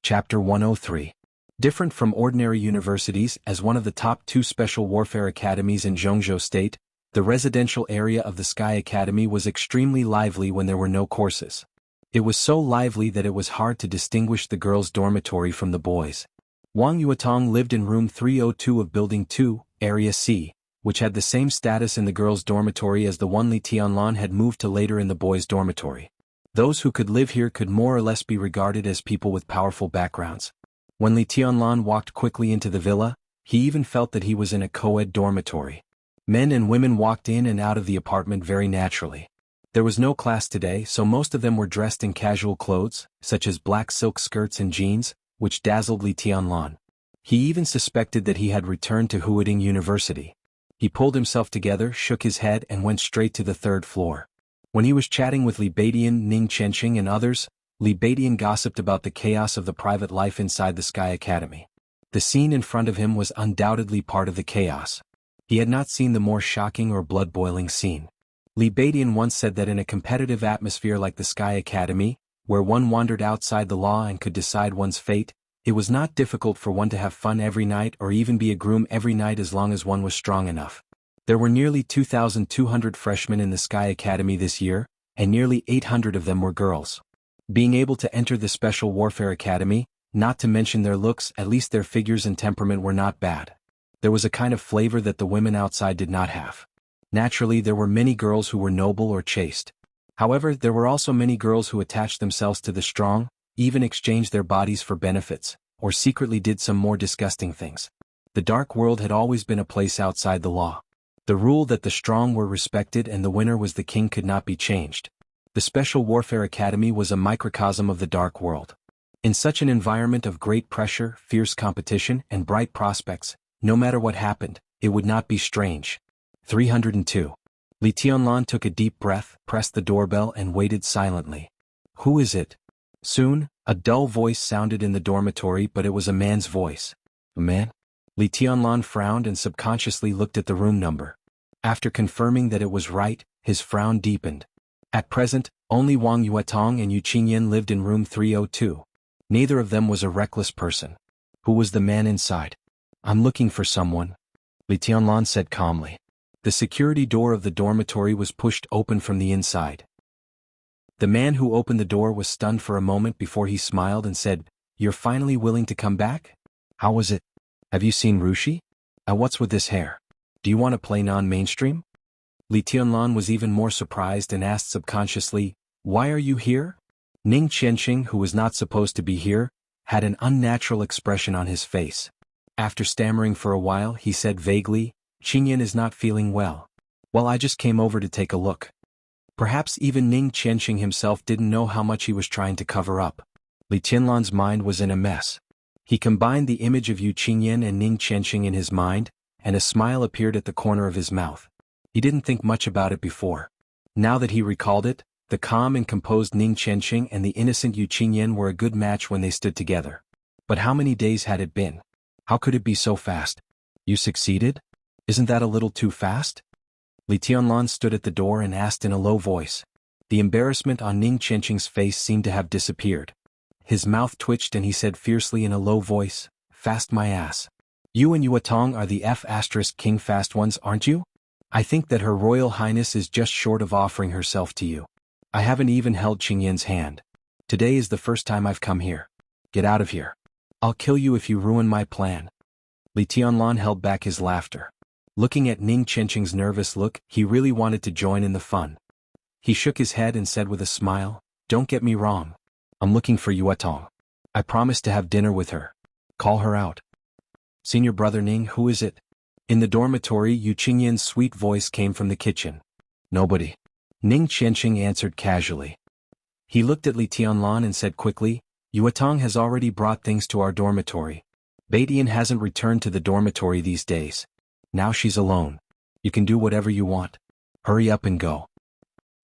Chapter 103. Different from ordinary universities, as one of the top 2 special warfare academies in Jianghu State, the residential area of the Sky Academy was extremely lively when there were no courses. It was so lively that it was hard to distinguish the girls' dormitory from the boys'. Wang Yuetong lived in room 302 of Building 2, Area C, which had the same status in the girls' dormitory as the one Li Tianlan had moved to later in the boys' dormitory. Those who could live here could more or less be regarded as people with powerful backgrounds. When Li Tianlan walked quickly into the villa, he even felt that he was in a co-ed dormitory. Men and women walked in and out of the apartment very naturally. There was no class today, so most of them were dressed in casual clothes, such as black silk skirts and jeans, which dazzled Li Tianlan. He even suspected that he had returned to Huading University. He pulled himself together, shook his head, and went straight to the 3rd floor. When he was chatting with Li Beidian, Ning Qianqing and others, Li Beidian gossiped about the chaos of the private life inside the Sky Academy. The scene in front of him was undoubtedly part of the chaos. He had not seen the more shocking or blood-boiling scene. Li Beidian once said that in a competitive atmosphere like the Sky Academy, where one wandered outside the law and could decide one's fate, it was not difficult for one to have fun every night or even be a groom every night as long as one was strong enough. There were nearly 2,200 freshmen in the Sky Academy this year, and nearly 800 of them were girls. Being able to enter the Special Warfare Academy, not to mention their looks, at least their figures and temperament were not bad. There was a kind of flavor that the women outside did not have. Naturally, there were many girls who were noble or chaste. However, there were also many girls who attached themselves to the strong, even exchanged their bodies for benefits, or secretly did some more disgusting things. The dark world had always been a place outside the law. The rule that the strong were respected and the winner was the king could not be changed. The Special Warfare Academy was a microcosm of the dark world. In such an environment of great pressure, fierce competition, and bright prospects, no matter what happened, it would not be strange. 302. Li Tianlan took a deep breath, pressed the doorbell and waited silently. Who is it? Soon, a dull voice sounded in the dormitory, but it was a man's voice. A man? Li Tianlan frowned and subconsciously looked at the room number. After confirming that it was right, his frown deepened. At present, only Wang Yuetong and Yu Qingyan lived in room 302. Neither of them was a reckless person. Who was the man inside? I'm looking for someone, Li Tianlan said calmly. The security door of the dormitory was pushed open from the inside. The man who opened the door was stunned for a moment before he smiled and said, "You're finally willing to come back? How was it? Have you seen Rushi? What's with this hair? Do you want to play non-mainstream?" Li Tianlan was even more surprised and asked subconsciously, "Why are you here?" Ning Qianqing, who was not supposed to be here, had an unnatural expression on his face. After stammering for a while, he said vaguely, "Qingyan is not feeling well. Well, I just came over to take a look." Perhaps even Ning Qianqing himself didn't know how much he was trying to cover up. Li Tianlan's mind was in a mess. He combined the image of Yu Qingyan and Ning Qianqing in his mind, and a smile appeared at the corner of his mouth. He didn't think much about it before. Now that he recalled it, the calm and composed Ning Qianqing and the innocent Yu Qingyan were a good match when they stood together. But how many days had it been? How could it be so fast? You succeeded? Isn't that a little too fast? Li Tianlan stood at the door and asked in a low voice. The embarrassment on Ning Qianqing's face seemed to have disappeared. His mouth twitched and he said fiercely in a low voice, "Fast my ass. You and Yuetong are the F*King fast ones, aren't you? I think that Her Royal Highness is just short of offering herself to you. I haven't even held Qingyan's hand. Today is the first time I've come here. Get out of here. I'll kill you if you ruin my plan." Li Tianlan held back his laughter. Looking at Ning Qianqing's nervous look, he really wanted to join in the fun. He shook his head and said with a smile, "Don't get me wrong. I'm looking for Yuetong. I promised to have dinner with her. Call her out." "Senior brother Ning, who is it?" In the dormitory, Yu Qingyan's sweet voice came from the kitchen. "Nobody." Ning Qianqing answered casually. He looked at Li Tianlan and said quickly, "Yuetong has already brought things to our dormitory. Beidian hasn't returned to the dormitory these days. Now she's alone. You can do whatever you want. Hurry up and go."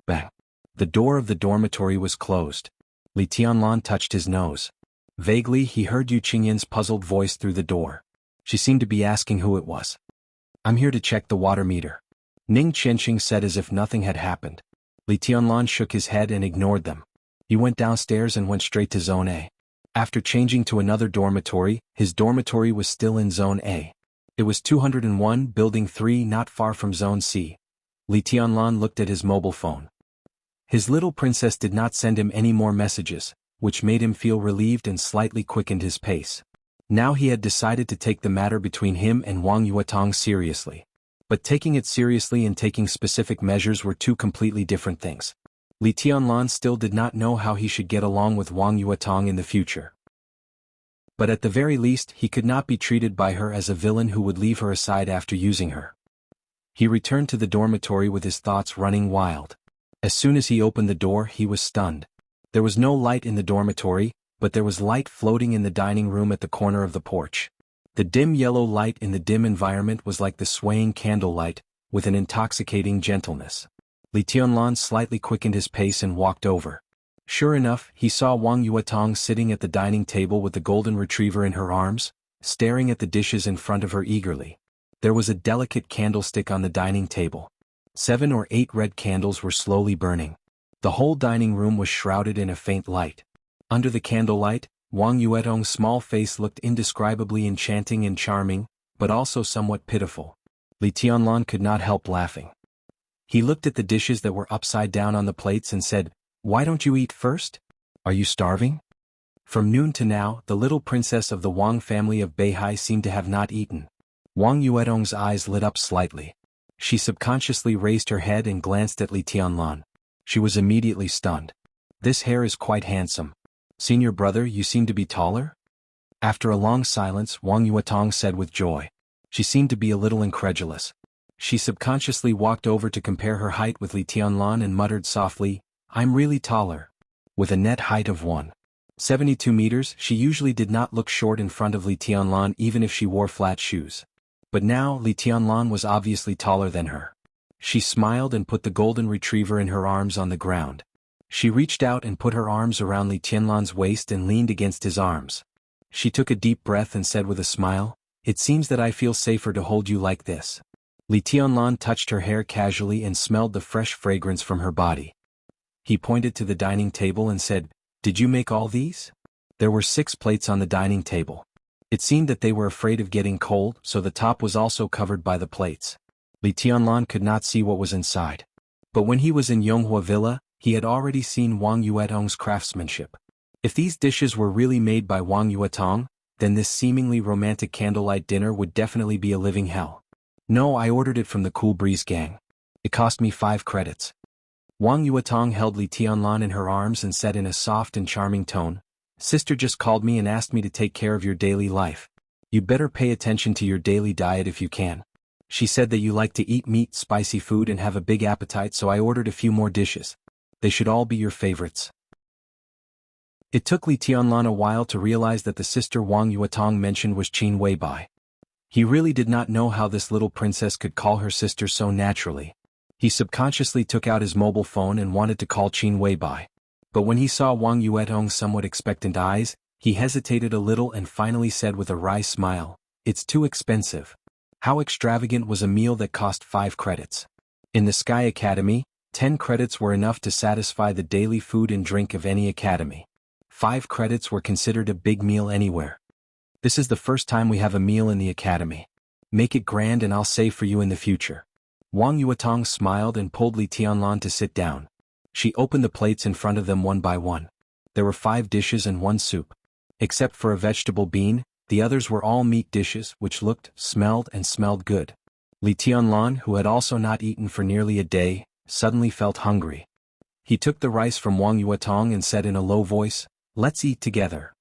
Bang. The door of the dormitory was closed. Li Tianlan touched his nose. Vaguely, he heard Yu Qingyan's puzzled voice through the door. She seemed to be asking who it was. "I'm here to check the water meter," Ning Qianqing said as if nothing had happened. Li Tianlan shook his head and ignored them. He went downstairs and went straight to Zone A. After changing to another dormitory, his dormitory was still in Zone A. It was 201, Building 3, not far from Zone C. Li Tianlan looked at his mobile phone. His little princess did not send him any more messages, which made him feel relieved and slightly quickened his pace. Now he had decided to take the matter between him and Wang Yuetong seriously. But taking it seriously and taking specific measures were two completely different things. Li Tianlan still did not know how he should get along with Wang Yuetong in the future. But at the very least he could not be treated by her as a villain who would leave her aside after using her. He returned to the dormitory with his thoughts running wild. As soon as he opened the door he was stunned. There was no light in the dormitory, but there was light floating in the dining room at the corner of the porch. The dim yellow light in the dim environment was like the swaying candlelight, with an intoxicating gentleness. Li Tianlan slightly quickened his pace and walked over. Sure enough, he saw Wang Yuetong sitting at the dining table with the golden retriever in her arms, staring at the dishes in front of her eagerly. There was a delicate candlestick on the dining table. 7 or 8 red candles were slowly burning. The whole dining room was shrouded in a faint light. Under the candlelight, Wang Yuetong's small face looked indescribably enchanting and charming, but also somewhat pitiful. Li Tianlan could not help laughing. He looked at the dishes that were upside down on the plates and said, "Why don't you eat first? Are you starving?" From noon to now, the little princess of the Wang family of Beihai seemed to have not eaten. Wang Yuetong's eyes lit up slightly. She subconsciously raised her head and glanced at Li Tianlan. She was immediately stunned. "This hair is quite handsome. Senior brother, you seem to be taller?" After a long silence, Wang Yuetong said with joy. She seemed to be a little incredulous. She subconsciously walked over to compare her height with Li Tianlan and muttered softly, "I'm really taller." With a net height of 1.72 meters, she usually did not look short in front of Li Tianlan even if she wore flat shoes. But now Li Tianlan was obviously taller than her. She smiled and put the golden retriever in her arms on the ground. She reached out and put her arms around Li Tianlan's waist and leaned against his arms. She took a deep breath and said with a smile, "It seems that I feel safer to hold you like this." Li Tianlan touched her hair casually and smelled the fresh fragrance from her body. He pointed to the dining table and said, "Did you make all these?" There were 6 plates on the dining table. It seemed that they were afraid of getting cold, so the top was also covered by the plates. Li Tianlan could not see what was inside. But when he was in Yonghua Villa, he had already seen Wang Yuetong's craftsmanship. If these dishes were really made by Wang Yuetong, then this seemingly romantic candlelight dinner would definitely be a living hell. "No, I ordered it from the Cool Breeze gang. It cost me 5 credits. Wang Yuetong held Li Tianlan in her arms and said in a soft and charming tone, "Sister just called me and asked me to take care of your daily life. You'd better pay attention to your daily diet if you can. She said that you like to eat meat, spicy food and have a big appetite, so I ordered a few more dishes. They should all be your favorites." It took Li Tianlan a while to realize that the sister Wang Yuetong mentioned was Qin Weibai. He really did not know how this little princess could call her sister so naturally. He subconsciously took out his mobile phone and wanted to call Qin Weibai. But when he saw Wang Yuetong's somewhat expectant eyes, he hesitated a little and finally said with a wry smile, "It's too expensive." How extravagant was a meal that cost 5 credits? In the Sky Academy, 10 credits were enough to satisfy the daily food and drink of any academy. 5 credits were considered a big meal anywhere. "This is the first time we have a meal in the academy. Make it grand and I'll save for you in the future." Wang Yuetong smiled and pulled Li Tianlan to sit down. She opened the plates in front of them one by one. There were 5 dishes and 1 soup. Except for a vegetable bean, the others were all meat dishes which looked, smelled good. Li Tianlan, who had also not eaten for nearly a day, suddenly felt hungry. He took the rice from Wang Yuetong and said in a low voice, "Let's eat together.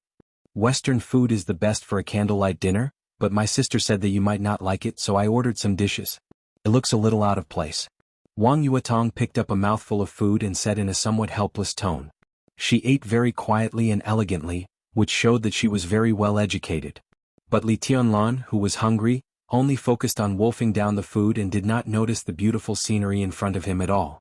Western food is the best for a candlelight dinner, but my sister said that you might not like it, so I ordered some dishes. It looks a little out of place." Wang Yuetong picked up a mouthful of food and said in a somewhat helpless tone. She ate very quietly and elegantly, which showed that she was very well educated. But Li Tianlan, who was hungry, only focused on wolfing down the food and did not notice the beautiful scenery in front of him at all.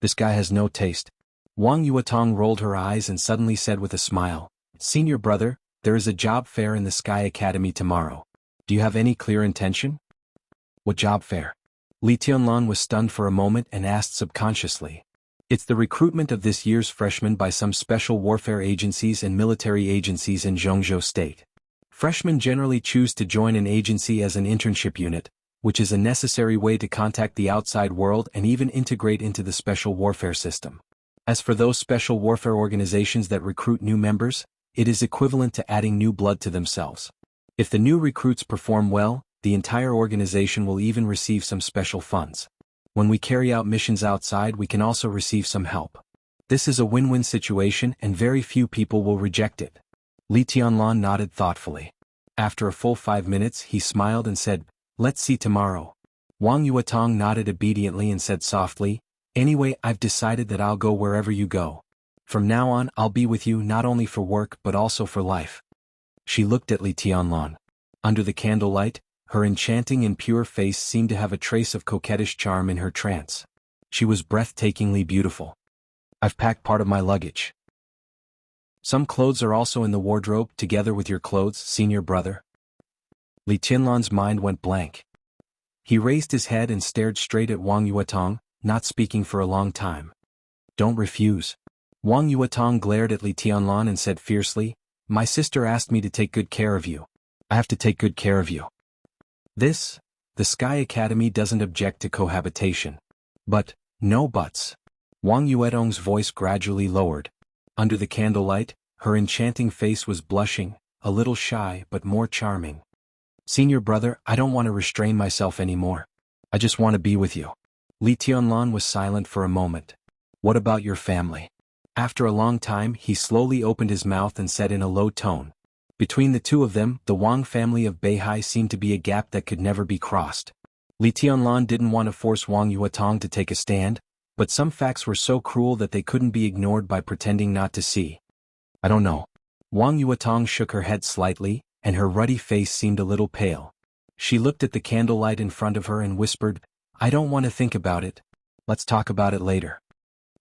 "This guy has no taste." Wang Yuetong rolled her eyes and suddenly said with a smile, "Senior brother, there is a job fair in the Sky Academy tomorrow. Do you have any clear intention?" "What job fair?" Li Tianlan was stunned for a moment and asked subconsciously. It's the recruitment of this year's freshmen by some special warfare agencies and military agencies in Jianghu State. Freshmen generally choose to join an agency as an internship unit, which is a necessary way to contact the outside world and even integrate into the special warfare system. As for those special warfare organizations that recruit new members, it is equivalent to adding new blood to themselves. If the new recruits perform well, the entire organization will even receive some special funds. When we carry out missions outside, we can also receive some help. This is a win-win situation and very few people will reject it. Li Tianlan nodded thoughtfully. After a full 5 minutes, he smiled and said, "Let's see tomorrow." Wang Yuetong nodded obediently and said softly, "Anyway, I've decided that I'll go wherever you go. From now on, I'll be with you not only for work but also for life." She looked at Li Tianlan. Under the candlelight, her enchanting and pure face seemed to have a trace of coquettish charm in her trance. She was breathtakingly beautiful. "I've packed part of my luggage. Some clothes are also in the wardrobe together with your clothes, senior brother." Li Tianlan's mind went blank. He raised his head and stared straight at Wang Yuetong, not speaking for a long time. "Don't refuse." Wang Yuetong glared at Li Tianlan and said fiercely, "My sister asked me to take good care of you. I have to take good care of you." The Sky Academy doesn't object to cohabitation. But, no buts. Wang Yuetong's voice gradually lowered. Under the candlelight, her enchanting face was blushing, a little shy but more charming. "Senior brother, I don't want to restrain myself anymore. I just want to be with you." Li Tianlan was silent for a moment. "What about your family?" After a long time, he slowly opened his mouth and said in a low tone. Between the two of them, the Wang family of Beihai seemed to be a gap that could never be crossed. Li Tianlan didn't want to force Wang Yuetong to take a stand, but some facts were so cruel that they couldn't be ignored by pretending not to see. "I don't know." Wang Yuetong shook her head slightly, and her ruddy face seemed a little pale. She looked at the candlelight in front of her and whispered, "I don't want to think about it. Let's talk about it later."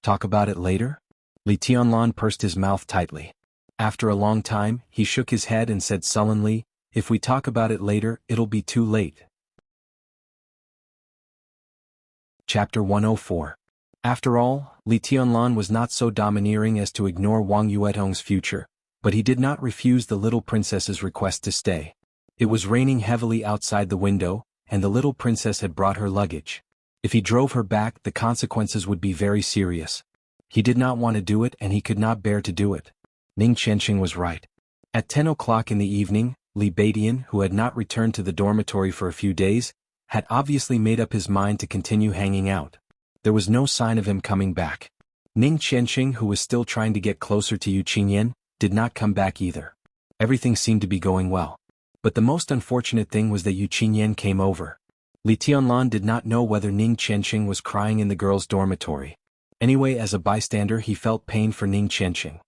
"Talk about it later?" Li Tianlan pursed his mouth tightly. After a long time, he shook his head and said sullenly, "If we talk about it later, it'll be too late." Chapter 104. After all, Li Tianlan was not so domineering as to ignore Wang Yuetong's future, but he did not refuse the little princess's request to stay. It was raining heavily outside the window, and the little princess had brought her luggage. If he drove her back, the consequences would be very serious. He did not want to do it and he could not bear to do it. Ning Qianqing was right. At 10 o'clock in the evening, Li Beidian, who had not returned to the dormitory for a few days, had obviously made up his mind to continue hanging out. There was no sign of him coming back. Ning Qianqing, who was still trying to get closer to Yu Qinyan, did not come back either. Everything seemed to be going well. But the most unfortunate thing was that Yu Qinyan came over. Li Tianlan did not know whether Ning Qianqing was crying in the girls' dormitory. Anyway, as a bystander he felt pain for Ning Qianqing.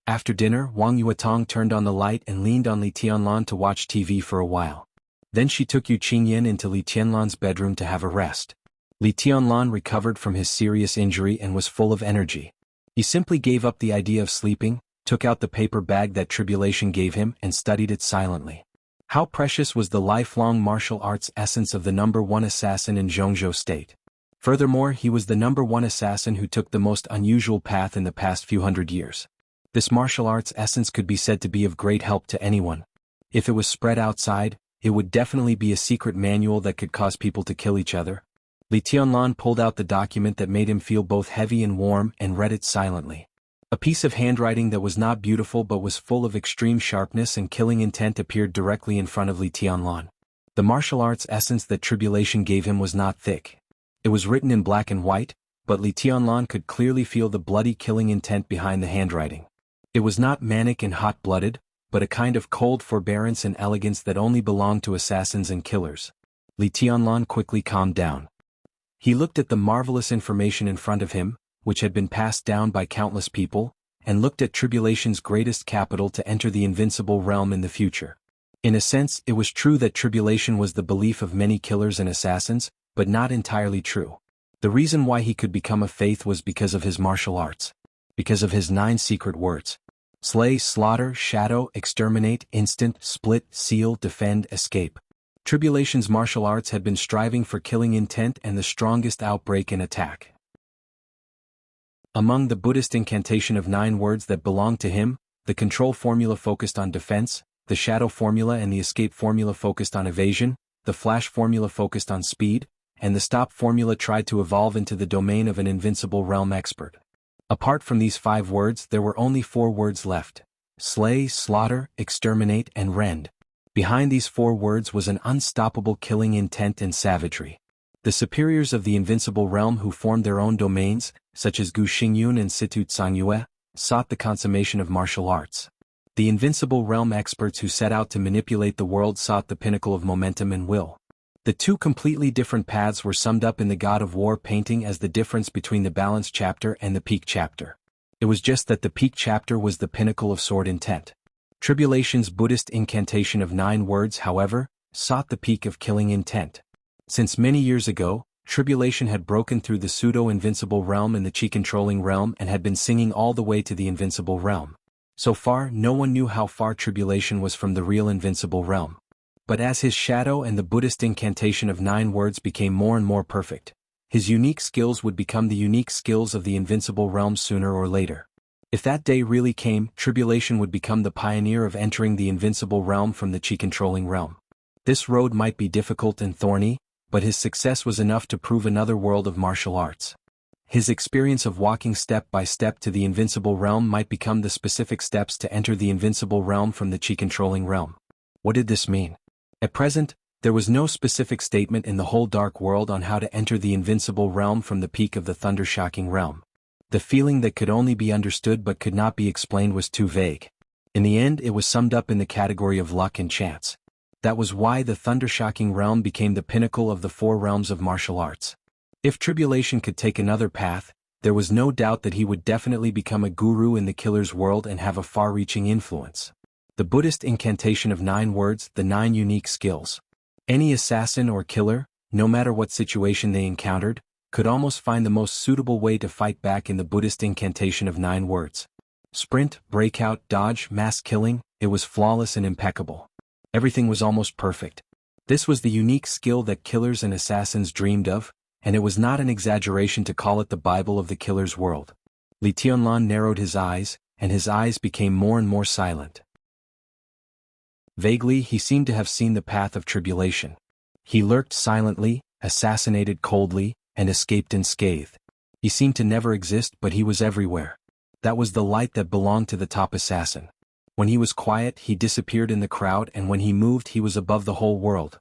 After dinner, Wang Yuetong turned on the light and leaned on Li Tianlan to watch TV for a while. Then she took Yu Qinyan into Li Tianlan's bedroom to have a rest. Li Tianlan recovered from his serious injury and was full of energy. He simply gave up the idea of sleeping, took out the paper bag that Tribulation gave him and studied it silently. How precious was the lifelong martial arts essence of the #1 assassin in Jianghu State. Furthermore, he was the #1 assassin who took the most unusual path in the past few hundred years. This martial arts essence could be said to be of great help to anyone. If it was spread outside, it would definitely be a secret manual that could cause people to kill each other. Li Tianlan pulled out the document that made him feel both heavy and warm and read it silently. A piece of handwriting that was not beautiful but was full of extreme sharpness and killing intent appeared directly in front of Li Tianlan. The martial arts essence that Tribulation gave him was not thick. It was written in black and white, but Li Tianlan could clearly feel the bloody killing intent behind the handwriting. It was not manic and hot-blooded, but a kind of cold forbearance and elegance that only belonged to assassins and killers. Li Tianlan quickly calmed down. He looked at the marvelous information in front of him, which had been passed down by countless people, and looked at Tribulation's greatest capital to enter the invincible realm in the future. In a sense, it was true that Tribulation was the belief of many killers and assassins, but not entirely true. The reason why he could become a faith was because of his martial arts. Because of his 9 secret words. Slay, slaughter, shadow, exterminate, instant, split, seal, defend, escape. Tribulation's martial arts had been striving for killing intent and the strongest outbreak and attack. Among the Buddhist incantation of 9 words that belonged to him, the control formula focused on defense, the shadow formula and the escape formula focused on evasion, the flash formula focused on speed, and the stop formula tried to evolve into the domain of an invincible realm expert. Apart from these 5 words, there were only 4 words left: slay, slaughter, exterminate, and rend. Behind these 4 words was an unstoppable killing intent and savagery. The superiors of the invincible realm who formed their own domains, such as Gu Xingyun and Situ Tsangyue, sought the consummation of martial arts. The invincible realm experts who set out to manipulate the world sought the pinnacle of momentum and will. The 2 completely different paths were summed up in the God of War painting as the difference between the balance chapter and the peak chapter. It was just that the peak chapter was the pinnacle of sword intent. Tribulation's Buddhist incantation of 9 words, however, sought the peak of killing intent. Since many years ago, Tribulation had broken through the pseudo-invincible realm and the chi-controlling realm and had been singing all the way to the invincible realm. So far, no one knew how far Tribulation was from the real invincible realm. But as his shadow and the Buddhist incantation of 9 words became more and more perfect, his unique skills would become the unique skills of the invincible realm sooner or later. If that day really came, Tribulation would become the pioneer of entering the invincible realm from the chi-controlling realm. This road might be difficult and thorny, but his success was enough to prove another world of martial arts. His experience of walking step by step to the invincible realm might become the specific steps to enter the invincible realm from the chi-controlling realm. What did this mean? At present, there was no specific statement in the whole dark world on how to enter the invincible realm from the peak of the thunder-shocking realm. The feeling that could only be understood but could not be explained was too vague. In the end, it was summed up in the category of luck and chance. That was why the thunder-shocking realm became the pinnacle of the 4 realms of martial arts. If Tribulation could take another path, there was no doubt that he would definitely become a guru in the killer's world and have a far-reaching influence. The Buddhist incantation of 9 words, the 9 unique skills. Any assassin or killer, no matter what situation they encountered, could almost find the most suitable way to fight back in the Buddhist incantation of 9 words. Sprint, breakout, dodge, mass killing, it was flawless and impeccable. Everything was almost perfect. This was the unique skill that killers and assassins dreamed of, and it was not an exaggeration to call it the Bible of the killer's world. Li Tianlan narrowed his eyes, and his eyes became more and more silent. Vaguely, he seemed to have seen the path of tribulation. He lurked silently, assassinated coldly, and escaped unscathed. He seemed to never exist, but he was everywhere. That was the light that belonged to the top assassin. When he was quiet, he disappeared in the crowd, and when he moved, he was above the whole world.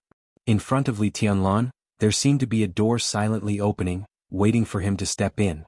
In front of Li Tianlan, there seemed to be a door silently opening, waiting for him to step in.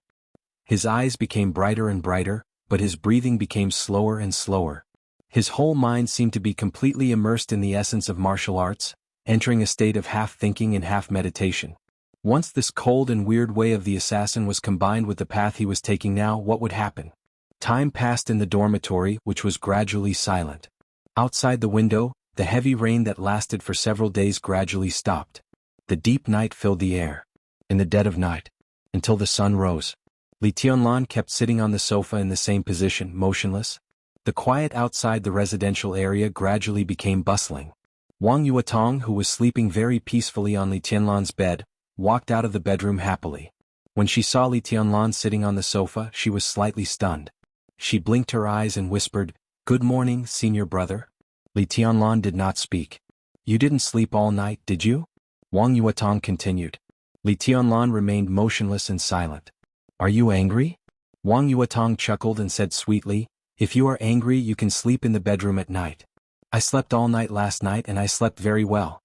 His eyes became brighter and brighter, but his breathing became slower and slower. His whole mind seemed to be completely immersed in the essence of martial arts, entering a state of half-thinking and half-meditation. Once this cold and weird way of the assassin was combined with the path he was taking now, what would happen? Time passed in the dormitory, which was gradually silent. Outside the window, the heavy rain that lasted for several days gradually stopped. The deep night filled the air. In the dead of night, until the sun rose, Li Tianlan kept sitting on the sofa in the same position, motionless. The quiet outside the residential area gradually became bustling. Wang Yuetong, who was sleeping very peacefully on Li Tianlan's bed, walked out of the bedroom happily. When she saw Li Tianlan sitting on the sofa, she was slightly stunned. She blinked her eyes and whispered, "Good morning, senior brother." Li Tianlan did not speak. "You didn't sleep all night, did you?" Wang Yuetong continued. Li Tianlan remained motionless and silent. "Are you angry?" Wang Yuetong chuckled and said sweetly, "If you are angry, you can sleep in the bedroom at night. I slept all night last night and I slept very well."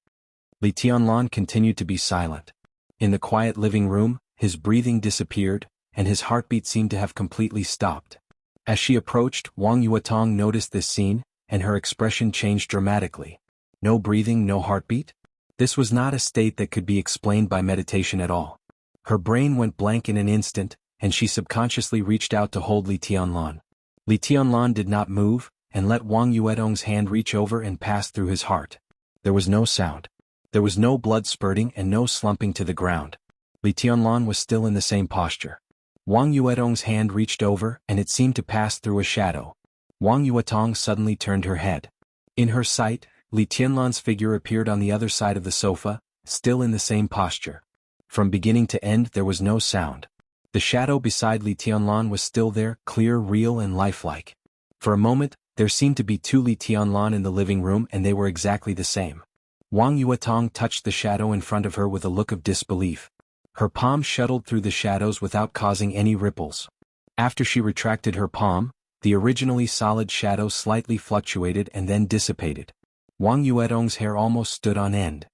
Li Tianlan continued to be silent. In the quiet living room, his breathing disappeared, and his heartbeat seemed to have completely stopped. As she approached, Wang Yuetong noticed this scene, and her expression changed dramatically. No breathing, no heartbeat? This was not a state that could be explained by meditation at all. Her brain went blank in an instant, and she subconsciously reached out to hold Li Tianlan. Li Tianlan did not move, and let Wang Yuetong's hand reach over and pass through his heart. There was no sound. There was no blood spurting and no slumping to the ground. Li Tianlan was still in the same posture. Wang Yuetong's hand reached over, and it seemed to pass through a shadow. Wang Yuetong suddenly turned her head. In her sight, Li Tianlan's figure appeared on the other side of the sofa, still in the same posture. From beginning to end there was no sound. The shadow beside Li Tianlan was still there, clear, real and lifelike. For a moment, there seemed to be two Li Tianlan in the living room and they were exactly the same. Wang Yuetong touched the shadow in front of her with a look of disbelief. Her palm shuttled through the shadows without causing any ripples. After she retracted her palm, the originally solid shadow slightly fluctuated and then dissipated. Wang Yuetong's hair almost stood on end.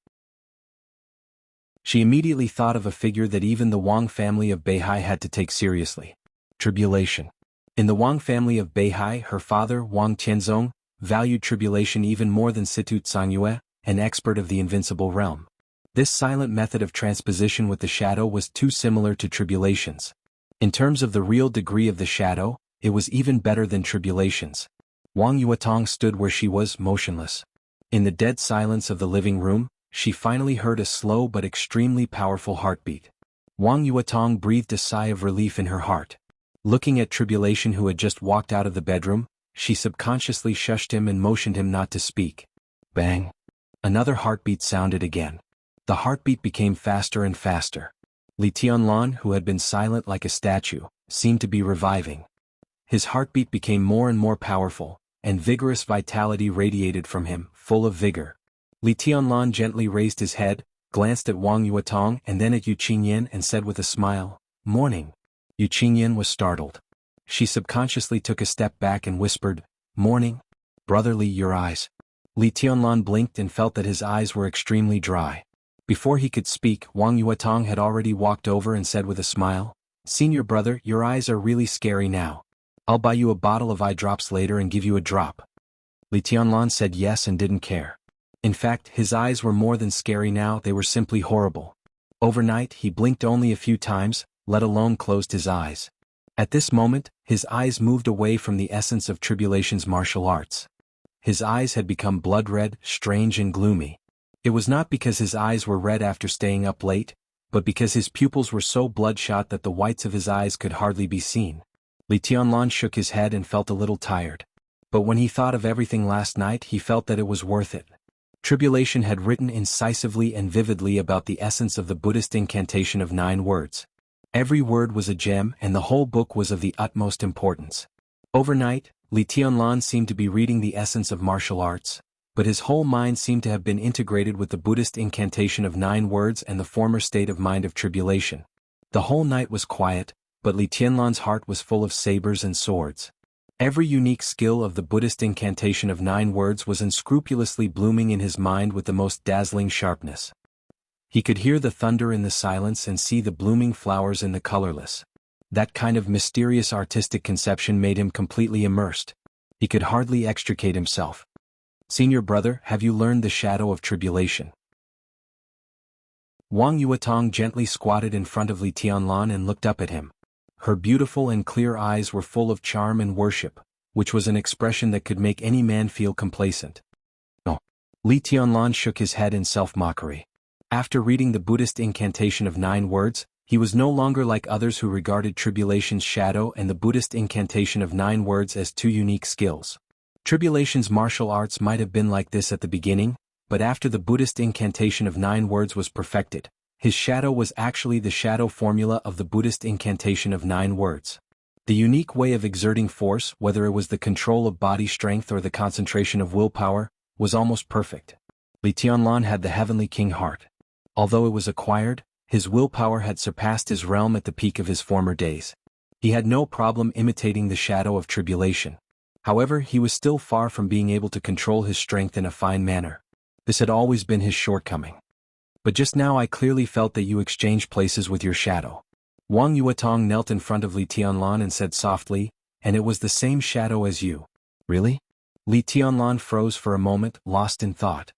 She immediately thought of a figure that even the Wang family of Beihai had to take seriously. Tribulation. In the Wang family of Beihai, her father, Wang Tianzong, valued tribulation even more than Situ Cangyue, an expert of the invincible realm. This silent method of transposition with the shadow was too similar to tribulations. In terms of the real degree of the shadow, it was even better than tribulations. Wang Yuetong stood where she was, motionless. In the dead silence of the living room, she finally heard a slow but extremely powerful heartbeat. Wang Yuetong breathed a sigh of relief in her heart. Looking at Tribulation, who had just walked out of the bedroom, she subconsciously shushed him and motioned him not to speak. Bang! Another heartbeat sounded again. The heartbeat became faster and faster. Li Tianlan, who had been silent like a statue, seemed to be reviving. His heartbeat became more and more powerful, and vigorous vitality radiated from him, full of vigor. Li Tianlan gently raised his head, glanced at Wang Yuetong and then at Yu Qingyan and said with a smile, "Morning." Yu Qingyan was startled. She subconsciously took a step back and whispered, "Morning. Brotherly, your eyes." Li Tianlan blinked and felt that his eyes were extremely dry. Before he could speak, Wang Yuetong had already walked over and said with a smile, "Senior brother, your eyes are really scary now. I'll buy you a bottle of eye drops later and give you a drop." Li Tianlan said yes and didn't care. In fact, his eyes were more than scary now, they were simply horrible. Overnight, he blinked only a few times, let alone closed his eyes. At this moment, his eyes moved away from the essence of Tribulation's martial arts. His eyes had become blood-red, strange and gloomy. It was not because his eyes were red after staying up late, but because his pupils were so bloodshot that the whites of his eyes could hardly be seen. Li Tianlan shook his head and felt a little tired. But when he thought of everything last night, he felt that it was worth it. Tribulation had written incisively and vividly about the essence of the Buddhist incantation of 9 words. Every word was a gem and the whole book was of the utmost importance. Overnight, Li Tianlan seemed to be reading the essence of martial arts, but his whole mind seemed to have been integrated with the Buddhist incantation of 9 words and the former state of mind of tribulation. The whole night was quiet, but Li Tianlan's heart was full of sabers and swords. Every unique skill of the Buddhist incantation of 9 words was unscrupulously blooming in his mind with the most dazzling sharpness. He could hear the thunder in the silence and see the blooming flowers in the colorless. That kind of mysterious artistic conception made him completely immersed. He could hardly extricate himself. "Senior brother, have you learned the shadow of tribulation?" Wang Yuetong gently squatted in front of Li Tianlan and looked up at him. Her beautiful and clear eyes were full of charm and worship, which was an expression that could make any man feel complacent. "No." Li Tianlan shook his head in self-mockery. After reading the Buddhist incantation of 9 words, he was no longer like others who regarded Tribulation's shadow and the Buddhist incantation of 9 words as 2 unique skills. Tribulation's martial arts might have been like this at the beginning, but after the Buddhist incantation of 9 words was perfected, his shadow was actually the shadow formula of the Buddhist incantation of 9 words. The unique way of exerting force, whether it was the control of body strength or the concentration of willpower, was almost perfect. Li Tianlan had the heavenly king heart. Although it was acquired, his willpower had surpassed his realm at the peak of his former days. He had no problem imitating the shadow of tribulation. However, he was still far from being able to control his strength in a fine manner. This had always been his shortcoming. "But just now I clearly felt that you exchanged places with your shadow." Wang Yuetong knelt in front of Li Tianlan and said softly, "And it was the same shadow as you." "Really?" Li Tianlan froze for a moment, lost in thought.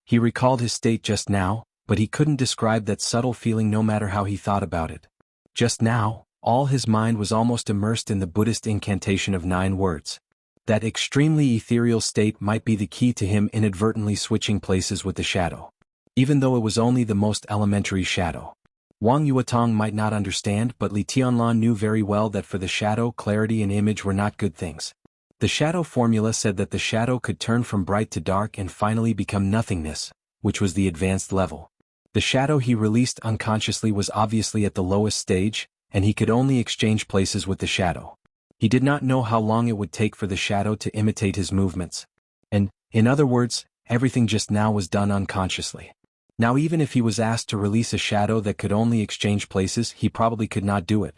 He recalled his state just now, but he couldn't describe that subtle feeling no matter how he thought about it. Just now, all his mind was almost immersed in the Buddhist incantation of 9 words. That extremely ethereal state might be the key to him inadvertently switching places with the shadow. Even though it was only the most elementary shadow. Wang Yuetong might not understand, but Li Tianlan knew very well that for the shadow, clarity and image were not good things. The shadow formula said that the shadow could turn from bright to dark and finally become nothingness, which was the advanced level. The shadow he released unconsciously was obviously at the lowest stage, and he could only exchange places with the shadow. He did not know how long it would take for the shadow to imitate his movements. And, in other words, everything just now was done unconsciously. Now even if he was asked to release a shadow that could only exchange places, he probably could not do it.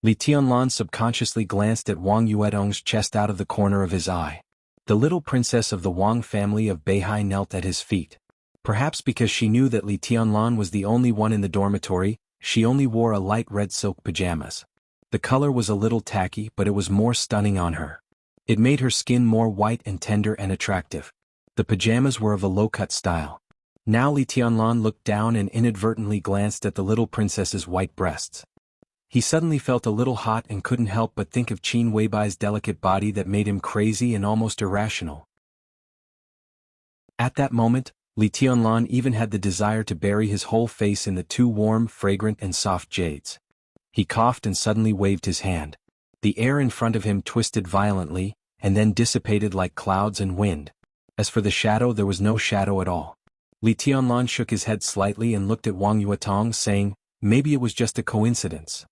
Li Tianlan subconsciously glanced at Wang Yuetong's chest out of the corner of his eye. The little princess of the Wang family of Beihai knelt at his feet. Perhaps because she knew that Li Tianlan was the only one in the dormitory, she only wore a light red silk pajamas. The color was a little tacky, but it was more stunning on her. It made her skin more white and tender and attractive. The pajamas were of a low-cut style. Now Li Tianlan looked down and inadvertently glanced at the little princess's white breasts. He suddenly felt a little hot and couldn't help but think of Qin Weibai's delicate body that made him crazy and almost irrational. At that moment, Li Tianlan even had the desire to bury his whole face in the two warm, fragrant and soft jades. He coughed and suddenly waved his hand. The air in front of him twisted violently, and then dissipated like clouds and wind. As for the shadow, there was no shadow at all. Li Tianlan shook his head slightly and looked at Wang Yuetong, saying, "Maybe it was just a coincidence."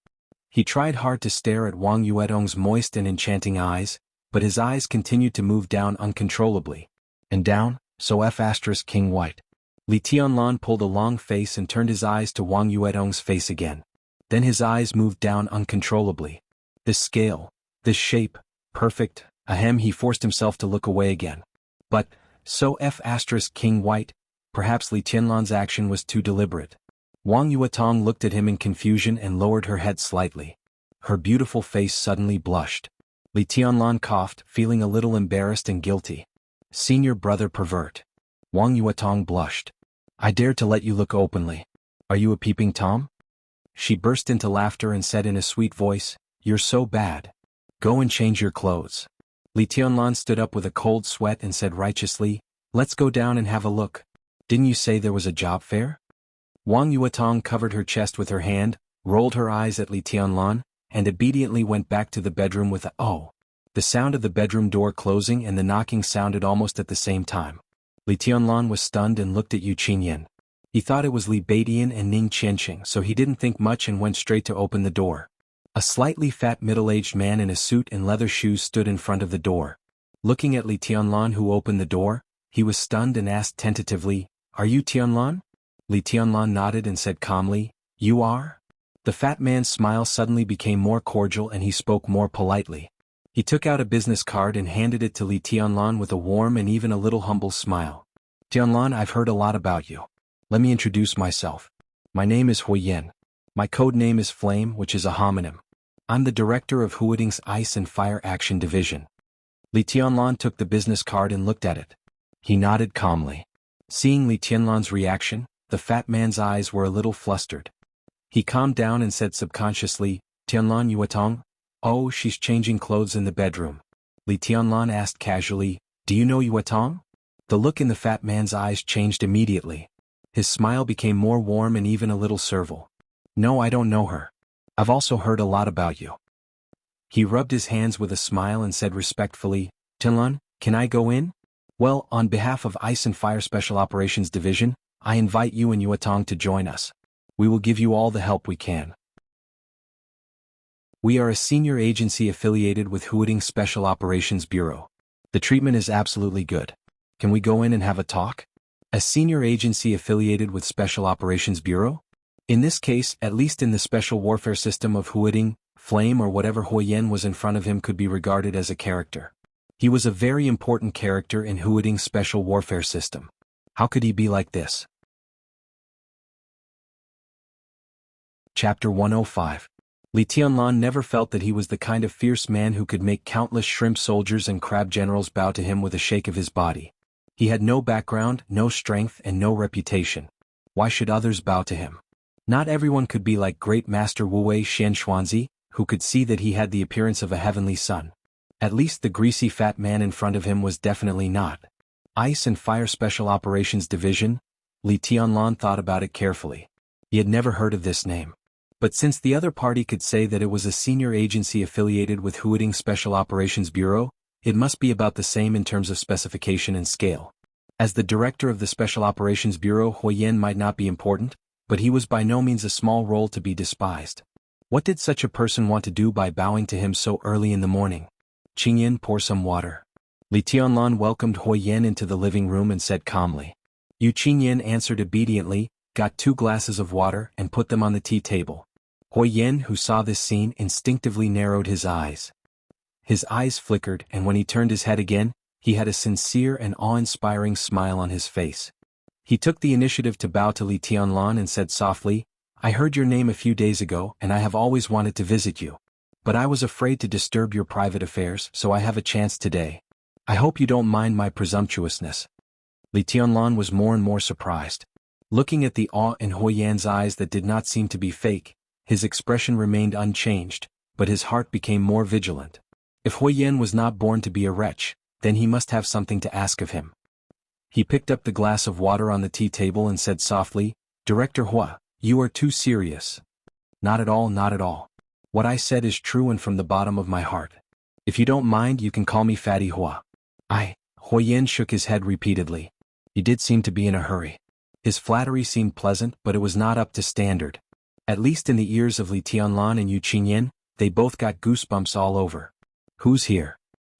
He tried hard to stare at Wang Yuetong's moist and enchanting eyes, but his eyes continued to move down uncontrollably. And down, so King White. Li Tianlan pulled a long face and turned his eyes to Wang Yuetong's face again. Then his eyes moved down uncontrollably. This scale, this shape, perfect, ahem, he forced himself to look away again. But, so King White, perhaps Li Tianlan's action was too deliberate. Wang Yuetong looked at him in confusion and lowered her head slightly. Her beautiful face suddenly blushed. Li Tianlan coughed, feeling a little embarrassed and guilty. "Senior brother pervert." Wang Yuetong blushed. "I dared to let you look openly. Are you a peeping Tom?" She burst into laughter and said in a sweet voice, "You're so bad. Go and change your clothes." Li Tianlan stood up with a cold sweat and said righteously, "Let's go down and have a look. Didn't you say there was a job fair?" Wang Yuetong covered her chest with her hand, rolled her eyes at Li Tianlan, and obediently went back to the bedroom with a "oh." The sound of the bedroom door closing and the knocking sounded almost at the same time. Li Tianlan was stunned and looked at Yu Qinyan. He thought it was Li Beidian and Ning Qianqing, so he didn't think much and went straight to open the door. A slightly fat middle-aged man in a suit and leather shoes stood in front of the door. Looking at Li Tianlan, who opened the door, he was stunned and asked tentatively, "Are you Tianlan?" Li Tianlan nodded and said calmly, "You are?" The fat man's smile suddenly became more cordial and he spoke more politely. He took out a business card and handed it to Li Tianlan with a warm and even a little humble smile. "Tianlan, I've heard a lot about you. Let me introduce myself. My name is Huiyan. My code name is Flame, which is a homonym. I'm the director of Huading's Ice and Fire Action Division." Li Tianlan took the business card and looked at it. He nodded calmly. Seeing Li Tianlan's reaction, the fat man's eyes were a little flustered. He calmed down and said subconsciously, "Tianlan Yuetong? Oh, she's changing clothes in the bedroom." Li Tianlan asked casually, "Do you know Yuetong?" The look in the fat man's eyes changed immediately. His smile became more warm and even a little servile. "No, I don't know her. I've also heard a lot about you." He rubbed his hands with a smile and said respectfully, "Tianlan, can I go in?" "Well, on behalf of Ice and Fire Special Operations Division, I invite you and Yuetong to join us. We will give you all the help we can. We are a senior agency affiliated with Huading Special Operations Bureau. The treatment is absolutely good. Can we go in and have a talk?" A senior agency affiliated with Special Operations Bureau? In this case, at least in the special warfare system of Huading, Flame or whatever Huiyan was in front of him could be regarded as a character. He was a very important character in Huading's special warfare system. How could he be like this? Chapter 105. Li Tianlan never felt that he was the kind of fierce man who could make countless shrimp soldiers and crab generals bow to him with a shake of his body. He had no background, no strength, and no reputation. Why should others bow to him? Not everyone could be like Great Master Wu Xianxuanzi, who could see that he had the appearance of a heavenly son. At least the greasy fat man in front of him was definitely not. Ice and Fire Special Operations Division? Li Tianlan thought about it carefully. He had never heard of this name. But since the other party could say that it was a senior agency affiliated with Huading Special Operations Bureau, it must be about the same in terms of specification and scale. As the director of the Special Operations Bureau, Huiyan might not be important, but he was by no means a small role to be despised. What did such a person want to do by bowing to him so early in the morning? Qingyan, pour some water. Li Tianlan welcomed Hui Yan into the living room and said calmly. Yu Qingyan answered obediently, got 2 glasses of water and put them on the tea table. Hui Yan, who saw this scene, instinctively narrowed his eyes. His eyes flickered, and when he turned his head again, he had a sincere and awe-inspiring smile on his face. He took the initiative to bow to Li Tianlan and said softly, I heard your name a few days ago and I have always wanted to visit you. But I was afraid to disturb your private affairs, so I have a chance today. I hope you don't mind my presumptuousness. Li Tianlan was more and more surprised. Looking at the awe in Hui Yan's eyes that did not seem to be fake, his expression remained unchanged, but his heart became more vigilant. If Hui Yan was not born to be a wretch, then he must have something to ask of him. He picked up the glass of water on the tea table and said softly, Director Hua, you are too serious. Not at all, not at all. What I said is true and from the bottom of my heart. If you don't mind, you can call me Fatty Hua. Hui Yan shook his head repeatedly. He did seem to be in a hurry. His flattery seemed pleasant, but it was not up to standard. At least in the ears of Li Tianlan and Yu Qingyan, they both got goosebumps all over. Who's here?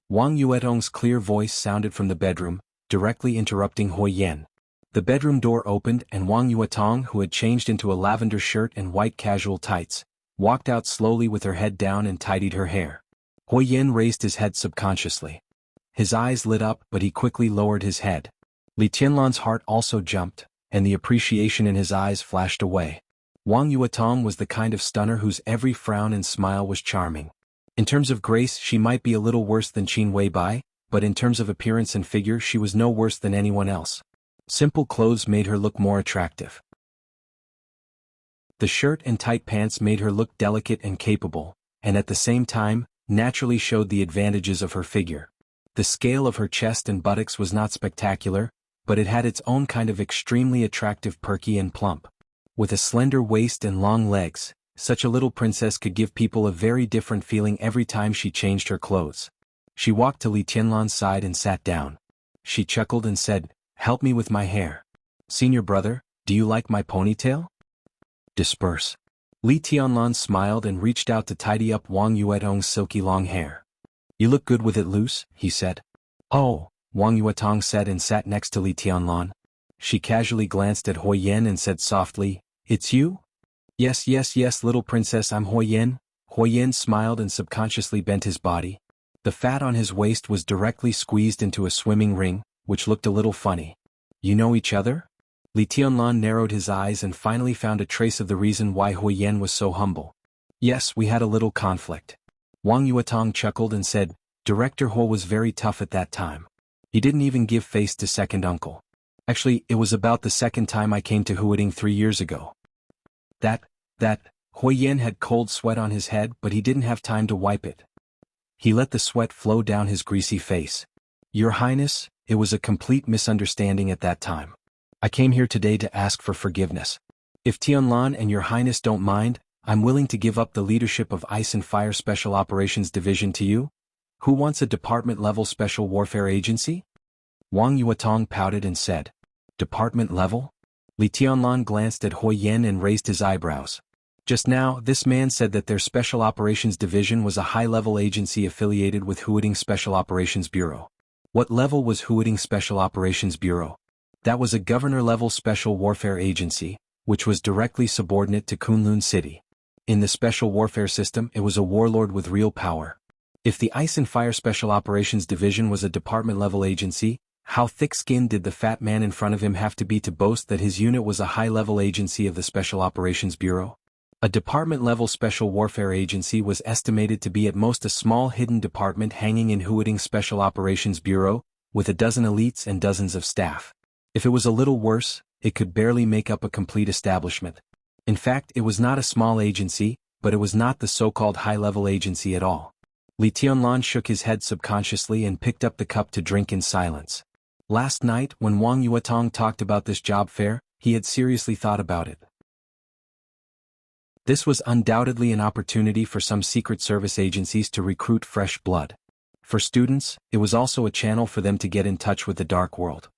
Wang Yuetong's clear voice sounded from the bedroom, directly interrupting Hui Yan. The bedroom door opened and Wang Yuetong, who had changed into a lavender shirt and white casual tights, walked out slowly with her head down and tidied her hair. Hui Yan raised his head subconsciously. His eyes lit up, but he quickly lowered his head. Li Tianlan's heart also jumped, and the appreciation in his eyes flashed away. Wang Yuetong was the kind of stunner whose every frown and smile was charming. In terms of grace, she might be a little worse than Qin Weibai, but in terms of appearance and figure, she was no worse than anyone else. Simple clothes made her look more attractive. The shirt and tight pants made her look delicate and capable, and at the same time, naturally showed the advantages of her figure. The scale of her chest and buttocks was not spectacular, but it had its own kind of extremely attractive, perky and plump. With a slender waist and long legs, such a little princess could give people a very different feeling every time she changed her clothes. She walked to Li Tianlan's side and sat down. She chuckled and said, Help me with my hair. Senior brother, do you like my ponytail? Disperse. Li Tianlan smiled and reached out to tidy up Wang Yuetong's silky long hair. You look good with it loose, he said. Oh, Wang Yuetong said and sat next to Li Tianlan. She casually glanced at Hui Yan and said softly, It's you? Yes, yes, yes, little princess, I'm Hui Yan. Hui Yan smiled and subconsciously bent his body. The fat on his waist was directly squeezed into a swimming ring, which looked a little funny. You know each other? Li Tianlan narrowed his eyes and finally found a trace of the reason why Hui Yan was so humble. Yes, we had a little conflict. Wang Yuetong chuckled and said, Director Hua was very tough at that time. He didn't even give face to second uncle. Actually, it was about the second time I came to Huading 3 years ago. Hui Yan had cold sweat on his head, but he didn't have time to wipe it. He let the sweat flow down his greasy face. Your Highness, it was a complete misunderstanding at that time. I came here today to ask for forgiveness. If Tianlan and Your Highness don't mind, I'm willing to give up the leadership of Ice and Fire Special Operations Division to you. Who wants a department-level special warfare agency? Wang Yuetong pouted and said, Department level? Li Tianlan glanced at Hui Yan and raised his eyebrows. Just now, this man said that their Special Operations Division was a high-level agency affiliated with Huading Special Operations Bureau. What level was Huading Special Operations Bureau? That was a governor-level special warfare agency, which was directly subordinate to Kunlun City. In the special warfare system, it was a warlord with real power. If the Ice and Fire Special Operations Division was a department-level agency, how thick-skinned did the fat man in front of him have to be to boast that his unit was a high-level agency of the Special Operations Bureau? A department-level special warfare agency was estimated to be at most a small hidden department hanging in Huading Special Operations Bureau, with a dozen elites and dozens of staff. If it was a little worse, it could barely make up a complete establishment. In fact, it was not a small agency, but it was not the so-called high-level agency at all. Li Tianlan shook his head subconsciously and picked up the cup to drink in silence. Last night, when Wang Yuetong talked about this job fair, he had seriously thought about it. This was undoubtedly an opportunity for some secret service agencies to recruit fresh blood. For students, it was also a channel for them to get in touch with the dark world.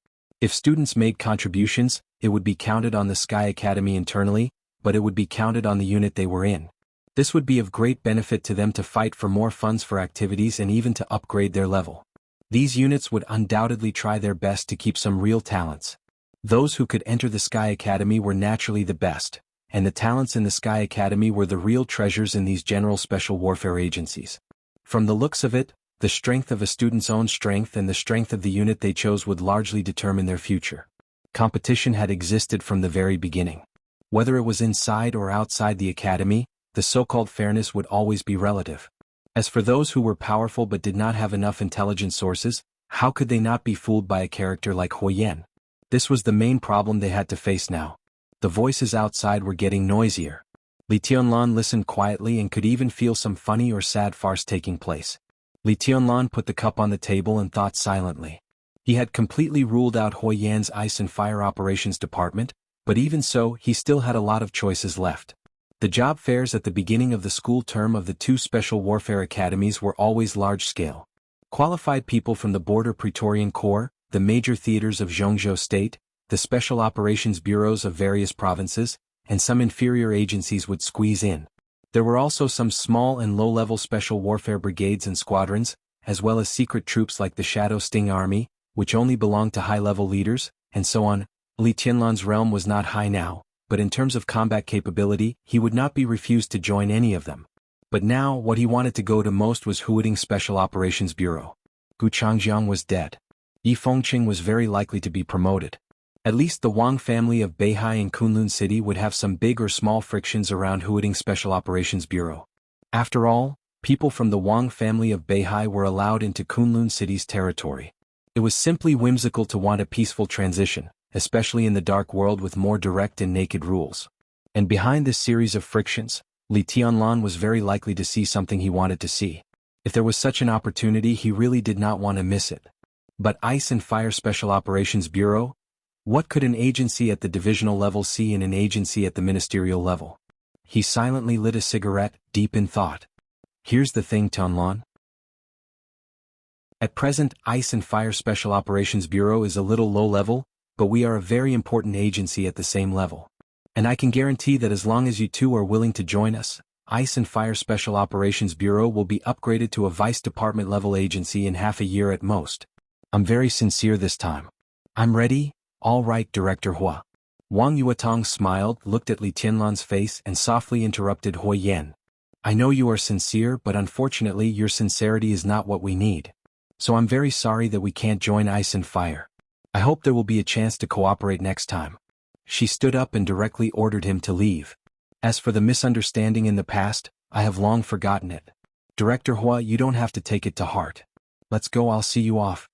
If students made contributions, it would be counted on the Sky Academy internally, but it would be counted on the unit they were in. This would be of great benefit to them to fight for more funds for activities and even to upgrade their level. These units would undoubtedly try their best to keep some real talents. Those who could enter the Sky Academy were naturally the best, and the talents in the Sky Academy were the real treasures in these general special warfare agencies. From the looks of it, the strength of a student's own strength and the strength of the unit they chose would largely determine their future. Competition had existed from the very beginning. Whether it was inside or outside the academy, the so-called fairness would always be relative. As for those who were powerful but did not have enough intelligence sources, how could they not be fooled by a character like Huo Yan? This was the main problem they had to face now. The voices outside were getting noisier. Li Tianlan listened quietly and could even feel some funny or sad farce taking place. Li Tianlan put the cup on the table and thought silently. He had completely ruled out Huo Yan's Ice and Fire Operations Department, but even so, he still had a lot of choices left. The job fairs at the beginning of the school term of the two special warfare academies were always large-scale. Qualified people from the Border Praetorian Corps, the major theaters of Jianghu State, the special operations bureaus of various provinces, and some inferior agencies would squeeze in. There were also some small and low-level special warfare brigades and squadrons, as well as secret troops like the Shadow Sting Army, which only belonged to high-level leaders, and so on. Li Tianlan's realm was not high now, but in terms of combat capability, he would not be refused to join any of them. But now, what he wanted to go to most was Huading's Special Operations Bureau. Gu Changjiang was dead. Yi Fengqing was very likely to be promoted. At least the Wang family of Beihai and Kunlun City would have some big or small frictions around Huading's Special Operations Bureau. After all, people from the Wang family of Beihai were allowed into Kunlun City's territory. It was simply whimsical to want a peaceful transition, especially in the dark world with more direct and naked rules. And behind this series of frictions, Li Tianlan was very likely to see something he wanted to see. If there was such an opportunity, he really did not want to miss it. But Ice and Fire Special Operations Bureau? What could an agency at the divisional level see in an agency at the ministerial level? He silently lit a cigarette, deep in thought. Here's the thing, Tianlan. At present, Ice and Fire Special Operations Bureau is a little low level, but we are a very important agency at the same level. And I can guarantee that as long as you two are willing to join us, Ice and Fire Special Operations Bureau will be upgraded to a vice department level agency in half a year at most. I'm very sincere this time. I'm ready. All right, Director Hua. Wang Yuetong smiled, looked at Li Tianlan's face and softly interrupted Huo Yan. I know you are sincere, but unfortunately your sincerity is not what we need. So I'm very sorry that we can't join Ice and Fire. I hope there will be a chance to cooperate next time. She stood up and directly ordered him to leave. As for the misunderstanding in the past, I have long forgotten it. Director Hua, you don't have to take it to heart. Let's go, I'll see you off.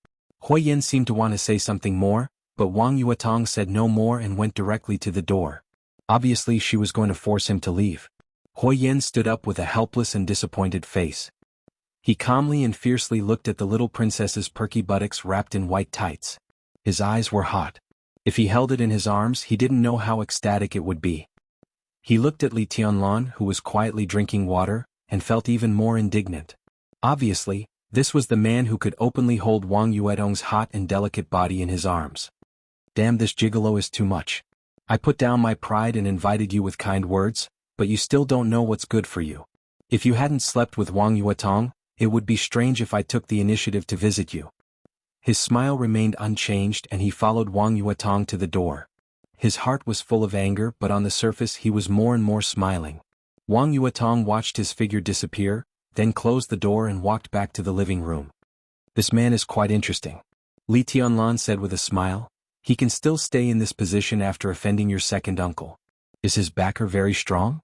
Huo Yan seemed to want to say something more, but Wang Yuetong said no more and went directly to the door. Obviously she was going to force him to leave. Huo Yan stood up with a helpless and disappointed face. He calmly and fiercely looked at the little princess's perky buttocks wrapped in white tights. His eyes were hot. If he held it in his arms, he didn't know how ecstatic it would be. He looked at Li Tianlan, who was quietly drinking water, and felt even more indignant. Obviously, this was the man who could openly hold Wang Yuetong's hot and delicate body in his arms. Damn, this gigolo is too much. I put down my pride and invited you with kind words, but you still don't know what's good for you. If you hadn't slept with Wang Yuetong, it would be strange if I took the initiative to visit you. His smile remained unchanged and he followed Wang Yuetong to the door. His heart was full of anger, but on the surface he was more and more smiling. Wang Yuetong watched his figure disappear, then closed the door and walked back to the living room. This man is quite interesting. Li Tianlan said with a smile. He can still stay in this position after offending your second uncle. Is his backer very strong?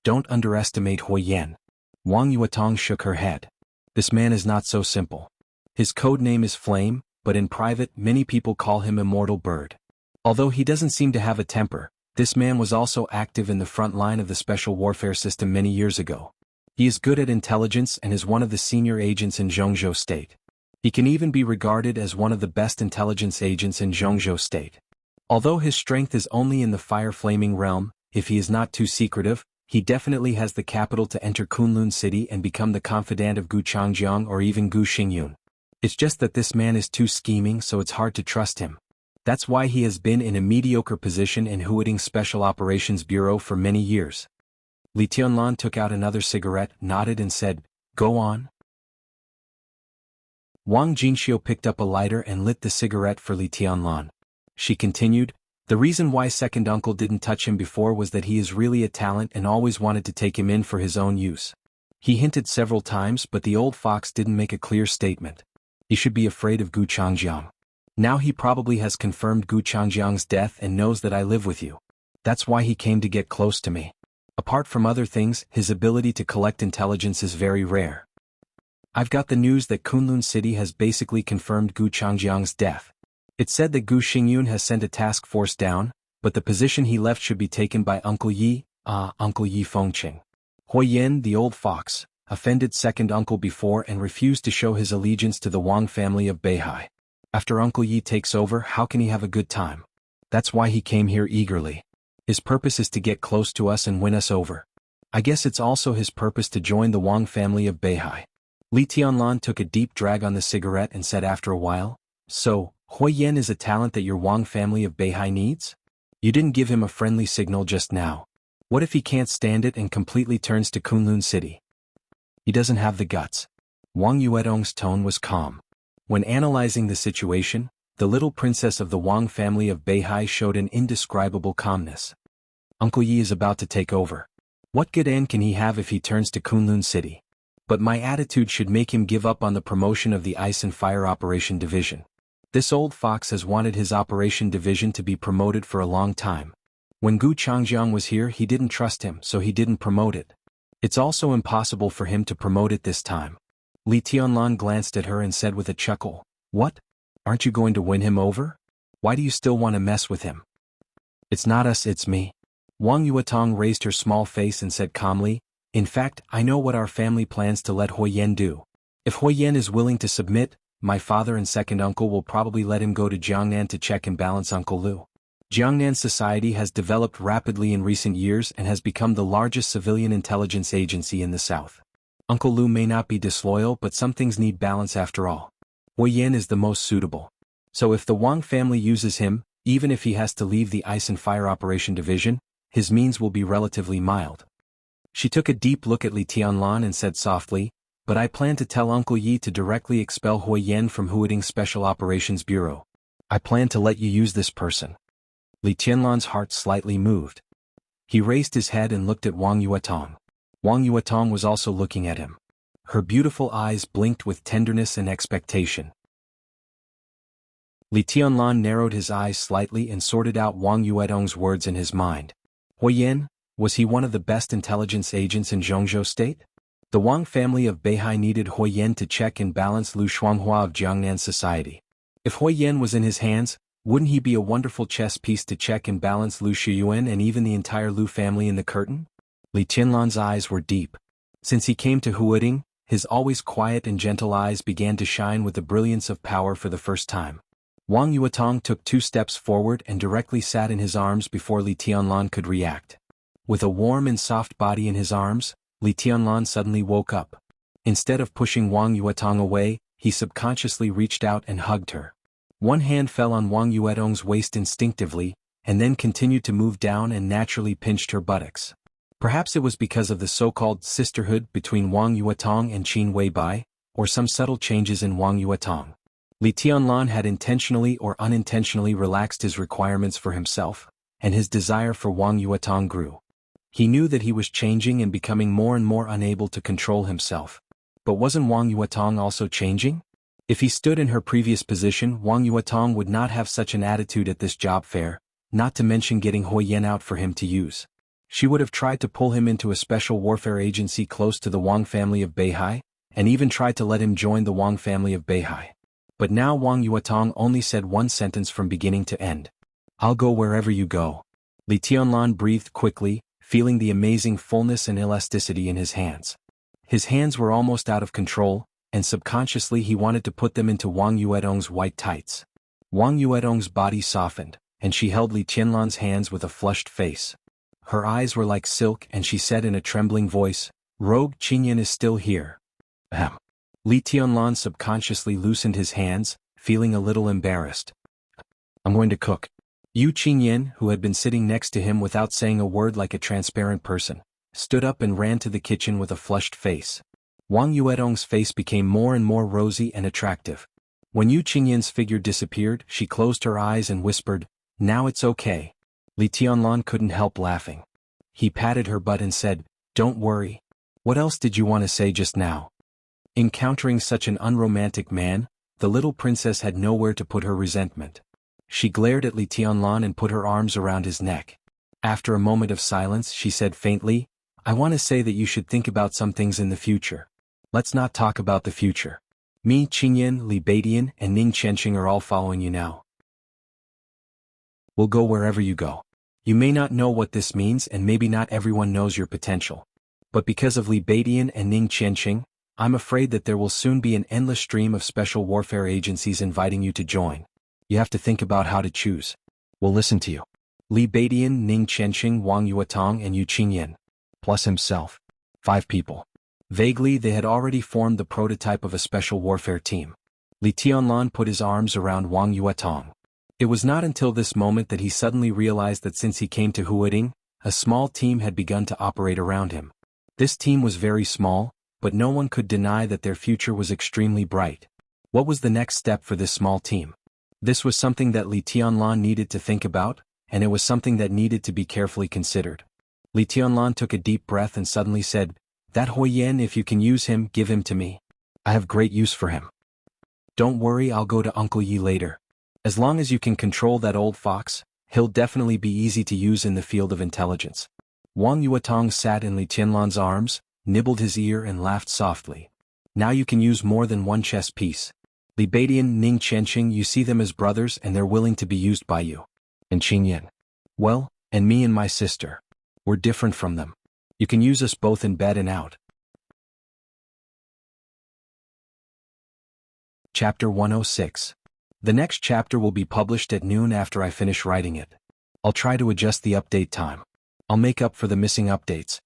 Don't underestimate Huo Yan. Wang Yuetong shook her head. This man is not so simple. His code name is Flame, but in private many people call him Immortal Bird. Although he doesn't seem to have a temper, this man was also active in the front line of the special warfare system many years ago. He is good at intelligence and is one of the senior agents in Jianghu State. He can even be regarded as one of the best intelligence agents in Jianghu State. Although his strength is only in the fire-flaming realm, if he is not too secretive, he definitely has the capital to enter Kunlun City and become the confidant of Gu Changjiang or even Gu Xingyun. It's just that this man is too scheming, so it's hard to trust him. That's why he has been in a mediocre position in Huading's Special Operations Bureau for many years. Li Tianlan took out another cigarette, nodded and said, "Go on." Wang Jingxiu picked up a lighter and lit the cigarette for Li Tianlan. She continued, "The reason why second uncle didn't touch him before was that he is really a talent and always wanted to take him in for his own use. He hinted several times but the old fox didn't make a clear statement. He should be afraid of Gu Changjiang. Now he probably has confirmed Gu Changjiang's death and knows that I live with you. That's why he came to get close to me. Apart from other things, his ability to collect intelligence is very rare. I've got the news that Kunlun City has basically confirmed Gu Changjiang's death. It said that Gu Xingyun has sent a task force down, but the position he left should be taken by Uncle Yi Fengqing. Hui Yin, the old fox, offended second uncle before and refused to show his allegiance to the Wang family of Beihai. After Uncle Yi takes over, how can he have a good time? That's why he came here eagerly. His purpose is to get close to us and win us over. I guess it's also his purpose to join the Wang family of Beihai." Li Tianlan took a deep drag on the cigarette and said after a while, "So, Hui Yen is a talent that your Wang family of Beihai needs? You didn't give him a friendly signal just now. What if he can't stand it and completely turns to Kunlun City? He doesn't have the guts." Wang Yuedong's tone was calm. When analyzing the situation, the little princess of the Wang family of Beihai showed an indescribable calmness. Uncle Yi is about to take over. What good end can he have if he turns to Kunlun City? But my attitude should make him give up on the promotion of the Ice and Fire Operation Division. This old fox has wanted his Operation Division to be promoted for a long time. When Gu Changjiang was here he didn't trust him so he didn't promote it. It's also impossible for him to promote it this time. Li Tianlan glanced at her and said with a chuckle, "What? Aren't you going to win him over? Why do you still want to mess with him?" "It's not us, it's me." Wang Yuetong raised her small face and said calmly, "In fact, I know what our family plans to let Hui Yen do. If Hui Yen is willing to submit, my father and second uncle will probably let him go to Jiangnan to check and balance Uncle Lu. Jiangnan society has developed rapidly in recent years and has become the largest civilian intelligence agency in the south. Uncle Lu may not be disloyal but some things need balance after all. Hui Yen is the most suitable. So if the Wang family uses him, even if he has to leave the Ice and Fire Operation Division, his means will be relatively mild." She took a deep look at Li Tianlan and said softly, "But I plan to tell Uncle Yi to directly expel Hui Yen from Huading's Special Operations Bureau. I plan to let you use this person." Li Tianlan's heart slightly moved. He raised his head and looked at Wang Yuetong. Wang Yuetong was also looking at him. Her beautiful eyes blinked with tenderness and expectation. Li Tianlan narrowed his eyes slightly and sorted out Wang Yuetong's words in his mind. Hui Yen, was he one of the best intelligence agents in Jianghu State? The Wang family of Beihai needed Hui Yen to check and balance Lu Shuanghua of Jiangnan society. If Hui Yen was in his hands, wouldn't he be a wonderful chess piece to check and balance Lu Shiyuan and even the entire Lu family in the curtain? Li Tianlan's eyes were deep. Since he came to Huading, his always quiet and gentle eyes began to shine with the brilliance of power for the first time. Wang Yuetong took 2 steps forward and directly sat in his arms before Li Tianlan could react. With a warm and soft body in his arms, Li Tianlan suddenly woke up. Instead of pushing Wang Yuetong away, he subconsciously reached out and hugged her. One hand fell on Wang Yuetong's waist instinctively, and then continued to move down and naturally pinched her buttocks. Perhaps it was because of the so-called sisterhood between Wang Yuetong and Qin Weibai, or some subtle changes in Wang Yuetong. Li Tianlan had intentionally or unintentionally relaxed his requirements for himself, and his desire for Wang Yuetong grew. He knew that he was changing and becoming more and more unable to control himself. But wasn't Wang Yuetong also changing? If he stood in her previous position, Wang Yuetong would not have such an attitude at this job fair, not to mention getting Hui Yen out for him to use. She would have tried to pull him into a special warfare agency close to the Wang family of Beihai, and even tried to let him join the Wang family of Beihai. But now Wang Yuetong only said one sentence from beginning to end. "I'll go wherever you go." Li Tianlan breathed quickly, feeling the amazing fullness and elasticity in his hands. His hands were almost out of control, and subconsciously he wanted to put them into Wang Yuetong's white tights. Wang Yuetong's body softened, and she held Li Tianlan's hands with a flushed face. Her eyes were like silk and she said in a trembling voice, "Rogue Qinyan is still here." Ahem. Li Tianlan subconsciously loosened his hands, feeling a little embarrassed. "I'm going to cook." Yu Qinyan, who had been sitting next to him without saying a word like a transparent person, stood up and ran to the kitchen with a flushed face. Wang Yuetong's face became more and more rosy and attractive. When Yu Qingyan's figure disappeared, she closed her eyes and whispered, "Now it's okay." Li Tianlan couldn't help laughing. He patted her butt and said, "Don't worry. What else did you want to say just now?" Encountering such an unromantic man, the little princess had nowhere to put her resentment. She glared at Li Tianlan and put her arms around his neck. After a moment of silence, she said faintly, "I want to say that you should think about some things in the future. Let's not talk about the future. Me, Qingyan, Li Beidian, and Ning Qianqing are all following you now. We'll go wherever you go. You may not know what this means and maybe not everyone knows your potential. But because of Li Beidian and Ning Qianqing, I'm afraid that there will soon be an endless stream of special warfare agencies inviting you to join. You have to think about how to choose. We'll listen to you." Li Beidian, Ning Qianqing, Wang Yuetong, and Yu Qingyan. Plus himself. 5 people. Vaguely, they had already formed the prototype of a special warfare team. Li Tianlan put his arms around Wang Yuetong. It was not until this moment that he suddenly realized that since he came to Huading, a small team had begun to operate around him. This team was very small, but no one could deny that their future was extremely bright. What was the next step for this small team? This was something that Li Tianlan needed to think about, and it was something that needed to be carefully considered. Li Tianlan took a deep breath and suddenly said, "That Huoyan, if you can use him, give him to me. I have great use for him. Don't worry, I'll go to Uncle Yi later. As long as you can control that old fox, he'll definitely be easy to use in the field of intelligence." Wang Yuetong sat in Li Tianlan's arms, nibbled his ear and laughed softly. "Now you can use more than one chess piece. Li Beidian, Ning Qianqing, you see them as brothers and they're willing to be used by you. And Qingyan. Well, and me and my sister. We're different from them. You can use us both in bed and out." Chapter 106. The next chapter will be published at noon after I finish writing it. I'll try to adjust the update time. I'll make up for the missing updates.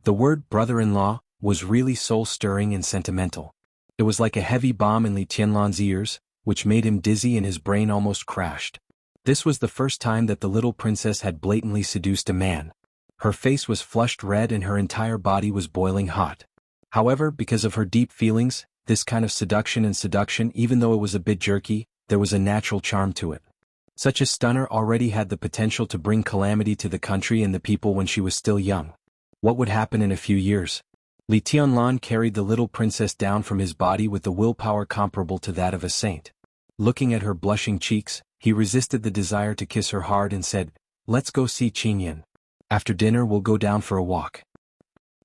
The word brother-in-law was really soul-stirring and sentimental. It was like a heavy bomb in Li Tianlan's ears, which made him dizzy and his brain almost crashed. This was the first time that the little princess had blatantly seduced a man. Her face was flushed red and her entire body was boiling hot. However, because of her deep feelings, this kind of seduction, even though it was a bit jerky, there was a natural charm to it. Such a stunner already had the potential to bring calamity to the country and the people when she was still young. What would happen in a few years? Li Tianlan carried the little princess down from his body with the willpower comparable to that of a saint. Looking at her blushing cheeks, he resisted the desire to kiss her hard and said, "Let's go see Qingyan. After dinner we'll go down for a walk."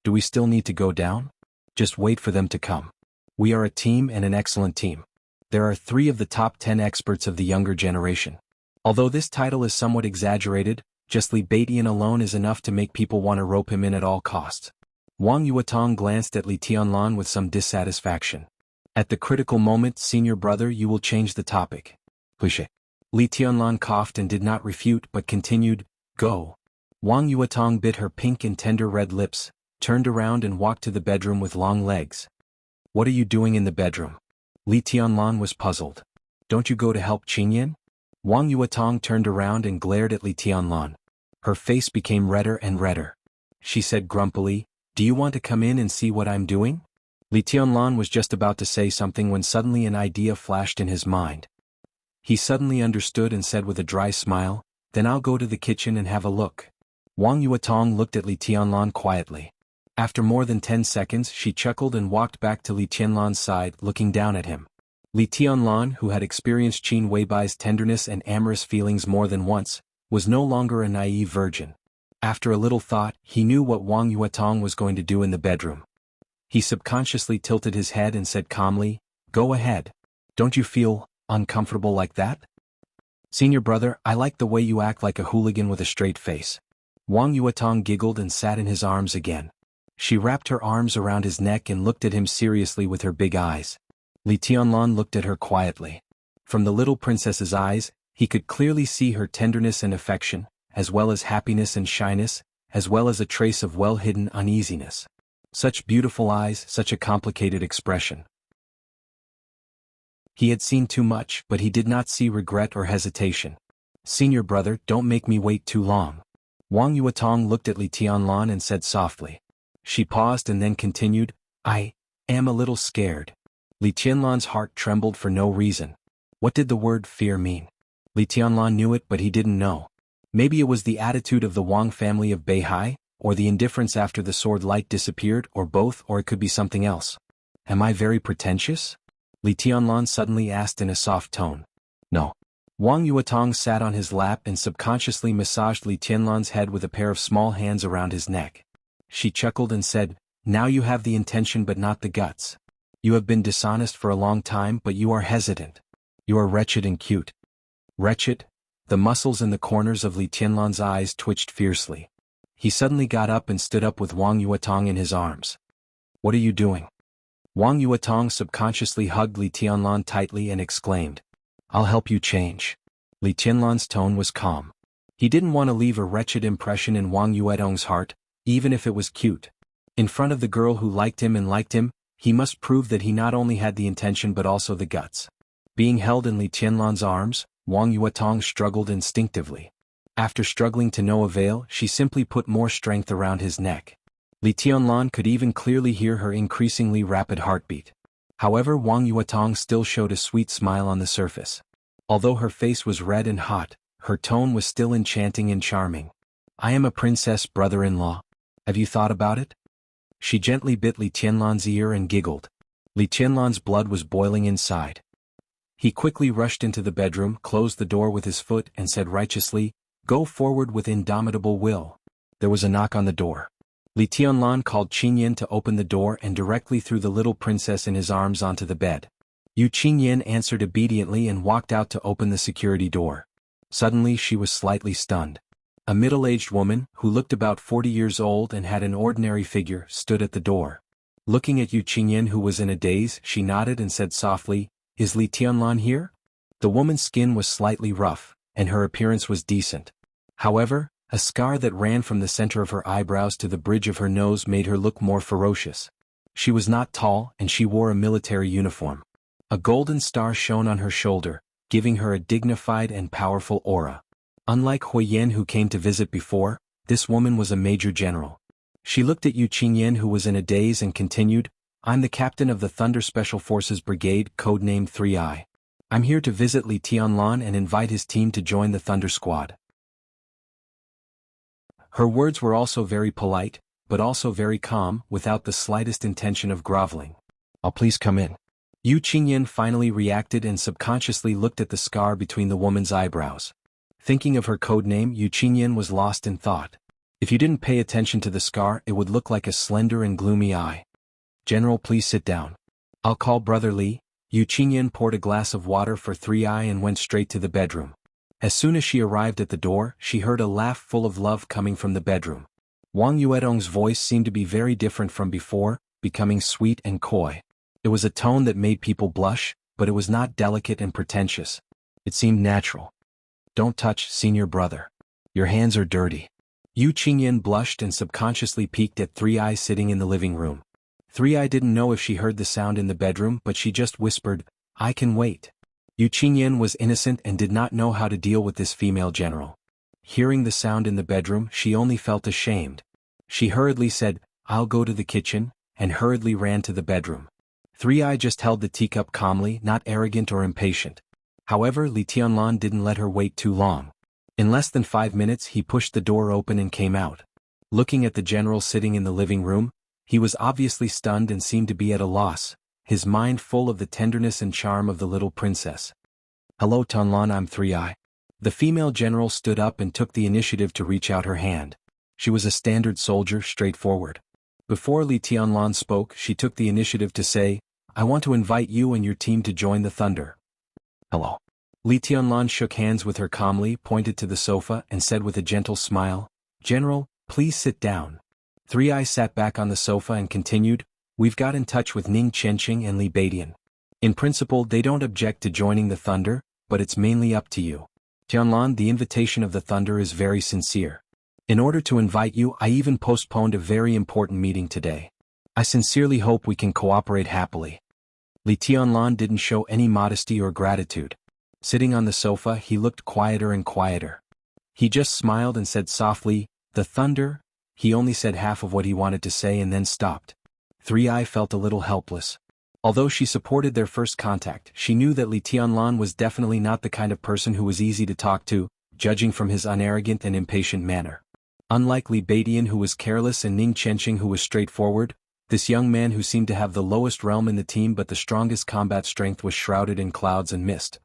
"Do we still need to go down?" "Just wait for them to come. We are a team and an excellent team. There are 3 of the top 10 experts of the younger generation. Although this title is somewhat exaggerated, just Li Beidian alone is enough to make people want to rope him in at all costs." Wang Yuetong glanced at Li Tianlan with some dissatisfaction. "At the critical moment, senior brother, you will change the topic." "Cliché." Li Tianlan coughed and did not refute but continued, "Go." Wang Yuetong bit her pink and tender red lips, turned around and walked to the bedroom with long legs. "What are you doing in the bedroom?" Li Tianlan was puzzled. "Don't you go to help Qingyan?" Wang Yuetong turned around and glared at Li Tianlan. Her face became redder and redder. She said grumpily, "Do you want to come in and see what I'm doing?" Li Tianlan was just about to say something when suddenly an idea flashed in his mind. He suddenly understood and said with a dry smile, "Then I'll go to the kitchen and have a look." Wang Yuetong looked at Li Tianlan quietly. After more than 10 seconds she chuckled and walked back to Li Tianlan's side, looking down at him. Li Tianlan, who had experienced Qin Weibai's tenderness and amorous feelings more than once, was no longer a naive virgin. After a little thought, he knew what Wang Yuetong was going to do in the bedroom. He subconsciously tilted his head and said calmly, "Go ahead. Don't you feel uncomfortable like that?" "Senior brother, I like the way you act like a hooligan with a straight face." Wang Yuetong giggled and sat in his arms again. She wrapped her arms around his neck and looked at him seriously with her big eyes. Li Tianlan looked at her quietly. From the little princess's eyes, he could clearly see her tenderness and affection, as well as happiness and shyness, as well as a trace of well-hidden uneasiness. Such beautiful eyes, such a complicated expression. He had seen too much, but he did not see regret or hesitation. "Senior brother, don't make me wait too long." Wang Yuatong looked at Li Tianlan and said softly. She paused and then continued, I am a little scared. Li Tianlan's heart trembled for no reason. What did the word fear mean? Li Tianlan knew it, but he didn't know. Maybe it was the attitude of the Wang family of Beihai, or the indifference after the sword light disappeared, or both, or it could be something else. Am I very pretentious? Li Tianlan suddenly asked in a soft tone. No. Wang Yuatong sat on his lap and subconsciously massaged Li Tianlan's head with a pair of small hands around his neck. She chuckled and said, Now you have the intention but not the guts. You have been dishonest for a long time, but you are hesitant. You are wretched and cute. Wretched? The muscles in the corners of Li Tianlan's eyes twitched fiercely. He suddenly got up and stood up with Wang Yuatong in his arms. What are you doing? Wang Yuatong subconsciously hugged Li Tianlan tightly and exclaimed, I'll help you change. Li Tianlan's tone was calm. He didn't want to leave a wretched impression in Wang Yuatong's heart, even if it was cute. In front of the girl who liked him, he must prove that he not only had the intention but also the guts. Being held in Li Tianlan's arms, Wang Yuatong struggled instinctively. After struggling to no avail, she simply put more strength around his neck. Li Tianlan could even clearly hear her increasingly rapid heartbeat. However, Wang Yuatong still showed a sweet smile on the surface. Although her face was red and hot, her tone was still enchanting and charming. I am a princess, brother-in-law. Have you thought about it? She gently bit Li Tianlan's ear and giggled. Li Tianlan's blood was boiling inside. He quickly rushed into the bedroom, closed the door with his foot, and said righteously, Go forward with indomitable will. There was a knock on the door. Li Tianlan called Qingyan to open the door and directly threw the little princess in his arms onto the bed. Qingyan answered obediently and walked out to open the security door. Suddenly she was slightly stunned. A middle-aged woman, who looked about 40 years old and had an ordinary figure, stood at the door. Looking at Qingyan, who was in a daze, she nodded and said softly, Is Li Tianlan here? The woman's skin was slightly rough, and her appearance was decent. However, a scar that ran from the center of her eyebrows to the bridge of her nose made her look more ferocious. She was not tall, and she wore a military uniform. A golden star shone on her shoulder, giving her a dignified and powerful aura. Unlike Huiyan, who came to visit before, this woman was a major general. She looked at Qingyan, who was in a daze, and continued, I'm the captain of the Thunder Special Forces Brigade, codenamed 3i. I'm here to visit Li Tianlan and invite his team to join the Thunder Squad. Her words were also very polite, but also very calm, without the slightest intention of groveling. I'll please come in. Qingyan finally reacted and subconsciously looked at the scar between the woman's eyebrows. Thinking of her codename, Qingyan was lost in thought. If you didn't pay attention to the scar, it would look like a slender and gloomy eye. General, please sit down. I'll call Brother Li. Qingyan poured a glass of water for 3i and went straight to the bedroom. As soon as she arrived at the door, she heard a laugh full of love coming from the bedroom. Wang Yuetong's voice seemed to be very different from before, becoming sweet and coy. It was a tone that made people blush, but it was not delicate and pretentious. It seemed natural. Don't touch, senior brother. Your hands are dirty. Qingyan blushed and subconsciously peeked at 3i sitting in the living room. 3i didn't know if she heard the sound in the bedroom, but she just whispered, I can wait. Qingyan was innocent and did not know how to deal with this female general. Hearing the sound in the bedroom, she only felt ashamed. She hurriedly said, I'll go to the kitchen, and hurriedly ran to the bedroom. 3i just held the teacup calmly, not arrogant or impatient. However, Li Tianlan didn't let her wait too long. In less than 5 minutes he pushed the door open and came out. Looking at the general sitting in the living room, he was obviously stunned and seemed to be at a loss, his mind full of the tenderness and charm of the little princess. Hello Tianlan, I'm 3i. The female general stood up and took the initiative to reach out her hand. She was a standard soldier, straightforward. Before Li Tianlan spoke, she took the initiative to say, I want to invite you and your team to join the Thunder. Hello. Li Tianlan shook hands with her calmly, pointed to the sofa, and said with a gentle smile, General, please sit down. 3i sat back on the sofa and continued, We've got in touch with Ning Chenqing and Li Beidian. In principle they don't object to joining the Thunder, but it's mainly up to you. Tianlan, the invitation of the Thunder is very sincere. In order to invite you, I even postponed a very important meeting today. I sincerely hope we can cooperate happily. Li Tianlan didn't show any modesty or gratitude. Sitting on the sofa, he looked quieter and quieter. He just smiled and said softly, The thunder? He only said half of what he wanted to say and then stopped. Three-Eye felt a little helpless. Although she supported their first contact, she knew that Li Tianlan was definitely not the kind of person who was easy to talk to, judging from his unarrogant and impatient manner. Unlike Li Beidian, who was careless, and Ning Chenqing, who was straightforward, this young man, who seemed to have the lowest realm in the team but the strongest combat strength, was shrouded in clouds and mist.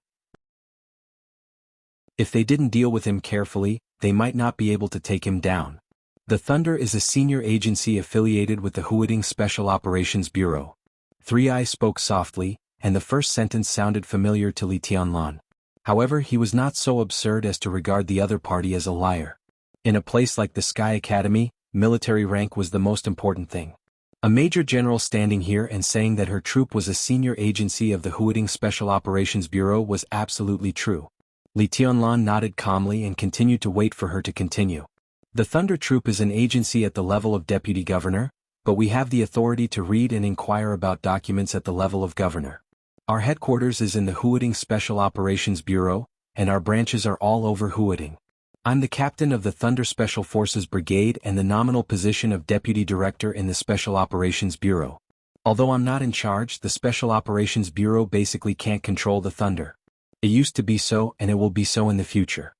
If they didn't deal with him carefully, they might not be able to take him down. The Thunder is a senior agency affiliated with the Huading Special Operations Bureau. Three-Eye spoke softly, and the first sentence sounded familiar to Li Tianlan. However, he was not so absurd as to regard the other party as a liar. In a place like the Sky Academy, military rank was the most important thing. A major general standing here and saying that her troop was a senior agency of the Huading Special Operations Bureau was absolutely true. Li Tianlan nodded calmly and continued to wait for her to continue. The Thunder Troop is an agency at the level of deputy governor, but we have the authority to read and inquire about documents at the level of governor. Our headquarters is in the Huading Special Operations Bureau, and our branches are all over Huading. I'm the captain of the Thunder Special Forces Brigade and the nominal position of Deputy Director in the Special Operations Bureau. Although I'm not in charge, the Special Operations Bureau basically can't control the Thunder. It used to be so, and it will be so in the future.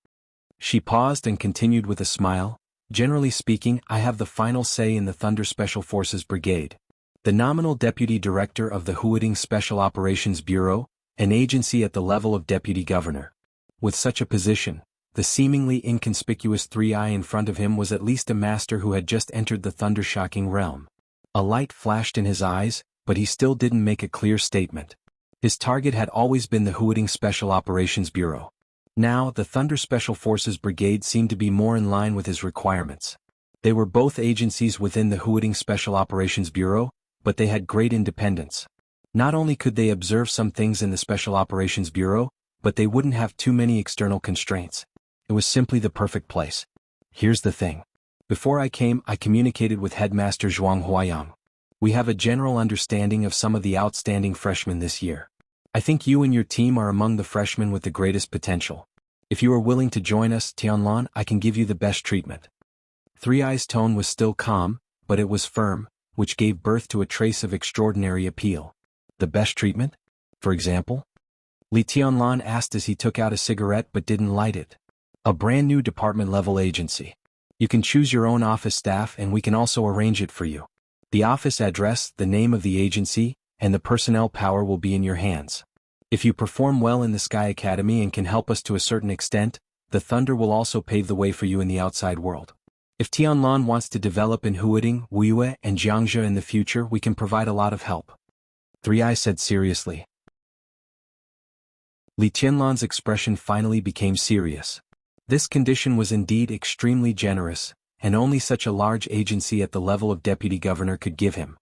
She paused and continued with a smile. Generally speaking, I have the final say in the Thunder Special Forces Brigade. The nominal Deputy Director of the Huading Special Operations Bureau, an agency at the level of Deputy Governor. With such a position, the seemingly inconspicuous Three-Eye in front of him was at least a master who had just entered the thunder-shocking realm. A light flashed in his eyes, but he still didn't make a clear statement. His target had always been the Huading Special Operations Bureau. Now, the Thunder Special Forces Brigade seemed to be more in line with his requirements. They were both agencies within the Huading Special Operations Bureau, but they had great independence. Not only could they observe some things in the Special Operations Bureau, but they wouldn't have too many external constraints. It was simply the perfect place. Here's the thing. Before I came, I communicated with Headmaster Zhuang Huayang. We have a general understanding of some of the outstanding freshmen this year. I think you and your team are among the freshmen with the greatest potential. If you are willing to join us, Tianlan, I can give you the best treatment. Three-Eye's tone was still calm, but it was firm, which gave birth to a trace of extraordinary appeal. The best treatment? For example? Li Tianlan asked as he took out a cigarette but didn't light it. A brand new department-level agency. You can choose your own office staff and we can also arrange it for you. The office address, the name of the agency, and the personnel power will be in your hands. If you perform well in the Sky Academy and can help us to a certain extent, the Thunder will also pave the way for you in the outside world. If Tianlan wants to develop in Huading, Wuxia, and Jianghu in the future, we can provide a lot of help. Three-Eye said seriously. Li Tianlan's expression finally became serious. This condition was indeed extremely generous, and only such a large agency at the level of deputy governor could give him.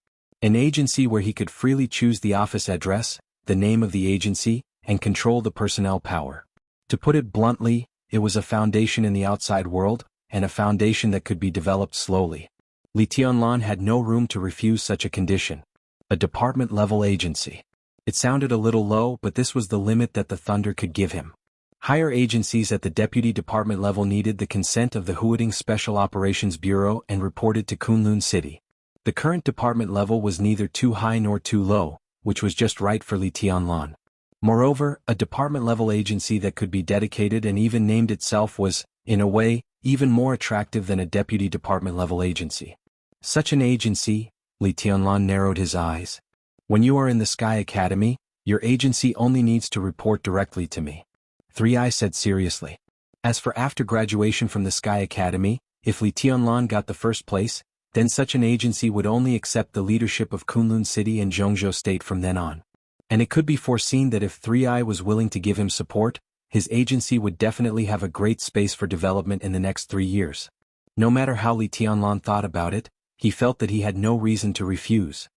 An agency where he could freely choose the office address, the name of the agency, and control the personnel power. To put it bluntly, it was a foundation in the outside world, and a foundation that could be developed slowly. Li Tianlan had no room to refuse such a condition. A department-level agency. It sounded a little low, but this was the limit that the Thunder could give him. Higher agencies at the deputy department level needed the consent of the Huading Special Operations Bureau and reported to Kunlun City. The current department level was neither too high nor too low, which was just right for Li Tianlan. Moreover, a department-level agency that could be dedicated and even named itself was, in a way, even more attractive than a deputy department-level agency. Such an agency, Li Tianlan narrowed his eyes. When you are in the Sky Academy, your agency only needs to report directly to me. Three-Eye said seriously. As for after graduation from the Sky Academy, if Li Tianlan got the first place, then such an agency would only accept the leadership of Kunlun City and Jianghu State from then on. And it could be foreseen that if Three-Eye was willing to give him support, his agency would definitely have a great space for development in the next 3 years. No matter how Li Tianlan thought about it, he felt that he had no reason to refuse.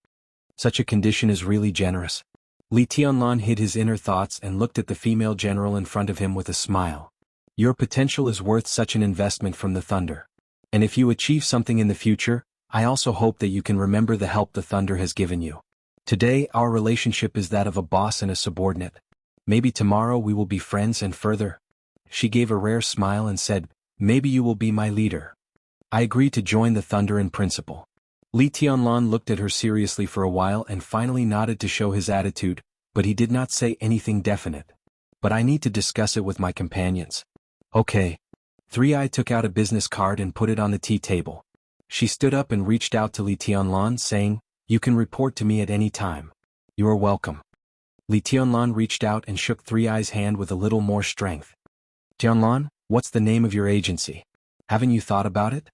Such a condition is really generous. Li Tianlan hid his inner thoughts and looked at the female general in front of him with a smile. Your potential is worth such an investment from the Thunder. And if you achieve something in the future, I also hope that you can remember the help the Thunder has given you. Today, our relationship is that of a boss and a subordinate. Maybe tomorrow we will be friends and further. She gave a rare smile and said, maybe you will be my leader. I agree to join the Thunder in principle. Li Tianlan looked at her seriously for a while and finally nodded to show his attitude, but he did not say anything definite. But I need to discuss it with my companions. Okay. Three-Eye took out a business card and put it on the tea table. She stood up and reached out to Li Tianlan, saying, "You can report to me at any time. You are welcome." Li Tianlan reached out and shook Three-Eye's hand with a little more strength. "Tianlan, what's the name of your agency? Haven't you thought about it?"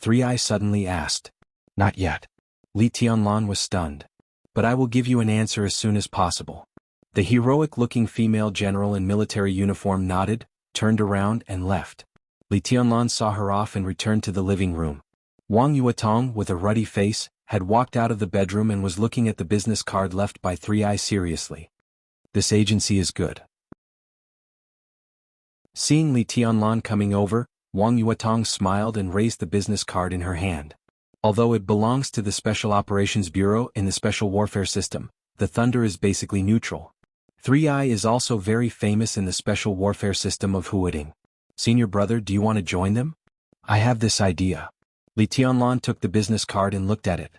Three-Eye suddenly asked. "Not yet." Li Tianlan was stunned. "But I will give you an answer as soon as possible." The heroic-looking female general in military uniform nodded, turned around and left. Li Tianlan saw her off and returned to the living room. Wang Yuetong, with a ruddy face, had walked out of the bedroom and was looking at the business card left by Three-Eye seriously. "This agency is good." Seeing Li Tianlan coming over, Wang Yuetong smiled and raised the business card in her hand. Although it belongs to the Special Operations Bureau in the Special Warfare System, the Thunder is basically neutral. Three-Eye is also very famous in the Special Warfare System of Huading. "Senior brother, do you want to join them?" "I have this idea." Li Tianlan took the business card and looked at it.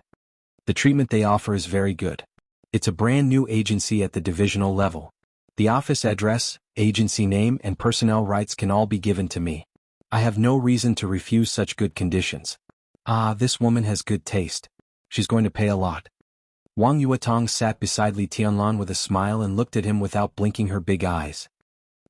"The treatment they offer is very good. It's a brand new agency at the divisional level. The office address, agency name and personnel rights can all be given to me. I have no reason to refuse such good conditions." "Ah, this woman has good taste. She's going to pay a lot." Wang Yuetong sat beside Li Tianlan with a smile and looked at him without blinking her big eyes.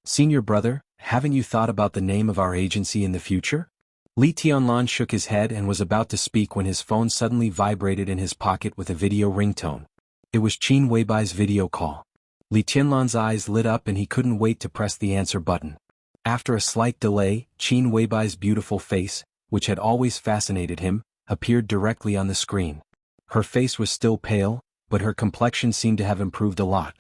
"Senior brother, haven't you thought about the name of our agency in the future?" Li Tianlan shook his head and was about to speak when his phone suddenly vibrated in his pocket with a video ringtone. It was Qin Weibai's video call. Li Tianlan's eyes lit up and he couldn't wait to press the answer button. After a slight delay, Qin Weibai's beautiful face, which had always fascinated him, appeared directly on the screen. Her face was still pale, but her complexion seemed to have improved a lot.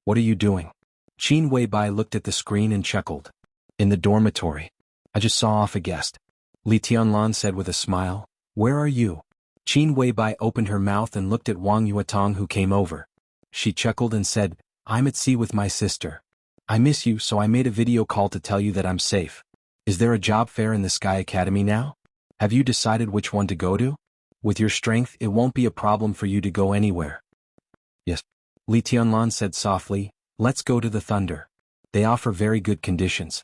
"What are you doing?" Qin Weibai looked at the screen and chuckled. "In the dormitory. I just saw off a guest." Li Tianlan said with a smile. "Where are you?" Qin Weibai opened her mouth and looked at Wang Yuetong, who came over. She chuckled and said, "I'm at sea with my sister. I miss you, so I made a video call to tell you that I'm safe. Is there a job fair in the Sky Academy now? Have you decided which one to go to? With your strength, it won't be a problem for you to go anywhere." "Yes." Li Tianlan said softly, "Let's go to the Thunder. They offer very good conditions."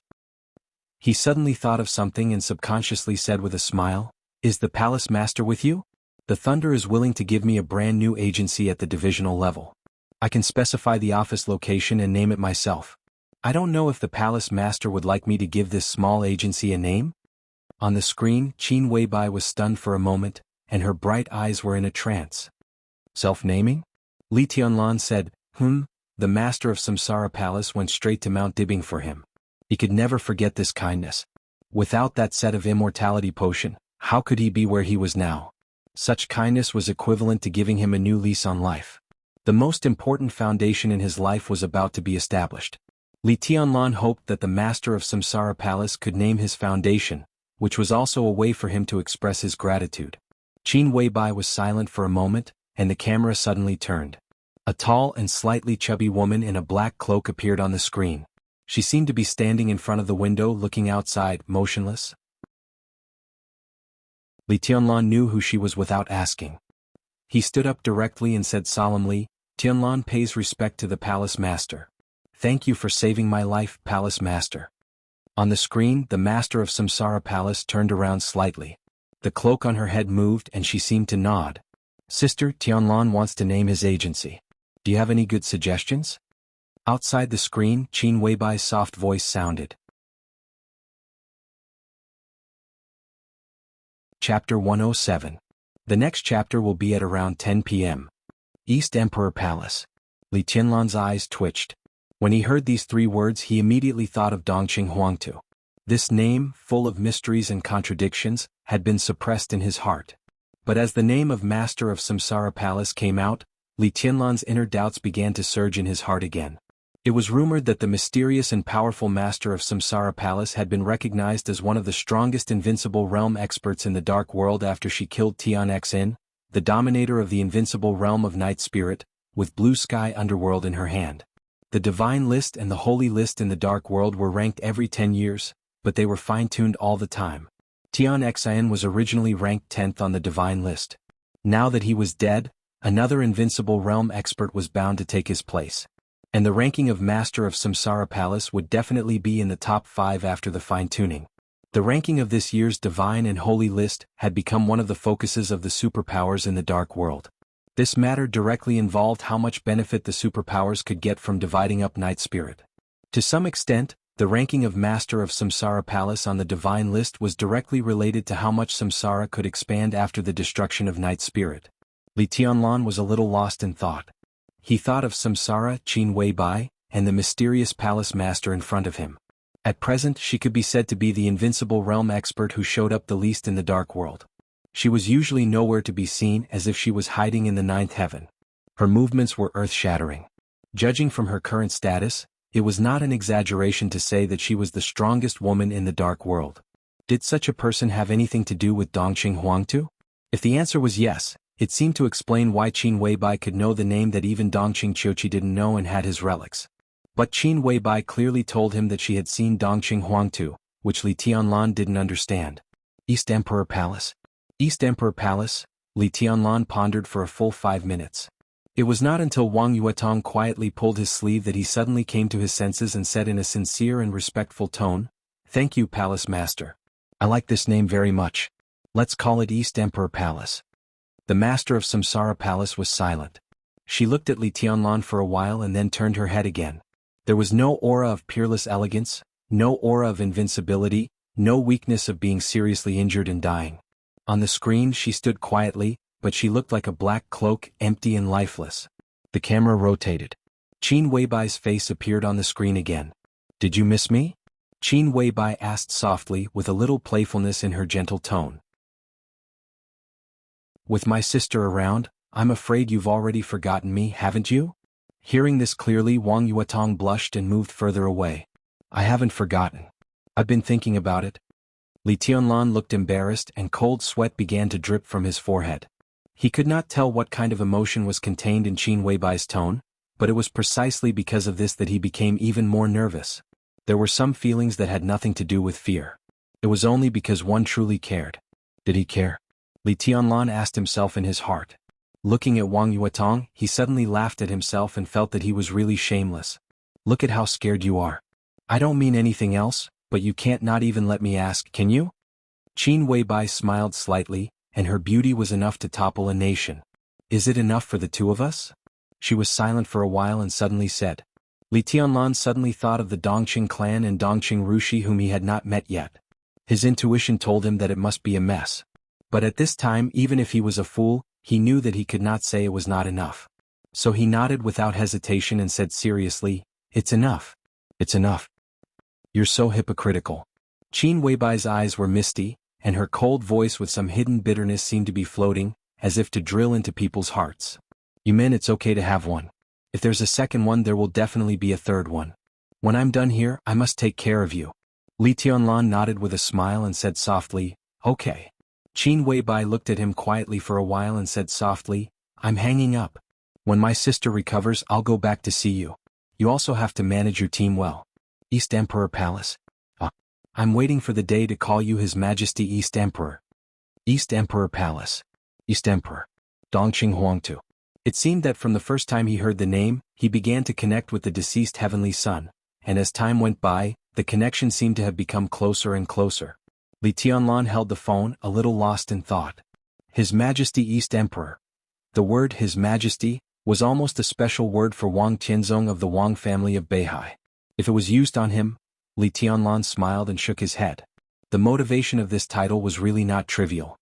He suddenly thought of something and subconsciously said with a smile, "Is the Palace Master with you? The Thunder is willing to give me a brand new agency at the divisional level. I can specify the office location and name it myself. I don't know if the Palace Master would like me to give this small agency a name?" On the screen, Qin Weibai was stunned for a moment, and her bright eyes were in a trance. "Self-naming?" Li Tianlan said, The master of Samsara Palace went straight to Mount Dibbing for him. He could never forget this kindness. Without that set of immortality potion, how could he be where he was now? Such kindness was equivalent to giving him a new lease on life. The most important foundation in his life was about to be established. Li Tianlan hoped that the master of Samsara Palace could name his foundation, which was also a way for him to express his gratitude. Qin Weibai was silent for a moment, and the camera suddenly turned. A tall and slightly chubby woman in a black cloak appeared on the screen. She seemed to be standing in front of the window looking outside, motionless. Li Tianlan knew who she was without asking. He stood up directly and said solemnly, "Tianlan pays respect to the Palace Master. Thank you for saving my life, Palace Master." On the screen, the master of Samsara Palace turned around slightly. The cloak on her head moved and she seemed to nod. "Sister, Tianlan wants to name his agency. Do you have any good suggestions?" Outside the screen, Qin Weibai's soft voice sounded. Chapter 107. The next chapter will be at around 10 p.m. East Emperor Palace. Li Tianlan's eyes twitched. When he heard these three words, he immediately thought of Dongqing Huangtu. This name, full of mysteries and contradictions, had been suppressed in his heart. But as the name of Master of Samsara Palace came out, Li Tianlan's inner doubts began to surge in his heart again. It was rumored that the mysterious and powerful Master of Samsara Palace had been recognized as one of the strongest invincible realm experts in the Dark World after she killed Tian Xin, the dominator of the invincible realm of Night Spirit, with Blue Sky Underworld in her hand. The Divine List and the Holy List in the Dark World were ranked every 10 years, but they were fine-tuned all the time. Tian Xian was originally ranked 10th on the divine list. Now that he was dead, another invincible realm expert was bound to take his place. And the ranking of Master of Samsara Palace would definitely be in the top 5 after the fine-tuning. The ranking of this year's Divine and Holy list had become one of the focuses of the superpowers in the Dark World. This matter directly involved how much benefit the superpowers could get from dividing up Night Spirit. To some extent, the ranking of Master of Samsara Palace on the Divine list was directly related to how much Samsara could expand after the destruction of Night Spirit. Li Tianlan was a little lost in thought. He thought of Samsara, Qin Weibai, and the mysterious palace master in front of him. At present she could be said to be the invincible realm expert who showed up the least in the Dark World. She was usually nowhere to be seen, as if she was hiding in the ninth heaven. Her movements were earth-shattering. Judging from her current status, it was not an exaggeration to say that she was the strongest woman in the Dark World. Did such a person have anything to do with Dongqing Huangtu? If the answer was yes, it seemed to explain why Qin Weibai could know the name that even Dongqing Qiuqi didn't know and had his relics. But Qin Weibai clearly told him that she had seen Dongqing Huangtu, which Li Tianlan didn't understand. East Emperor Palace. East Emperor Palace, Li Tianlan pondered for a full 5 minutes. It was not until Wang Yuetong quietly pulled his sleeve that he suddenly came to his senses and said in a sincere and respectful tone, "Thank you, Palace Master. I like this name very much. Let's call it East Emperor Palace." The Master of Samsara Palace was silent. She looked at Li Tianlan for a while and then turned her head again. There was no aura of peerless elegance, no aura of invincibility, no weakness of being seriously injured and dying. On the screen she stood quietly, but she looked like a black cloak, empty and lifeless. The camera rotated. Qin Weibai's face appeared on the screen again. "Did you miss me?" Qin Weibai asked softly, with a little playfulness in her gentle tone. "With my sister around, I'm afraid you've already forgotten me, haven't you?" Hearing this clearly, Wang Yuetong blushed and moved further away. "I haven't forgotten. I've been thinking about it." Li Tianlan looked embarrassed and cold sweat began to drip from his forehead. He could not tell what kind of emotion was contained in Qin Weibai's tone, but it was precisely because of this that he became even more nervous. There were some feelings that had nothing to do with fear. It was only because one truly cared. Did he care? Li Tianlan asked himself in his heart. Looking at Wang Yuetong, he suddenly laughed at himself and felt that he was really shameless. "Look at how scared you are. I don't mean anything else, but you can't not even let me ask, can you?" Qin Weibai smiled slightly, and her beauty was enough to topple a nation. "Is it enough for the two of us?" She was silent for a while and suddenly said. Li Tianlan suddenly thought of the Dongqing clan and Dongqing Rushi whom he had not met yet. His intuition told him that it must be a mess. But at this time, even if he was a fool, he knew that he could not say it was not enough. So he nodded without hesitation and said seriously, "It's enough. It's enough." "You're so hypocritical." Qin Weibai's eyes were misty, and her cold voice with some hidden bitterness seemed to be floating, as if to drill into people's hearts. "You mean it's okay to have one? If there's a second one, there will definitely be a third one. When I'm done here, I must take care of you." Li Tianlan nodded with a smile and said softly, "Okay." Qin Weibai looked at him quietly for a while and said softly, "I'm hanging up. When my sister recovers, I'll go back to see you. You also have to manage your team well." East Emperor Palace. I'm waiting for the day to call you His Majesty East Emperor. East Emperor Palace. East Emperor. Dongqing Huangtu. It seemed that from the first time he heard the name, he began to connect with the deceased heavenly son, and as time went by, the connection seemed to have become closer and closer. Li Tianlan held the phone, a little lost in thought. His Majesty East Emperor. The word His Majesty was almost a special word for Wang Tianzong of the Wang family of Beihai. If it was used on him, Li Tianlan smiled and shook his head. The motivation of this title was really not trivial.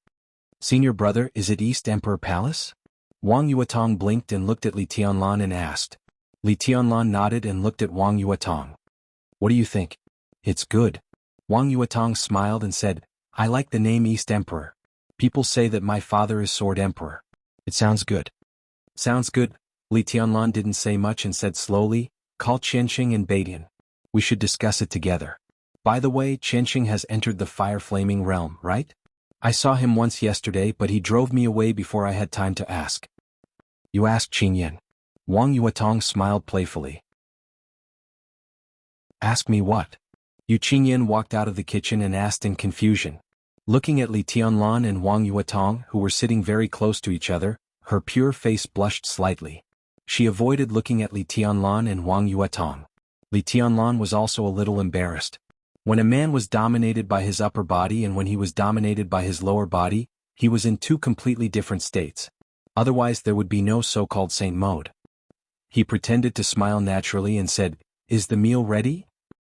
"Senior brother, is it East Emperor Palace?" Wang Yuetong blinked and looked at Li Tianlan and asked. Li Tianlan nodded and looked at Wang Yuetong. "What do you think?" "It's good." Wang Yuetong smiled and said, "I like the name East Emperor. People say that my father is Sword Emperor. It sounds good." "Sounds good." Li Tianlan didn't say much and said slowly, "Call Qianxing and Baidian. We should discuss it together. By the way, Qianxing has entered the fire-flaming realm, right? I saw him once yesterday, but he drove me away before I had time to ask." "You asked Qinyan?" Wang Yuetong smiled playfully. "Ask me what?" Yu Qingyan walked out of the kitchen and asked in confusion. Looking at Li Tianlan and Wang Yuetong, who were sitting very close to each other, her pure face blushed slightly. She avoided looking at Li Tianlan and Wang Yuetong. Li Tianlan was also a little embarrassed. When a man was dominated by his upper body and when he was dominated by his lower body, he was in two completely different states. Otherwise there would be no so-called saint mode. He pretended to smile naturally and said, "Is the meal ready?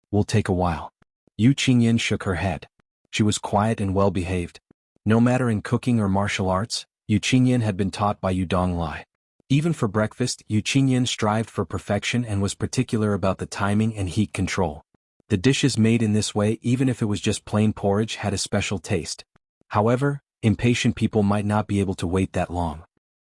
Will take a while." Yu Qingyan shook her head. She was quiet and well-behaved. No matter in cooking or martial arts, Yu Qingyan had been taught by Yu Donglai. Even for breakfast, Yu Qingyan strived for perfection and was particular about the timing and heat control. The dishes made in this way, even if it was just plain porridge, had a special taste. However, impatient people might not be able to wait that long.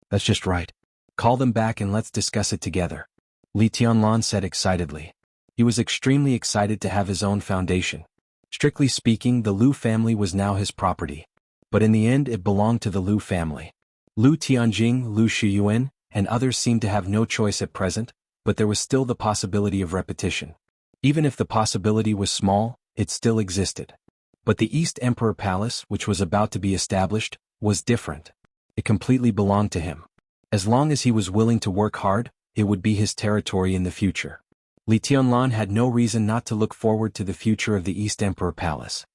"That's just right. Call them back and let's discuss it together," Li Tianlan said excitedly. He was extremely excited to have his own foundation. Strictly speaking, the Lu family was now his property. But in the end it belonged to the Lu family. Lu Tianjing, Lu Shiyuan, and others seemed to have no choice at present, but there was still the possibility of repetition. Even if the possibility was small, it still existed. But the East Emperor Palace, which was about to be established, was different. It completely belonged to him. As long as he was willing to work hard, it would be his territory in the future. Li Tianlan had no reason not to look forward to the future of the East Emperor Palace.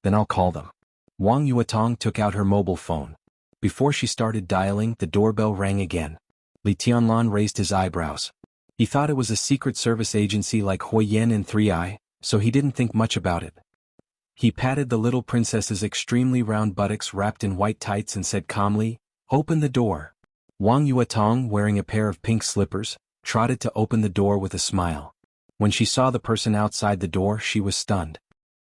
"Then I'll call them." Wang Yuetong took out her mobile phone. Before she started dialing, the doorbell rang again. Li Tianlan raised his eyebrows. He thought it was a secret service agency like Hui Yan and 3i, so he didn't think much about it. He patted the little princess's extremely round buttocks wrapped in white tights and said calmly, "Open the door." Wang Yuetong, wearing a pair of pink slippers, trotted to open the door with a smile. When she saw the person outside the door, she was stunned.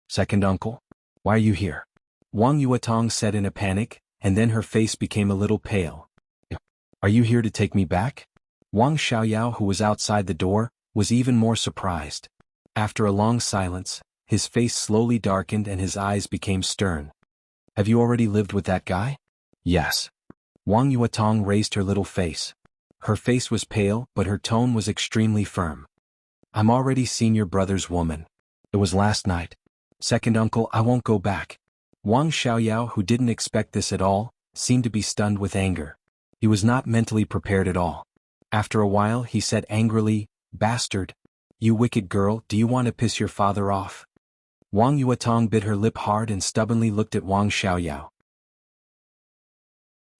"Second uncle? Why are you here?" Wang Yuetong said in a panic, and then her face became a little pale. "Are you here to take me back?" Wang Xiaoyao, who was outside the door, was even more surprised. After a long silence, his face slowly darkened and his eyes became stern. "Have you already lived with that guy?" "Yes." Wang Yuetong raised her little face. Her face was pale, but her tone was extremely firm. "I'm already seen your brother's woman. It was last night. Second uncle, I won't go back." Wang Xiaoyao, who didn't expect this at all, seemed to be stunned with anger. He was not mentally prepared at all. After a while he said angrily, "Bastard! You wicked girl, do you want to piss your father off?" Wang Yuetong bit her lip hard and stubbornly looked at Wang Xiaoyao.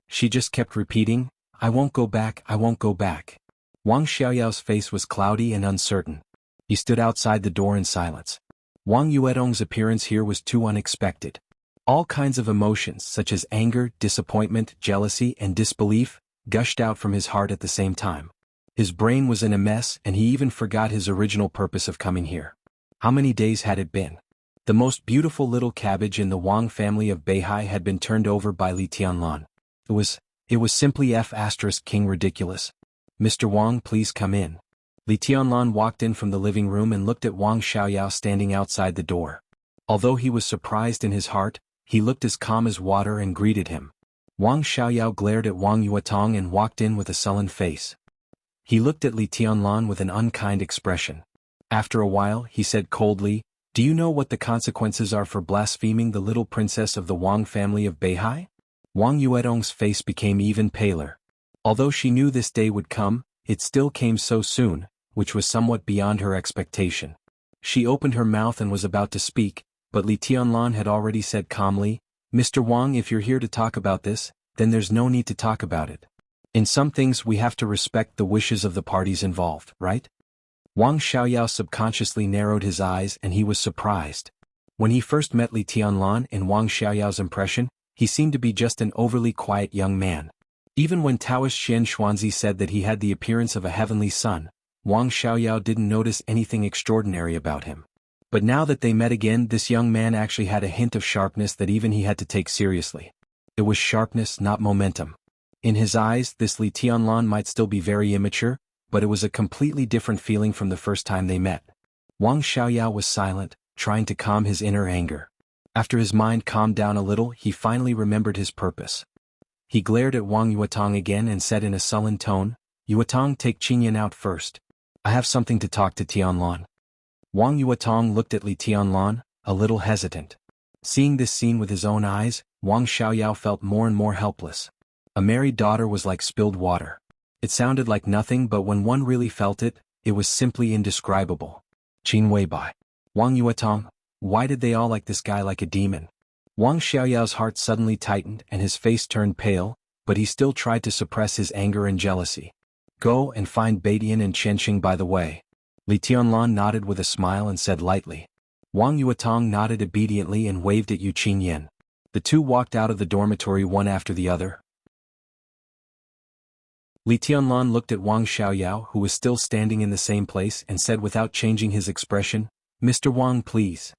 She just kept repeating, "I won't go back, I won't go back." Wang Xiaoyao's face was cloudy and uncertain. He stood outside the door in silence. Wang Yuetong's appearance here was too unexpected. All kinds of emotions such as anger, disappointment, jealousy, and disbelief gushed out from his heart at the same time. His brain was in a mess and he even forgot his original purpose of coming here. How many days had it been? The most beautiful little cabbage in the Wang family of Beihai had been turned over by Li Tianlan. It was simply King ridiculous. "Mr. Wang, please come in." Li Tianlan walked in from the living room and looked at Wang Xiaoyao standing outside the door. Although he was surprised in his heart, he looked as calm as water and greeted him. Wang Xiaoyao glared at Wang Yuetong and walked in with a sullen face. He looked at Li Tianlan with an unkind expression. After a while, he said coldly, "Do you know what the consequences are for blaspheming the little princess of the Wang family of Beihai?" Wang Yuetong's face became even paler. Although she knew this day would come, it still came so soon, which was somewhat beyond her expectation. She opened her mouth and was about to speak, but Li Tianlan had already said calmly, "Mr. Wang, if you're here to talk about this, then there's no need to talk about it. In some things we have to respect the wishes of the parties involved, right?" Wang Xiaoyao subconsciously narrowed his eyes and he was surprised. When he first met Li Tianlan, in Wang Xiaoyao's impression, he seemed to be just an overly quiet young man. Even when Taoist Xian Xuanzi said that he had the appearance of a heavenly son, Wang Xiaoyao didn't notice anything extraordinary about him. But now that they met again, this young man actually had a hint of sharpness that even he had to take seriously. It was sharpness, not momentum. In his eyes, this Li Tianlan might still be very immature, but it was a completely different feeling from the first time they met. Wang Xiaoyao was silent, trying to calm his inner anger. After his mind calmed down a little, he finally remembered his purpose. He glared at Wang Yuetong again and said in a sullen tone, "Yuetong, take Qingyan out first. I have something to talk to Tianlan." Wang Yuetong looked at Li Tianlan, a little hesitant. Seeing this scene with his own eyes, Wang Xiaoyao felt more and more helpless. A married daughter was like spilled water. It sounded like nothing, but when one really felt it, it was simply indescribable. Qin Weibai. Wang Yuetong, why did they all like this guy like a demon? Wang Xiaoyao's heart suddenly tightened and his face turned pale, but he still tried to suppress his anger and jealousy. Go and find Baidian and Qianxing by the way. Li Tianlan nodded with a smile and said lightly. Wang Yuetong nodded obediently and waved at Yu Qinyan. The two walked out of the dormitory one after the other. Li Tianlan looked at Wang Xiaoyao, who was still standing in the same place, and said without changing his expression, Mr. Wang, please.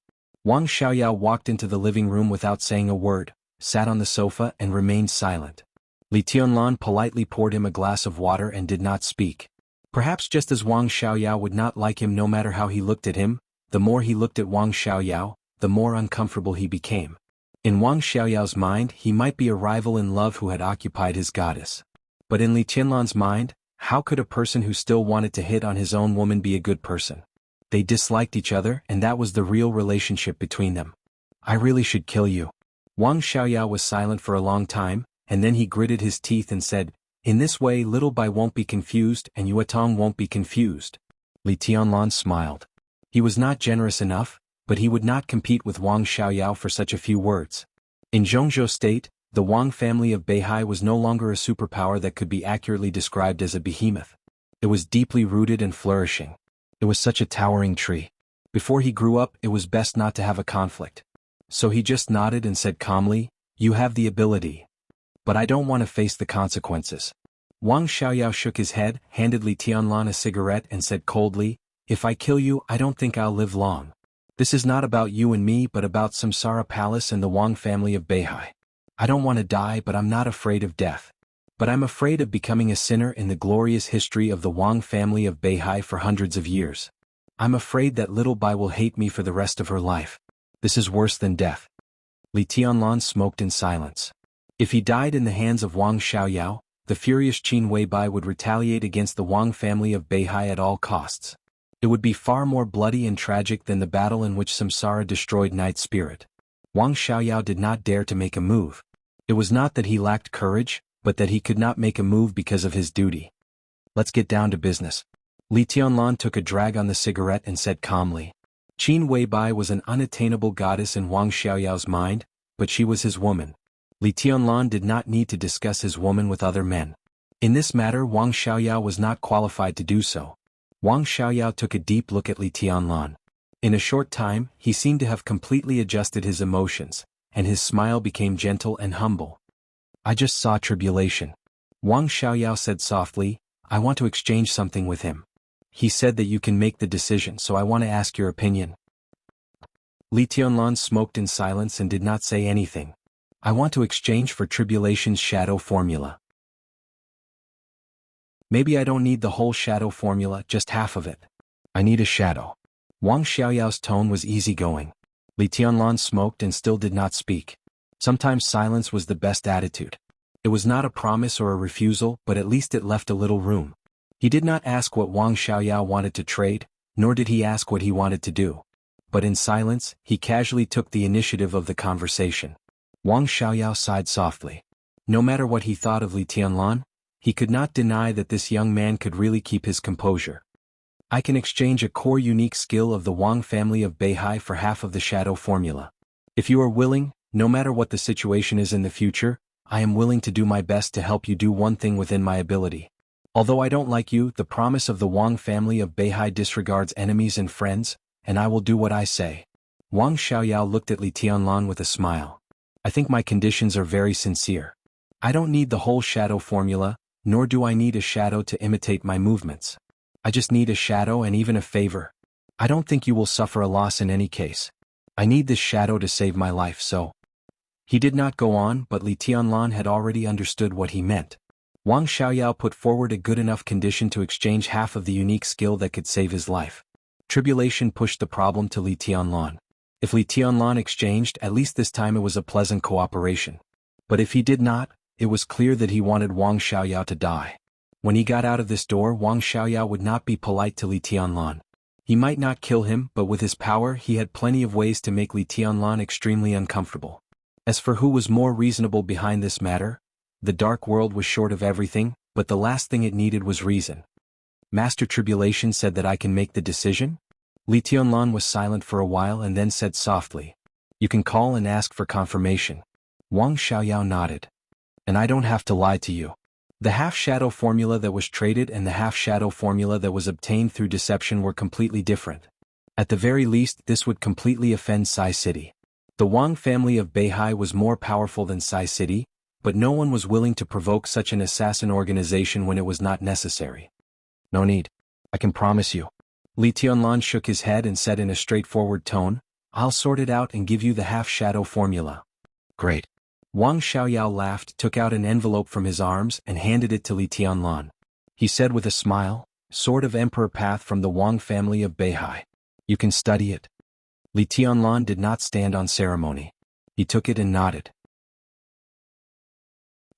Wang Xiaoyao walked into the living room without saying a word, sat on the sofa and remained silent. Li Tianlan politely poured him a glass of water and did not speak. Perhaps just as Wang Xiaoyao would not like him no matter how he looked at him, the more he looked at Wang Xiaoyao, the more uncomfortable he became. In Wang Xiaoyao's mind, he might be a rival in love who had occupied his goddess. But in Li Tianlan's mind, how could a person who still wanted to hit on his own woman be a good person? They disliked each other, and that was the real relationship between them. I really should kill you. Wang Xiaoyao was silent for a long time, and then he gritted his teeth and said, in this way Little Bai won't be confused and Yuetong won't be confused. Li Tianlan smiled. He was not generous enough, but he would not compete with Wang Xiaoyao for such a few words. In Jianghu State, the Wang family of Beihai was no longer a superpower that could be accurately described as a behemoth. It was deeply rooted and flourishing. It was such a towering tree. Before he grew up, it was best not to have a conflict. So he just nodded and said calmly, you have the ability. But I don't want to face the consequences. Wang Xiaoyao shook his head, handed Li Tianlan a cigarette and said coldly, if I kill you, I don't think I'll live long. This is not about you and me but about Samsara Palace and the Wang family of Beihai. I don't want to die, but I'm not afraid of death. But I'm afraid of becoming a sinner in the glorious history of the Wang family of Beihai for hundreds of years. I'm afraid that Little Bai will hate me for the rest of her life. This is worse than death. Li Tianlan smoked in silence. If he died in the hands of Wang Xiaoyao, the furious Qin Weibai would retaliate against the Wang family of Beihai at all costs. It would be far more bloody and tragic than the battle in which Samsara destroyed Night Spirit. Wang Xiaoyao did not dare to make a move. It was not that he lacked courage, but that he could not make a move because of his duty. Let's get down to business. Li Tianlan took a drag on the cigarette and said calmly. Qin Weibai was an unattainable goddess in Wang Xiaoyao's mind, but she was his woman. Li Tianlan did not need to discuss his woman with other men. In this matter Wang Xiaoyao was not qualified to do so. Wang Xiaoyao took a deep look at Li Tianlan. In a short time, he seemed to have completely adjusted his emotions, and his smile became gentle and humble. I just saw tribulation. Wang Xiaoyao said softly, I want to exchange something with him. He said that you can make the decision, so I want to ask your opinion. Li Tianlan smoked in silence and did not say anything. I want to exchange for Tribulation's shadow formula. Maybe I don't need the whole shadow formula, just half of it. I need a shadow. Wang Xiaoyao's tone was easygoing. Li Tianlan smoked and still did not speak. Sometimes silence was the best attitude. It was not a promise or a refusal, but at least it left a little room. He did not ask what Wang Xiaoyao wanted to trade, nor did he ask what he wanted to do. But in silence, he casually took the initiative of the conversation. Wang Xiaoyao sighed softly. No matter what he thought of Li Tianlan, he could not deny that this young man could really keep his composure. I can exchange a core unique skill of the Wang family of Beihai for half of the shadow formula. If you are willing, no matter what the situation is in the future, I am willing to do my best to help you do one thing within my ability. Although I don't like you, the promise of the Wang family of Beihai disregards enemies and friends, and I will do what I say. Wang Xiaoyao looked at Li Tianlan with a smile. I think my conditions are very sincere. I don't need the whole shadow formula, nor do I need a shadow to imitate my movements. I just need a shadow and even a favor. I don't think you will suffer a loss in any case. I need this shadow to save my life, so. He did not go on, but Li Tianlan had already understood what he meant. Wang Xiaoyao put forward a good enough condition to exchange half of the unique skill that could save his life. Tribulation pushed the problem to Li Tianlan. If Li Tianlan exchanged, at least this time it was a pleasant cooperation. But if he did not, it was clear that he wanted Wang Xiaoyao to die. When he got out of this door, Wang Xiaoyao would not be polite to Li Tianlan. He might not kill him, but with his power he had plenty of ways to make Li Tianlan extremely uncomfortable. As for who was more reasonable behind this matter, the dark world was short of everything, but the last thing it needed was reason. Master Tribulation said that I can make the decision? Li Tianlan was silent for a while and then said softly, "You can call and ask for confirmation." Wang Xiaoyao nodded. "And I don't have to lie to you. The half-shadow formula that was traded and the half-shadow formula that was obtained through deception were completely different. At the very least, this would completely offend Sai City. The Wang family of Beihai was more powerful than Sai City, but no one was willing to provoke such an assassin organization when it was not necessary." "No need. I can promise you." Li Tianlan shook his head and said in a straightforward tone, "I'll sort it out and give you the half-shadow formula." "Great." Wang Xiaoyao laughed, took out an envelope from his arms and handed it to Li Tianlan. He said with a smile, "Sword of Emperor Path from the Wang family of Beihai. You can study it." Li Tianlan did not stand on ceremony. He took it and nodded.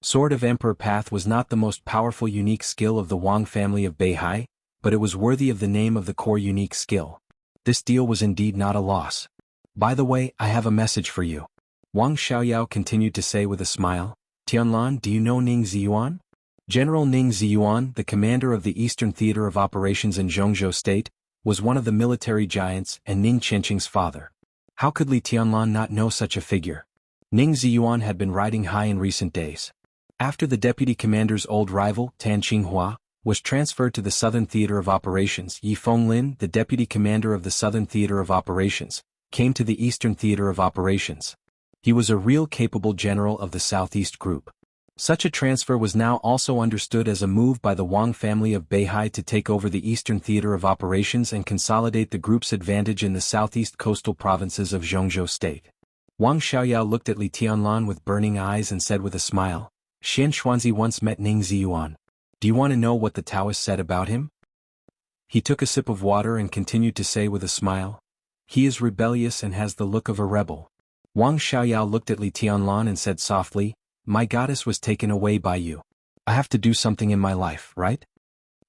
Sword of Emperor Path was not the most powerful unique skill of the Wang family of Beihai, but it was worthy of the name of the core unique skill. This deal was indeed not a loss. "By the way, I have a message for you," Wang Xiaoyao continued to say with a smile. "Tianlan, do you know Ning Ziyuan?" General Ning Ziyuan, the commander of the Eastern Theater of Operations in Jianghu State, was one of the military giants and Ning Qianqing's father. How could Li Tianlan not know such a figure? Ning Ziyuan had been riding high in recent days. After the deputy commander's old rival, Tan Qinghua, was transferred to the Southern Theater of Operations, Yi Fenglin, the deputy commander of the Southern Theater of Operations, came to the Eastern Theater of Operations. He was a real capable general of the Southeast Group. Such a transfer was now also understood as a move by the Wang family of Beihai to take over the Eastern Theater of Operations and consolidate the group's advantage in the southeast coastal provinces of Jianghu State. Wang Xiaoyao looked at Li Tianlan with burning eyes and said with a smile, "Xian Xuanzi once met Ning Ziyuan. Do you want to know what the Taoist said about him?" He took a sip of water and continued to say with a smile, "He is rebellious and has the look of a rebel." Wang Xiaoyao looked at Li Tianlan and said softly, "My goddess was taken away by you. I have to do something in my life, right?"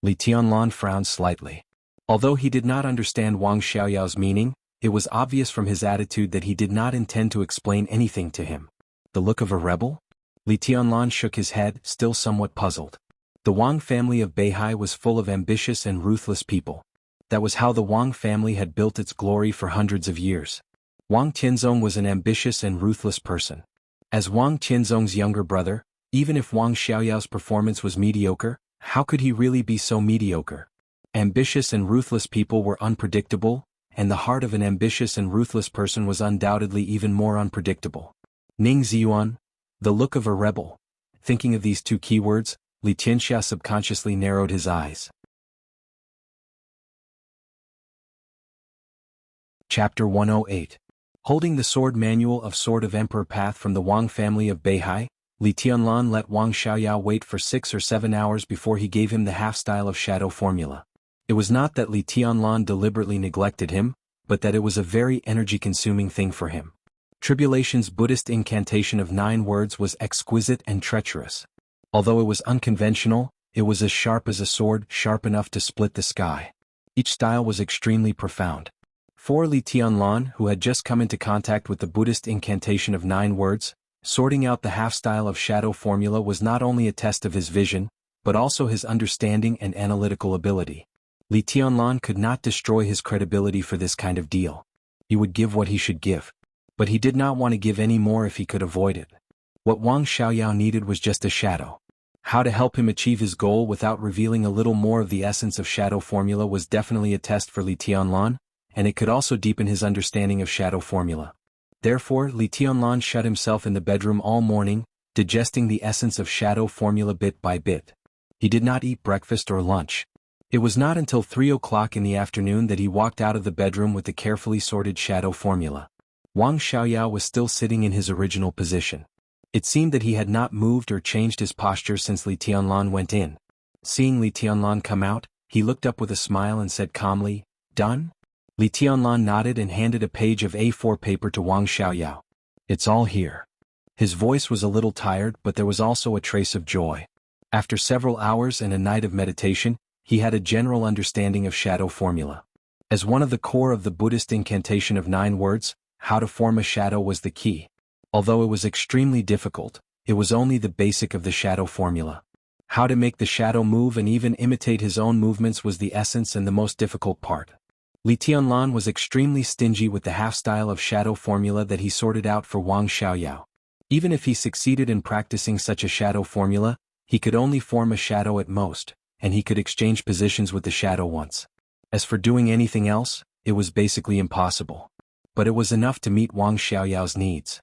Li Tianlan frowned slightly. Although he did not understand Wang Xiaoyao's meaning, it was obvious from his attitude that he did not intend to explain anything to him. The look of a rebel? Li Tianlan shook his head, still somewhat puzzled. The Wang family of Beihai was full of ambitious and ruthless people. That was how the Wang family had built its glory for hundreds of years. Wang Tianzong was an ambitious and ruthless person. As Wang Tianzong's younger brother, even if Wang Xiaoyao's performance was mediocre, how could he really be so mediocre? Ambitious and ruthless people were unpredictable, and the heart of an ambitious and ruthless person was undoubtedly even more unpredictable. Ning Ziyuan, the look of a rebel. Thinking of these two keywords, Li Tianxia subconsciously narrowed his eyes. Chapter 108. Holding the sword manual of Sword of Emperor Path from the Wang family of Beihai, Li Tianlan let Wang Xiaoyao wait for 6 or 7 hours before he gave him the half-style of shadow formula. It was not that Li Tianlan deliberately neglected him, but that it was a very energy-consuming thing for him. Tribulation's Buddhist incantation of 9 words was exquisite and treacherous. Although it was unconventional, it was as sharp as a sword, sharp enough to split the sky. Each style was extremely profound. For Li Tianlan, who had just come into contact with the Buddhist incantation of 9 words, sorting out the half-style of shadow formula was not only a test of his vision, but also his understanding and analytical ability. Li Tianlan could not destroy his credibility for this kind of deal. He would give what he should give. But he did not want to give any more if he could avoid it. What Wang Xiaoyao needed was just a shadow. How to help him achieve his goal without revealing a little more of the essence of shadow formula was definitely a test for Li Tianlan, and it could also deepen his understanding of shadow formula. Therefore, Li Tianlan shut himself in the bedroom all morning, digesting the essence of shadow formula bit by bit. He did not eat breakfast or lunch. It was not until 3 o'clock in the afternoon that he walked out of the bedroom with the carefully sorted shadow formula. Wang Xiaoyao was still sitting in his original position. It seemed that he had not moved or changed his posture since Li Tianlan went in. Seeing Li Tianlan come out, he looked up with a smile and said calmly, "Done?" Li Tianlan nodded and handed a page of A4 paper to Wang Xiaoyao. "It's all here." His voice was a little tired, but there was also a trace of joy. After several hours and a night of meditation, he had a general understanding of shadow formula. As one of the core of the Buddhist incantation of 9 words, how to form a shadow was the key. Although it was extremely difficult, it was only the basic of the shadow formula. How to make the shadow move and even imitate his own movements was the essence and the most difficult part. Li Tianlan was extremely stingy with the half-style of shadow formula that he sorted out for Wang Xiaoyao. Even if he succeeded in practicing such a shadow formula, he could only form a shadow at most, and he could exchange positions with the shadow once. As for doing anything else, it was basically impossible. But it was enough to meet Wang Xiaoyao's needs.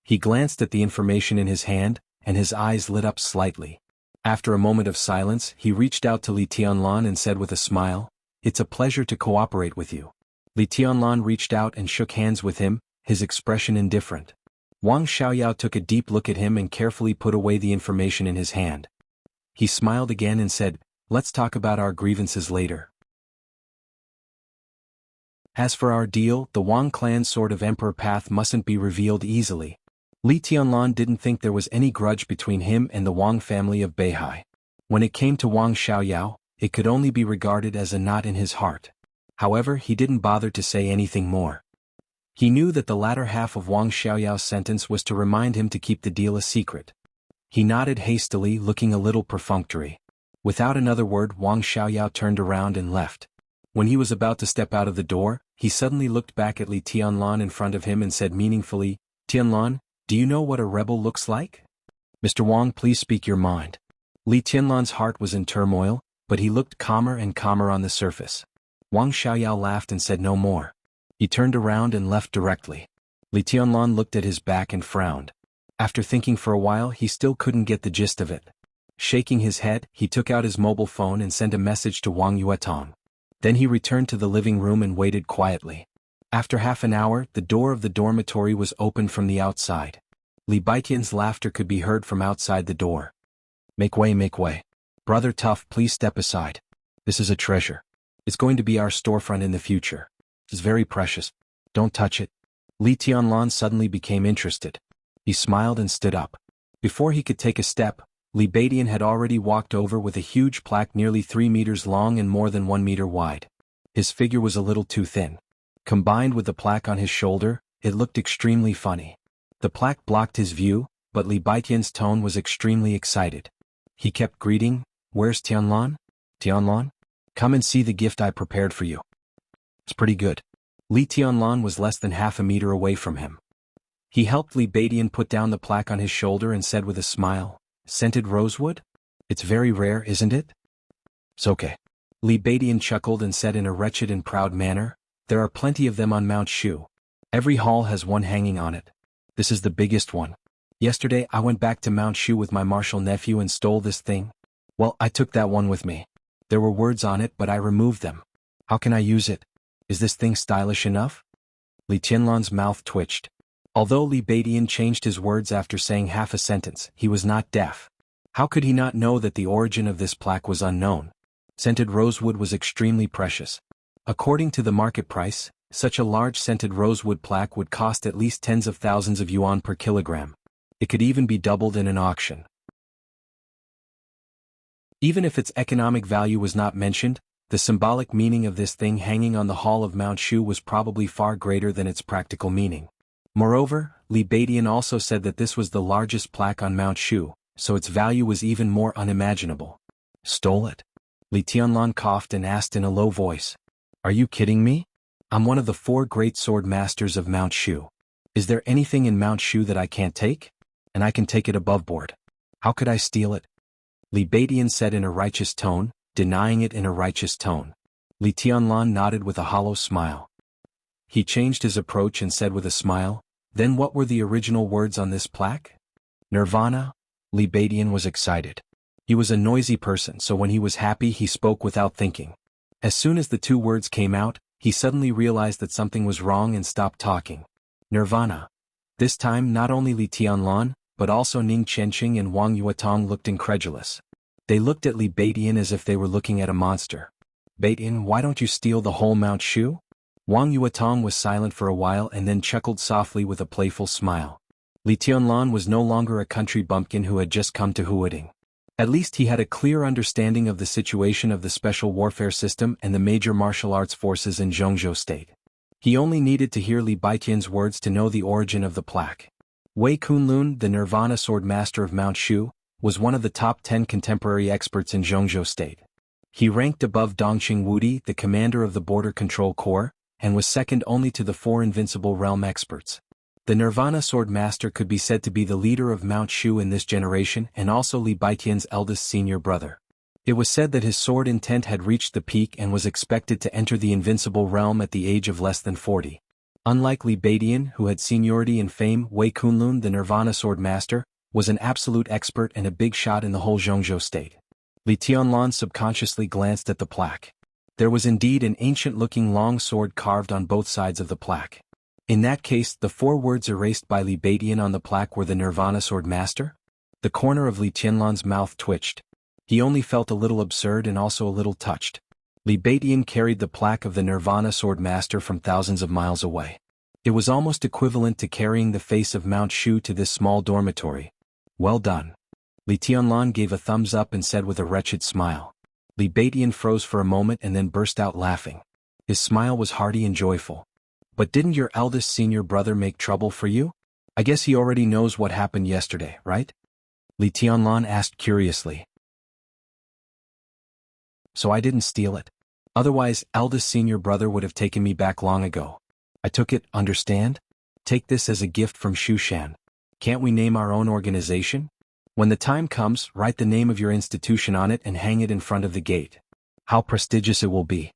He glanced at the information in his hand, and his eyes lit up slightly. After a moment of silence, he reached out to Li Tianlan and said with a smile, "It's a pleasure to cooperate with you." Li Tianlan reached out and shook hands with him, his expression indifferent. Wang Xiaoyao took a deep look at him and carefully put away the information in his hand. He smiled again and said, "Let's talk about our grievances later. As for our deal, the Wang clan's sword of emperor path mustn't be revealed easily." Li Tianlan didn't think there was any grudge between him and the Wang family of Beihai. When it came to Wang Xiaoyao, it could only be regarded as a knot in his heart. However, he didn't bother to say anything more. He knew that the latter half of Wang Xiaoyao's sentence was to remind him to keep the deal a secret. He nodded hastily, looking a little perfunctory. Without another word, Wang Xiaoyao turned around and left. When he was about to step out of the door, he suddenly looked back at Li Tianlan in front of him and said meaningfully, "Tianlan, do you know what a rebel looks like?" "Mr. Wang, please speak your mind." Li Tianlan's heart was in turmoil, but he looked calmer and calmer on the surface. Wang Xiaoyao laughed and said no more. He turned around and left directly. Li Tianlan looked at his back and frowned. After thinking for a while, he still couldn't get the gist of it. Shaking his head, he took out his mobile phone and sent a message to Wang Yuetong. Then he returned to the living room and waited quietly. After half an hour, the door of the dormitory was opened from the outside. Li Baiqian's laughter could be heard from outside the door. Make way, make way. Brother Tough, please step aside. This is a treasure. It's going to be our storefront in the future. It's very precious. Don't touch it." Li Tianlan suddenly became interested. He smiled and stood up. Before he could take a step, Li Baiqian had already walked over with a huge plaque nearly 3 meters long and more than 1 meter wide. His figure was a little too thin. Combined with the plaque on his shoulder, it looked extremely funny. The plaque blocked his view, but Li Baiqian's tone was extremely excited. He kept greeting, "Where's Tianlan? Tianlan? Come and see the gift I prepared for you. It's pretty good." Li Tianlan was less than half a meter away from him. He helped Li Baiqian put down the plaque on his shoulder and said with a smile, "Scented rosewood? It's very rare, isn't it?" "It's okay." Li Baiqian chuckled and said in a wretched and proud manner, "There are plenty of them on Mount Shu. Every hall has one hanging on it. This is the biggest one. Yesterday I went back to Mount Shu with my martial nephew and stole this thing. Well, I took that one with me. There were words on it but I removed them. How can I use it? Is this thing stylish enough?" Li Tianlan's mouth twitched. Although Li Baiqian changed his words after saying half a sentence, he was not deaf. How could he not know that the origin of this plaque was unknown? Scented rosewood was extremely precious. According to the market price, such a large scented rosewood plaque would cost at least tens of thousands of yuan per kilogram. It could even be doubled in an auction. Even if its economic value was not mentioned, the symbolic meaning of this thing hanging on the hall of Mount Shu was probably far greater than its practical meaning. Moreover, Li Baiqian also said that this was the largest plaque on Mount Shu, so its value was even more unimaginable. "Stole it?" Li Tianlan coughed and asked in a low voice. "Are you kidding me? I'm one of the 4 great sword masters of Mount Shu. Is there anything in Mount Shu that I can't take? And I can take it above board. How could I steal it?" Li Baiqian said in a righteous tone, denying it in a righteous tone. Li Tianlan nodded with a hollow smile. He changed his approach and said with a smile, "Then what were the original words on this plaque?" "Nirvana." Li Baiqian was excited. He was a noisy person, so when he was happy he spoke without thinking. As soon as the 2 words came out, he suddenly realized that something was wrong and stopped talking. Nirvana. This time not only Li Tianlan, but also Ning Chenqing and Wang Yuetong looked incredulous. They looked at Li Baiqian as if they were looking at a monster. "Baiqian, why don't you steal the whole Mount Shu?" Wang Yuetong was silent for a while and then chuckled softly with a playful smile. Li Tianlan was no longer a country bumpkin who had just come to Huading. At least he had a clear understanding of the situation of the special warfare system and the major martial arts forces in Jianghu state. He only needed to hear Li Baitian's words to know the origin of the plaque. Wei Kunlun, the Nirvana sword master of Mount Shu, was one of the top 10 contemporary experts in Jianghu state. He ranked above Dongqing Wudi, the commander of the Border Control Corps, and was second only to the 4 Invincible Realm experts. The Nirvana Sword Master could be said to be the leader of Mount Shu in this generation and also Li Baitian's eldest senior brother. It was said that his sword intent had reached the peak and was expected to enter the Invincible Realm at the age of less than 40. Unlike Li Baitian, who had seniority and fame, Wei Kunlun, the Nirvana Sword Master, was an absolute expert and a big shot in the whole Jianghu state. Li Tianlan subconsciously glanced at the plaque. There was indeed an ancient-looking long sword carved on both sides of the plaque. In that case, the 4 words erased by Li Baitian on the plaque were the Nirvana Sword Master? The corner of Li Tianlan's mouth twitched. He only felt a little absurd and also a little touched. Li Baitian carried the plaque of the Nirvana Sword Master from thousands of miles away. It was almost equivalent to carrying the face of Mount Shu to this small dormitory. Well done. Li Tianlan gave a thumbs up and said with a wretched smile. Li Baitian froze for a moment and then burst out laughing. His smile was hearty and joyful. But didn't your eldest senior brother make trouble for you? I guess he already knows what happened yesterday, right? Li Tianlan asked curiously. So I didn't steal it. Otherwise, eldest senior brother would have taken me back long ago. I took it, understand? Take this as a gift from Shushan. Can't we name our own organization? When the time comes, write the name of your institution on it and hang it in front of the gate. How prestigious it will be.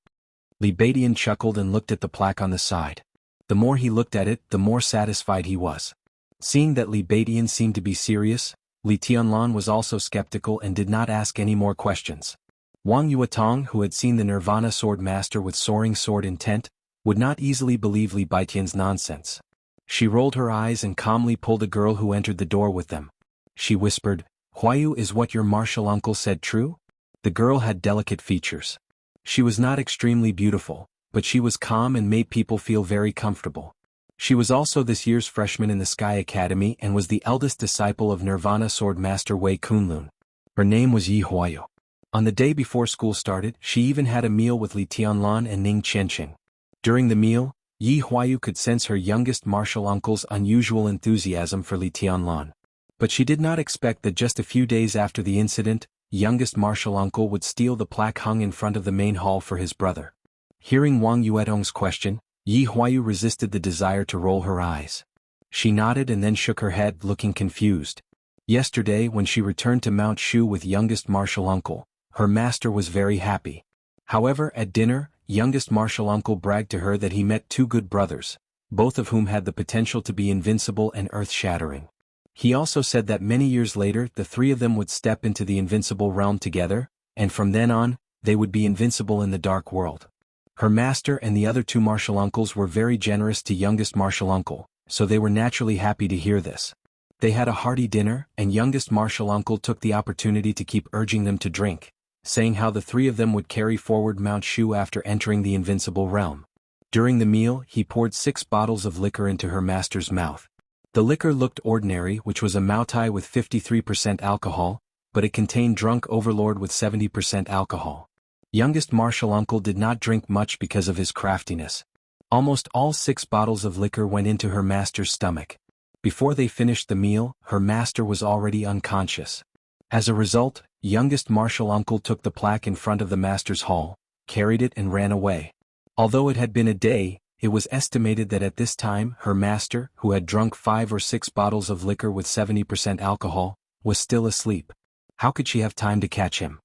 Li Baitian chuckled and looked at the plaque on the side. The more he looked at it, the more satisfied he was. Seeing that Li Baitian seemed to be serious, Li Tianlan was also skeptical and did not ask any more questions. Wang Yuetong, who had seen the Nirvana Sword Master with soaring sword intent, would not easily believe Li Baitian's nonsense. She rolled her eyes and calmly pulled a girl who entered the door with them. She whispered, "Huayu, is what your martial uncle said true?" The girl had delicate features. She was not extremely beautiful, but she was calm and made people feel very comfortable. She was also this year's freshman in the Sky Academy and was the eldest disciple of Nirvana Sword Master Wei Kunlun. Her name was Yi Huayu. On the day before school started, she even had a meal with Li Tianlan and Ning Qianqing. During the meal, Yi Huayu could sense her youngest martial uncle's unusual enthusiasm for Li Tianlan. But she did not expect that just a few days after the incident, youngest martial uncle would steal the plaque hung in front of the main hall for his brother. Hearing Wang Yuetong's question, Yi Huayu resisted the desire to roll her eyes. She nodded and then shook her head, looking confused. Yesterday, when she returned to Mount Shu with youngest martial uncle, her master was very happy. However, at dinner, youngest martial uncle bragged to her that he met 2 good brothers, both of whom had the potential to be invincible and earth-shattering. He also said that many years later the 3 of them would step into the invincible realm together, and from then on, they would be invincible in the dark world. Her master and the other 2 martial uncles were very generous to youngest martial uncle, so they were naturally happy to hear this. They had a hearty dinner, and youngest martial uncle took the opportunity to keep urging them to drink, saying how the 3 of them would carry forward Mount Shu after entering the invincible realm. During the meal, he poured 6 bottles of liquor into her master's mouth. The liquor looked ordinary, which was a Moutai with 53% alcohol, but it contained Drunk Overlord with 70% alcohol. Youngest martial uncle did not drink much because of his craftiness. Almost all 6 bottles of liquor went into her master's stomach. Before they finished the meal, her master was already unconscious. As a result, youngest martial uncle took the plaque in front of the master's hall, carried it and ran away. Although it had been a day, it was estimated that at this time her master, who had drunk 5 or 6 bottles of liquor with 70% alcohol, was still asleep. How could she have time to catch him?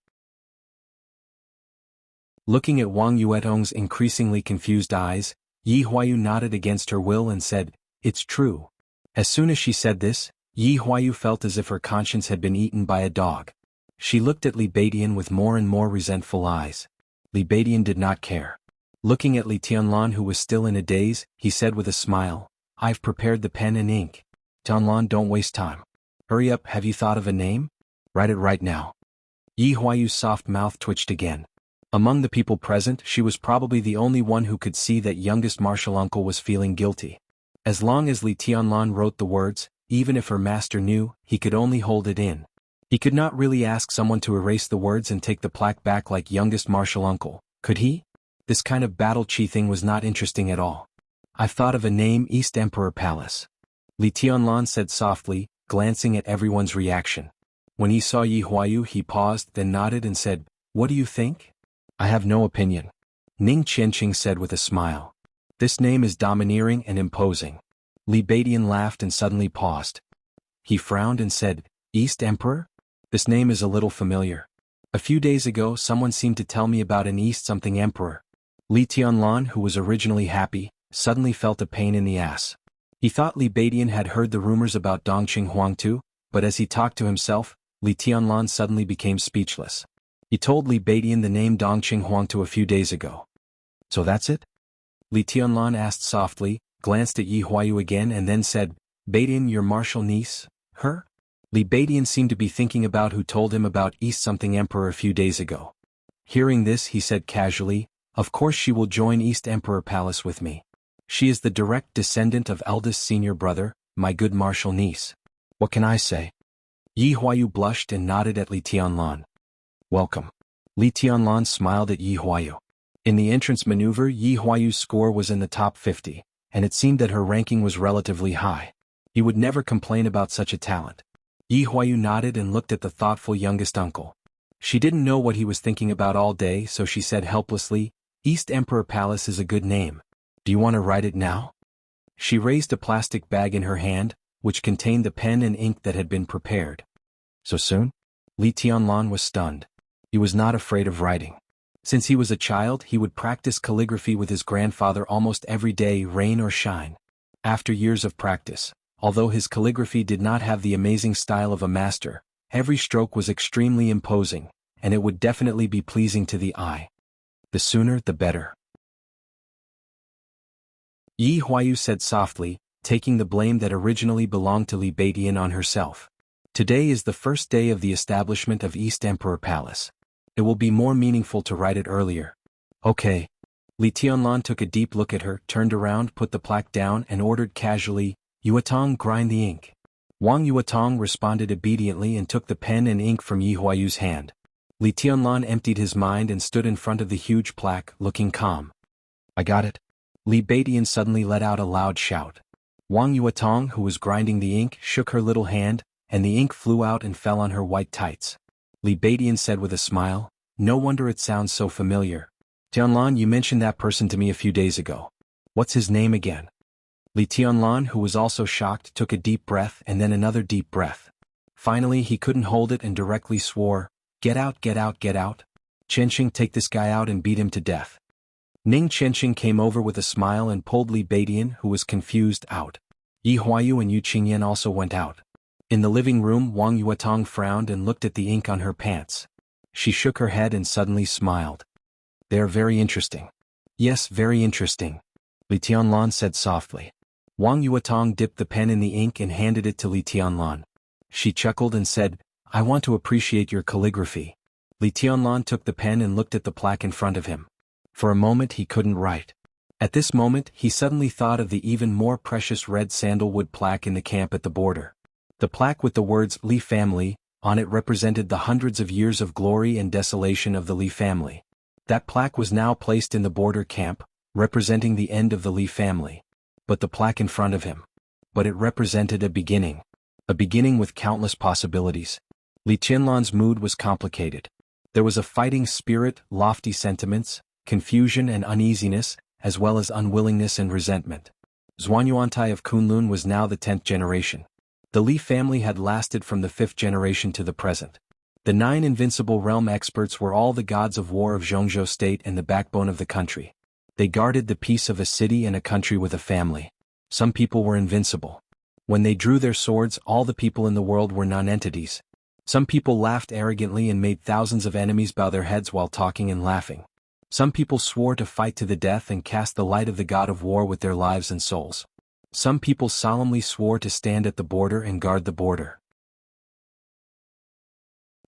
Looking at Wang Yuetong's increasingly confused eyes, Yi Huayu nodded against her will and said, "It's true." As soon as she said this, Yi Huayu felt as if her conscience had been eaten by a dog. She looked at Li Baitian with more and more resentful eyes. Li Baitian did not care. Looking at Li Tianlan, who was still in a daze, he said with a smile, "I've prepared the pen and ink. Tianlan, don't waste time. Hurry up, have you thought of a name? Write it right now." Yi Huayu's soft mouth twitched again. Among the people present, she was probably the only one who could see that youngest martial uncle was feeling guilty. As long as Li Tianlan wrote the words, even if her master knew, he could only hold it in. He could not really ask someone to erase the words and take the plaque back like youngest martial uncle, could he? This kind of battle chi thing was not interesting at all. I've thought of a name, East Emperor Palace. Li Tianlan said softly, glancing at everyone's reaction. When he saw Yi Huayu he paused, then nodded and said, "What do you think?" "I have no opinion," Ning Qianqing said with a smile. "This name is domineering and imposing." Li Beidian laughed and suddenly paused. He frowned and said, "East Emperor? This name is a little familiar. A few days ago someone seemed to tell me about an East something Emperor." Li Tianlan, who was originally happy, suddenly felt a pain in the ass. He thought Li Beidian had heard the rumors about Dongqing Huangtu, but as he talked to himself, Li Tianlan suddenly became speechless. He told Li Beidian the name Dongqing Huangtu a few days ago. "So that's it?" Li Tianlan asked softly, glanced at Yi Huayu again and then said, "Beidian, your martial niece, her?" Li Beidian seemed to be thinking about who told him about East something Emperor a few days ago. Hearing this he said casually, "Of course she will join East Emperor Palace with me. She is the direct descendant of eldest senior brother, my good martial niece. What can I say?" Yi Huayu blushed and nodded at Li Tianlan. "Welcome." Li Tianlan smiled at Yi Huayu. In the entrance maneuver Yi Huayu's score was in the top 50, and it seemed that her ranking was relatively high. He would never complain about such a talent. Yi Huayu nodded and looked at the thoughtful youngest uncle. She didn't know what he was thinking about all day, so she said helplessly, "East Emperor Palace is a good name. Do you want to write it now?" She raised a plastic bag in her hand, which contained the pen and ink that had been prepared. "So soon?" Li Tianlan was stunned. He was not afraid of writing. Since he was a child he would practice calligraphy with his grandfather almost every day, rain or shine. After years of practice, although his calligraphy did not have the amazing style of a master, every stroke was extremely imposing, and it would definitely be pleasing to the eye. The sooner the better. Yi Huayu said softly, taking the blame that originally belonged to Li Beidian on herself. "Today is the first day of the establishment of East Emperor Palace. It will be more meaningful to write it earlier." "Okay." Li Tianlan took a deep look at her, turned around, put the plaque down and ordered casually, "Yuatong, grind the ink." Wang Yuatong responded obediently and took the pen and ink from Yi Huayu's hand. Li Tianlan emptied his mind and stood in front of the huge plaque, looking calm. "I got it." Li Beidian suddenly let out a loud shout. Wang Yuatong, who was grinding the ink, shook her little hand, and the ink flew out and fell on her white tights. Li Beidian said with a smile, "No wonder it sounds so familiar. Tianlan, you mentioned that person to me a few days ago. What's his name again?" Li Tianlan, who was also shocked, took a deep breath and then another deep breath. Finally he couldn't hold it and directly swore, "Get out, get out, get out. Qianqing, take this guy out and beat him to death." Ning Qianqing came over with a smile and pulled Li Beidian, who was confused, out. Yi Huayu and Yu Qingyan also went out. In the living room Wang Yuatong frowned and looked at the ink on her pants. She shook her head and suddenly smiled. "They are very interesting." "Yes, very interesting," Li Tianlan said softly. Wang Yuatong dipped the pen in the ink and handed it to Li Tianlan. She chuckled and said, "I want to appreciate your calligraphy." Li Tianlan took the pen and looked at the plaque in front of him. For a moment he couldn't write. At this moment he suddenly thought of the even more precious red sandalwood plaque in the camp at the border. The plaque with the words Li family on it represented the hundreds of years of glory and desolation of the Li family. That plaque was now placed in the border camp, representing the end of the Li family. But the plaque in front of him. But it represented a beginning with countless possibilities. Li Tianlan's mood was complicated. There was a fighting spirit, lofty sentiments, confusion and uneasiness, as well as unwillingness and resentment. Zhuanyuantai of Kunlun was now the 10th generation. The Li family had lasted from the 5th generation to the present. The 9 invincible realm experts were all the gods of war of Jianghu state and the backbone of the country. They guarded the peace of a city and a country with a family. Some people were invincible. When they drew their swords, all the people in the world were non-entities. Some people laughed arrogantly and made thousands of enemies bow their heads while talking and laughing. Some people swore to fight to the death and cast the light of the god of war with their lives and souls. Some people solemnly swore to stand at the border and guard the border.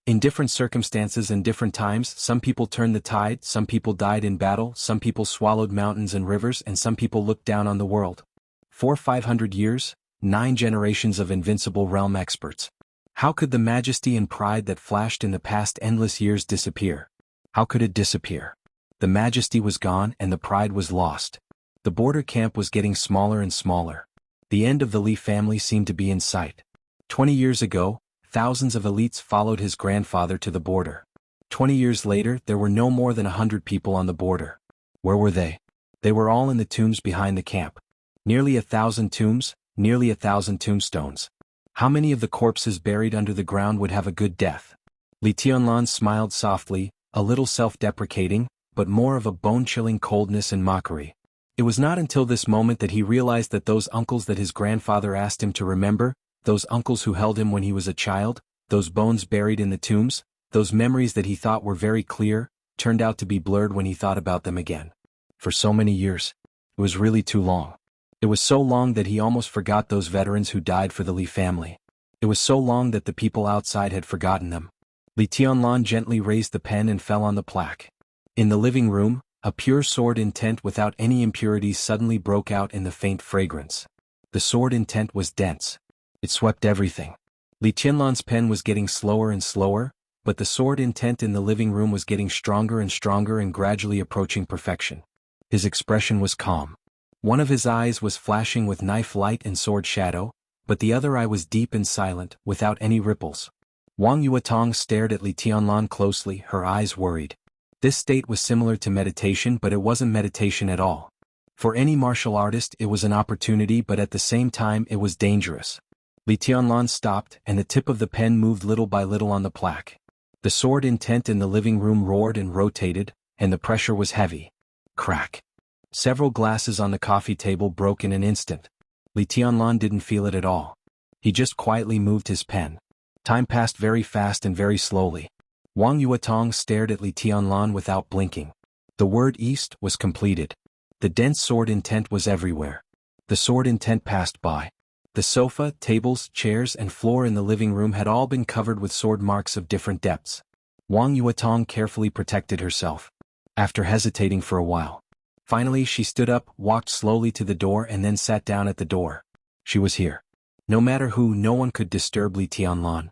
In different circumstances and different times, some people turned the tide, some people died in battle, some people swallowed mountains and rivers, and some people looked down on the world. 400–500 years, 9 generations of invincible realm experts. How could the majesty and pride that flashed in the past endless years disappear? How could it disappear? The majesty was gone and the pride was lost. The border camp was getting smaller and smaller. The end of the Li family seemed to be in sight. 20 years ago, thousands of elites followed his grandfather to the border. 20 years later, there were no more than 100 people on the border. Where were they? They were all in the tombs behind the camp. Nearly 1,000 tombs, nearly 1,000 tombstones. How many of the corpses buried under the ground would have a good death? Li Tianlan smiled softly, a little self-deprecating, but more of a bone-chilling coldness and mockery. It was not until this moment that he realized that those uncles that his grandfather asked him to remember, those uncles who held him when he was a child, those bones buried in the tombs, those memories that he thought were very clear, turned out to be blurred when he thought about them again. For so many years. It was really too long. It was so long that he almost forgot those veterans who died for the Li family. It was so long that the people outside had forgotten them. Li Tianlan gently raised the pen and fell on the plaque. In the living room, a pure sword intent without any impurities suddenly broke out in the faint fragrance. The sword intent was dense. It swept everything. Li Tianlan's pen was getting slower and slower, but the sword intent in the living room was getting stronger and stronger and gradually approaching perfection. His expression was calm. One of his eyes was flashing with knife light and sword shadow, but the other eye was deep and silent, without any ripples. Wang Yuetong stared at Li Tianlan closely, her eyes worried. This state was similar to meditation, but it wasn't meditation at all. For any martial artist it was an opportunity, but at the same time it was dangerous. Li Tianlan stopped, and the tip of the pen moved little by little on the plaque. The sword intent in the living room roared and rotated, and the pressure was heavy. Crack. Several glasses on the coffee table broke in an instant. Li Tianlan didn't feel it at all. He just quietly moved his pen. Time passed very fast and very slowly. Wang Yuetong stared at Li Tianlan without blinking. The word east was completed. The dense sword intent was everywhere. The sword intent passed by. The sofa, tables, chairs, and floor in the living room had all been covered with sword marks of different depths. Wang Yuetong carefully protected herself. After hesitating for a while, finally she stood up, walked slowly to the door and then sat down at the door. She was here. No matter who, no one could disturb Li Tianlan.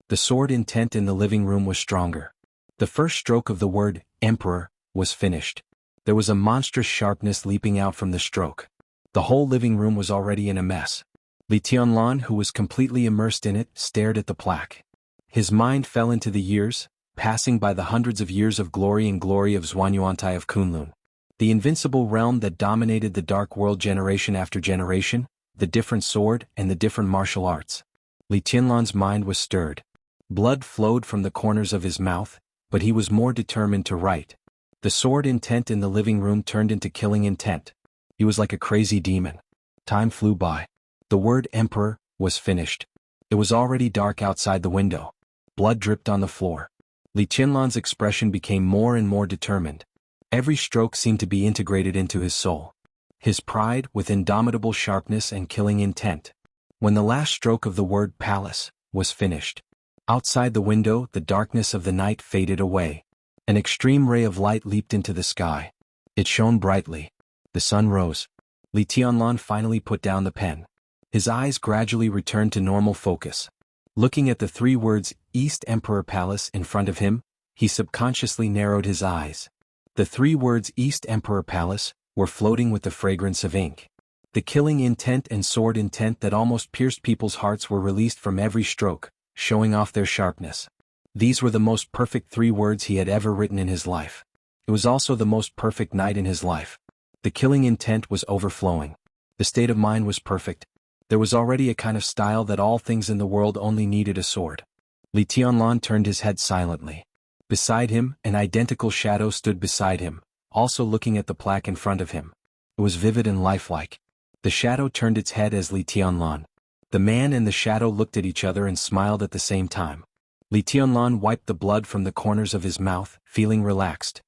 The sword intent in the living room was stronger. The first stroke of the word, Emperor, was finished. There was a monstrous sharpness leaping out from the stroke. The whole living room was already in a mess. Li Tianlan, who was completely immersed in it, stared at the plaque. His mind fell into the years, passing by the hundreds of years of glory and glory of Zhuanyuantai of Kunlun. The invincible realm that dominated the dark world generation after generation, the different sword and the different martial arts. Li Tianlan's mind was stirred. Blood flowed from the corners of his mouth, but he was more determined to write. The sword intent in the living room turned into killing intent. He was like a crazy demon. Time flew by. The word Emperor was finished. It was already dark outside the window. Blood dripped on the floor. Li Tianlan's expression became more and more determined. Every stroke seemed to be integrated into his soul. His pride with indomitable sharpness and killing intent. When the last stroke of the word palace was finished, outside the window the darkness of the night faded away. An extreme ray of light leaped into the sky. It shone brightly. The sun rose. Li Tianlan finally put down the pen. His eyes gradually returned to normal focus. Looking at the three words, East Emperor Palace, in front of him, he subconsciously narrowed his eyes. The three words East Emperor Palace were floating with the fragrance of ink. The killing intent and sword intent that almost pierced people's hearts were released from every stroke, showing off their sharpness. These were the most perfect three words he had ever written in his life. It was also the most perfect night in his life. The killing intent was overflowing. The state of mind was perfect. There was already a kind of style that all things in the world only needed a sword. Li Tianlan turned his head silently. Beside him, an identical shadow stood beside him, also looking at the plaque in front of him. It was vivid and lifelike. The shadow turned its head as Li Tianlan. The man and the shadow looked at each other and smiled at the same time. Li Tianlan wiped the blood from the corners of his mouth, feeling relaxed.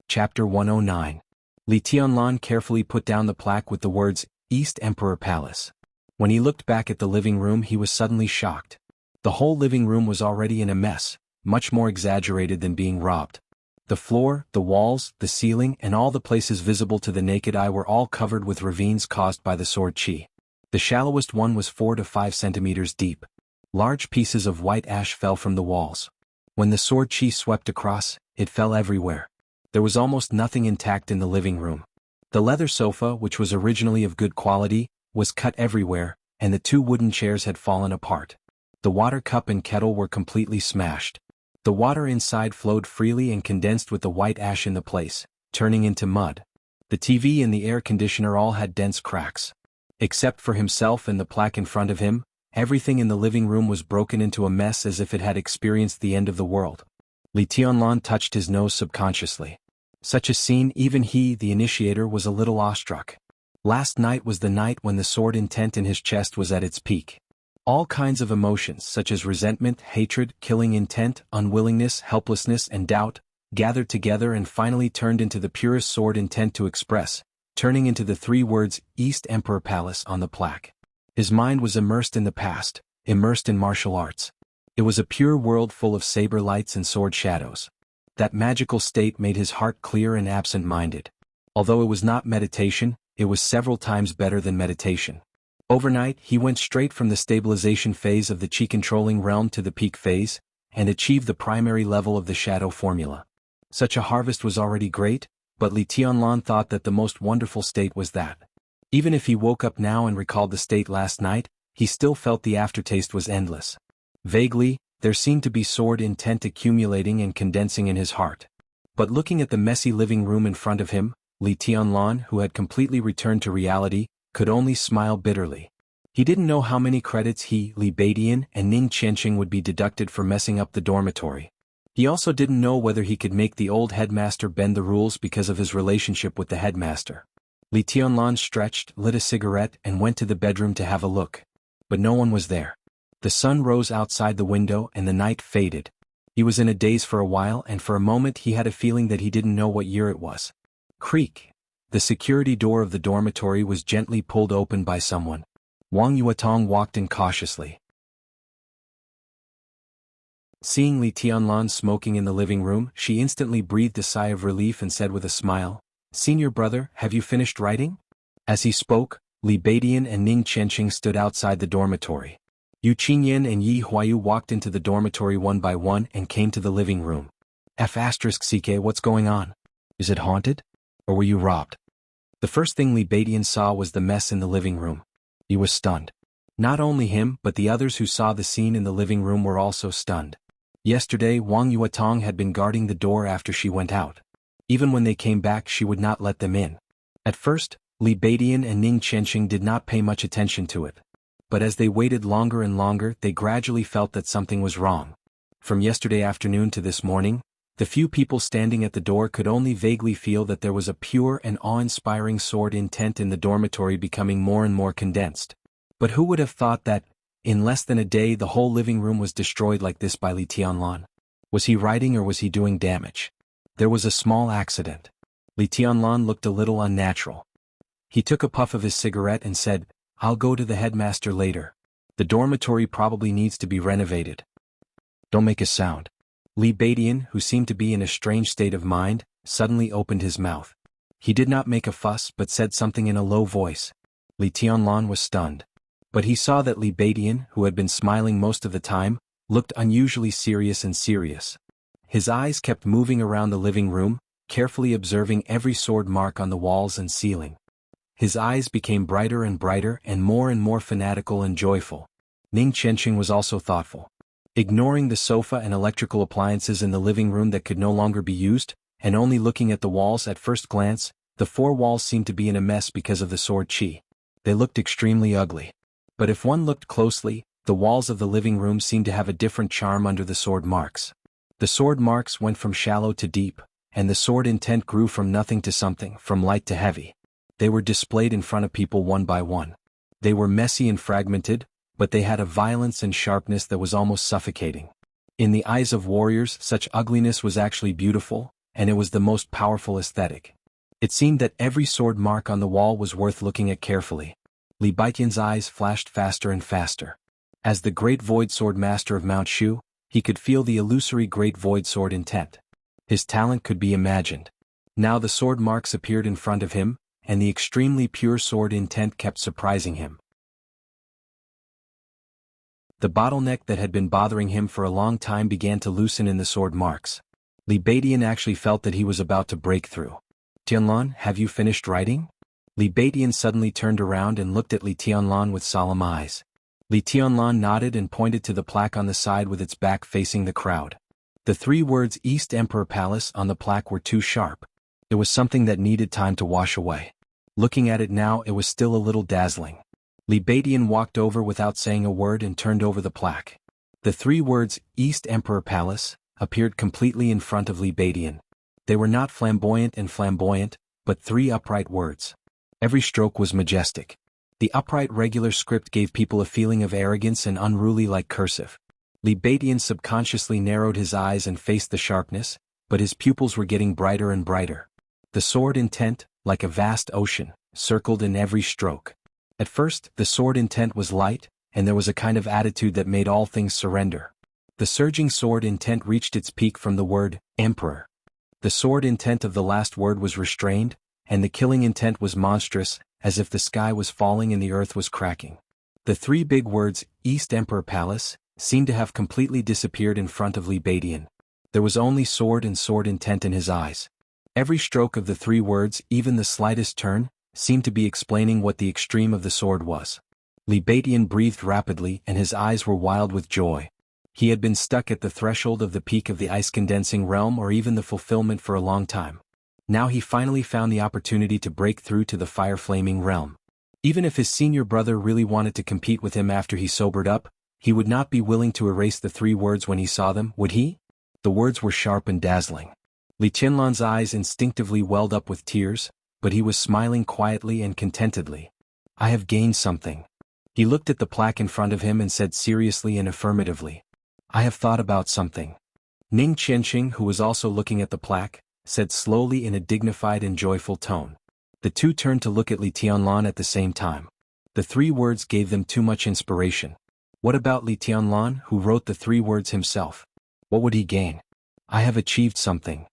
Chapter 109. Li Tianlan carefully put down the plaque with the words, East Emperor Palace. When he looked back at the living room he was suddenly shocked. The whole living room was already in a mess, much more exaggerated than being robbed. The floor, the walls, the ceiling, and all the places visible to the naked eye were all covered with ravines caused by the sword chi. The shallowest one was 4 to 5 centimeters deep. Large pieces of white ash fell from the walls. When the sword chi swept across, it fell everywhere. There was almost nothing intact in the living room. The leather sofa, which was originally of good quality, was cut everywhere, and the 2 wooden chairs had fallen apart. The water cup and kettle were completely smashed. The water inside flowed freely and condensed with the white ash in the place, turning into mud. The TV and the air conditioner all had dense cracks. Except for himself and the plaque in front of him, everything in the living room was broken into a mess as if it had experienced the end of the world. Li Tianlan touched his nose subconsciously. Such a scene, even he, the initiator, was a little awestruck. Last night was the night when the sword intent in his chest was at its peak. All kinds of emotions such as resentment, hatred, killing intent, unwillingness, helplessness, and doubt, gathered together and finally turned into the purest sword intent to express, turning into the 3 words, East Emperor Palace, on the plaque. His mind was immersed in the past, immersed in martial arts. It was a pure world full of saber lights and sword shadows. That magical state made his heart clear and absent-minded. Although it was not meditation, it was several times better than meditation. Overnight, he went straight from the stabilization phase of the chi-controlling realm to the peak phase, and achieved the primary level of the shadow formula. Such a harvest was already great, but Li Tianlan thought that the most wonderful state was that. Even if he woke up now and recalled the state last night, he still felt the aftertaste was endless. Vaguely, there seemed to be sword intent accumulating and condensing in his heart. But looking at the messy living room in front of him, Li Tianlan, who had completely returned to reality, could only smile bitterly. He didn't know how many credits he, Li Beidian, and Ning Qianqing would be deducted for messing up the dormitory. He also didn't know whether he could make the old headmaster bend the rules because of his relationship with the headmaster. Li Tianlan stretched, lit a cigarette, and went to the bedroom to have a look. But no one was there. The sun rose outside the window and the night faded. He was in a daze for a while, and for a moment he had a feeling that he didn't know what year it was. Creak. The security door of the dormitory was gently pulled open by someone. Wang Yuatong walked in cautiously. Seeing Li Tianlan smoking in the living room, she instantly breathed a sigh of relief and said with a smile, "Senior brother, have you finished writing?" As he spoke, Li Beidian and Ning Qianqing stood outside the dormitory. Yu Qinyan and Yi Huayu walked into the dormitory one by one and came to the living room. F***CK, what's going on? Is it haunted? Or were you robbed? The first thing Li Beidian saw was the mess in the living room. He was stunned. Not only him, but the others who saw the scene in the living room were also stunned. Yesterday, Wang Yuatong had been guarding the door after she went out. Even when they came back, she would not let them in. At first, Li Beidian and Ning Qianqing did not pay much attention to it. But as they waited longer and longer, they gradually felt that something was wrong. From yesterday afternoon to this morning, the few people standing at the door could only vaguely feel that there was a pure and awe-inspiring sword intent in the dormitory becoming more and more condensed. But who would have thought that, in less than a day, the whole living room was destroyed like this by Li Tianlan? Was he writing or was he doing damage? There was a small accident. Li Tianlan looked a little unnatural. He took a puff of his cigarette and said, "I'll go to the headmaster later. The dormitory probably needs to be renovated." "Don't make a sound." Li Beidian, who seemed to be in a strange state of mind, suddenly opened his mouth. He did not make a fuss but said something in a low voice. Li Tianlan was stunned. But he saw that Li Beidian, who had been smiling most of the time, looked unusually serious and serious. His eyes kept moving around the living room, carefully observing every sword mark on the walls and ceiling. His eyes became brighter and more fanatical and joyful. Ning Qianqing was also thoughtful. Ignoring the sofa and electrical appliances in the living room that could no longer be used, and only looking at the walls at first glance, the 4 walls seemed to be in a mess because of the sword chi. They looked extremely ugly. But if one looked closely, the walls of the living room seemed to have a different charm under the sword marks. The sword marks went from shallow to deep, and the sword intent grew from nothing to something, from light to heavy. They were displayed in front of people one by one. They were messy and fragmented, but they had a violence and sharpness that was almost suffocating. In the eyes of warriors, such ugliness was actually beautiful, and it was the most powerful aesthetic. It seemed that every sword mark on the wall was worth looking at carefully. Li Beidian's eyes flashed faster and faster. As the great void sword master of Mount Shu, he could feel the illusory great void sword intent. His talent could be imagined. Now the sword marks appeared in front of him, and the extremely pure sword intent kept surprising him. The bottleneck that had been bothering him for a long time began to loosen in the sword marks. Li Badian actually felt that he was about to break through. Tianlan, have you finished writing? Li Badian suddenly turned around and looked at Li Tianlan with solemn eyes. Li Tianlan nodded and pointed to the plaque on the side with its back facing the crowd. The 3 words East Emperor Palace on the plaque were too sharp. It was something that needed time to wash away. Looking at it now, it was still a little dazzling. Li Badian walked over without saying a word and turned over the plaque. The 3 words East Emperor Palace appeared completely in front of Li Badian. They were not flamboyant, but 3 upright words. Every stroke was majestic. The upright regular script gave people a feeling of arrogance and unruly like cursive. Li Badian subconsciously narrowed his eyes and faced the sharpness, but his pupils were getting brighter and brighter. The sword intent, like a vast ocean, circled in every stroke. At first, the sword intent was light, and there was a kind of attitude that made all things surrender. The surging sword intent reached its peak from the word Emperor. The sword intent of the last word was restrained, and the killing intent was monstrous, as if the sky was falling and the earth was cracking. The 3 big words East Emperor Palace seemed to have completely disappeared in front of Li Badian. There was only sword and sword intent in his eyes. Every stroke of the 3 words, even the slightest turn, seemed to be explaining what the extreme of the sword was. Li Badian breathed rapidly and his eyes were wild with joy. He had been stuck at the threshold of the peak of the ice-condensing realm or even the fulfillment for a long time. Now he finally found the opportunity to break through to the fire-flaming realm. Even if his senior brother really wanted to compete with him after he sobered up, he would not be willing to erase the 3 words when he saw them, would he? The words were sharp and dazzling. Li Tianlan's eyes instinctively welled up with tears, but he was smiling quietly and contentedly. I have gained something. He looked at the plaque in front of him and said seriously and affirmatively, I have thought about something. Ning Qianqing, who was also looking at the plaque, said slowly in a dignified and joyful tone. The 2 turned to look at Li Tianlan at the same time. The 3 words gave them too much inspiration. What about Li Tianlan, who wrote the 3 words himself? What would he gain? I have achieved something.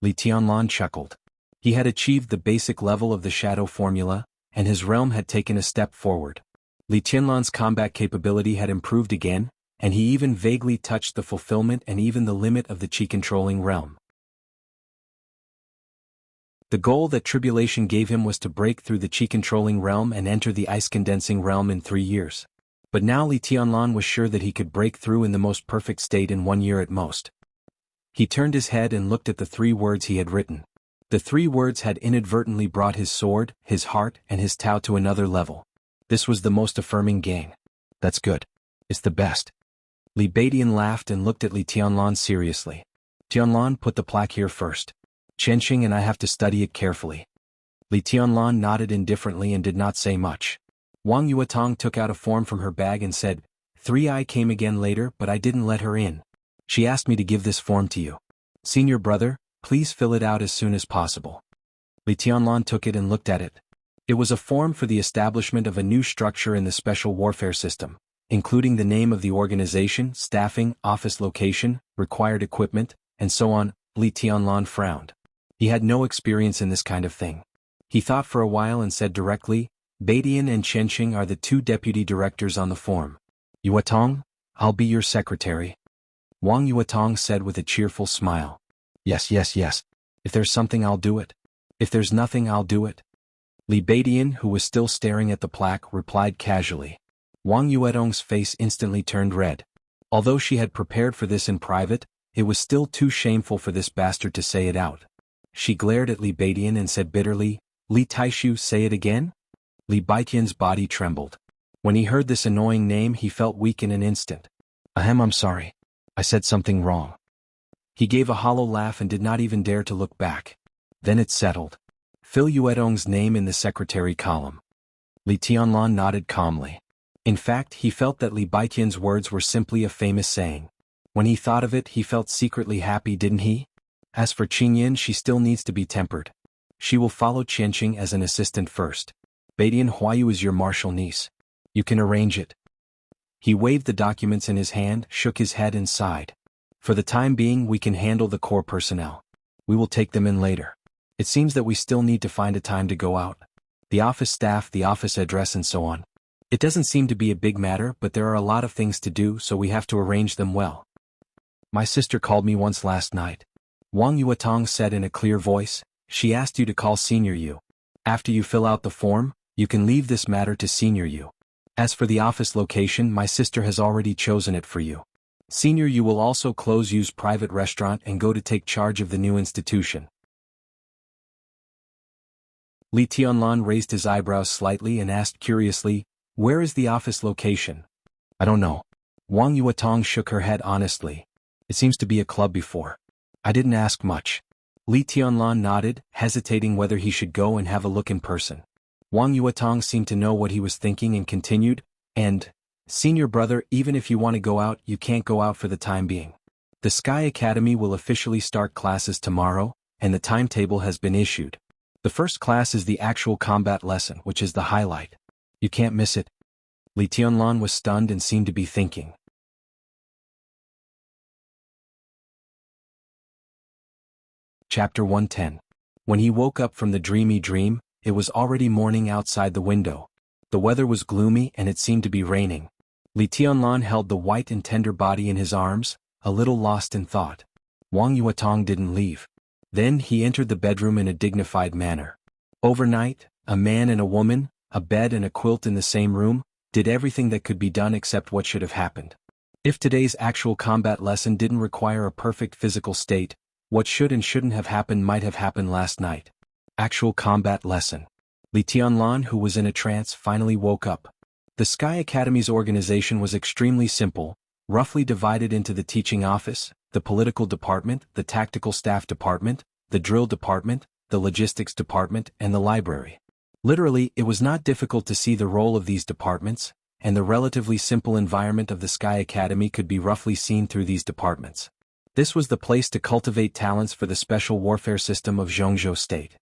Li Tianlan chuckled. He had achieved the basic level of the shadow formula, and his realm had taken a step forward. Li Tianlan's combat capability had improved again, and he even vaguely touched the fulfillment and even the limit of the chi-controlling realm. The goal that Tribulation gave him was to break through the chi-controlling realm and enter the ice-condensing realm in 3 years. But now Li Tianlan was sure that he could break through in the most perfect state in 1 year at most. He turned his head and looked at the 3 words he had written. The 3 words had inadvertently brought his sword, his heart, and his Tao to another level. This was the most affirming gain. That's good. It's the best. Li Badian laughed and looked at Li Tianlan seriously. Tianlan, put the plaque here first. Qianqing and I have to study it carefully. Li Tianlan nodded indifferently and did not say much. Wang Yuetong took out a form from her bag and said, 3I came again later but I didn't let her in. She asked me to give this form to you. Senior brother, please fill it out as soon as possible. Li Tianlan took it and looked at it. It was a form for the establishment of a new structure in the special warfare system, including the name of the organization, staffing, office location, required equipment, and so on. Li Tianlan frowned. He had no experience in this kind of thing. He thought for a while and said directly, Badian and Qianqing are the 2 deputy directors on the form. Yuetong, I'll be your secretary. Wang Yuetong said with a cheerful smile. Yes. If there's something I'll do it. If there's nothing I'll do it. Li Badian, who was still staring at the plaque, replied casually. Wang Yuetong's face instantly turned red. Although she had prepared for this in private, it was still too shameful for this bastard to say it out. She glared at Li Badian and said bitterly, Li Taishu, say it again? Li Badian's body trembled. When he heard this annoying name he felt weak in an instant. I'm sorry. I said something wrong. He gave a hollow laugh and did not even dare to look back. Then it settled. Fill Yuetong's name in the secretary column. Li Tianlan nodded calmly. In fact, he felt that Li Baiqian's words were simply a famous saying. When he thought of it, he felt secretly happy, didn't he? As for Qingyin, she still needs to be tempered. She will follow Qianqing as an assistant first. Badian Huayu is your martial niece. You can arrange it. He waved the documents in his hand, shook his head and sighed. For the time being we can handle the core personnel. We will take them in later. It seems that we still need to find a time to go out. The office staff, the office address and so on. It doesn't seem to be a big matter, but there are a lot of things to do, so we have to arrange them well. My sister called me once last night. Wang Yuatong said in a clear voice. She asked you to call Senior Yu. After you fill out the form, you can leave this matter to Senior Yu. As for the office location, my sister has already chosen it for you. Senior Yu will also close Yu's private restaurant and go to take charge of the new institution. Li Tianlan raised his eyebrows slightly and asked curiously, "Where is the office location?" "I don't know." Wang Yuatong shook her head honestly. "It seems to be a club before. I didn't ask much." Li Tianlan nodded, hesitating whether he should go and have a look in person. Wang Yuatong seemed to know what he was thinking and continued, "And, senior brother, even if you want to go out, you can't go out for the time being. The Sky Academy will officially start classes tomorrow, and the timetable has been issued. The first class is the actual combat lesson, which is the highlight. You can't miss it." Li Tianlan was stunned and seemed to be thinking. Chapter 110. When he woke up from the dreamy dream, it was already morning outside the window. The weather was gloomy and it seemed to be raining. Li Tianlan held the white and tender body in his arms, a little lost in thought. Wang Yuatong didn't leave. Then he entered the bedroom in a dignified manner. Overnight, a man and a woman, a bed and a quilt in the same room, did everything that could be done except what should have happened. If today's actual combat lesson didn't require a perfect physical state, what should and shouldn't have happened might have happened last night. Actual combat lesson. Li Tianlan, who was in a trance, finally woke up. The Sky Academy's organization was extremely simple, roughly divided into the teaching office, the political department, the tactical staff department, the drill department, the logistics department, and the library. Literally, it was not difficult to see the role of these departments, and the relatively simple environment of the Sky Academy could be roughly seen through these departments. This was the place to cultivate talents for the special warfare system of Jianghu State.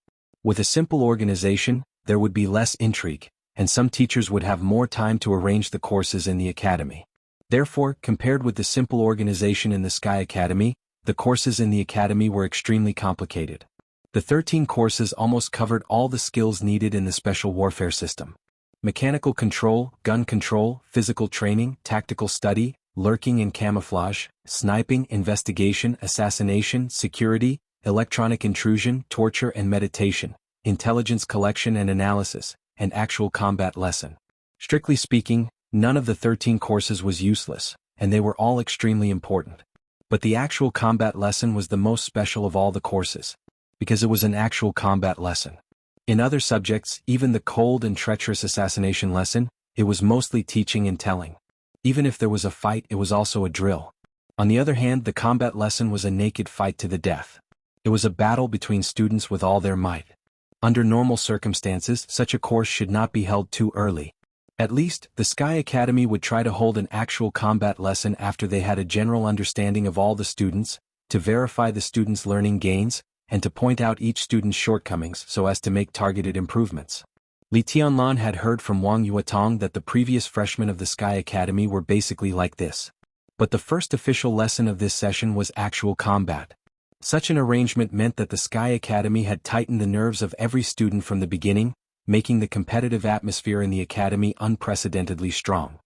With a simple organization, there would be less intrigue, and some teachers would have more time to arrange the courses in the academy. Therefore, compared with the simple organization in the Sky Academy, the courses in the academy were extremely complicated. The 13 courses almost covered all the skills needed in the special warfare system. Mechanical control, gun control, physical training, tactical study, lurking and camouflage, sniping, investigation, assassination, security, electronic intrusion, torture and meditation, intelligence collection and analysis, and actual combat lesson. Strictly speaking, none of the 13 courses was useless, and they were all extremely important. But the actual combat lesson was the most special of all the courses, because it was an actual combat lesson. In other subjects, even the cold and treacherous assassination lesson, it was mostly teaching and telling. Even if there was a fight, it was also a drill. On the other hand, the combat lesson was a naked fight to the death. It was a battle between students with all their might. Under normal circumstances, such a course should not be held too early. At least, the Sky Academy would try to hold an actual combat lesson after they had a general understanding of all the students, to verify the students' learning gains, and to point out each student's shortcomings so as to make targeted improvements. Li Tianlan had heard from Wang Yuatong that the previous freshmen of the Sky Academy were basically like this. But the first official lesson of this session was actual combat. Such an arrangement meant that the Sky Academy had tightened the nerves of every student from the beginning, making the competitive atmosphere in the academy unprecedentedly strong.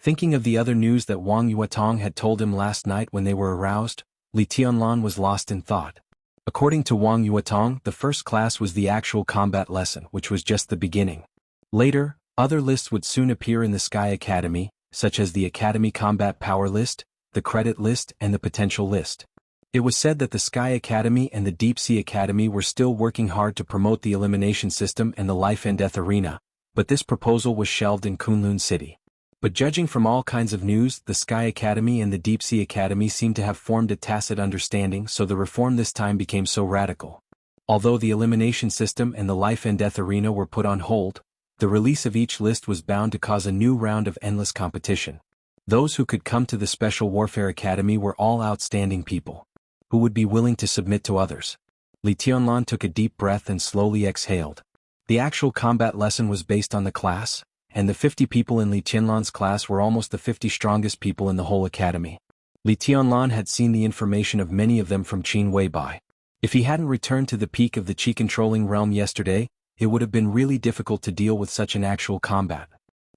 Thinking of the other news that Wang Yuatong had told him last night when they were aroused, Li Tianlan was lost in thought. According to Wang Yuatong, the first class was the actual combat lesson, which was just the beginning. Later, other lists would soon appear in the Sky Academy, such as the Academy Combat Power List, the Credit List, and the Potential List. It was said that the Sky Academy and the Deep Sea Academy were still working hard to promote the elimination system and the life and death arena, but this proposal was shelved in Kunlun City. But judging from all kinds of news, the Sky Academy and the Deep Sea Academy seemed to have formed a tacit understanding, so the reform this time became so radical. Although the elimination system and the life and death arena were put on hold, the release of each list was bound to cause a new round of endless competition. Those who could come to the Special Warfare Academy were all outstanding people, who would be willing to submit to others. Li Tianlan took a deep breath and slowly exhaled. The actual combat lesson was based on the class, and the 50 people in Li Tianlan's class were almost the 50 strongest people in the whole academy. Li Tianlan had seen the information of many of them from Qin Weibai. If he hadn't returned to the peak of the Qi-controlling realm yesterday, it would have been really difficult to deal with such an actual combat.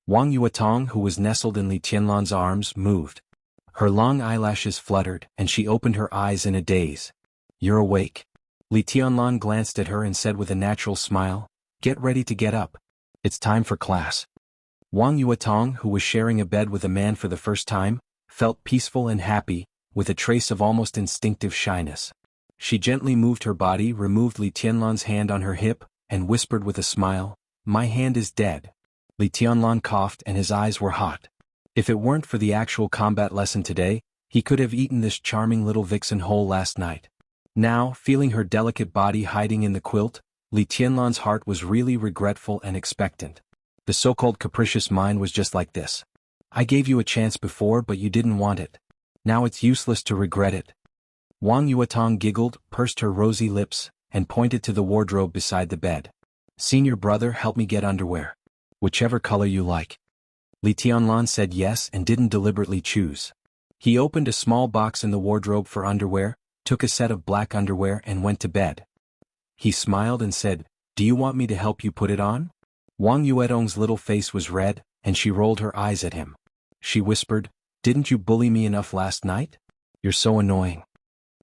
Wang Yuetong, who was nestled in Li Tianlan's arms, moved. Her long eyelashes fluttered, and she opened her eyes in a daze. "You're awake." Li Tianlan glanced at her and said with a natural smile, "Get ready to get up. It's time for class." Wang Yuetong, who was sharing a bed with a man for the first time, felt peaceful and happy, with a trace of almost instinctive shyness. She gently moved her body, removed Li Tianlan's hand on her hip, and whispered with a smile, "My hand is dead." Li Tianlan coughed and his eyes were hot. If it weren't for the actual combat lesson today, he could have eaten this charming little vixen whole last night. Now, feeling her delicate body hiding in the quilt, Li Tianlan's heart was really regretful and expectant. The so-called capricious mind was just like this. "I gave you a chance before but you didn't want it. Now it's useless to regret it." Wang Yuetong giggled, pursed her rosy lips, and pointed to the wardrobe beside the bed. "Senior brother, help me get underwear. Whichever color you like." Li Tianlan said yes and didn't deliberately choose. He opened a small box in the wardrobe for underwear, took a set of black underwear and went to bed. He smiled and said, "Do you want me to help you put it on?" Wang Yuetong's little face was red, and she rolled her eyes at him. She whispered, "Didn't you bully me enough last night? You're so annoying."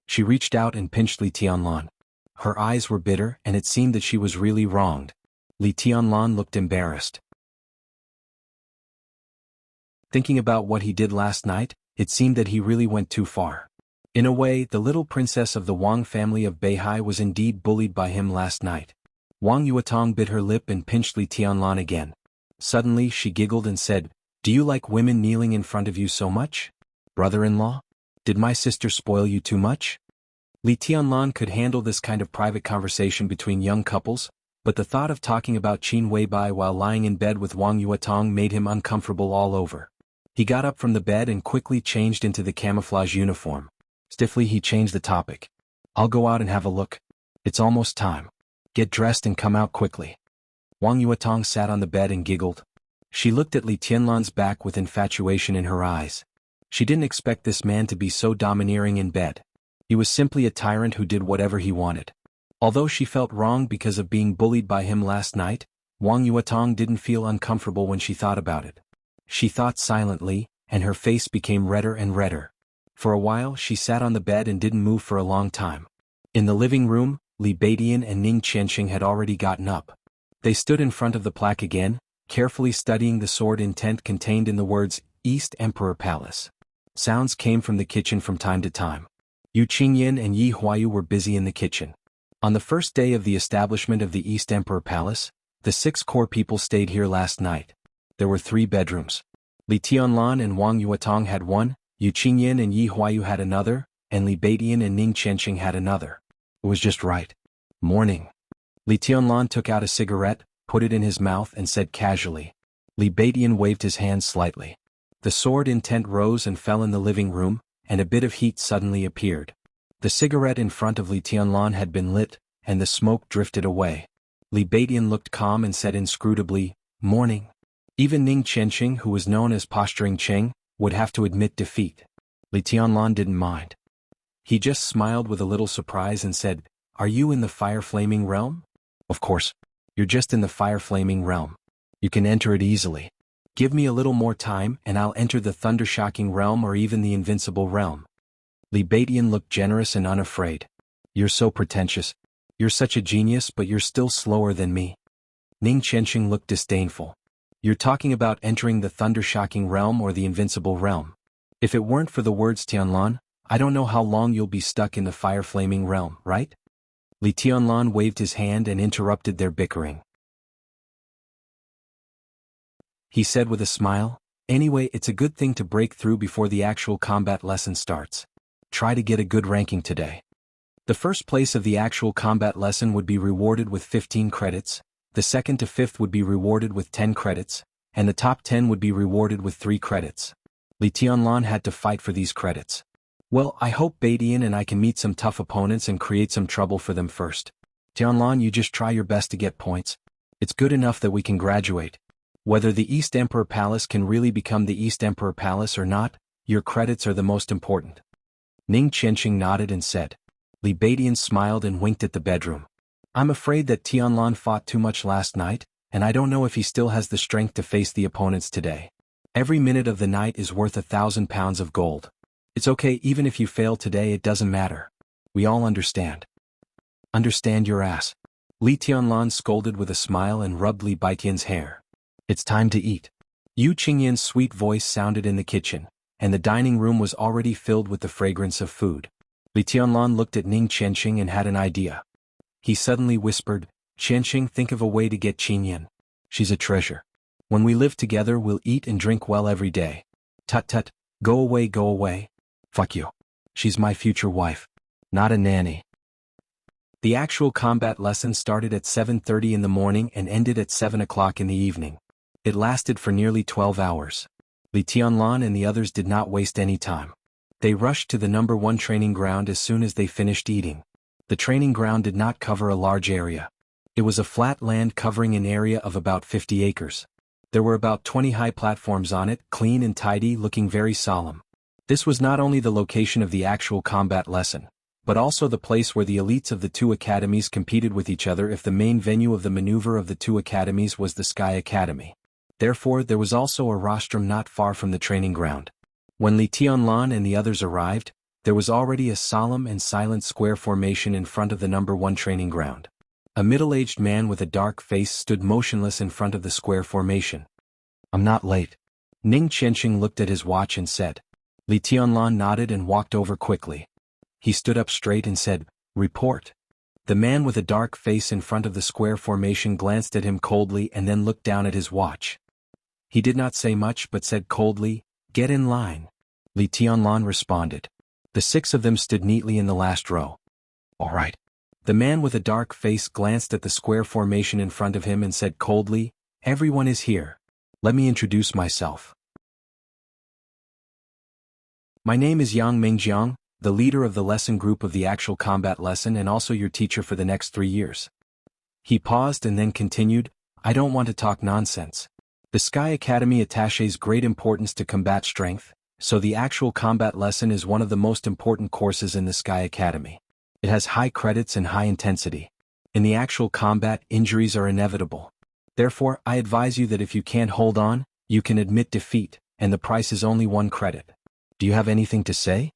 She reached out and pinched Li Tianlan. Her eyes were bitter and it seemed that she was really wronged. Li Tianlan looked embarrassed. Thinking about what he did last night, it seemed that he really went too far. In a way, the little princess of the Wang family of Beihai was indeed bullied by him last night. Wang Yuetong bit her lip and pinched Li Tianlan again. Suddenly she giggled and said, "Do you like women kneeling in front of you so much? Brother-in-law? Did my sister spoil you too much?" Li Tianlan could handle this kind of private conversation between young couples, but the thought of talking about Qin Weibai while lying in bed with Wang Yuetong made him uncomfortable all over. He got up from the bed and quickly changed into the camouflage uniform. Stiffly he changed the topic. "I'll go out and have a look. It's almost time. Get dressed and come out quickly." Wang Yuetong sat on the bed and giggled. She looked at Li Tianlan's back with infatuation in her eyes. She didn't expect this man to be so domineering in bed. He was simply a tyrant who did whatever he wanted. Although she felt wrong because of being bullied by him last night, Wang Yuetong didn't feel uncomfortable when she thought about it. She thought silently, and her face became redder and redder. For a while she sat on the bed and didn't move for a long time. In the living room, Li Beidian and Ning Qianqing had already gotten up. They stood in front of the plaque again, carefully studying the sword intent contained in the words, "East Emperor Palace." Sounds came from the kitchen from time to time. Yu Qingyan and Yi Huayu were busy in the kitchen. On the first day of the establishment of the East Emperor Palace, the 6 core people stayed here last night. There were 3 bedrooms. Li Tianlan and Wang Yuetong had one, Yu Qingyan and Yi Huayu had another, and Li Beidian and Ning Qianqing had another. It was just right. "Morning." Li Tianlan took out a cigarette, put it in his mouth and said casually. Li Beidian waved his hand slightly. The sword intent rose and fell in the living room, and a bit of heat suddenly appeared. The cigarette in front of Li Tianlan had been lit, and the smoke drifted away. Li Beidian looked calm and said inscrutably, "Morning." Even Ning Qianqing, who was known as Posturing Cheng, would have to admit defeat. Li Tianlan didn't mind. He just smiled with a little surprise and said, "Are you in the fire-flaming realm?" "Of course. You're just in the fire-flaming realm. You can enter it easily. Give me a little more time and I'll enter the thunder-shocking realm or even the invincible realm." Li Beidian looked generous and unafraid. "You're so pretentious. You're such a genius but you're still slower than me." Ning Qianqing looked disdainful. "You're talking about entering the thunder-shocking realm or the invincible realm. If it weren't for the words Tianlan, I don't know how long you'll be stuck in the fire-flaming realm, right?" Li Tianlan waved his hand and interrupted their bickering. He said with a smile, "Anyway, it's a good thing to break through before the actual combat lesson starts. Try to get a good ranking today. The first place of the actual combat lesson would be rewarded with 15 credits, the second to fifth would be rewarded with 10 credits, and the top 10 would be rewarded with 3 credits. Li Tianlan had to fight for these credits. Well, I hope Beidian and I can meet some tough opponents and create some trouble for them first. Tianlan, you just try your best to get points. It's good enough that we can graduate. Whether the East Emperor Palace can really become the East Emperor Palace or not, Your credits are the most important. Ning Qianqing nodded and said. Li Badian smiled and winked at the bedroom. I'm afraid that Tianlan fought too much last night, and I don't know if he still has the strength to face the opponents today. Every minute of the night is worth 1,000 pounds of gold. It's okay even if you fail today, it doesn't matter. We all understand. Understand your ass. Li Tianlan scolded with a smile and rubbed Li Baitian's hair. It's time to eat. Yu Qingyan's sweet voice sounded in the kitchen, and the dining room was already filled with the fragrance of food. Li Tianlan looked at Ning Qianqing and had an idea. He suddenly whispered, Qianqing, think of a way to get Qingyan. She's a treasure. When we live together, we'll eat and drink well every day. Tut tut, go away, go away. Fuck you. She's my future wife. Not a nanny. The actual combat lesson started at 7:30 in the morning and ended at 7 o'clock in the evening. It lasted for nearly 12 hours. Li Tianlan and the others did not waste any time. They rushed to the number 1 training ground as soon as they finished eating. The training ground did not cover a large area. It was a flat land covering an area of about 50 acres. There were about 20 high platforms on it, clean and tidy, looking very solemn. This was not only the location of the actual combat lesson, but also the place where the elites of the 2 academies competed with each other if the main venue of the maneuver of the 2 academies was the Sky Academy. Therefore, there was also a rostrum not far from the training ground. When Li Tianlan and the others arrived, there was already a solemn and silent square formation in front of the number 1 training ground. A middle-aged man with a dark face stood motionless in front of the square formation. I'm not late. Ning Qianqing looked at his watch and said. Li Tianlan nodded and walked over quickly. He stood up straight and said, Report. The man with a dark face in front of the square formation glanced at him coldly and then looked down at his watch. He did not say much but said coldly, Get in line. Li Tianlan responded. The 6 of them stood neatly in the last row. All right. The man with a dark face glanced at the square formation in front of him and said coldly, Everyone is here. Let me introduce myself. My name is Yang Mingjiang, the leader of the lesson group of the actual combat lesson and also your teacher for the next 3 years. He paused and then continued, I don't want to talk nonsense. The Sky Academy attaches great importance to combat strength, so the actual combat lesson is one of the most important courses in the Sky Academy. It has high credits and high intensity. In the actual combat, injuries are inevitable. Therefore, I advise you that if you can't hold on, you can admit defeat, and the price is only 1 credit. Do you have anything to say?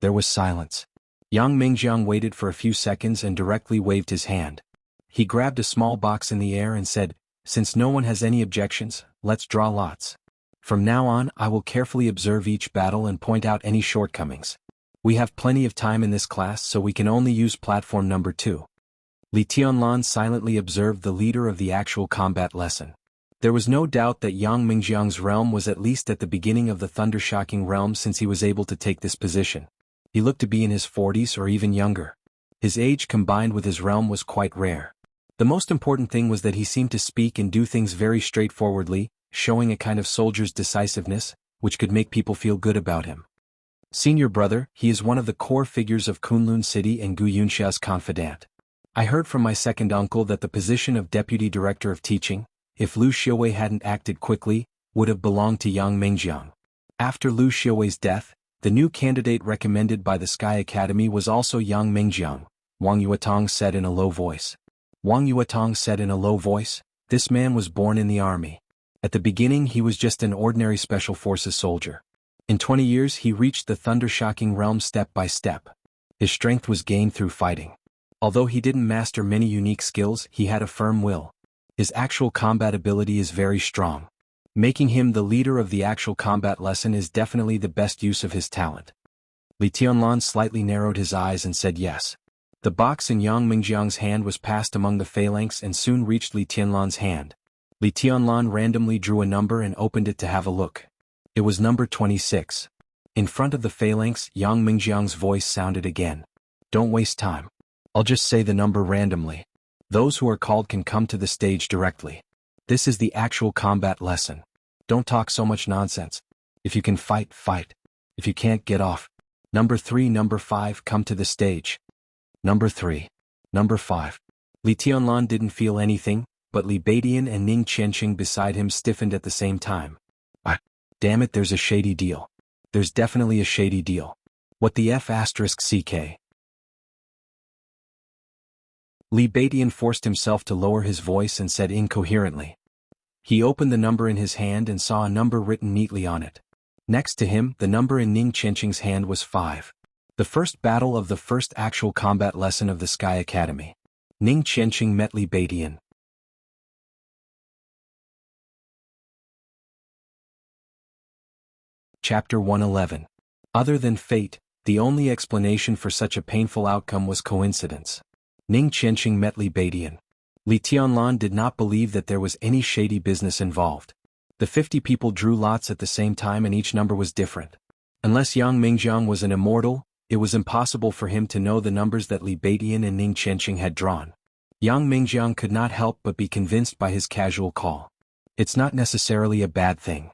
There was silence. Yang Mingjiang waited for a few seconds and directly waved his hand. He grabbed a small box in the air and said, Since no one has any objections, let's draw lots. From now on, I will carefully observe each battle and point out any shortcomings. We have plenty of time in this class, so we can only use platform number 2. Li Tianlan silently observed the leader of the actual combat lesson. There was no doubt that Yang Mingjiang's realm was at least at the beginning of the thunder-shocking realm since he was able to take this position. He looked to be in his 40s or even younger. His age combined with his realm was quite rare. The most important thing was that he seemed to speak and do things very straightforwardly, showing a kind of soldier's decisiveness, which could make people feel good about him. Senior brother, he is one of the core figures of Kunlun City and Gu Yunxia's confidant. I heard from my second uncle that the position of deputy director of teaching, if Lu Xiuwei hadn't acted quickly, would have belonged to Yang Mingjiang. After Lu Xiuwei's death, the new candidate recommended by the Sky Academy was also Yang Mingjiang, Wang Yuetong said in a low voice. Wang Yuetong said in a low voice, This man was born in the army. At the beginning he was just an ordinary special forces soldier. In 20 years he reached the thunder-shocking realm step by step. His strength was gained through fighting. Although he didn't master many unique skills, he had a firm will. His actual combat ability is very strong. Making him the leader of the actual combat lesson is definitely the best use of his talent. Li Tianlan slightly narrowed his eyes and said yes. The box in Yang Mingjiang's hand was passed among the phalanx and soon reached Li Tianlan's hand. Li Tianlan randomly drew a number and opened it to have a look. It was number 26. In front of the phalanx, Yang Mingjiang's voice sounded again. Don't waste time. I'll just say the number randomly. Those who are called can come to the stage directly. This is the actual combat lesson. Don't talk so much nonsense. If you can fight, fight. If you can't, get off. Number 3, number 5, come to the stage. Number 3. Number 5. Li Tianlan didn't feel anything, but Li Badian and Ning Qianqing beside him stiffened at the same time. Damn it, there's a shady deal. There's definitely a shady deal. What the F***CK? Li Baidian forced himself to lower his voice and said incoherently. He opened the number in his hand and saw a number written neatly on it. Next to him, the number in Ning Qianqing's hand was 5. The first battle of the first actual combat lesson of the Sky Academy. Ning Qianqing met Li Baidian. Chapter 111. Other than fate, the only explanation for such a painful outcome was coincidence. Ning Qianqing met Li Baidian. Li Tianlan did not believe that there was any shady business involved. The 50 people drew lots at the same time and each number was different. Unless Yang Mingjiang was an immortal, it was impossible for him to know the numbers that Li Baidian and Ning Qianqing had drawn. Yang Mingjiang could not help but be convinced by his casual call. It's not necessarily a bad thing.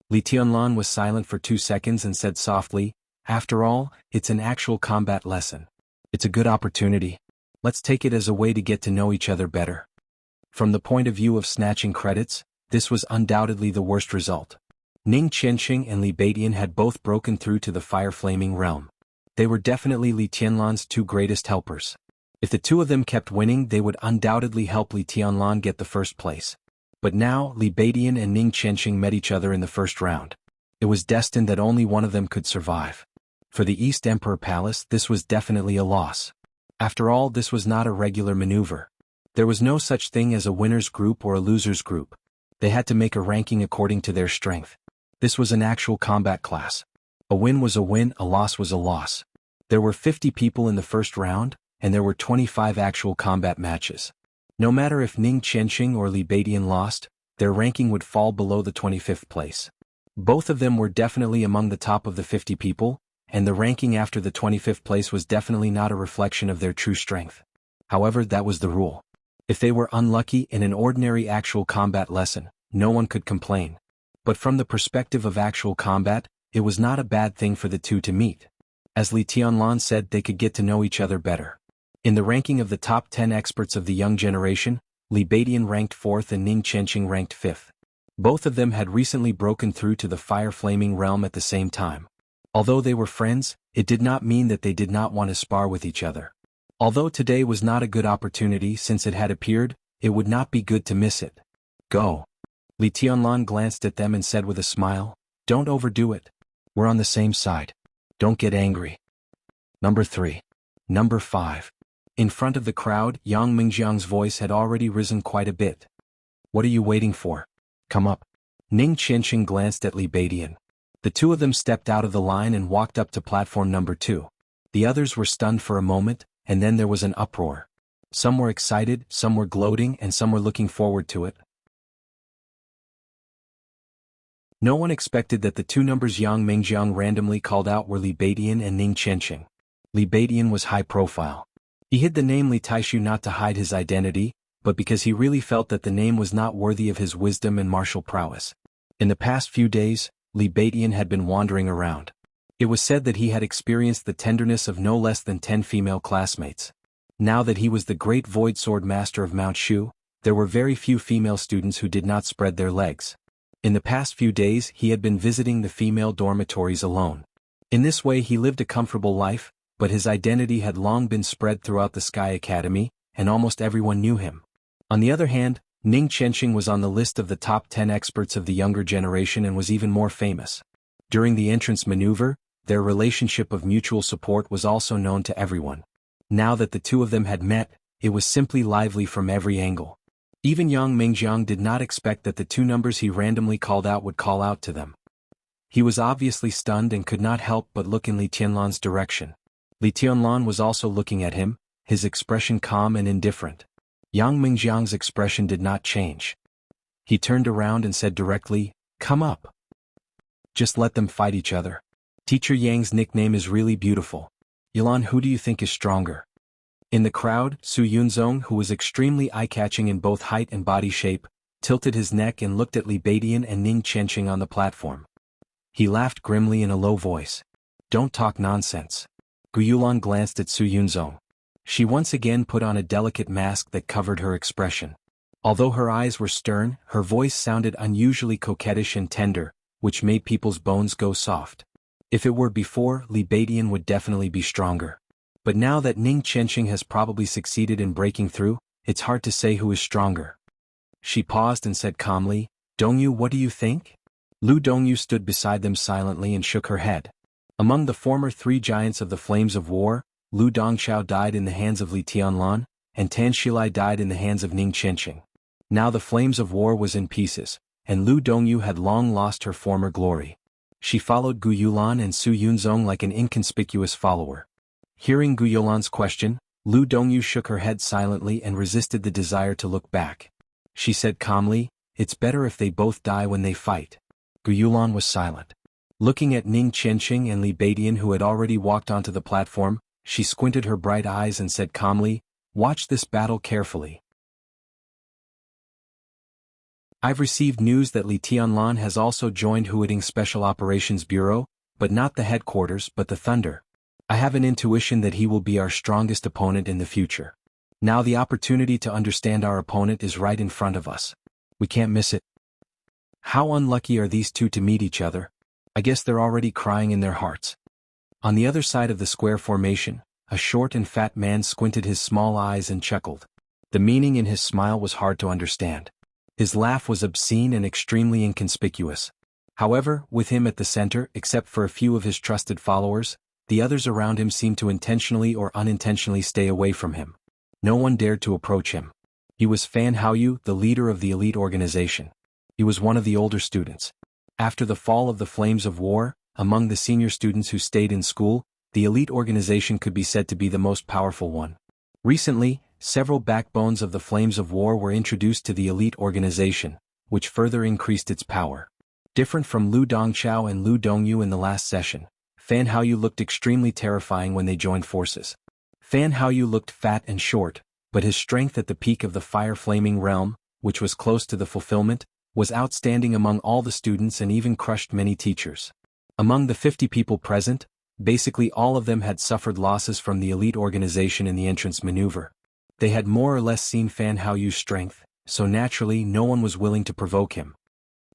Li Tianlan was silent for 2 seconds and said softly, after all, it's an actual combat lesson. It's a good opportunity. Let's take it as a way to get to know each other better. From the point of view of snatching credits, this was undoubtedly the worst result. Ning Qianqing and Li Baidian had both broken through to the fire-flaming realm. They were definitely Li Tianlan's 2 greatest helpers. If the 2 of them kept winning, they would undoubtedly help Li Tianlan get the first place. But now, Li Baidian and Ning Qianqing met each other in the first round. It was destined that only one of them could survive. For the East Emperor Palace, this was definitely a loss. After all, this was not a regular maneuver. There was no such thing as a winner's group or a loser's group. They had to make a ranking according to their strength. This was an actual combat class. A win was a win, a loss was a loss. There were 50 people in the first round, and there were 25 actual combat matches. No matter if Ning Qianqing or Li Baidian lost, their ranking would fall below the 25th place. Both of them were definitely among the top of the 50 people, and the ranking after the 25th place was definitely not a reflection of their true strength. However, that was the rule. If they were unlucky in an ordinary actual combat lesson, no one could complain. But from the perspective of actual combat, it was not a bad thing for the 2 to meet. As Li Tianlan said, they could get to know each other better. In the ranking of the top 10 experts of the young generation, Li Baidian ranked 4th and Ning Qianqing ranked 5th. Both of them had recently broken through to the fire-flaming realm at the same time. Although they were friends, it did not mean that they did not want to spar with each other. Although today was not a good opportunity since it had appeared, it would not be good to miss it. Go. Li Tianlan glanced at them and said with a smile, don't overdo it. We're on the same side. Don't get angry. Number 3. Number 5. In front of the crowd, Yang Mingjiang's voice had already risen quite a bit. What are you waiting for? Come up. Ning Qianqing glanced at Li Baidian. The 2 of them stepped out of the line and walked up to platform number 2. The others were stunned for a moment, and then there was an uproar. Some were excited, some were gloating, and some were looking forward to it. No one expected that the 2 numbers Yang Mingjiang randomly called out were Li Baidian and Ning Qianqing. Li Baidian was high profile. He hid the name Li Taishu not to hide his identity, but because he really felt that the name was not worthy of his wisdom and martial prowess. In the past few days, Li Baidian had been wandering around. It was said that he had experienced the tenderness of no less than 10 female classmates. Now that he was the great void sword master of Mount Shu, there were very few female students who did not spread their legs. In the past few days he had been visiting the female dormitories alone. In this way he lived a comfortable life, but his identity had long been spread throughout the Sky Academy, and almost everyone knew him. On the other hand, Ning Qianqing was on the list of the top 10 experts of the younger generation and was even more famous. During the entrance maneuver, their relationship of mutual support was also known to everyone. Now that the 2 of them had met, it was simply lively from every angle. Even Yang Mingjiang did not expect that the 2 numbers he randomly called out would call out to them. He was obviously stunned and could not help but look in Li Tianlan's direction. Li Tianlan was also looking at him, his expression calm and indifferent. Yang Mingjiang's expression did not change. He turned around and said directly, come up. Just let them fight each other. Teacher Yang's nickname is really beautiful. Yilan, who do you think is stronger? In the crowd, Su Yunzong, who was extremely eye-catching in both height and body shape, tilted his neck and looked at Li Baidian and Ning Qianqing on the platform. He laughed grimly in a low voice. Don't talk nonsense. Gu Yulan glanced at Su Yunzong. She once again put on a delicate mask that covered her expression. Although her eyes were stern, her voice sounded unusually coquettish and tender, which made people's bones go soft. If it were before, Li Beidian would definitely be stronger. But now that Ning Qianqing has probably succeeded in breaking through, it's hard to say who is stronger. She paused and said calmly, "Dongyu, what do you think?" Lu Dongyu stood beside them silently and shook her head. Among the former three giants of the flames of war, Lu Dongxiao died in the hands of Li Tianlan, and Tan Shilai died in the hands of Ning Qianqing. Now the flames of war was in pieces, and Lu Dongyu had long lost her former glory. She followed Gu Yulan and Su Yunzong like an inconspicuous follower. Hearing Gu Yulan's question, Lu Dongyu shook her head silently and resisted the desire to look back. She said calmly, "It's better if they both die when they fight." Gu Yulan was silent. Looking at Ning Qianqing and Li Beidian, who had already walked onto the platform, she squinted her bright eyes and said calmly, "Watch this battle carefully. I've received news that Li Tianlan has also joined Huading's Special Operations Bureau, but not the headquarters but the Thunder. I have an intuition that he will be our strongest opponent in the future. Now the opportunity to understand our opponent is right in front of us. We can't miss it. How unlucky are these two to meet each other? I guess they're already crying in their hearts." On the other side of the square formation, a short and fat man squinted his small eyes and chuckled. The meaning in his smile was hard to understand. His laugh was obscene and extremely inconspicuous. However, with him at the center, except for a few of his trusted followers, the others around him seemed to intentionally or unintentionally stay away from him. No one dared to approach him. He was Fan Haoyu, the leader of the elite organization. He was one of the older students. After the fall of the flames of war, among the senior students who stayed in school, the elite organization could be said to be the most powerful one. Recently, several backbones of the flames of war were introduced to the elite organization, which further increased its power. Different from Lu Dongxiao and Lu Dongyu in the last session, Fan Haoyu looked extremely terrifying when they joined forces. Fan Haoyu looked fat and short, but his strength at the peak of the fire-flaming realm, which was close to the fulfillment, was outstanding among all the students and even crushed many teachers. Among the 50 people present, basically all of them had suffered losses from the elite organization in the entrance maneuver. They had more or less seen Fan Haoyu's strength, so naturally no one was willing to provoke him.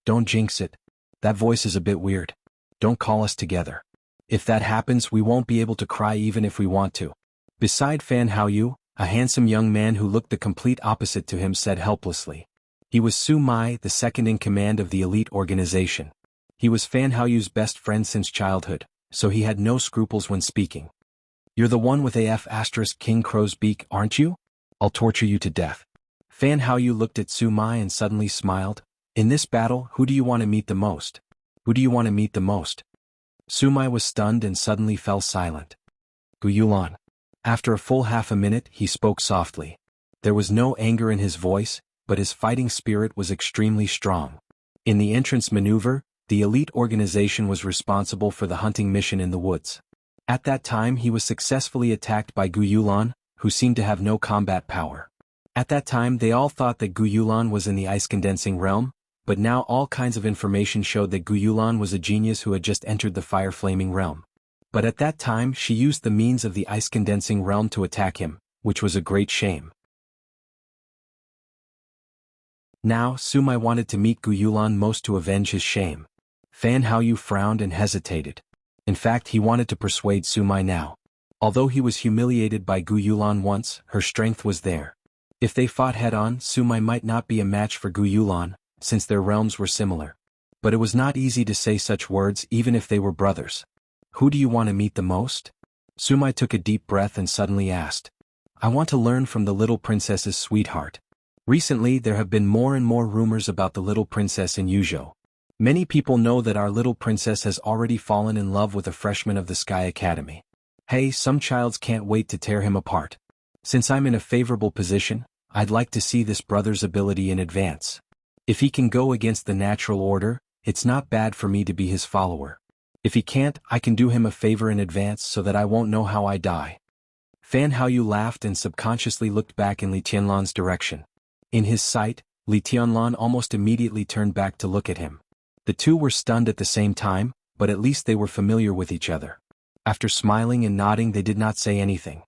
"Don't jinx it. That voice is a bit weird. Don't call us together. If that happens, we won't be able to cry even if we want to." Beside Fan Haoyu, a handsome young man who looked the complete opposite to him said helplessly. He was Su Mai, the second in command of the elite organization. He was Fan Haoyu's best friend since childhood, so he had no scruples when speaking. "You're the one with King Crow's beak, aren't you? I'll torture you to death." Fan Haoyu looked at Su Mai and suddenly smiled. "In this battle, who do you want to meet the most? Who do you want to meet the most?" Su Mai was stunned and suddenly fell silent. Gu Yulan. After a full half a minute, he spoke softly. There was no anger in his voice, but his fighting spirit was extremely strong. In the entrance maneuver, the elite organization was responsible for the hunting mission in the woods. At that time he was successfully attacked by Gu Yulan, who seemed to have no combat power. At that time they all thought that Gu Yulan was in the ice-condensing realm, but now all kinds of information showed that Gu Yulan was a genius who had just entered the fire-flaming realm. But at that time she used the means of the ice-condensing realm to attack him, which was a great shame. Now Su Mai wanted to meet Gu Yulan most to avenge his shame. Fan Haoyu frowned and hesitated. In fact, he wanted to persuade Su Mai now. Although he was humiliated by Gu Yulan once, her strength was there. If they fought head-on, Su Mai might not be a match for Gu Yulan, since their realms were similar. But it was not easy to say such words even if they were brothers. "Who do you want to meet the most?" Su Mai took a deep breath and suddenly asked. "I want to learn from the little princess's sweetheart." Recently there have been more and more rumors about the little princess in Yuzhou. Many people know that our little princess has already fallen in love with a freshman of the Sky Academy. Hey, some childs can't wait to tear him apart. Since I'm in a favorable position, I'd like to see this brother's ability in advance. If he can go against the natural order, it's not bad for me to be his follower. If he can't, I can do him a favor in advance so that I won't know how I die. Fan Haoyu laughed and subconsciously looked back in Li Tianlan's direction. In his sight, Li Tianlan almost immediately turned back to look at him. The two were stunned at the same time, but at least they were familiar with each other. After smiling and nodding, they did not say anything.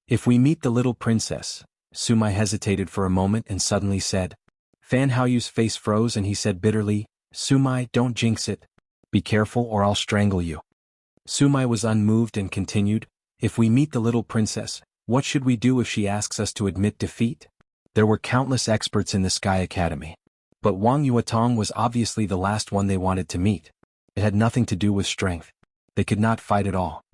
"If we meet the little princess," Su Mai hesitated for a moment and suddenly said. Fan Haoyu's face froze and he said bitterly, "Su Mai, don't jinx it. Be careful or I'll strangle you." Sumai was unmoved and continued, if we meet the little princess, what should we do if she asks us to admit defeat? There were countless experts in the Sky Academy. But Wang Yuatong was obviously the last one they wanted to meet. It had nothing to do with strength. They could not fight at all.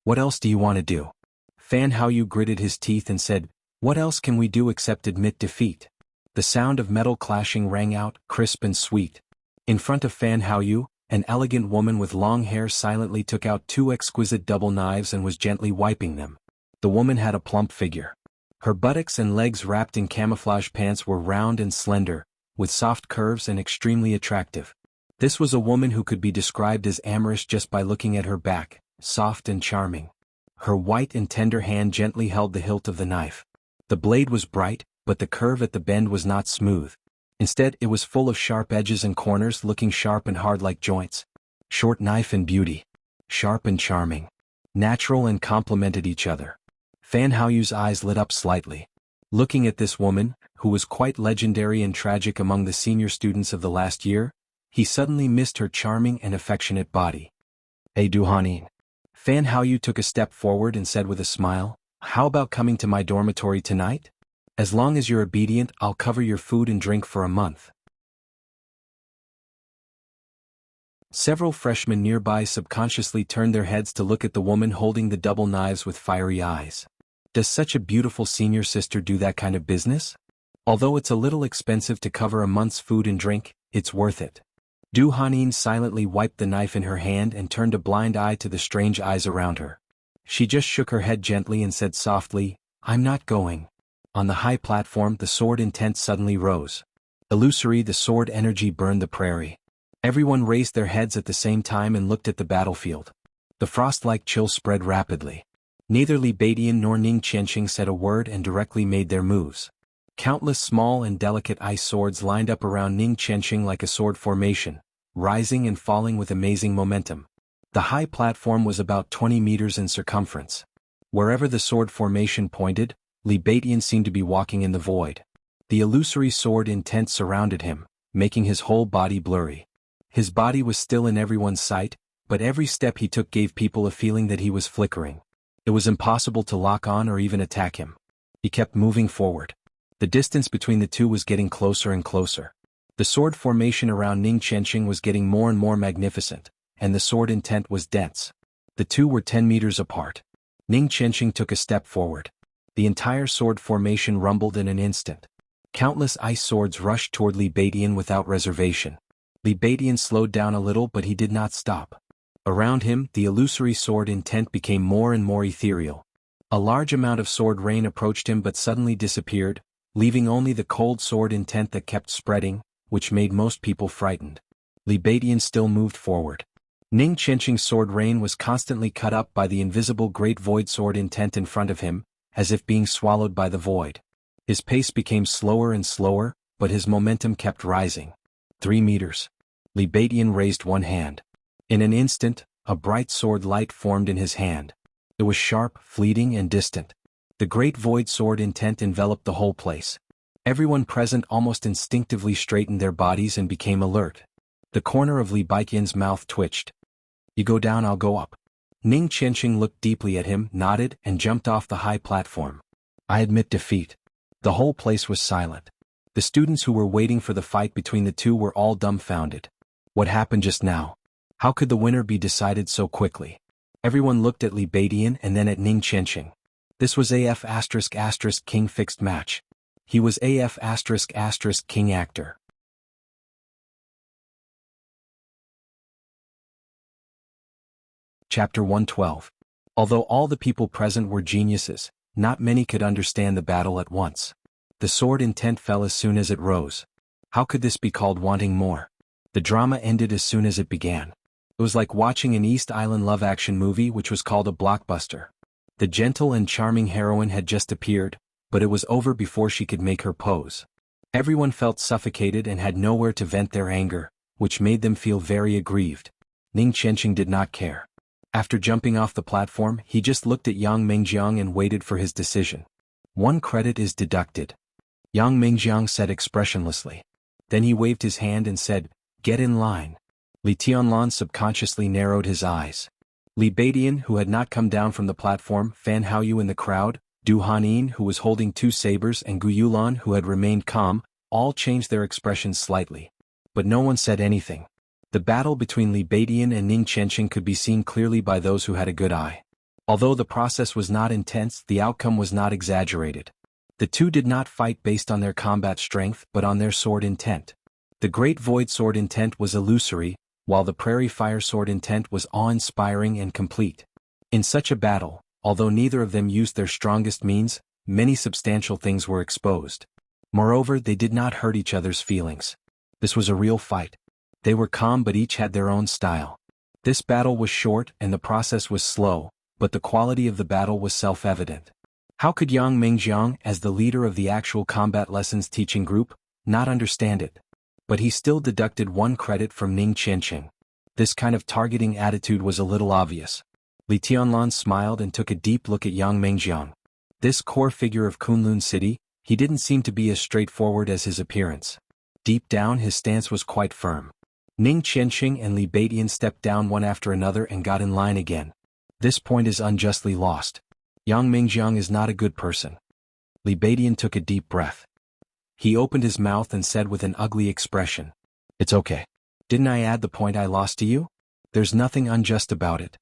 What else do you want to do? Fan Haoyu gritted his teeth and said, what else can we do except admit defeat? The sound of metal clashing rang out, crisp and sweet. In front of Fan Haoyu, an elegant woman with long hair silently took out two exquisite double knives and was gently wiping them. The woman had a plump figure. Her buttocks and legs wrapped in camouflage pants were round and slender, with soft curves and extremely attractive. This was a woman who could be described as amorous just by looking at her back, soft and charming. Her white and tender hand gently held the hilt of the knife. The blade was bright, but the curve at the bend was not smooth. Instead, it was full of sharp edges and corners looking sharp and hard like joints. Short knife and beauty. Sharp and charming. Natural and complemented each other. Fan Haoyu's eyes lit up slightly. Looking at this woman, who was quite legendary and tragic among the senior students of the last year, he suddenly missed her charming and affectionate body. Hey Duhanin. Fan Haoyu took a step forward and said with a smile, how about coming to my dormitory tonight? As long as you're obedient, I'll cover your food and drink for a month. Several freshmen nearby subconsciously turned their heads to look at the woman holding the double knives with fiery eyes. Does such a beautiful senior sister do that kind of business? Although it's a little expensive to cover a month's food and drink, it's worth it. Du Hanin silently wiped the knife in her hand and turned a blind eye to the strange eyes around her. She just shook her head gently and said softly, I'm not going. On the high platform, the sword intent suddenly rose. Illusory, the sword energy burned the prairie. Everyone raised their heads at the same time and looked at the battlefield. The frost-like chill spread rapidly. Neither Li Beidian nor Ning Qianqing said a word and directly made their moves. Countless small and delicate ice swords lined up around Ning Qianqing like a sword formation, rising and falling with amazing momentum. The high platform was about 20 meters in circumference. Wherever the sword formation pointed, Li Beidian seemed to be walking in the void. The illusory sword intent surrounded him, making his whole body blurry. His body was still in everyone's sight, but every step he took gave people a feeling that he was flickering. It was impossible to lock on or even attack him. He kept moving forward. The distance between the two was getting closer and closer. The sword formation around Ning Qianqing was getting more and more magnificent, and the sword intent was dense. The two were 10 meters apart. Ning Qianqing took a step forward. The entire sword formation rumbled in an instant. Countless ice swords rushed toward Li Beidian without reservation. Li Beidian slowed down a little, but he did not stop. Around him, the illusory sword intent became more and more ethereal. A large amount of sword rain approached him but suddenly disappeared, leaving only the cold sword intent that kept spreading, which made most people frightened. Li Beidian still moved forward. Ning Qianqing's sword rain was constantly cut up by the invisible great void sword intent in front of him, as if being swallowed by the void. His pace became slower and slower, but his momentum kept rising. 3 meters. Li Beidian raised one hand. In an instant, a bright sword light formed in his hand. It was sharp, fleeting and distant. The great void sword intent enveloped the whole place. Everyone present almost instinctively straightened their bodies and became alert. The corner of Li Beidian's mouth twitched. You go down, I'll go up. Ning Qianqing looked deeply at him, nodded, and jumped off the high platform. I admit defeat. The whole place was silent. The students who were waiting for the fight between the two were all dumbfounded. What happened just now? How could the winner be decided so quickly? Everyone looked at Li Beidian and then at Ning Qianqing. This was AF*** King fixed match. He was AF*** King actor. Chapter 112. Although all the people present were geniuses, not many could understand the battle at once. The sword intent fell as soon as it rose. How could this be called wanting more? The drama ended as soon as it began. It was like watching an East Island love action movie which was called a blockbuster. The gentle and charming heroine had just appeared, but it was over before she could make her pose. Everyone felt suffocated and had nowhere to vent their anger, which made them feel very aggrieved. Ning Qianqing did not care. After jumping off the platform, he just looked at Yang Mengjiang and waited for his decision. 1 credit is deducted. Yang Mengjiang said expressionlessly. Then he waved his hand and said, get in line. Li Tianlan subconsciously narrowed his eyes. Li Beidian, who had not come down from the platform, Fan Haoyu in the crowd, Du Hanin, who was holding two sabers, and Gu Yulan, who had remained calm, all changed their expressions slightly. But no one said anything. The battle between Li Beidian and Ning Qianqing could be seen clearly by those who had a good eye. Although the process was not intense, the outcome was not exaggerated. The two did not fight based on their combat strength but on their sword intent. The Great Void Sword intent was illusory, while the Prairie Fire Sword intent was awe-inspiring and complete. In such a battle, although neither of them used their strongest means, many substantial things were exposed. Moreover, they did not hurt each other's feelings. This was a real fight. They were calm but each had their own style. This battle was short and the process was slow, but the quality of the battle was self-evident. How could Yang Mingjiang, as the leader of the actual combat lessons teaching group, not understand it? But he still deducted 1 credit from Ning Qianqing. This kind of targeting attitude was a little obvious. Li Tianlan smiled and took a deep look at Yang Mingjiang. This core figure of Kunlun City, he didn't seem to be as straightforward as his appearance. Deep down his stance was quite firm. Ning Qianqing and Li Beidian stepped down one after another and got in line again. This point is unjustly lost. Yang Mingjiang is not a good person. Li Beidian took a deep breath. He opened his mouth and said with an ugly expression, "It's okay. Didn't I add the point I lost to you? There's nothing unjust about it."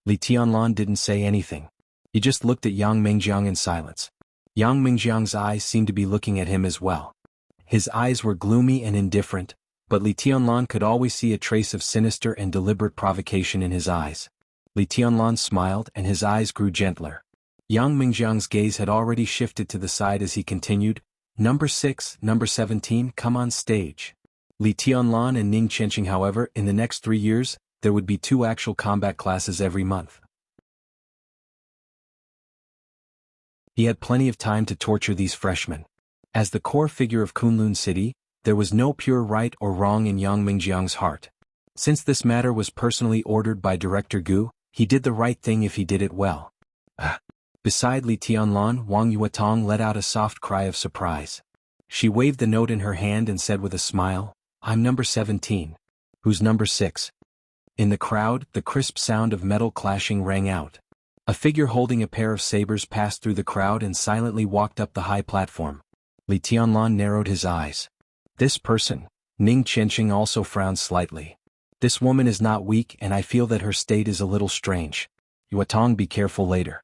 Li Tianlan didn't say anything. He just looked at Yang Mingjiang in silence. Yang Mingjiang's eyes seemed to be looking at him as well. His eyes were gloomy and indifferent, but Li Tianlan could always see a trace of sinister and deliberate provocation in his eyes. Li Tianlan smiled and his eyes grew gentler. Yang Mingjiang's gaze had already shifted to the side as he continued, "Number 6, number 17, come on stage." Li Tianlan and Ning Qianqing, however, in the next 3 years, there would be 2 actual combat classes every month. He had plenty of time to torture these freshmen. As the core figure of Kunlun City, there was no pure right or wrong in Yang Mingjiang's heart. Since this matter was personally ordered by Director Gu, he did the right thing if he did it well. Beside Li Tianlan, Wang Yuetong let out a soft cry of surprise. She waved the note in her hand and said with a smile, "I'm number 17. Who's number 6? In the crowd, the crisp sound of metal clashing rang out. A figure holding a pair of sabers passed through the crowd and silently walked up the high platform. Li Tianlan narrowed his eyes. This person, Ning Qianqing, also frowned slightly. This woman is not weak and I feel that her state is a little strange. Yuetong, be careful later.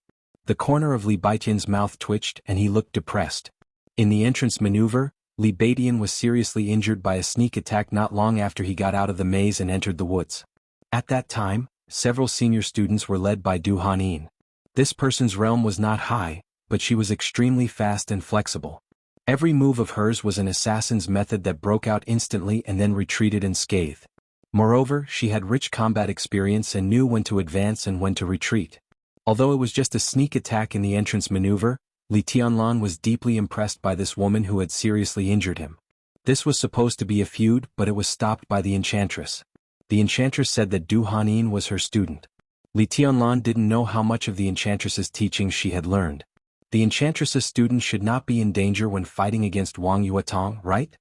The corner of Li Beidian's mouth twitched and he looked depressed. In the entrance maneuver, Li Beidian was seriously injured by a sneak attack not long after he got out of the maze and entered the woods. At that time, several senior students were led by Du Hanin. This person's realm was not high, but she was extremely fast and flexible. Every move of hers was an assassin's method that broke out instantly and then retreated unscathed. Moreover, she had rich combat experience and knew when to advance and when to retreat. Although it was just a sneak attack in the entrance maneuver, Li Tianlan was deeply impressed by this woman who had seriously injured him. This was supposed to be a feud, but it was stopped by the enchantress. The enchantress said that Du Hanin was her student. Li Tianlan didn't know how much of the enchantress's teachings she had learned. The enchantress's student should not be in danger when fighting against Wang Yuetong, right?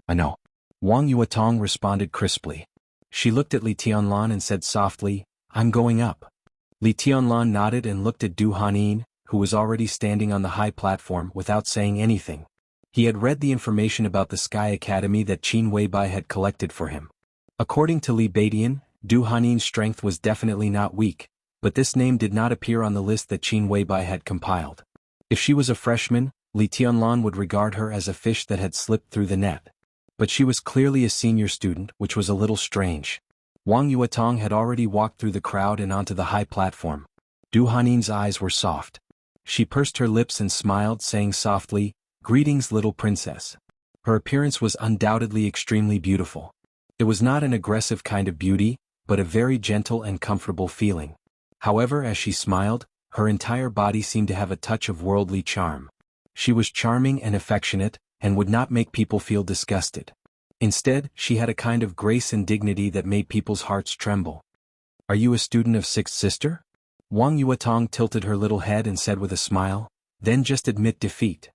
I know. Wang Yuetong responded crisply. She looked at Li Tianlan and said softly, "I'm going up." Li Tianlan nodded and looked at Du Hanin, who was already standing on the high platform without saying anything. He had read the information about the Sky Academy that Qin Weibai had collected for him. According to Li Beidian, Du Hanin's strength was definitely not weak, but this name did not appear on the list that Qin Weibai had compiled. If she was a freshman, Li Tianlan would regard her as a fish that had slipped through the net. But she was clearly a senior student, which was a little strange. Wang Yuetong had already walked through the crowd and onto the high platform. Du Hanin's eyes were soft. She pursed her lips and smiled, saying softly, "Greetings, little princess." Her appearance was undoubtedly extremely beautiful. It was not an aggressive kind of beauty, but a very gentle and comfortable feeling. However, as she smiled, her entire body seemed to have a touch of worldly charm. She was charming and affectionate, and would not make people feel disgusted. Instead, she had a kind of grace and dignity that made people's hearts tremble. "Are you a student of Sixth Sister?" Wang Yuetong tilted her little head and said with a smile, "Then just admit defeat.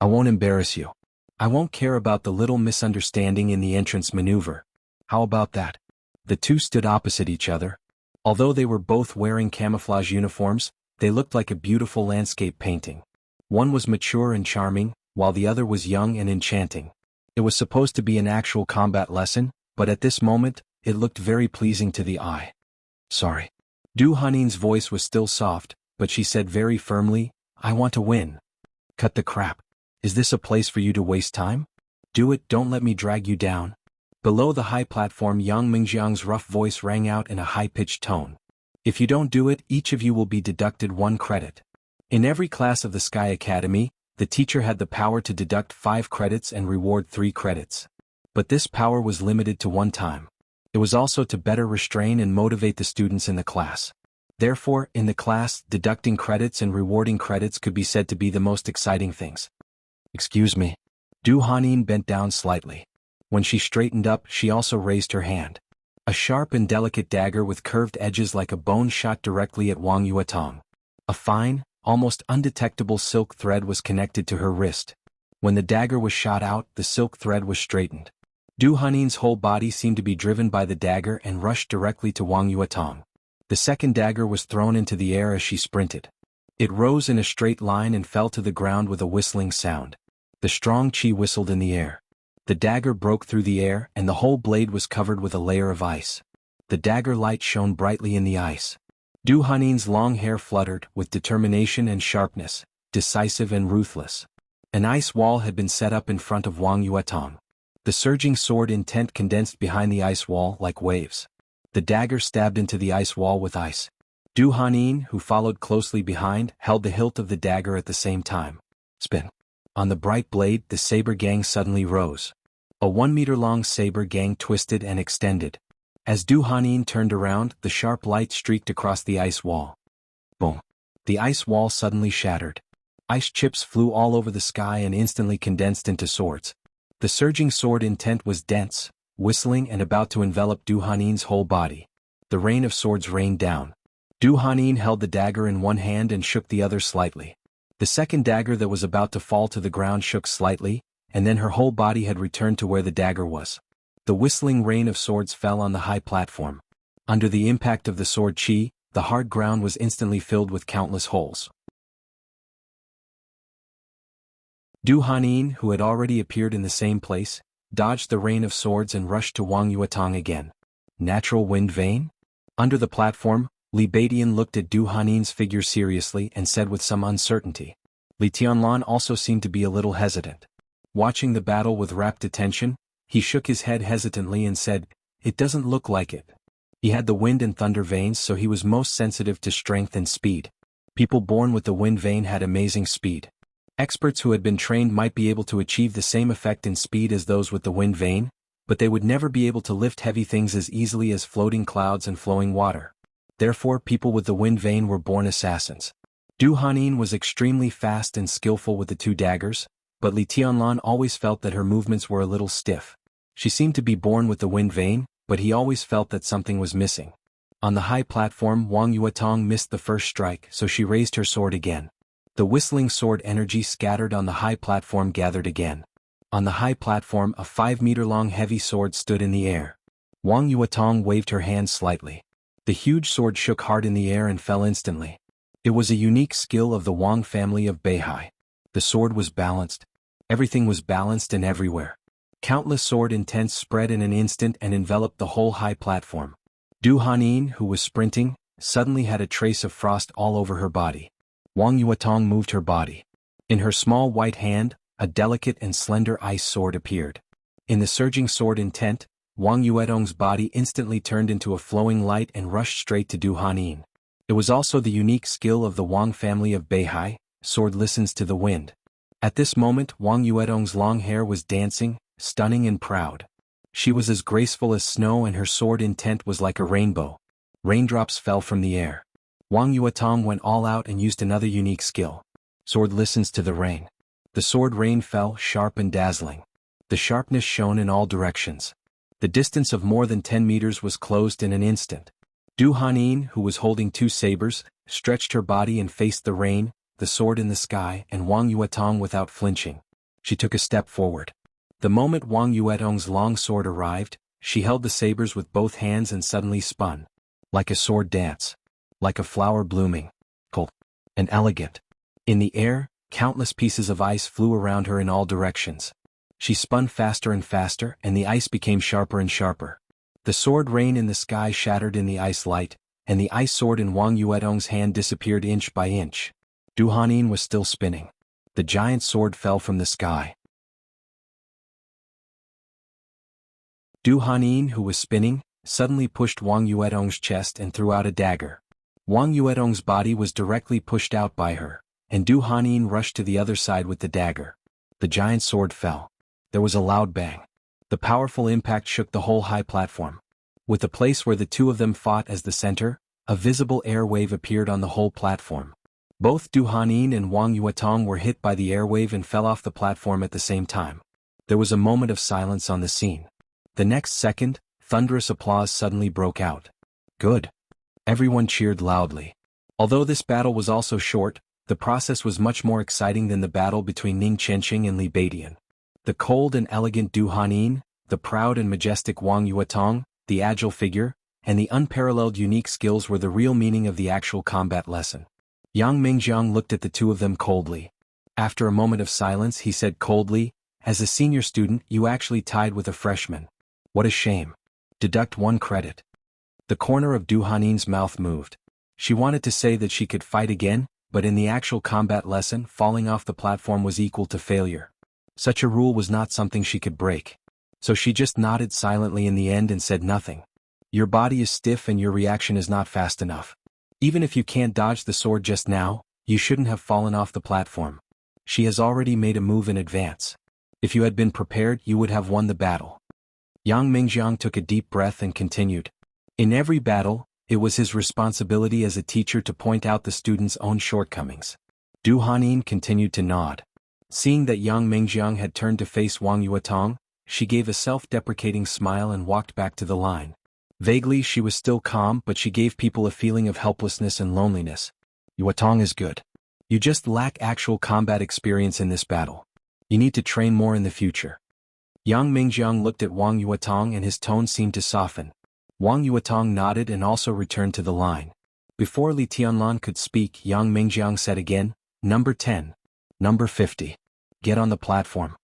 I won't embarrass you. I won't care about the little misunderstanding in the entrance maneuver. How about that?" The two stood opposite each other. Although they were both wearing camouflage uniforms, they looked like a beautiful landscape painting. One was mature and charming, while the other was young and enchanting. It was supposed to be an actual combat lesson, but at this moment, it looked very pleasing to the eye. Sorry. Du Hannin's voice was still soft, but she said very firmly, I want to win. Cut the crap. Is this a place for you to waste time? Do it, don't let me drag you down. Below the high platform, Yang Mingjiang's rough voice rang out in a high-pitched tone. If you don't do it, each of you will be deducted 1 credit. In every class of the Sky Academy, the teacher had the power to deduct 5 credits and reward 3 credits. But this power was limited to 1 time. It was also to better restrain and motivate the students in the class. Therefore, in the class, deducting credits and rewarding credits could be said to be the most exciting things. Excuse me. Du Hannin bent down slightly. When she straightened up, she also raised her hand. A sharp and delicate dagger with curved edges like a bone shot directly at Wang Yuetong. A fine, almost undetectable silk thread was connected to her wrist. When the dagger was shot out, the silk thread was straightened. Du Hannin's whole body seemed to be driven by the dagger and rushed directly to Wang Yuetong. The second dagger was thrown into the air as she sprinted. It rose in a straight line and fell to the ground with a whistling sound. The strong qi whistled in the air. The dagger broke through the air and the whole blade was covered with a layer of ice. The dagger light shone brightly in the ice. Du Hannin's long hair fluttered with determination and sharpness, decisive and ruthless. An ice wall had been set up in front of Wang Yuetong. The surging sword intent condensed behind the ice wall like waves. The dagger stabbed into the ice wall with ice. Du Hannin, who followed closely behind, held the hilt of the dagger at the same time. Spin. On the bright blade, the saber gang suddenly rose. A 1-meter-long saber gang twisted and extended. As Du Hannin turned around, the sharp light streaked across the ice wall. Boom. The ice wall suddenly shattered. Ice chips flew all over the sky and instantly condensed into swords. The surging sword intent was dense, whistling and about to envelop Du Hannin's whole body. The rain of swords rained down. Du Hannin held the dagger in one hand and shook the other slightly. The second dagger that was about to fall to the ground shook slightly, and then her whole body had returned to where the dagger was. The whistling rain of swords fell on the high platform. Under the impact of the sword qi, the hard ground was instantly filled with countless holes. Du Hannin, who had already appeared in the same place, dodged the rain of swords and rushed to Wang Yuetong again. Natural wind vein? Under the platform, Li Beidian looked at Du Hannin's figure seriously and said with some uncertainty. Li Tianlan also seemed to be a little hesitant. Watching the battle with rapt attention, he shook his head hesitantly and said, It doesn't look like it. He had the wind and thunder veins, so he was most sensitive to strength and speed. People born with the wind vein had amazing speed. Experts who had been trained might be able to achieve the same effect in speed as those with the wind vein, but they would never be able to lift heavy things as easily as floating clouds and flowing water. Therefore, people with the wind vein were born assassins. Du Hannin was extremely fast and skillful with the 2 daggers, but Li Tianlan always felt that her movements were a little stiff. She seemed to be born with the wind vein, but he always felt that something was missing. On the high platform, Wang Yuetong missed the first strike, so she raised her sword again. The whistling sword energy scattered on the high platform gathered again. On the high platform, a 5-meter-long heavy sword stood in the air. Wang Yuetong waved her hand slightly. The huge sword shook hard in the air and fell instantly. It was a unique skill of the Wang family of Beihai. The sword was balanced. Everything was balanced and everywhere. Countless sword intents spread in an instant and enveloped the whole high platform. Du Hannin, who was sprinting, suddenly had a trace of frost all over her body. Wang Yuetong moved her body. In her small white hand, a delicate and slender ice sword appeared. In the surging sword intent, Wang Yuetong's body instantly turned into a flowing light and rushed straight to Du Hannin. It was also the unique skill of the Wang family of Beihai, sword listens to the wind. At this moment, Wang Yuetong's long hair was dancing, stunning and proud. She was as graceful as snow and her sword intent was like a rainbow. Raindrops fell from the air. Wang Yuetong went all out and used another unique skill. Sword listens to the rain. The sword rain fell sharp and dazzling. The sharpness shone in all directions. The distance of more than 10 meters was closed in an instant. Du Hannin, who was holding 2 sabers, stretched her body and faced the rain, the sword in the sky, and Wang Yuetong without flinching. She took a step forward. The moment Wang Yuetong's long sword arrived, She held the sabers with both hands and suddenly spun. Like a sword dance. Like a flower blooming. Cold. And elegant. In the air, countless pieces of ice flew around her in all directions. She spun faster and faster, and the ice became sharper and sharper. The sword rain in the sky shattered in the ice light, and the ice sword in Wang Yuetong's hand disappeared inch by inch. Du Hanyin was still spinning. The giant sword fell from the sky. Du Hanyin, who was spinning, suddenly pushed Wang Yuetong's chest and threw out a dagger. Wang Yuetong's body was directly pushed out by her, and Du Hanyin rushed to the other side with the dagger. The giant sword fell. There was a loud bang. The powerful impact shook the whole high platform. With the place where the two of them fought as the center, a visible air wave appeared on the whole platform. Both Du Hanyin and Wang Yuetong were hit by the air wave and fell off the platform at the same time. There was a moment of silence on the scene. The next second, thunderous applause suddenly broke out. Good. Everyone cheered loudly. Although this battle was also short, the process was much more exciting than the battle between Ning Chenxing and Li Beidian. The cold and elegant Du Hanyin, the proud and majestic Wang Yuetong, the agile figure, and the unparalleled unique skills were the real meaning of the actual combat lesson. Yang Mingjiang looked at the two of them coldly. After a moment of silence he said coldly, "As a senior student you actually tied with a freshman. What a shame. Deduct 1 credit." The corner of Du Hanyin's mouth moved. She wanted to say that she could fight again, but in the actual combat lesson falling off the platform was equal to failure. Such a rule was not something she could break. So she just nodded silently in the end and said nothing. Your body is stiff and your reaction is not fast enough. Even if you can't dodge the sword just now, you shouldn't have fallen off the platform. She has already made a move in advance. If you had been prepared you would have won the battle. Yang Mingjiang took a deep breath and continued. In every battle, it was his responsibility as a teacher to point out the student's own shortcomings. Du Hanyin continued to nod. Seeing that Yang Mingjiang had turned to face Wang Yuetong, she gave a self-deprecating smile and walked back to the line. Vaguely she was still calm, but she gave people a feeling of helplessness and loneliness. Yuetong is good. You just lack actual combat experience in this battle. You need to train more in the future. Yang Mingjiang looked at Wang Yuetong and his tone seemed to soften. Wang Yuetong nodded and also returned to the line. Before Li Tianlan could speak, Yang Mingjiang said again, "Number 10. Number 50. Get on the platform."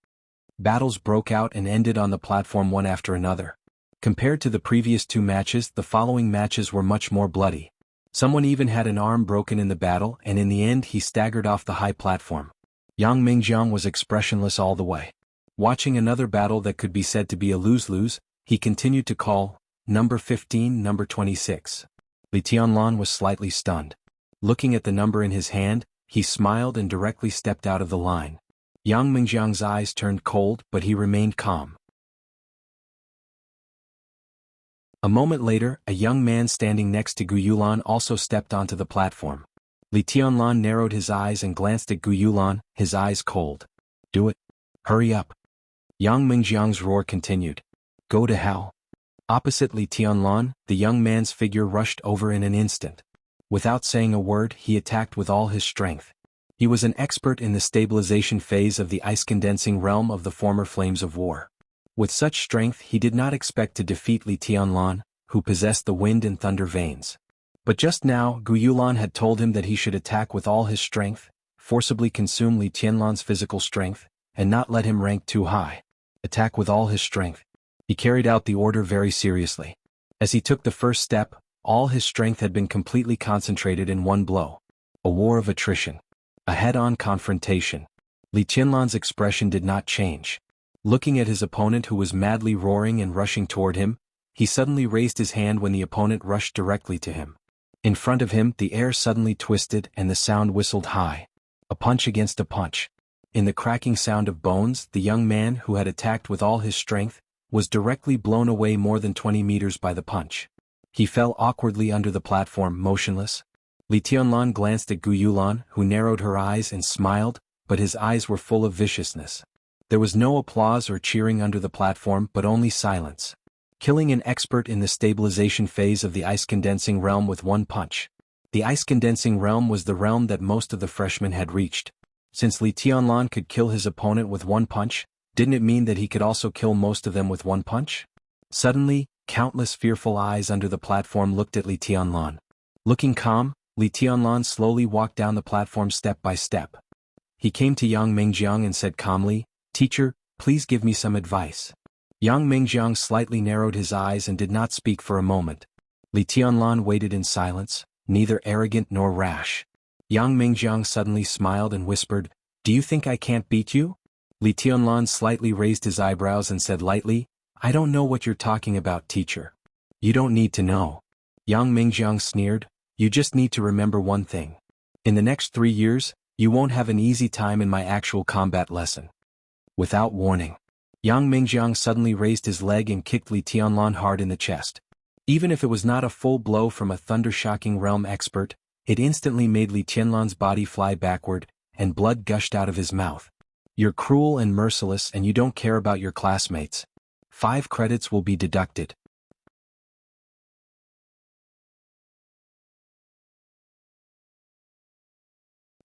Battles broke out and ended on the platform one after another. Compared to the previous 2 matches, the following matches were much more bloody. Someone even had an arm broken in the battle, and in the end he staggered off the high platform. Yang Mingjiang was expressionless all the way. Watching another battle that could be said to be a lose-lose, he continued to call, "Number 15, number 26. Li Tianlan was slightly stunned. Looking at the number in his hand, he smiled and directly stepped out of the line. Yang Mingjiang's eyes turned cold, but he remained calm. A moment later, a young man standing next to Gu Yulan also stepped onto the platform. Li Tianlan narrowed his eyes and glanced at Gu Yulan, his eyes cold. "Do it. Hurry up." Yang Mingjiang's roar continued. "Go to hell." Opposite Li Tianlan, the young man's figure rushed over in an instant. Without saying a word, he attacked with all his strength. He was an expert in the stabilization phase of the ice-condensing realm of the former Flames of War. With such strength he did not expect to defeat Li Tianlan, who possessed the wind and thunder veins. But just now, Gu Yulan had told him that he should attack with all his strength, forcibly consume Li Tianlan's physical strength, and not let him rank too high. Attack with all his strength. He carried out the order very seriously. As he took the first step, all his strength had been completely concentrated in one blow. A war of attrition. A head-on confrontation. Li Tianlan's expression did not change. Looking at his opponent who was madly roaring and rushing toward him, he suddenly raised his hand when the opponent rushed directly to him. In front of him, the air suddenly twisted and the sound whistled high. A punch against a punch. In the cracking sound of bones, the young man who had attacked with all his strength was directly blown away more than 20 meters by the punch. He fell awkwardly under the platform, motionless. Li Tianlan glanced at Gu Yulan, who narrowed her eyes and smiled, but his eyes were full of viciousness. There was no applause or cheering under the platform, but only silence. Killing an expert in the stabilization phase of the ice-condensing realm with one punch. The ice-condensing realm was the realm that most of the freshmen had reached. Since Li Tianlan could kill his opponent with one punch, didn't it mean that he could also kill most of them with one punch? Suddenly, countless fearful eyes under the platform looked at Li Tianlan. Looking calm, Li Tianlan slowly walked down the platform step by step. He came to Yang Mingjiang and said calmly, "Teacher, please give me some advice." Yang Mingjiang slightly narrowed his eyes and did not speak for a moment. Li Tianlan waited in silence, neither arrogant nor rash. Yang Mingjiang suddenly smiled and whispered, "Do you think I can't beat you?" Li Tianlan slightly raised his eyebrows and said lightly, "I don't know what you're talking about, teacher." "You don't need to know." Yang Mingjiang sneered, "You just need to remember one thing. In the next 3 years, you won't have an easy time in my actual combat lesson." Without warning, Yang Mingjiang suddenly raised his leg and kicked Li Tianlan hard in the chest. Even if it was not a full blow from a thunder-shocking realm expert, it instantly made Li Tianlan's body fly backward, and blood gushed out of his mouth. "You're cruel and merciless and you don't care about your classmates. 5 credits will be deducted."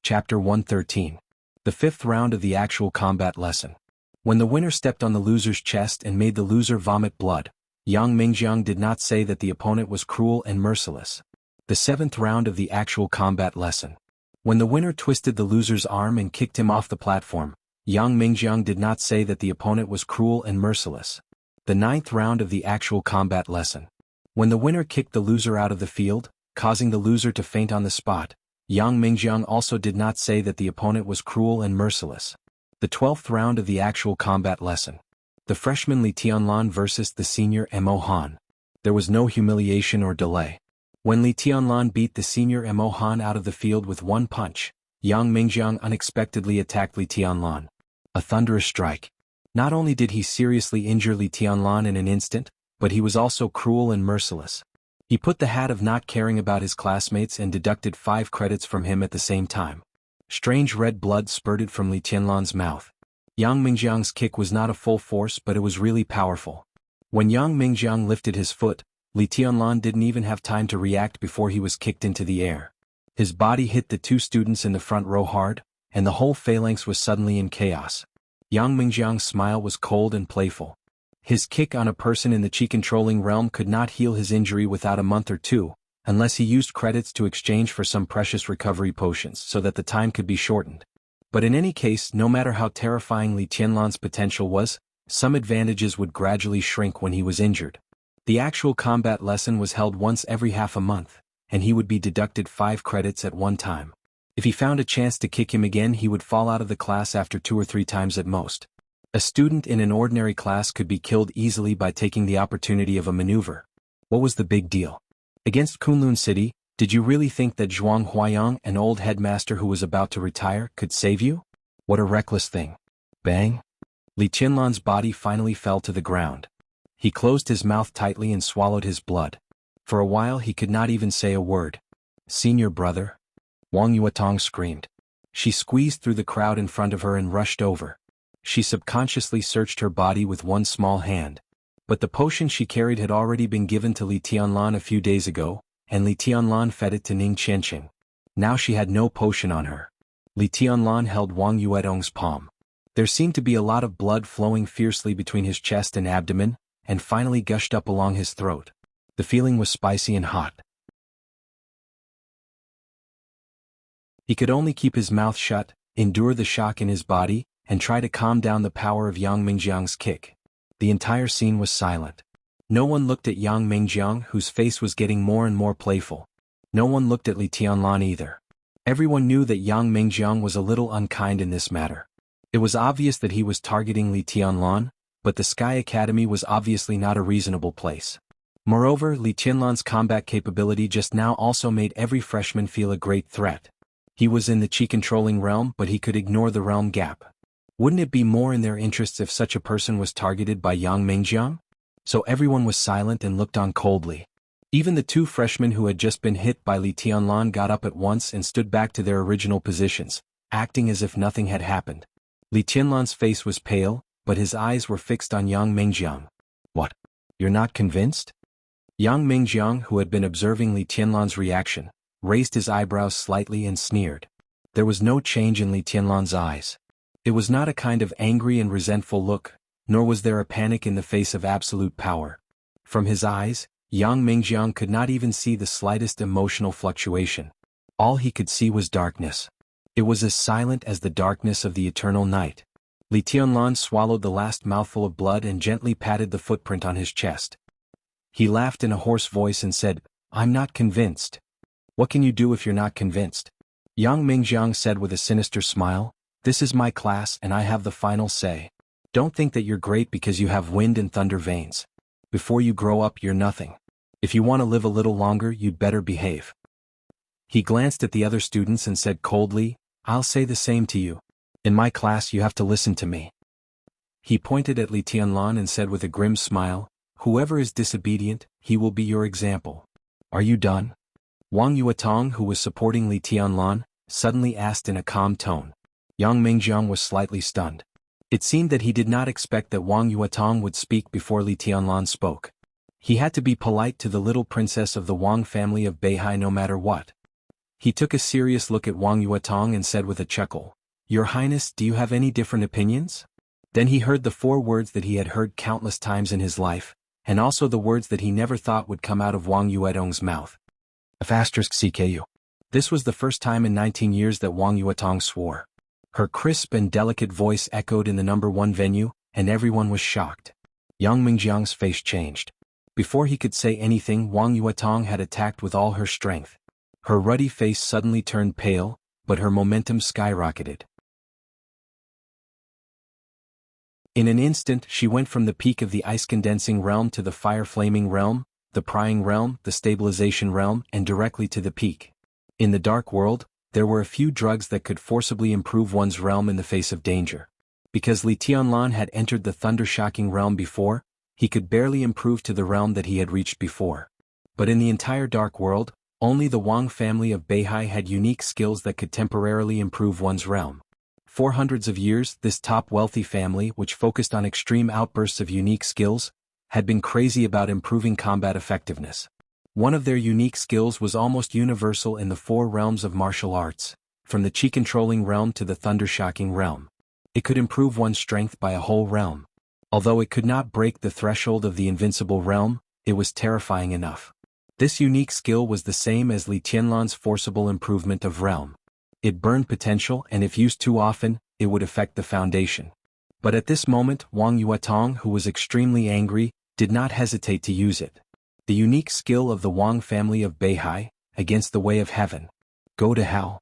Chapter 113. The 5th round of the actual combat lesson. When the winner stepped on the loser's chest and made the loser vomit blood, Yang Mingjiang did not say that the opponent was cruel and merciless. The 7th round of the actual combat lesson. When the winner twisted the loser's arm and kicked him off the platform, Yang Mingjiang did not say that the opponent was cruel and merciless. The 9th round of the actual combat lesson. When the winner kicked the loser out of the field, causing the loser to faint on the spot, Yang Mingjiang also did not say that the opponent was cruel and merciless. The 12th round of the actual combat lesson. The freshman Li Tianlan versus the senior Mo Han. There was no humiliation or delay. When Li Tianlan beat the senior Mo Han out of the field with one punch, Yang Mingjiang unexpectedly attacked Li Tianlan. A thunderous strike. Not only did he seriously injure Li Tianlan in an instant, but he was also cruel and merciless. He put the hat of not caring about his classmates and deducted 5 credits from him at the same time. Strange red blood spurted from Li Tianlan's mouth. Yang Mingjiang's kick was not a full force, but it was really powerful. When Yang Mingjiang lifted his foot, Li Tianlan didn't even have time to react before he was kicked into the air. His body hit the 2 students in the front row hard, and the whole phalanx was suddenly in chaos. Yang Mingjiang's smile was cold and playful. His kick on a person in the chi-controlling realm could not heal his injury without a month or 2, unless he used credits to exchange for some precious recovery potions so that the time could be shortened. But in any case, no matter how terrifying Li Tianlan's potential was, some advantages would gradually shrink when he was injured. The actual combat lesson was held once every half a month, and he would be deducted 5 credits at one time. If he found a chance to kick him again, he would fall out of the class after 2 or 3 times at most. A student in an ordinary class could be killed easily by taking the opportunity of a maneuver. What was the big deal? Against Kunlun City, did you really think that Zhuang Huayang, an old headmaster who was about to retire, could save you? What a reckless thing. Bang! Li Tianlan's body finally fell to the ground. He closed his mouth tightly and swallowed his blood. For a while he could not even say a word. "Senior brother?" Wang Yuetong screamed. She squeezed through the crowd in front of her and rushed over. She subconsciously searched her body with one small hand. But the potion she carried had already been given to Li Tianlan a few days ago, and Li Tianlan fed it to Ning Qianqing. Now she had no potion on her. Li Tianlan held Wang Yuetong's palm. There seemed to be a lot of blood flowing fiercely between his chest and abdomen, and finally gushed up along his throat. The feeling was spicy and hot. He could only keep his mouth shut, endure the shock in his body, and try to calm down the power of Yang Mingjiang's kick. The entire scene was silent. No one looked at Yang Mingjiang, whose face was getting more and more playful. No one looked at Li Tianlan either. Everyone knew that Yang Mingjiang was a little unkind in this matter. It was obvious that he was targeting Li Tianlan, but the Sky Academy was obviously not a reasonable place. Moreover, Li Tianlan's combat capability just now also made every freshman feel a great threat. He was in the chi-controlling realm, but he could ignore the realm gap. Wouldn't it be more in their interests if such a person was targeted by Yang Mingjiang? So everyone was silent and looked on coldly. Even the 2 freshmen who had just been hit by Li Tianlan got up at once and stood back to their original positions, acting as if nothing had happened. Li Tianlan's face was pale, but his eyes were fixed on Yang Mingjiang. "What? You're not convinced?" Yang Mingjiang, who had been observing Li Tianlan's reaction, raised his eyebrows slightly and sneered. There was no change in Li Tianlan's eyes. It was not a kind of angry and resentful look, nor was there a panic in the face of absolute power. From his eyes, Yang Mingjiang could not even see the slightest emotional fluctuation. All he could see was darkness. It was as silent as the darkness of the eternal night. Li Tianlan swallowed the last mouthful of blood and gently patted the footprint on his chest. He laughed in a hoarse voice and said, "I'm not convinced." "What can you do if you're not convinced?" Yang Mingjiang said with a sinister smile, "This is my class and I have the final say. Don't think that you're great because you have wind and thunder veins. Before you grow up you're nothing. If you want to live a little longer you'd better behave." He glanced at the other students and said coldly, "I'll say the same to you. In my class you have to listen to me." He pointed at Li Tianlan and said with a grim smile, "Whoever is disobedient, he will be your example. Are you done?" Wang Yuetong, who was supporting Li Tianlan, suddenly asked in a calm tone. Yang Mingjiang was slightly stunned. It seemed that he did not expect that Wang Yuetong would speak before Li Tianlan spoke. He had to be polite to the little princess of the Wang family of Beihai no matter what. He took a serious look at Wang Yuetong and said with a chuckle, "Your Highness, do you have any different opinions?" Then he heard the 4 words that he had heard countless times in his life, and also the words that he never thought would come out of Wang Yuetong's mouth. *CKU. This was the first time in 19 years that Wang Yuetong swore. Her crisp and delicate voice echoed in the number 1 venue, and everyone was shocked. Yang Mingjiang's face changed. Before he could say anything, Wang Yuetong had attacked with all her strength. Her ruddy face suddenly turned pale, but her momentum skyrocketed. In an instant she went from the peak of the ice-condensing realm to the fire-flaming realm, the prying realm, the stabilization realm, and directly to the peak. In the dark world, there were a few drugs that could forcibly improve one's realm in the face of danger. Because Li Tianlan had entered the thunder-shocking realm before, he could barely improve to the realm that he had reached before. But in the entire dark world, only the Wang family of Beihai had unique skills that could temporarily improve one's realm. For hundreds of years, this top wealthy family, which focused on extreme outbursts of unique skills, had been crazy about improving combat effectiveness. One of their unique skills was almost universal in the 4 realms of martial arts, from the chi-controlling realm to the thunder-shocking realm. It could improve one's strength by a whole realm. Although it could not break the threshold of the invincible realm, it was terrifying enough. This unique skill was the same as Li Tianlan's forcible improvement of realm. It burned potential, and if used too often, it would affect the foundation. But at this moment, Wang Yuetong, who was extremely angry, did not hesitate to use it. The unique skill of the Wang family of Beihai, against the way of heaven. Go to hell.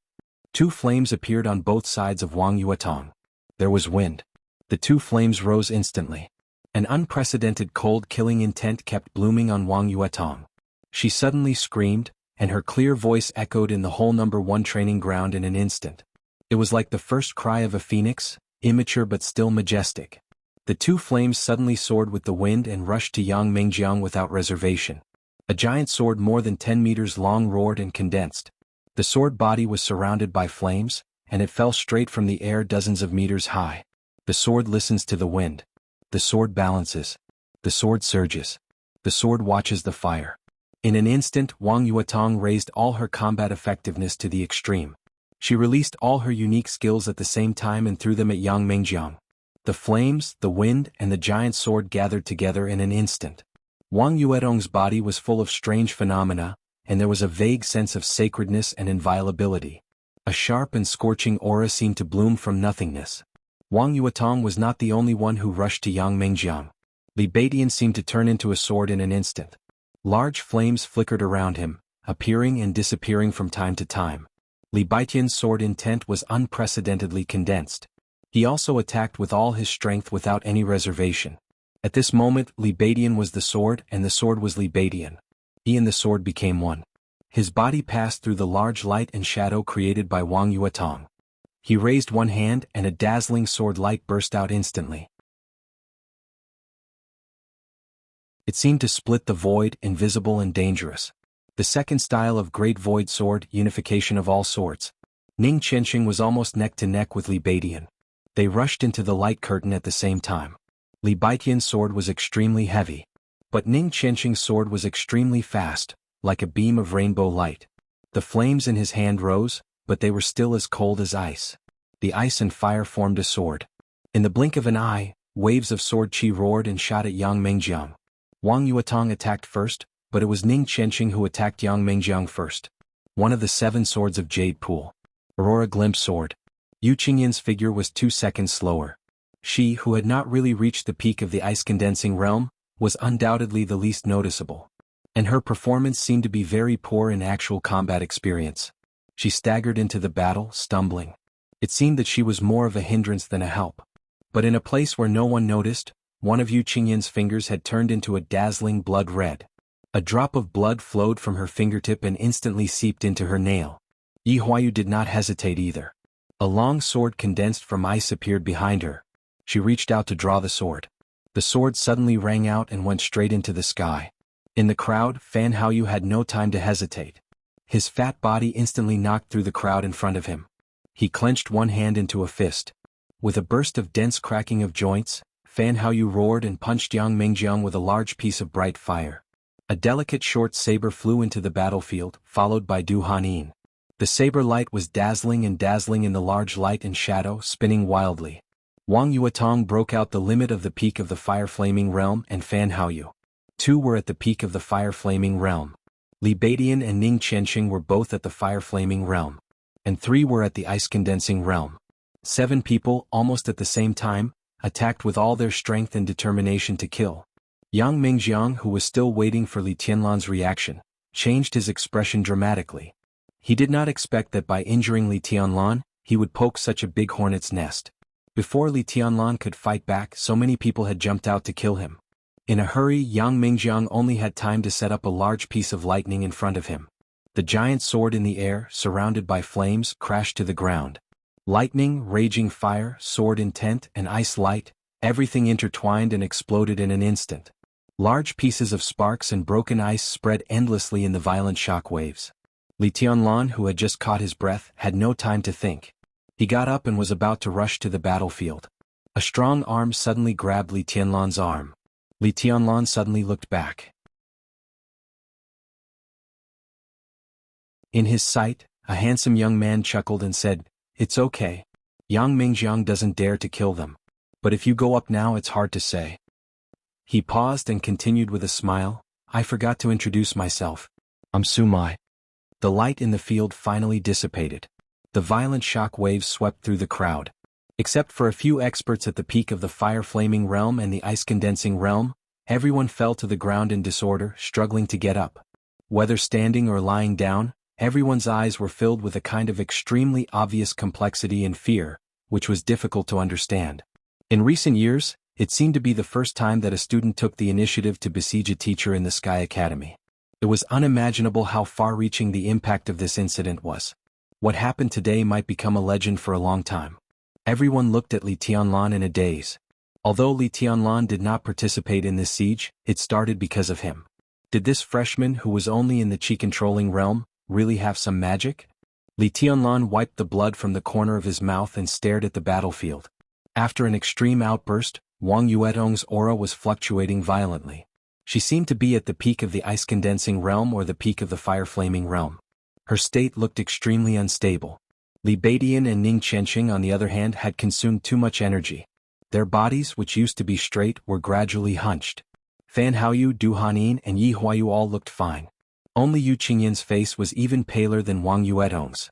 2 flames appeared on both sides of Wang Yuetong. There was wind. The 2 flames rose instantly. An unprecedented cold killing intent kept blooming on Wang Yuetong. She suddenly screamed, and her clear voice echoed in the whole number 1 training ground in an instant. It was like the first cry of a phoenix, immature but still majestic. The 2 flames suddenly soared with the wind and rushed to Yang Mingjiang without reservation. A giant sword more than 10 meters long roared and condensed. The sword body was surrounded by flames, and it fell straight from the air dozens of meters high. The sword listens to the wind. The sword balances. The sword surges. The sword watches the fire. In an instant, Wang Yuetong raised all her combat effectiveness to the extreme. She released all her unique skills at the same time and threw them at Yang Mingjiang. The flames, the wind, and the giant sword gathered together in an instant. Wang Yuetong's body was full of strange phenomena, and there was a vague sense of sacredness and inviolability. A sharp and scorching aura seemed to bloom from nothingness. Wang Yuetong was not the only one who rushed to Yang Mingjiang. Li Baidian seemed to turn into a sword in an instant. Large flames flickered around him, appearing and disappearing from time to time. Li Baidian's sword intent was unprecedentedly condensed. He also attacked with all his strength without any reservation. At this moment, Li Baidian was the sword and the sword was Li Baidian. He and the sword became one. His body passed through the large light and shadow created by Wang Yuetong. He raised one hand and a dazzling sword light burst out instantly. It seemed to split the void, invisible and dangerous. The second style of Great Void Sword, unification of all swords. Ning Qianxing was almost neck to neck with Li Baidian. They rushed into the light curtain at the same time. Li Baidian's sword was extremely heavy. But Ning Qianxing's sword was extremely fast, like a beam of rainbow light. The flames in his hand rose, but they were still as cold as ice. The ice and fire formed a sword. In the blink of an eye, waves of sword chi roared and shot at Yang Mingjiang. Wang Yuetong attacked first, but it was Ning Qianqing who attacked Yang Mengjiang first. One of the 7 swords of Jade Pool. Aurora Glimpse Sword. Yu Qingyan's figure was 2 seconds slower. She, who had not really reached the peak of the ice-condensing realm, was undoubtedly the least noticeable. And her performance seemed to be very poor in actual combat experience. She staggered into the battle, stumbling. It seemed that she was more of a hindrance than a help. But in a place where no one noticed, one of Yu Qingyan's fingers had turned into a dazzling blood red. A drop of blood flowed from her fingertip and instantly seeped into her nail. Yi Huayu did not hesitate either. A long sword condensed from ice appeared behind her. She reached out to draw the sword. The sword suddenly rang out and went straight into the sky. In the crowd, Fan Haoyu had no time to hesitate. His fat body instantly knocked through the crowd in front of him. He clenched one hand into a fist. With a burst of dense cracking of joints, Fan Haoyu roared and punched Yang Mengjiang with a large piece of bright fire. A delicate short saber flew into the battlefield, followed by Du Hanin. The saber light was dazzling in the large light and shadow, spinning wildly. Wang Yuetong broke out the limit of the peak of the fire-flaming realm, and Fan Haoyu. 2 were at the peak of the fire-flaming realm. Li Beidian and Ning Qianqing were both at the fire-flaming realm. And 3 were at the ice-condensing realm. 7 people, almost at the same time, attacked with all their strength and determination to kill. Yang Mengjiang, who was still waiting for Li Tianlan's reaction, changed his expression dramatically. He did not expect that by injuring Li Tianlan, he would poke such a big hornet's nest. Before Li Tianlan could fight back, so many people had jumped out to kill him. In a hurry, Yang Mengjiang only had time to set up a large piece of lightning in front of him. The giant sword in the air, surrounded by flames, crashed to the ground. Lightning, raging fire, sword intent, and ice light, everything intertwined and exploded in an instant. Large pieces of sparks and broken ice spread endlessly in the violent shock waves. Li Tianlan, who had just caught his breath, had no time to think. He got up and was about to rush to the battlefield. A strong arm suddenly grabbed Li Tianlan's arm. Li Tianlan suddenly looked back. In his sight, a handsome young man chuckled and said, "It's okay. Yang Mengjiang doesn't dare to kill them. But if you go up now, it's hard to say." He paused and continued with a smile, "I forgot to introduce myself. I'm Sumai." The light in the field finally dissipated. The violent shock waves swept through the crowd. Except for a few experts at the peak of the fire-flaming realm and the ice-condensing realm, everyone fell to the ground in disorder, struggling to get up. Whether standing or lying down, everyone's eyes were filled with a kind of extremely obvious complexity and fear, which was difficult to understand. In recent years, it seemed to be the first time that a student took the initiative to besiege a teacher in the Sky Academy. It was unimaginable how far-reaching the impact of this incident was. What happened today might become a legend for a long time. Everyone looked at Li Tianlan in a daze. Although Li Tianlan did not participate in this siege, it started because of him. Did this freshman, who was only in the chi-controlling realm, really have some magic? Li Tianlan wiped the blood from the corner of his mouth and stared at the battlefield. After an extreme outburst, Wang Yuetong's aura was fluctuating violently. She seemed to be at the peak of the ice-condensing realm or the peak of the fire-flaming realm. Her state looked extremely unstable. Li Beidian and Ning Qianqing, on the other hand, had consumed too much energy. Their bodies, which used to be straight, were gradually hunched. Fan Haoyu, Du Hanin, and Yi Huayu all looked fine. Only Yu Qingyan's face was even paler than Wang Yuetong's.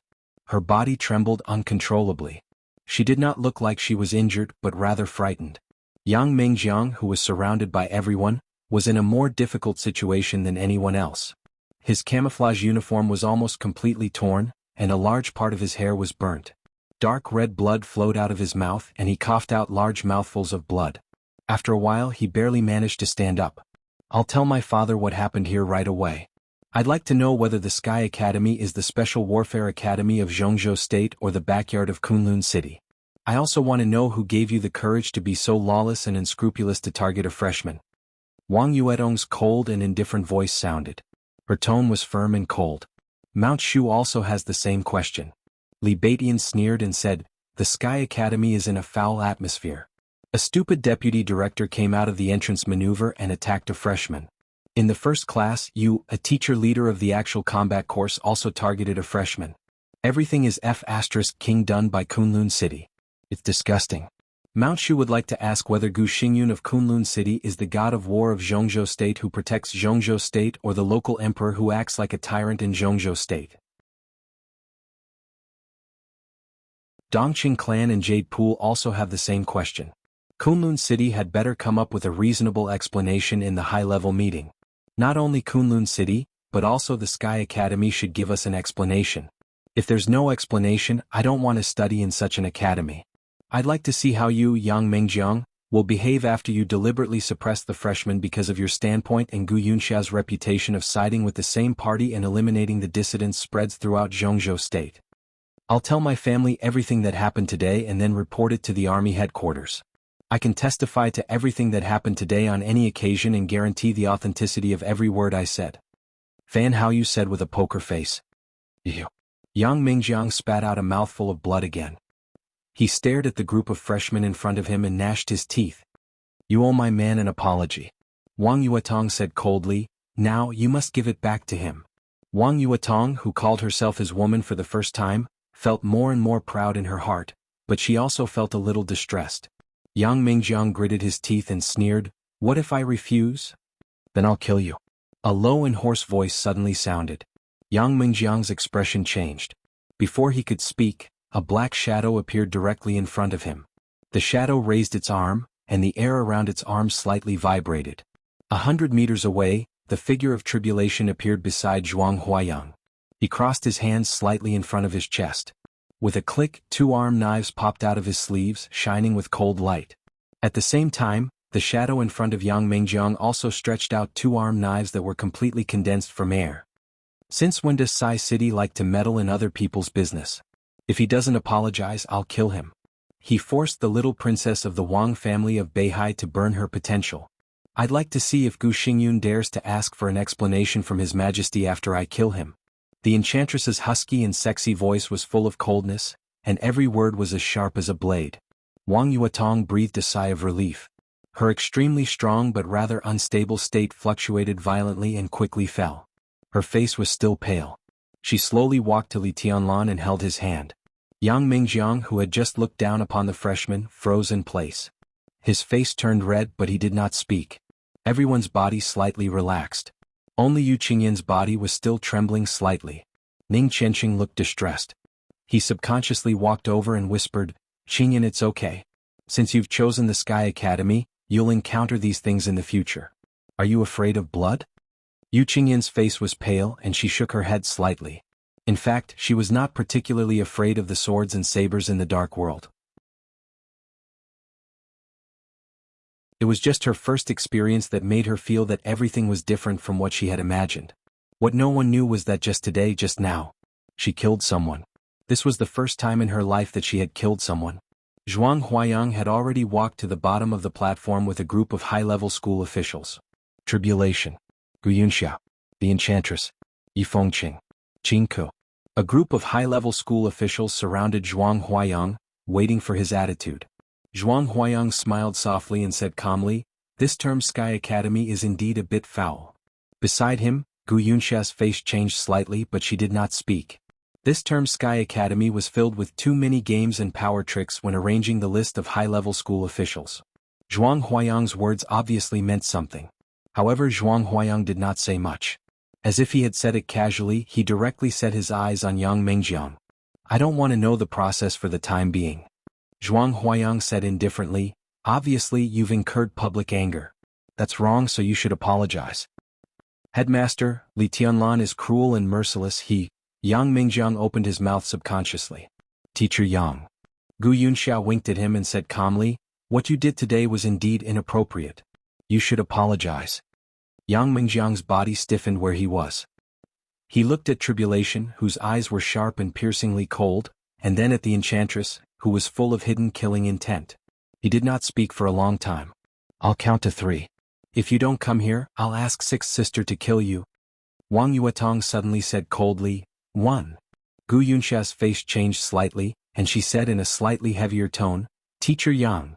Her body trembled uncontrollably. She did not look like she was injured, but rather frightened. Yang Mengjiang, who was surrounded by everyone, was in a more difficult situation than anyone else. His camouflage uniform was almost completely torn, and a large part of his hair was burnt. Dark red blood flowed out of his mouth and he coughed out large mouthfuls of blood. After a while he barely managed to stand up. "I'll tell my father what happened here right away. I'd like to know whether the Sky Academy is the Special Warfare Academy of Jianghu State or the backyard of Kunlun City. I also want to know who gave you the courage to be so lawless and unscrupulous to target a freshman." Wang Yuetong's cold and indifferent voice sounded. Her tone was firm and cold. "Mount Shu also has the same question." Li Beidian sneered and said, "The Sky Academy is in a foul atmosphere. A stupid deputy director came out of the entrance maneuver and attacked a freshman. In the first class, you, a teacher leader of the actual combat course, also targeted a freshman. Everything is F*** King done by Kunlun City. It's disgusting." Mount Shu would like to ask whether Gu Xingyun of Kunlun City is the god of war of Zhongzhou State who protects Zhongzhou State or the local emperor who acts like a tyrant in Zhongzhou State. Dongqing Clan and Jade Pool also have the same question. Kunlun City had better come up with a reasonable explanation in the high-level meeting. Not only Kunlun City, but also the Sky Academy should give us an explanation. If there's no explanation, I don't want to study in such an academy. I'd like to see how you, Yang Mengjiang, will behave after you deliberately suppress the freshmen because of your standpoint and Gu Yunxia's reputation of siding with the same party and eliminating the dissidents spreads throughout Zhongzhou State. I'll tell my family everything that happened today and then report it to the army headquarters. I can testify to everything that happened today on any occasion and guarantee the authenticity of every word I said. Fan Haoyu said with a poker face. Ew. Yang Mingjiang spat out a mouthful of blood again. He stared at the group of freshmen in front of him and gnashed his teeth. You owe my man an apology. Wang Yuetong said coldly, now you must give it back to him. Wang Yuetong, who called herself his woman for the first time, felt more and more proud in her heart, but she also felt a little distressed. Yang Mingjiang gritted his teeth and sneered, what if I refuse? Then I'll kill you. A low and hoarse voice suddenly sounded. Yang Mingjiang's expression changed. Before he could speak, a black shadow appeared directly in front of him. The shadow raised its arm, and the air around its arm slightly vibrated. 100 meters away, the figure of Tribulation appeared beside Zhuang Huayang. He crossed his hands slightly in front of his chest. With a click, 2 arm knives popped out of his sleeves, shining with cold light. At the same time, the shadow in front of Yang Mingjiang also stretched out 2 arm knives that were completely condensed from air. Since when does Sai City like to meddle in other people's business? If he doesn't apologize, I'll kill him. He forced the little princess of the Wang family of Beihai to burn her potential. I'd like to see if Gu Xingyun dares to ask for an explanation from His Majesty after I kill him. The enchantress's husky and sexy voice was full of coldness, and every word was as sharp as a blade. Wang Yuetong breathed a sigh of relief. Her extremely strong but rather unstable state fluctuated violently and quickly fell. Her face was still pale. She slowly walked to Li Tianlan and held his hand. Yang Mingjiang, who had just looked down upon the freshman, froze in place. His face turned red but he did not speak. Everyone's body slightly relaxed. Only Yu Qingyan's body was still trembling slightly. Ning Qianqing looked distressed. He subconsciously walked over and whispered, Qingyan, it's okay. Since you've chosen the Sky Academy, you'll encounter these things in the future. Are you afraid of blood? Yu Qingyan's face was pale and she shook her head slightly. In fact, she was not particularly afraid of the swords and sabers in the dark world. It was just her first experience that made her feel that everything was different from what she had imagined. What no one knew was that just today, just now, she killed someone. This was the first time in her life that she had killed someone. Zhuang Huayang had already walked to the bottom of the platform with a group of high-level school officials. Tribulation. Gu Yunxia, the Enchantress, Yi Fengqing, Qingke. A group of high-level school officials surrounded Zhuang Huayang, waiting for his attitude. Zhuang Huayang smiled softly and said calmly, this term Sky Academy is indeed a bit foul. Beside him, Gu Yunxia's face changed slightly but she did not speak. This term Sky Academy was filled with too many games and power tricks when arranging the list of high-level school officials. Zhuang Huayang's words obviously meant something. However, Zhuang Huayang did not say much. As if he had said it casually, he directly set his eyes on Yang Mingjiang. I don't want to know the process for the time being. Zhuang Huayang said indifferently, obviously you've incurred public anger. That's wrong, so you should apologize. Headmaster, Li Tianlan is cruel and merciless. Yang Mingjiang opened his mouth subconsciously. Teacher Yang. Gu Yunxia winked at him and said calmly, what you did today was indeed inappropriate. You should apologize. Yang Mingjiang's body stiffened where he was. He looked at Tribulation, whose eyes were sharp and piercingly cold, and then at the Enchantress, who was full of hidden killing intent. He did not speak for a long time. I'll count to 3. If you don't come here, I'll ask Sixth Sister to kill you. Wang Yuetong suddenly said coldly, 1. Gu Yunxia's face changed slightly, and she said in a slightly heavier tone, Teacher Yang.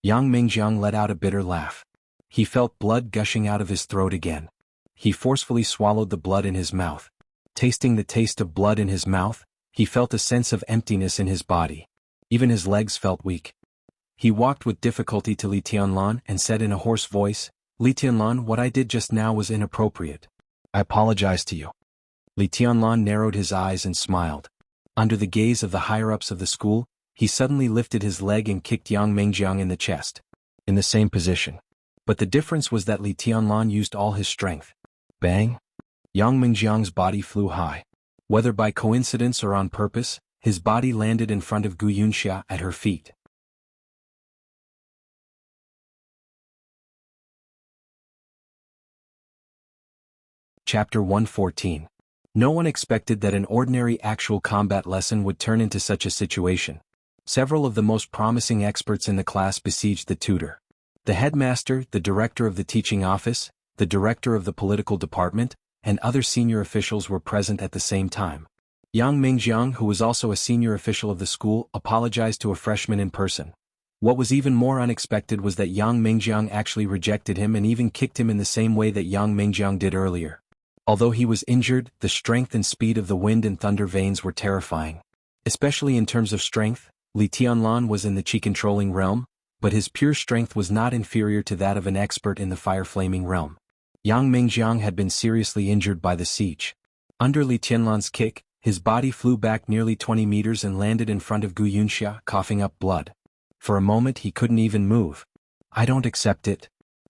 Yang Mingjiang let out a bitter laugh. He felt blood gushing out of his throat again. He forcefully swallowed the blood in his mouth. Tasting the taste of blood in his mouth, he felt a sense of emptiness in his body. Even his legs felt weak. He walked with difficulty to Li Tianlan and said in a hoarse voice, "Li Tianlan, what I did just now was inappropriate. I apologize to you." Li Tianlan narrowed his eyes and smiled. Under the gaze of the higher-ups of the school, he suddenly lifted his leg and kicked Yang Mengjiang in the chest. In the same position. But the difference was that Li Tianlan used all his strength. Bang! Yang Mengjiang's body flew high. Whether by coincidence or on purpose, his body landed in front of Gu Yunxia at her feet. Chapter 114. No one expected that an ordinary actual combat lesson would turn into such a situation. Several of the most promising experts in the class besieged the tutor. The headmaster, the director of the teaching office, the director of the political department, and other senior officials were present at the same time. Yang Mengjiang, who was also a senior official of the school, apologized to a freshman in person. What was even more unexpected was that Yang Mengjiang actually rejected him and even kicked him in the same way that Yang Mengjiang did earlier. Although he was injured, the strength and speed of the wind and thunder veins were terrifying. Especially in terms of strength, Li Tianlan was in the chi-controlling realm, but his pure strength was not inferior to that of an expert in the fire-flaming realm. Yang Mengjiang had been seriously injured by the siege. Under Li Tianlan's kick, his body flew back nearly 20 meters and landed in front of Gu Yunxia, coughing up blood. For a moment he couldn't even move. "I don't accept it."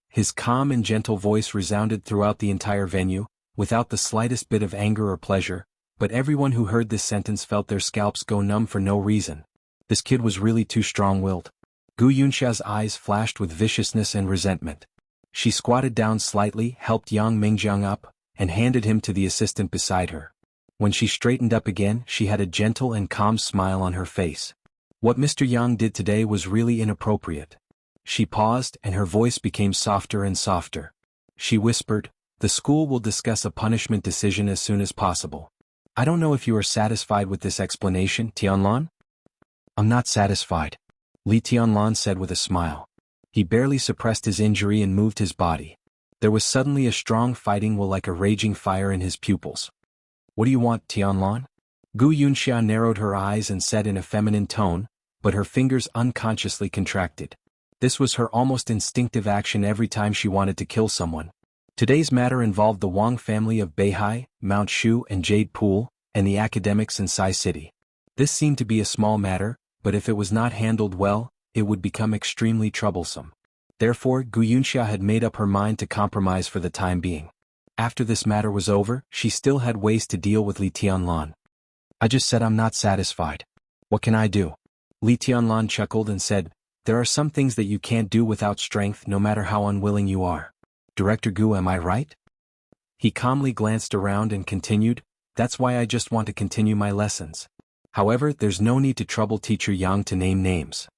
His calm and gentle voice resounded throughout the entire venue, without the slightest bit of anger or pleasure, but everyone who heard this sentence felt their scalps go numb for no reason. This kid was really too strong-willed. Gu Yunxia's eyes flashed with viciousness and resentment. She squatted down slightly, helped Yang Mengjiang up, and handed him to the assistant beside her. When she straightened up again, she had a gentle and calm smile on her face. What Mr. Yang did today was really inappropriate. She paused, and her voice became softer and softer. She whispered, "The school will discuss a punishment decision as soon as possible. I don't know if you are satisfied with this explanation, Tianlan?" "I'm not satisfied," Li Tianlan said with a smile. He barely suppressed his injury and moved his body. There was suddenly a strong fighting will like a raging fire in his pupils. "What do you want, Tianlan?" Gu Yunxia narrowed her eyes and said in a feminine tone, but her fingers unconsciously contracted. This was her almost instinctive action every time she wanted to kill someone. Today's matter involved the Wang family of Beihai, Mount Shu and Jade Pool, and the academics in Sai City. This seemed to be a small matter, but if it was not handled well, it would become extremely troublesome. Therefore, Gu Yunxia had made up her mind to compromise for the time being. After this matter was over, she still had ways to deal with Li Tianlan. "I just said I'm not satisfied. What can I do?" Li Tianlan chuckled and said, "There are some things that you can't do without strength no matter how unwilling you are. Director Gu, am I right?" He calmly glanced around and continued, "That's why I just want to continue my lessons. However, there's no need to trouble Teacher Yang to name names.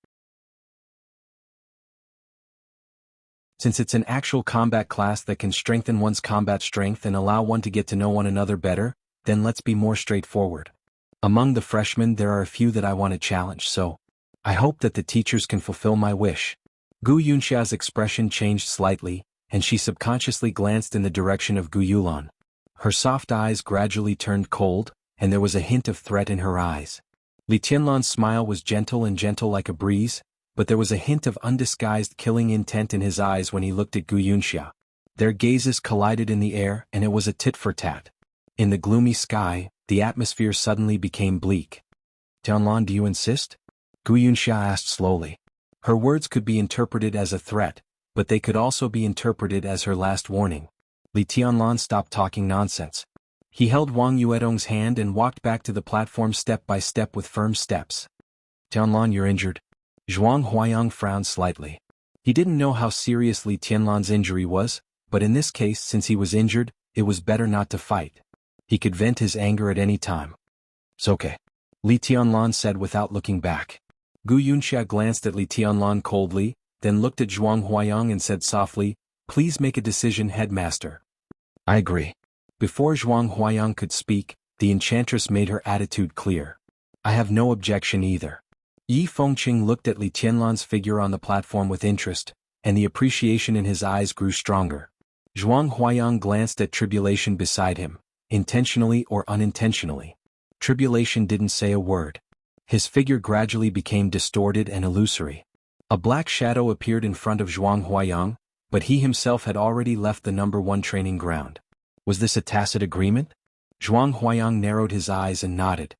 Since it's an actual combat class that can strengthen one's combat strength and allow one to get to know one another better, then let's be more straightforward. Among the freshmen there are a few that I want to challenge, so I hope that the teachers can fulfill my wish." Gu Yunxia's expression changed slightly, and she subconsciously glanced in the direction of Gu Yulan. Her soft eyes gradually turned cold, and there was a hint of threat in her eyes. Li Tianlan's smile was gentle like a breeze, but there was a hint of undisguised killing intent in his eyes when he looked at Gu Yunxia. Their gazes collided in the air and it was a tit-for-tat. In the gloomy sky, the atmosphere suddenly became bleak. "Tianlan, do you insist?" Gu Yunxia asked slowly. Her words could be interpreted as a threat, but they could also be interpreted as her last warning. Li Tianlan stopped talking nonsense. He held Wang Yuedong's hand and walked back to the platform step by step with firm steps. "Tianlan, you're injured." Zhuang Huayang frowned slightly. He didn't know how serious Li Tianlan's injury was, but in this case, since he was injured, it was better not to fight. He could vent his anger at any time. "It's okay," Li Tianlan said without looking back. Gu Yunxia glanced at Li Tianlan coldly, then looked at Zhuang Huayang and said softly, "Please make a decision, headmaster." "I agree." Before Zhuang Huayang could speak, the enchantress made her attitude clear. "I have no objection either." Yi Fengqing looked at Li Tianlan's figure on the platform with interest, and the appreciation in his eyes grew stronger. Zhuang Huayang glanced at Tribulation beside him, intentionally or unintentionally. Tribulation didn't say a word. His figure gradually became distorted and illusory. A black shadow appeared in front of Zhuang Huayang, but he himself had already left the #1 training ground. Was this a tacit agreement? Zhuang Huayang narrowed his eyes and nodded.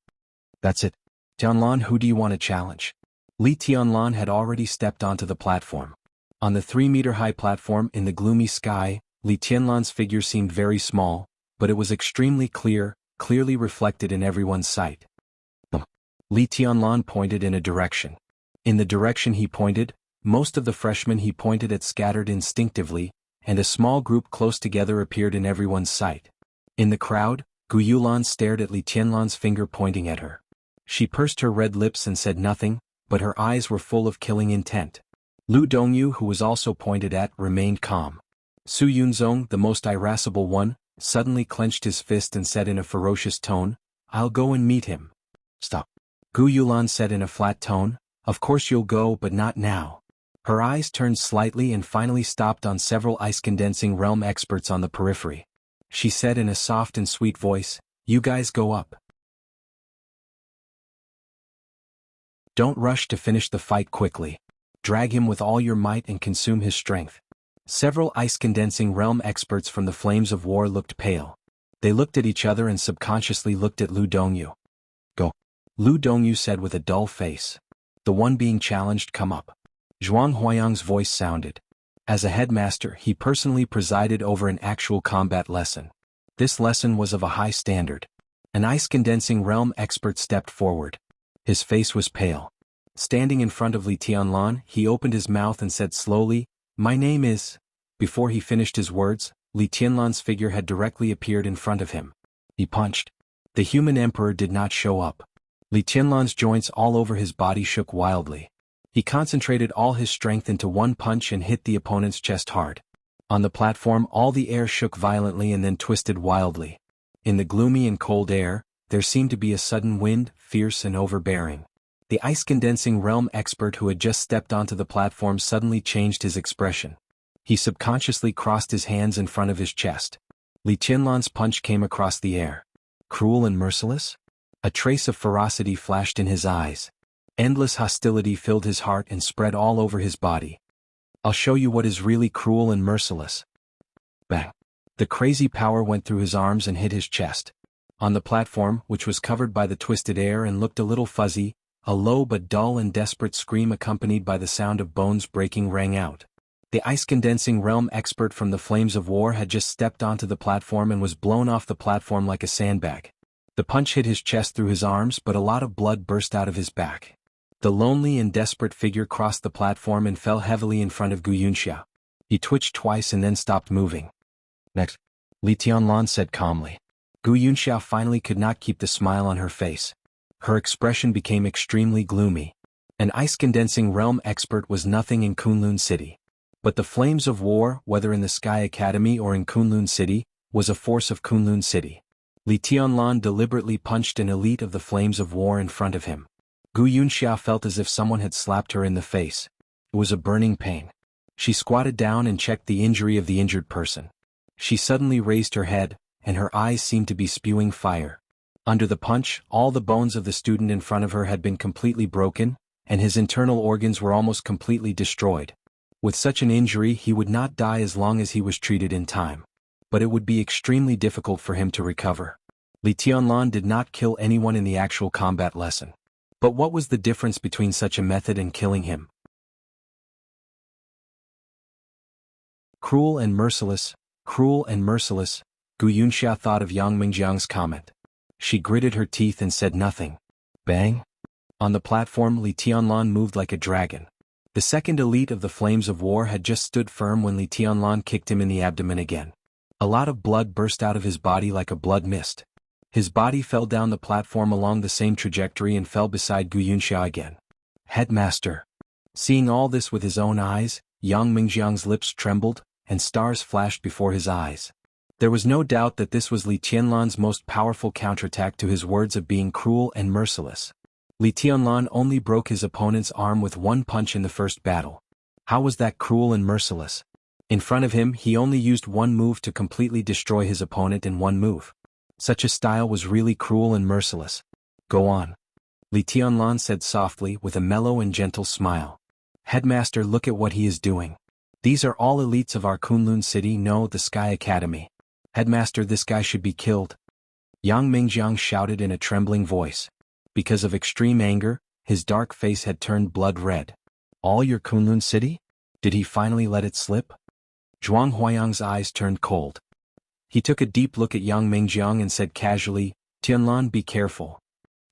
That's it. Tianlan, who do you want to challenge? Li Tianlan had already stepped onto the platform. On the 3-meter-high platform in the gloomy sky, Li Tianlan's figure seemed very small, but it was extremely clear, clearly reflected in everyone's sight. Li Tianlan pointed in a direction. In the direction he pointed, most of the freshmen he pointed at scattered instinctively, and a small group close together appeared in everyone's sight. In the crowd, Gu Yulan stared at Li Tianlan's finger pointing at her. She pursed her red lips and said nothing, but her eyes were full of killing intent. Lu Dongyu, who was also pointed at, remained calm. Su Yunzong, the most irascible one, suddenly clenched his fist and said in a ferocious tone, "I'll go and meet him." Stop. Gu Yulan said in a flat tone, "Of course you'll go, but not now." Her eyes turned slightly and finally stopped on several ice-condensing realm experts on the periphery. She said in a soft and sweet voice, "You guys go up. Don't rush to finish the fight quickly. Drag him with all your might and consume his strength." Several ice-condensing realm experts from the flames of war looked pale. They looked at each other and subconsciously looked at Lu Dongyu. "Go." Lu Dongyu said with a dull face. "The one being challenged, come up." Zhuang Huayang's voice sounded. As a headmaster, he personally presided over an actual combat lesson. This lesson was of a high standard. An ice-condensing realm expert stepped forward. His face was pale. Standing in front of Li Tianlan, he opened his mouth and said slowly, "My name is..." Before he finished his words, Li Tianlan's figure had directly appeared in front of him. He punched. The human emperor did not show up. Li Tianlan's joints all over his body shook wildly. He concentrated all his strength into one punch and hit the opponent's chest hard. On the platform, all the air shook violently and then twisted wildly. In the gloomy and cold air, there seemed to be a sudden wind, fierce and overbearing. The ice-condensing realm expert who had just stepped onto the platform suddenly changed his expression. He subconsciously crossed his hands in front of his chest. Li Tianlan's punch came across the air. Cruel and merciless? A trace of ferocity flashed in his eyes. Endless hostility filled his heart and spread all over his body. "I'll show you what is really cruel and merciless." Bang! The crazy power went through his arms and hit his chest. On the platform, which was covered by the twisted air and looked a little fuzzy, a low but dull and desperate scream accompanied by the sound of bones breaking rang out. The ice-condensing realm expert from the flames of war had just stepped onto the platform and was blown off the platform like a sandbag. The punch hit his chest through his arms, but a lot of blood burst out of his back. The lonely and desperate figure crossed the platform and fell heavily in front of Gu Yunxia. He twitched twice and then stopped moving. "Next," Li Tianlan said calmly. Gu Yunxia finally could not keep the smile on her face. Her expression became extremely gloomy. An ice-condensing realm expert was nothing in Kunlun City. But the flames of war, whether in the Sky Academy or in Kunlun City, was a force of Kunlun City. Li Tianlan deliberately punched an elite of the flames of war in front of him. Gu Yunxia felt as if someone had slapped her in the face. It was a burning pain. She squatted down and checked the injury of the injured person. She suddenly raised her head, and her eyes seemed to be spewing fire. Under the punch, all the bones of the student in front of her had been completely broken, and his internal organs were almost completely destroyed. With such an injury, he would not die as long as he was treated in time. But it would be extremely difficult for him to recover. Li Tianlan did not kill anyone in the actual combat lesson. But what was the difference between such a method and killing him? Cruel and merciless, cruel and merciless, Gu Yunxia thought of Yang Mingjiang's comment. She gritted her teeth and said nothing. Bang! On the platform, Li Tianlan moved like a dragon. The second elite of the flames of war had just stood firm when Li Tianlan kicked him in the abdomen again. A lot of blood burst out of his body like a blood mist. His body fell down the platform along the same trajectory and fell beside Gu Yunxia again. Headmaster. Seeing all this with his own eyes, Yang Mingjiang's lips trembled, and stars flashed before his eyes. There was no doubt that this was Li Tianlan's most powerful counterattack to his words of being cruel and merciless. Li Tianlan only broke his opponent's arm with one punch in the first battle. How was that cruel and merciless? In front of him, he only used one move to completely destroy his opponent in one move. Such a style was really cruel and merciless. Go on. Li Tianlan said softly with a mellow and gentle smile. Headmaster, look at what he is doing. These are all elites of our Kunlun city, no, the Sky Academy. Headmaster, this guy should be killed. Yang Mingjiang shouted in a trembling voice. Because of extreme anger, his dark face had turned blood red. All your Kunlun city? Did he finally let it slip? Zhuang Huayang's eyes turned cold. He took a deep look at Yang Mingjiang and said casually, Tianlan, be careful.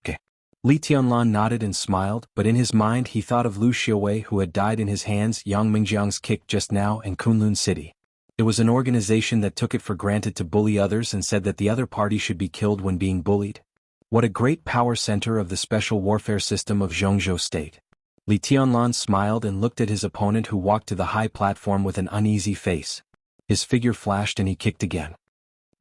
Okay. Li Tianlan nodded and smiled, but in his mind he thought of Lu Xiaowei who had died in his hands, Yang Mingjiang's kick just now, and Kunlun City. It was an organization that took it for granted to bully others and said that the other party should be killed when being bullied. What a great power center of the special warfare system of Jianghu State. Li Tianlan smiled and looked at his opponent who walked to the high platform with an uneasy face. His figure flashed and he kicked again.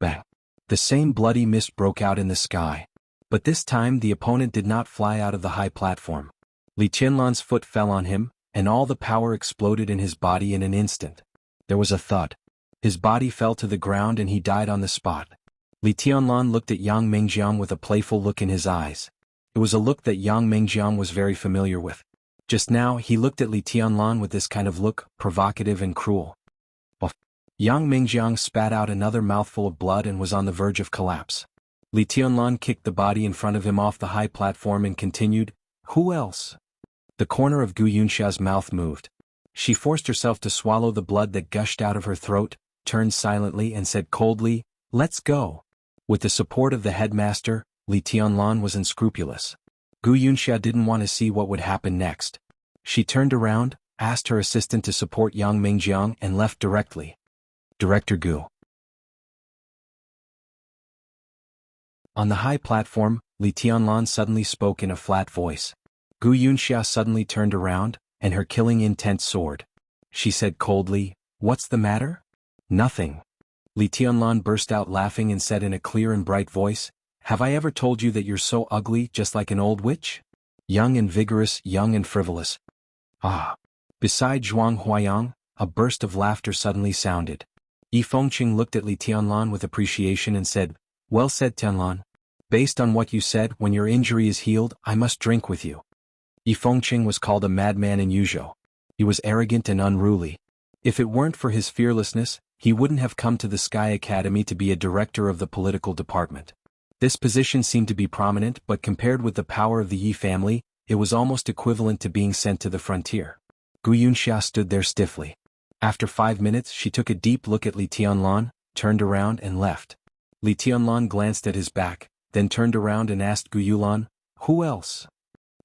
Bang. The same bloody mist broke out in the sky. But this time the opponent did not fly out of the high platform. Li Tianlan's foot fell on him, and all the power exploded in his body in an instant. There was a thud. His body fell to the ground and he died on the spot. Li Tianlan looked at Yang Mingjiang with a playful look in his eyes. It was a look that Yang Mingjiang was very familiar with. Just now he looked at Li Tianlan with this kind of look, provocative and cruel. Yang Mingjiang spat out another mouthful of blood and was on the verge of collapse. Li Tianlan kicked the body in front of him off the high platform and continued, Who else? The corner of Gu Yunxia's mouth moved. She forced herself to swallow the blood that gushed out of her throat, turned silently and said coldly, Let's go. With the support of the headmaster, Li Tianlan was unscrupulous. Gu Yunxia didn't want to see what would happen next. She turned around, asked her assistant to support Yang Mingjiang and left directly. Director Gu. On the high platform, Li Tianlan suddenly spoke in a flat voice. Gu Yunxia suddenly turned around, and her killing intent soared. She said coldly, What's the matter? Nothing. Li Tianlan burst out laughing and said in a clear and bright voice, Have I ever told you that you're so ugly just like an old witch? Young and vigorous, young and frivolous. Ah. Beside Zhuang Huayang, a burst of laughter suddenly sounded. Yi Fengqing looked at Li Tianlan with appreciation and said, Well said, Tianlan. Based on what you said, when your injury is healed, I must drink with you. Yi Fengqing was called a madman in Yuzhou. He was arrogant and unruly. If it weren't for his fearlessness, he wouldn't have come to the Sky Academy to be a director of the political department. This position seemed to be prominent, but compared with the power of the Yi family, it was almost equivalent to being sent to the frontier. Gu Yunxia stood there stiffly. After 5 minutes she took a deep look at Li Tianlan, turned around and left. Li Tianlan glanced at his back, then turned around and asked Gu Yulan, Who else?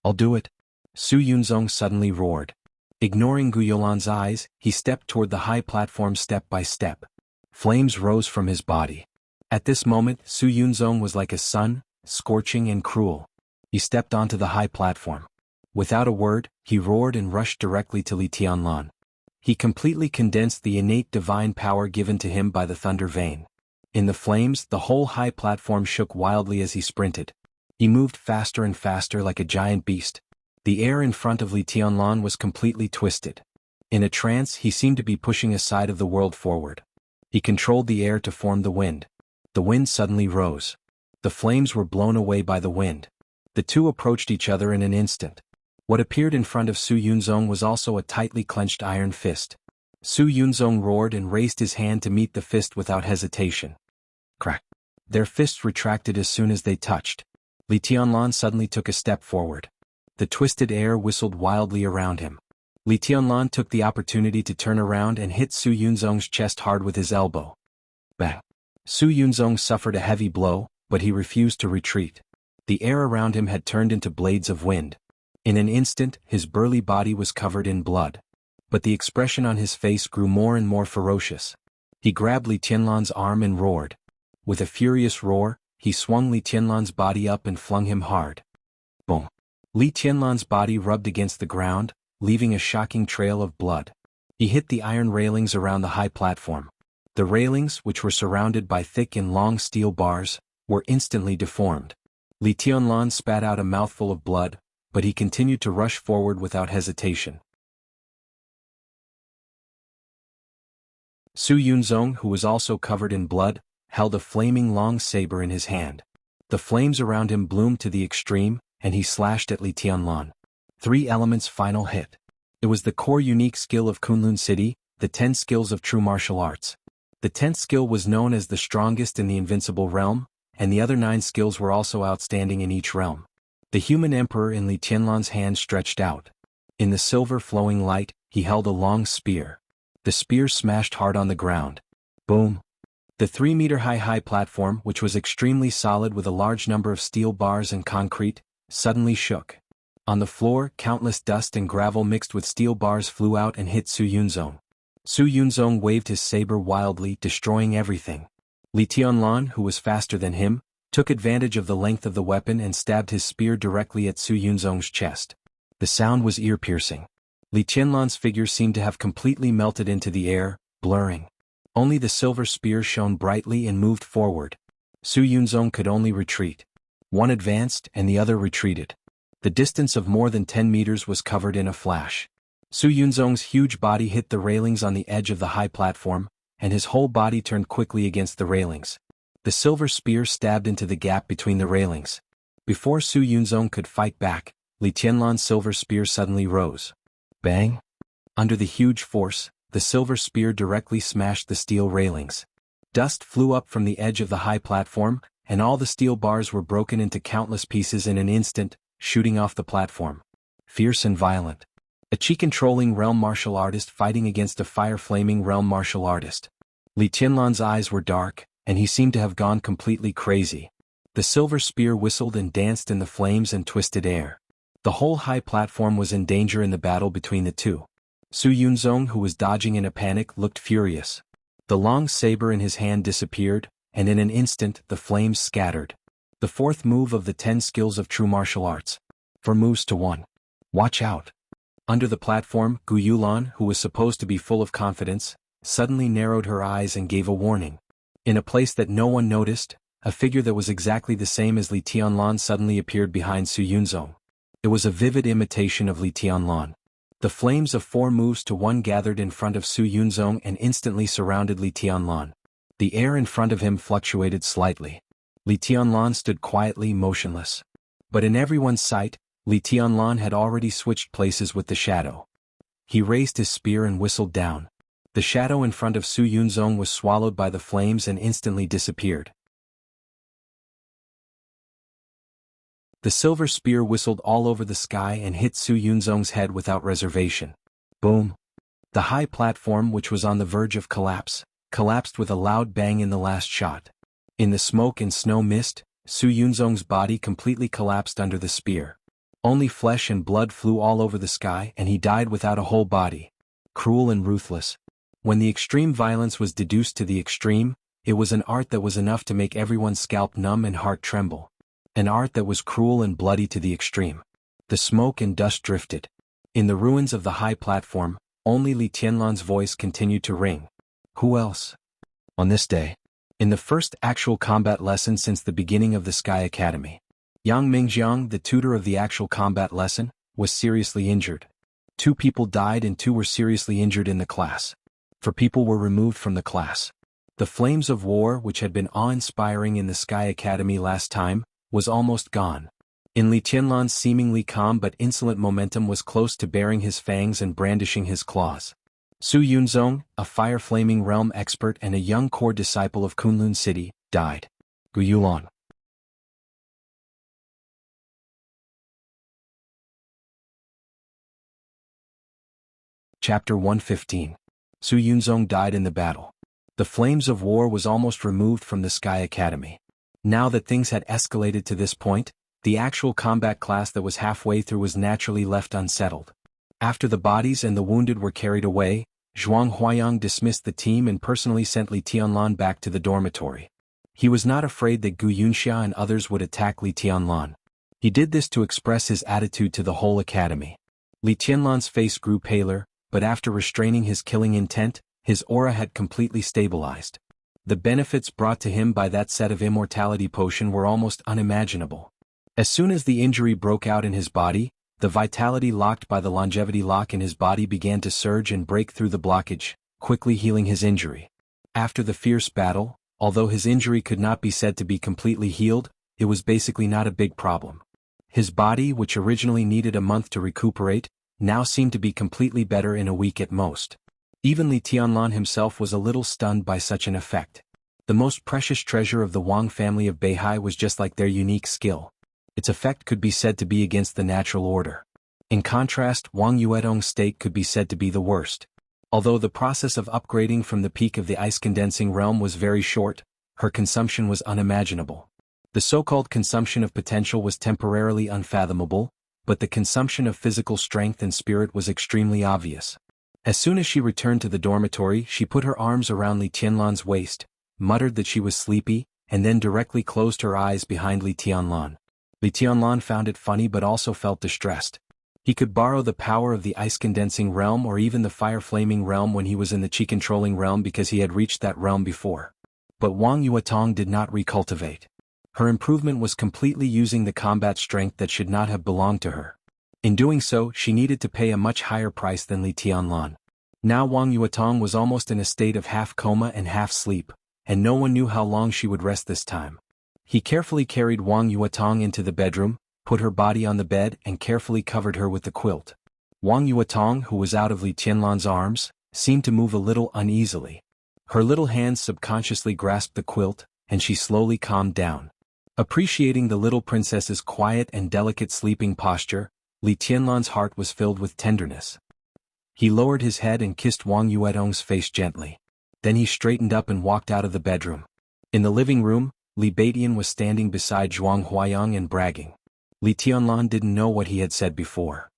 I'll do it. Su Yunzong suddenly roared. Ignoring Gu Yulan's eyes, he stepped toward the high platform step by step. Flames rose from his body. At this moment Su Yunzong was like a sun, scorching and cruel. He stepped onto the high platform. Without a word, he roared and rushed directly to Li Tianlan. He completely condensed the innate divine power given to him by the thunder vein. In the flames, the whole high platform shook wildly as he sprinted. He moved faster and faster like a giant beast. The air in front of Li Tianlan was completely twisted. In a trance he seemed to be pushing a side of the world forward. He controlled the air to form the wind. The wind suddenly rose. The flames were blown away by the wind. The two approached each other in an instant. What appeared in front of Su Yunzong was also a tightly clenched iron fist. Su Yunzong roared and raised his hand to meet the fist without hesitation. Crack. Their fists retracted as soon as they touched. Li Tianlan suddenly took a step forward. The twisted air whistled wildly around him. Li Tianlan took the opportunity to turn around and hit Su Yunzong's chest hard with his elbow. Bang. Su Yunzong suffered a heavy blow, but he refused to retreat. The air around him had turned into blades of wind. In an instant, his burly body was covered in blood. But the expression on his face grew more and more ferocious. He grabbed Li Tianlan's arm and roared. With a furious roar, he swung Li Tianlan's body up and flung him hard. Boom. Li Tianlan's body rubbed against the ground, leaving a shocking trail of blood. He hit the iron railings around the high platform. The railings, which were surrounded by thick and long steel bars, were instantly deformed. Li Tianlan spat out a mouthful of blood, but he continued to rush forward without hesitation. Su Yunzong, who was also covered in blood, held a flaming long saber in his hand. The flames around him bloomed to the extreme, and he slashed at Li Tianlan. 3 Elements final hit. It was the core unique skill of Kunlun City, the 10 skills of true martial arts. The 10th skill was known as the strongest in the invincible realm, and the other 9 skills were also outstanding in each realm. The human emperor in Li Tianlan's hand stretched out. In the silver flowing light, he held a long spear. The spear smashed hard on the ground. Boom! The 3-meter-high platform, which was extremely solid with a large number of steel bars and concrete, suddenly shook. On the floor, countless dust and gravel mixed with steel bars flew out and hit Su Yunzong. Su Yunzong waved his saber wildly, destroying everything. Li Tianlan, who was faster than him, took advantage of the length of the weapon and stabbed his spear directly at Su Yunzong's chest. The sound was ear-piercing. Li Tianlan's figure seemed to have completely melted into the air, blurring. Only the silver spear shone brightly and moved forward. Su Yunzong could only retreat. One advanced and the other retreated. The distance of more than 10 meters was covered in a flash. Su Yunzong's huge body hit the railings on the edge of the high platform, and his whole body turned quickly against the railings. The silver spear stabbed into the gap between the railings. Before Su Yunzong could fight back, Li Tianlan's silver spear suddenly rose. Bang! Under the huge force, the silver spear directly smashed the steel railings. Dust flew up from the edge of the high platform, and all the steel bars were broken into countless pieces in an instant, shooting off the platform. Fierce and violent. A chi-controlling realm martial artist fighting against a fire-flaming realm martial artist. Li Tianlan's eyes were dark, and he seemed to have gone completely crazy. The silver spear whistled and danced in the flames and twisted air. The whole high platform was in danger in the battle between the two. Su Yunzong, who was dodging in a panic, looked furious. The long saber in his hand disappeared, and in an instant the flames scattered. The 4th move of the 10 skills of true martial arts. 4 moves to 1. Watch out! Under the platform, Gu Yulan, who was supposed to be full of confidence, suddenly narrowed her eyes and gave a warning. In a place that no one noticed, a figure that was exactly the same as Li Tianlan suddenly appeared behind Su Yunzong. It was a vivid imitation of Li Tianlan. The flames of 4 moves to 1 gathered in front of Su Yunzong and instantly surrounded Li Tianlan. The air in front of him fluctuated slightly. Li Tianlan stood quietly motionless. But in everyone's sight, Li Tianlan had already switched places with the shadow. He raised his spear and whistled down. The shadow in front of Su Yunzong was swallowed by the flames and instantly disappeared. The silver spear whistled all over the sky and hit Su Yunzong's head without reservation. Boom! The high platform, which was on the verge of collapse, collapsed with a loud bang in the last shot. In the smoke and snow mist, Su Yunzong's body completely collapsed under the spear. Only flesh and blood flew all over the sky and he died without a whole body. Cruel and ruthless. When the extreme violence was deduced to the extreme, it was an art that was enough to make everyone's scalp numb and heart tremble. An art that was cruel and bloody to the extreme. The smoke and dust drifted. In the ruins of the high platform, only Li Tianlan's voice continued to ring. Who else? On this day, in the first actual combat lesson since the beginning of the Sky Academy, Yang Mingjiang, the tutor of the actual combat lesson, was seriously injured. 2 people died and 2 were seriously injured in the class. 4 people were removed from the class. The flames of war, which had been awe-inspiring in the Sky Academy last time, was almost gone. In Li Tianlan's seemingly calm but insolent momentum was close to baring his fangs and brandishing his claws. Su Yunzong, a fire-flaming realm expert and a young core disciple of Kunlun City, died. Gu Yulan. Chapter 115. Su Yunzong died in the battle. The flames of war was almost removed from the Sky Academy. Now that things had escalated to this point, the actual combat class that was halfway through was naturally left unsettled. After the bodies and the wounded were carried away, Zhuang Huayang dismissed the team and personally sent Li Tianlan back to the dormitory. He was not afraid that Gu Yunxia and others would attack Li Tianlan. He did this to express his attitude to the whole academy. Li Tianlan's face grew paler, but after restraining his killing intent, his aura had completely stabilized. The benefits brought to him by that set of immortality potion were almost unimaginable. As soon as the injury broke out in his body, the vitality locked by the longevity lock in his body began to surge and break through the blockage, quickly healing his injury. After the fierce battle, although his injury could not be said to be completely healed, it was basically not a big problem. His body, which originally needed a month to recuperate, now seemed to be completely better in a week at most. Even Li Tianlan himself was a little stunned by such an effect. The most precious treasure of the Wang family of Beihai was just like their unique skill. Its effect could be said to be against the natural order. In contrast, Wang Yuedong's state could be said to be the worst. Although the process of upgrading from the peak of the ice-condensing realm was very short, her consumption was unimaginable. The so-called consumption of potential was temporarily unfathomable, but the consumption of physical strength and spirit was extremely obvious. As soon as she returned to the dormitory, she put her arms around Li Tianlan's waist, muttered that she was sleepy, and then directly closed her eyes behind Li Tianlan. Li Tianlan found it funny but also felt distressed. He could borrow the power of the ice-condensing realm or even the fire-flaming realm when he was in the chi-controlling realm because he had reached that realm before. But Wang Yuetong did not recultivate. Her improvement was completely using the combat strength that should not have belonged to her. In doing so, she needed to pay a much higher price than Li Tianlan. Now Wang Yuetong was almost in a state of half coma and half sleep, and no one knew how long she would rest this time. He carefully carried Wang Yuetong into the bedroom, put her body on the bed and carefully covered her with the quilt. Wang Yuetong, who was out of Li Tianlan's arms, seemed to move a little uneasily. Her little hands subconsciously grasped the quilt, and she slowly calmed down. Appreciating the little princess's quiet and delicate sleeping posture, Li Tianlan's heart was filled with tenderness. He lowered his head and kissed Wang Yuetong's face gently. Then he straightened up and walked out of the bedroom. In the living room, Li Baidian was standing beside Zhuang Huayang and bragging. Li Tianlan didn't know what he had said before.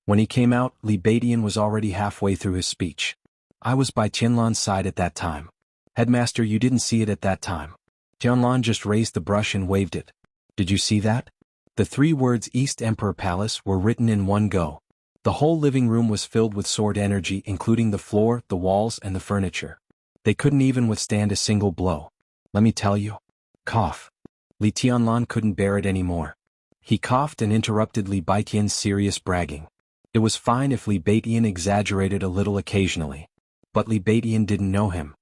When he came out, Li Baidian was already halfway through his speech. I was by Tianlan's side at that time. Headmaster, you didn't see it at that time. Tianlan just raised the brush and waved it. Did you see that? The 3 words East Emperor Palace were written in one go. The whole living room was filled with sword energy, including the floor, the walls, and the furniture. They couldn't even withstand a single blow. Let me tell you. Cough. Li Tianlan couldn't bear it anymore. He coughed and interrupted Li Baidian's serious bragging. It was fine if Li Baidian exaggerated a little occasionally. But Li Baidian didn't know him.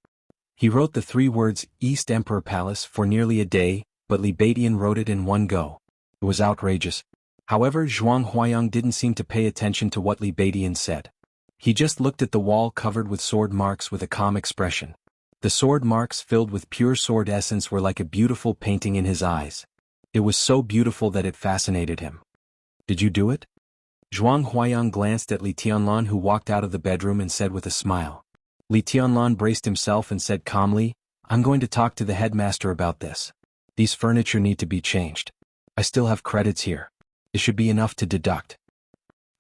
He wrote the 3 words East Emperor Palace for nearly a day, but Li Baidian wrote it in one go. It was outrageous. However, Zhuang Huayang didn't seem to pay attention to what Li Baidian said. He just looked at the wall covered with sword marks with a calm expression. The sword marks filled with pure sword essence were like a beautiful painting in his eyes. It was so beautiful that it fascinated him. Did you do it? Zhuang Huayang glanced at Li Tianlan, who walked out of the bedroom, and said with a smile. Li Tianlan braced himself and said calmly, I'm going to talk to the headmaster about this. These furniture need to be changed. I still have credits here. It should be enough to deduct.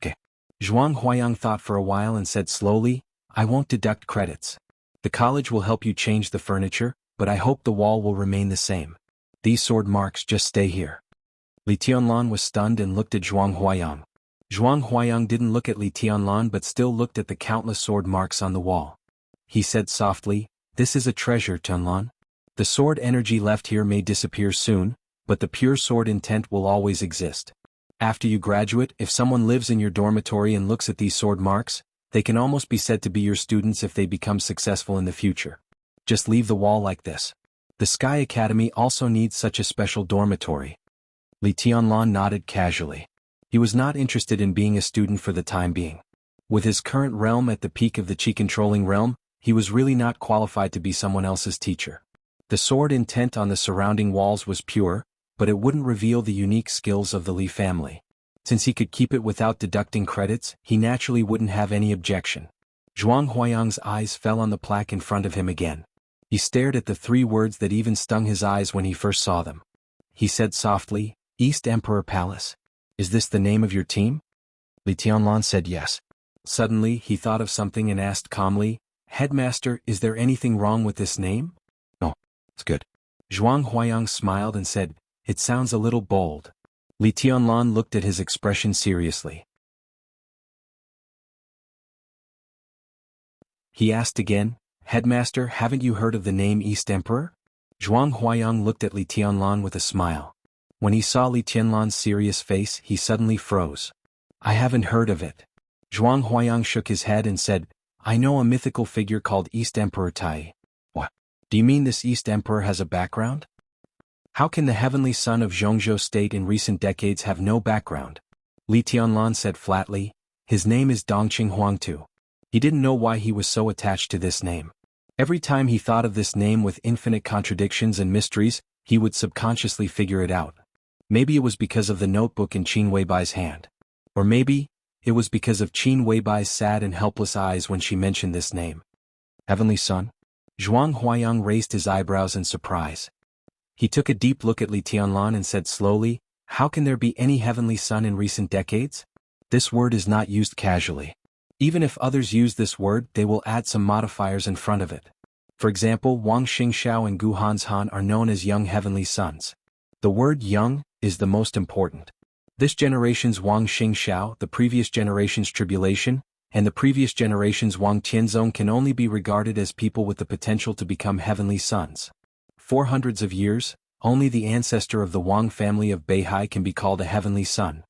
Okay. Zhuang Huayang thought for a while and said slowly, I won't deduct credits. The college will help you change the furniture, but I hope the wall will remain the same. These sword marks just stay here. Li Tianlan was stunned and looked at Zhuang Huayang. Zhuang Huayang didn't look at Li Tianlan but still looked at the countless sword marks on the wall. He said softly, This is a treasure, Tianlan. The sword energy left here may disappear soon, but the pure sword intent will always exist. After you graduate, if someone lives in your dormitory and looks at these sword marks, they can almost be said to be your students if they become successful in the future. Just leave the wall like this. The Sky Academy also needs such a special dormitory. Li Tianlan nodded casually. He was not interested in being a student for the time being. With his current realm at the peak of the chi-controlling realm, he was really not qualified to be someone else's teacher. The sword intent on the surrounding walls was pure, but it wouldn't reveal the unique skills of the Li family. Since he could keep it without deducting credits, he naturally wouldn't have any objection. Zhuang Huayang's eyes fell on the plaque in front of him again. He stared at the 3 words that even stung his eyes when he first saw them. He said softly, East Emperor Palace. Is this the name of your team? Li Tianlan said yes. Suddenly, he thought of something and asked calmly, Headmaster, is there anything wrong with this name? No, it's good. Zhuang Huayang smiled and said, It sounds a little bold. Li Tianlan looked at his expression seriously. He asked again, Headmaster, haven't you heard of the name East Emperor? Zhuang Huayang looked at Li Tianlan with a smile. When he saw Li Tianlan's serious face, he suddenly froze. I haven't heard of it. Zhuang Huayang shook his head and said, I know a mythical figure called East Emperor Tai. What? Do you mean this East Emperor has a background? How can the heavenly son of Jianghu state in recent decades have no background? Li Tianlan said flatly, his name is Dongqing Huangtu. He didn't know why he was so attached to this name. Every time he thought of this name with infinite contradictions and mysteries, he would subconsciously figure it out. Maybe it was because of the notebook in Qin Weibai's hand. Or maybe, it was because of Qin Weibai's sad and helpless eyes when she mentioned this name. Heavenly Son? Zhuang Huayang raised his eyebrows in surprise. He took a deep look at Li Tianlan and said slowly, how can there be any heavenly son in recent decades? This word is not used casually. Even if others use this word, they will add some modifiers in front of it. For example, Wang Xingxiao and Gu Hanshan are known as young heavenly sons. The word young is the most important. This generation's Wang Xingxiao, the previous generation's Tribulation, and the previous generation's Wang Tianzong can only be regarded as people with the potential to become heavenly sons. For hundreds of years, only the ancestor of the Wang family of Beihai can be called a heavenly son.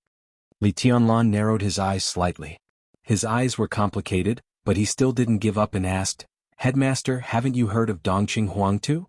Li Tianlan narrowed his eyes slightly. His eyes were complicated, but he still didn't give up and asked, Headmaster, haven't you heard of Dongqing Huangtu?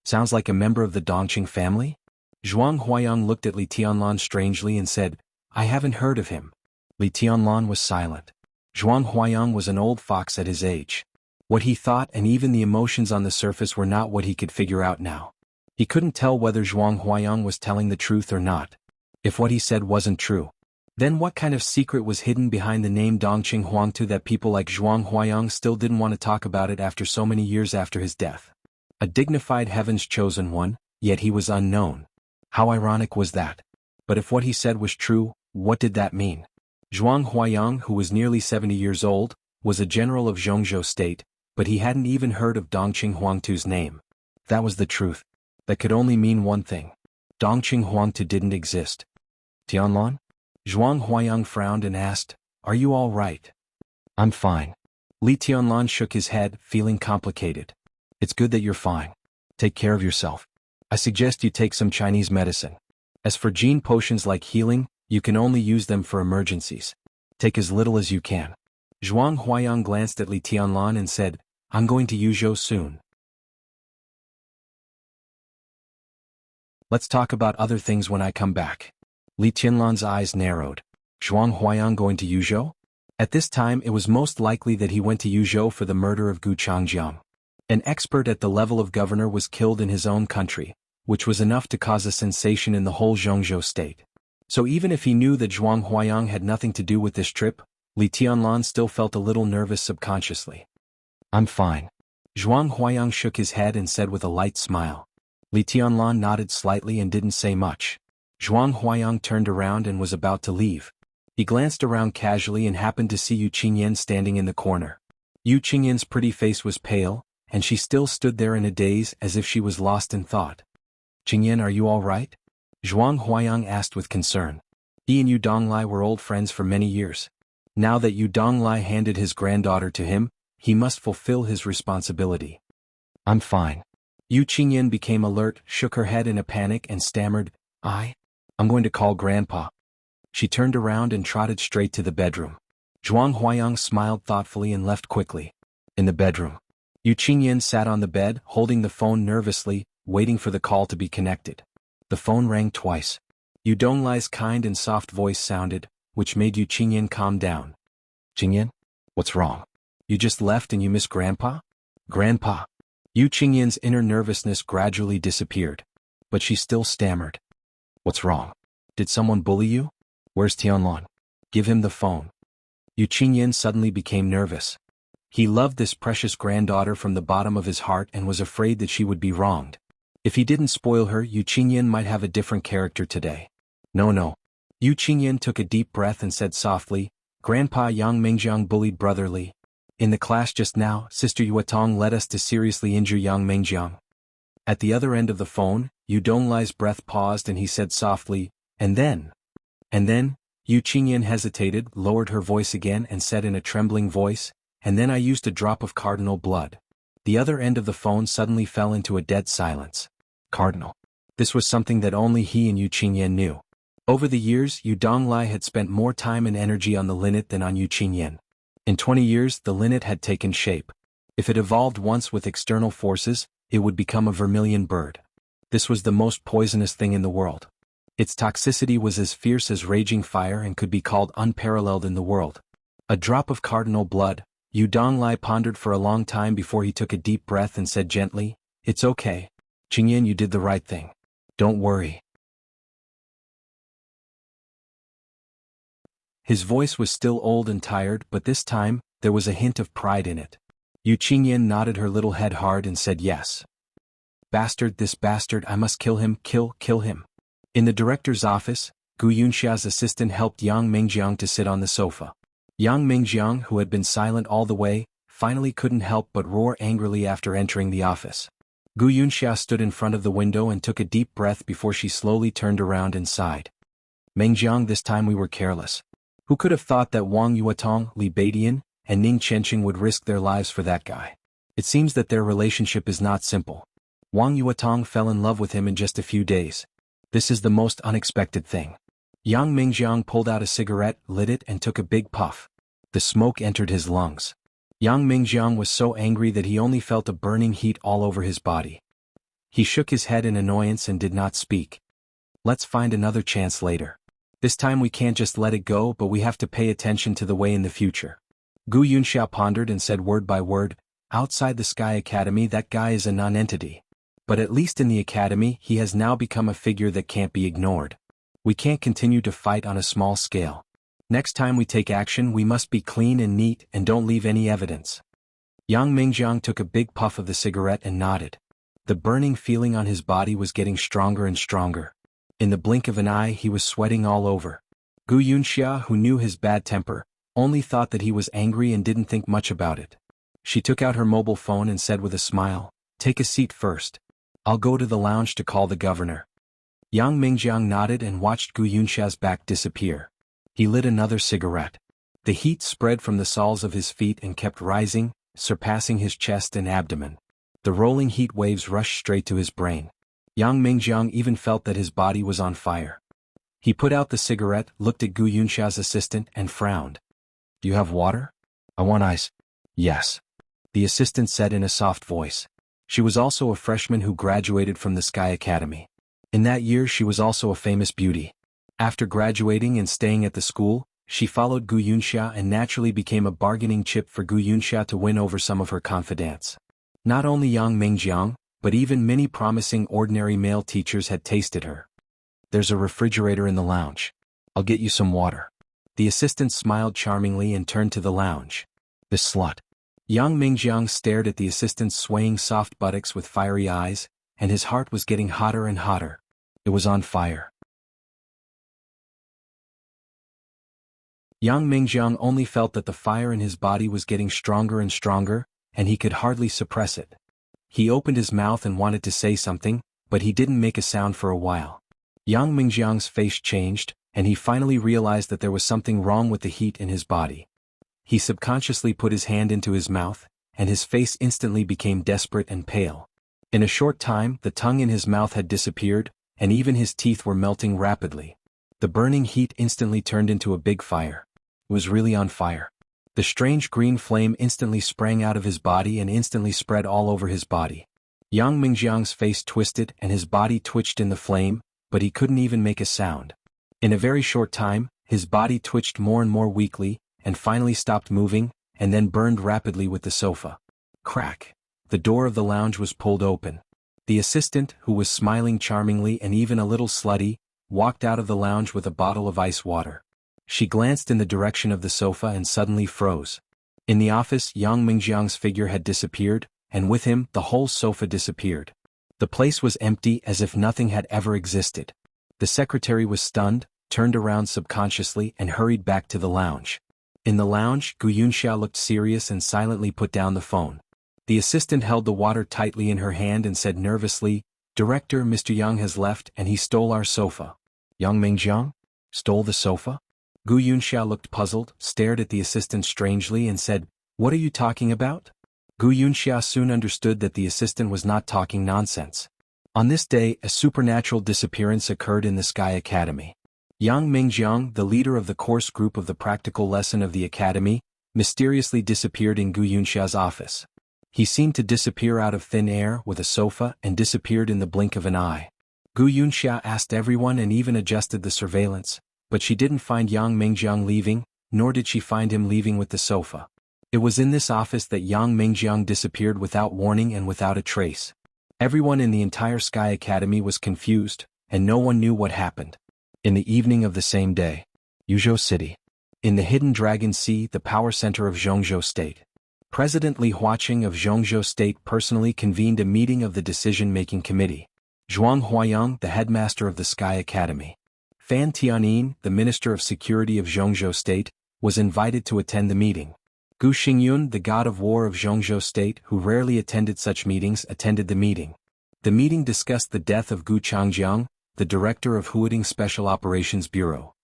Sounds like a member of the Dongqing family? Zhuang Huayang looked at Li Tianlan strangely and said, I haven't heard of him. Li Tianlan was silent. Zhuang Huayang was an old fox at his age. What he thought and even the emotions on the surface were not what he could figure out now. He couldn't tell whether Zhuang Huayang was telling the truth or not. If what he said wasn't true, then what kind of secret was hidden behind the name Dongqing Huangtu that people like Zhuang Huayang still didn't want to talk about it after so many years after his death? A dignified heaven's chosen one, yet he was unknown. How ironic was that? But if what he said was true, what did that mean? Zhuang Huayang, who was nearly 70 years old, was a general of Jianghu state, but he hadn't even heard of Dongqing Huangtu's name. That was the truth. That could only mean one thing. Dongqing Huangtu didn't exist. Tianlan? Zhuang Huayang frowned and asked, Are you all right? I'm fine. Li Tianlan shook his head, feeling complicated. It's good that you're fine. Take care of yourself. I suggest you take some Chinese medicine. As for gene potions like healing, you can only use them for emergencies. Take as little as you can. Zhuang Huayang glanced at Li Tianlan and said, I'm going to Yuzhou soon. Let's talk about other things when I come back. Li Tianlan's eyes narrowed. Zhuang Huayang going to Yuzhou? At this time it was most likely that he went to Yuzhou for the murder of Gu Changjiang. An expert at the level of governor was killed in his own country, which was enough to cause a sensation in the whole Jianghu state. So even if he knew that Zhuang Huayang had nothing to do with this trip, Li Tianlan still felt a little nervous subconsciously. I'm fine. Zhuang Huayang shook his head and said with a light smile. Li Tianlan nodded slightly and didn't say much. Zhuang Huayang turned around and was about to leave. He glanced around casually and happened to see Yu Qingyan standing in the corner. Yu Qingyan's pretty face was pale, and she still stood there in a daze as if she was lost in thought. Qingyan, are you all right? Zhuang Huayang asked with concern. He and Yu Donglai were old friends for many years. Now that Yu Donglai handed his granddaughter to him, he must fulfill his responsibility. I'm fine. Yu Qingyan became alert, shook her head in a panic and stammered, I'm going to call Grandpa. She turned around and trotted straight to the bedroom. Zhuang Huayang smiled thoughtfully and left quickly. In the bedroom, Yu Qingyan sat on the bed, holding the phone nervously, waiting for the call to be connected. The phone rang twice. Yu Donglai's kind and soft voice sounded, which made Yu Qingyan calm down. Qingyan? What's wrong? You just left and you miss Grandpa? Grandpa. Yu Qingyan's inner nervousness gradually disappeared. But she still stammered. What's wrong? Did someone bully you? Where's Tianlan? Give him the phone. Yu Qingyan suddenly became nervous. He loved this precious granddaughter from the bottom of his heart and was afraid that she would be wronged. If he didn't spoil her, Yu Qingyan might have a different character today. No. Yu Qingyan took a deep breath and said softly, Grandpa Yang Mengjiang bullied brotherly. In the class just now, Sister Yuetong led us to seriously injure Yang Mengjiang. At the other end of the phone, Yu Donglai's breath paused and he said softly, And then, Yu Qingyan hesitated, lowered her voice again and said in a trembling voice, And then I used a drop of cardinal blood. The other end of the phone suddenly fell into a dead silence. Cardinal. This was something that only he and Yu Qingyan knew. Over the years, Yu Donglai had spent more time and energy on the linnet than on Yu Qingyan. In 20 years, the linnet had taken shape. If it evolved once with external forces, it would become a vermilion bird. This was the most poisonous thing in the world. Its toxicity was as fierce as raging fire and could be called unparalleled in the world. A drop of cardinal blood. Yu Donglai pondered for a long time before he took a deep breath and said gently, "It's okay. Qingyan, you did the right thing. Don't worry." His voice was still old and tired, but this time, there was a hint of pride in it. Yu Qingyan nodded her little head hard and said yes. "Bastard, this bastard, I must kill him, kill him." In the director's office, Gu Yunxia's assistant helped Yang Mingjiang to sit on the sofa. Yang Mingjiang, who had been silent all the way, finally couldn't help but roar angrily after entering the office. Gu Yunxia stood in front of the window and took a deep breath before she slowly turned around and sighed. "Mingjiang, this time we were careless. Who could have thought that Wang Yuatong, Li Beidian, and Ning Chenqing would risk their lives for that guy? It seems that their relationship is not simple. Wang Yuatong fell in love with him in just a few days. This is the most unexpected thing." Yang Mingjiang pulled out a cigarette, lit it and took a big puff. The smoke entered his lungs. Yang Mingjiang was so angry that he only felt a burning heat all over his body. He shook his head in annoyance and did not speak. "Let's find another chance later. This time we can't just let it go, but we have to pay attention to the way in the future." Gu Yunxia pondered and said word by word, "Outside the Sky Academy that guy is a non-entity. But at least in the academy he has now become a figure that can't be ignored. We can't continue to fight on a small scale. Next time we take action we must be clean and neat and don't leave any evidence." Yang Mingjiang took a big puff of the cigarette and nodded. The burning feeling on his body was getting stronger and stronger. In the blink of an eye he was sweating all over. Gu Yunxia, who knew his bad temper, only thought that he was angry and didn't think much about it. She took out her mobile phone and said with a smile, "Take a seat first. I'll go to the lounge to call the governor." Yang Mingjiang nodded and watched Gu Yunxia's back disappear. He lit another cigarette. The heat spread from the soles of his feet and kept rising, surpassing his chest and abdomen. The rolling heat waves rushed straight to his brain. Yang Mingjiang even felt that his body was on fire. He put out the cigarette, looked at Gu Yunxia's assistant and frowned. "Do you have water? I want ice." "Yes," the assistant said in a soft voice. She was also a freshman who graduated from the Sky Academy. In that year she was also a famous beauty. After graduating and staying at the school, she followed Gu Yunxia and naturally became a bargaining chip for Gu Yunxia to win over some of her confidants. Not only Yang Mingjiang, but even many promising ordinary male teachers had tasted her. "There's a refrigerator in the lounge. I'll get you some water." The assistant smiled charmingly and turned to the lounge. "The slut." Yang Mingjiang stared at the assistant's swaying soft buttocks with fiery eyes, and his heart was getting hotter and hotter. It was on fire. Yang Mingjiang only felt that the fire in his body was getting stronger and stronger, and he could hardly suppress it. He opened his mouth and wanted to say something, but he didn't make a sound for a while. Yang Mingjiang's face changed, and he finally realized that there was something wrong with the heat in his body. He subconsciously put his hand into his mouth, and his face instantly became desperate and pale. In a short time, the tongue in his mouth had disappeared, and even his teeth were melting rapidly. The burning heat instantly turned into a big fire. It was really on fire. The strange green flame instantly sprang out of his body and instantly spread all over his body. Yang Mingjiang's face twisted and his body twitched in the flame, but he couldn't even make a sound. In a very short time, his body twitched more and more weakly, and finally stopped moving, and then burned rapidly with the sofa. Crack! The door of the lounge was pulled open. The assistant, who was smiling charmingly and even a little slutty, walked out of the lounge with a bottle of ice water. She glanced in the direction of the sofa and suddenly froze. In the office, Yang Mingjiang's figure had disappeared, and with him, the whole sofa disappeared. The place was empty as if nothing had ever existed. The secretary was stunned, turned around subconsciously and hurried back to the lounge. In the lounge, Gu Yunxia looked serious and silently put down the phone. The assistant held the water tightly in her hand and said nervously, "Director, Mr. Yang has left and he stole our sofa." "Yang Mingjiang? Stole the sofa?" Gu Yunxia looked puzzled, stared at the assistant strangely and said, "What are you talking about?" Gu Yunxia soon understood that the assistant was not talking nonsense. On this day, a supernatural disappearance occurred in the Sky Academy. Yang Mingjiang, the leader of the course group of the practical lesson of the academy, mysteriously disappeared in Gu Yunxia's office. He seemed to disappear out of thin air with a sofa and disappeared in the blink of an eye. Gu Yunxia asked everyone and even adjusted the surveillance, but she didn't find Yang Mingjiang leaving, nor did she find him leaving with the sofa. It was in this office that Yang Mingjiang disappeared without warning and without a trace. Everyone in the entire Sky Academy was confused, and no one knew what happened. In the evening of the same day, Yuzhou City. In the Hidden Dragon Sea, the power center of Jianghu State. President Li Huaqing of Jianghu State personally convened a meeting of the decision-making committee. Zhuang Huayang, the headmaster of the Sky Academy. Fan Tianyin, the Minister of Security of Jianghu State, was invited to attend the meeting. Gu Xingyun, the god of war of Jianghu State, who rarely attended such meetings, attended the meeting. The meeting discussed the death of Gu Changjiang, the director of Huading Special Operations Bureau.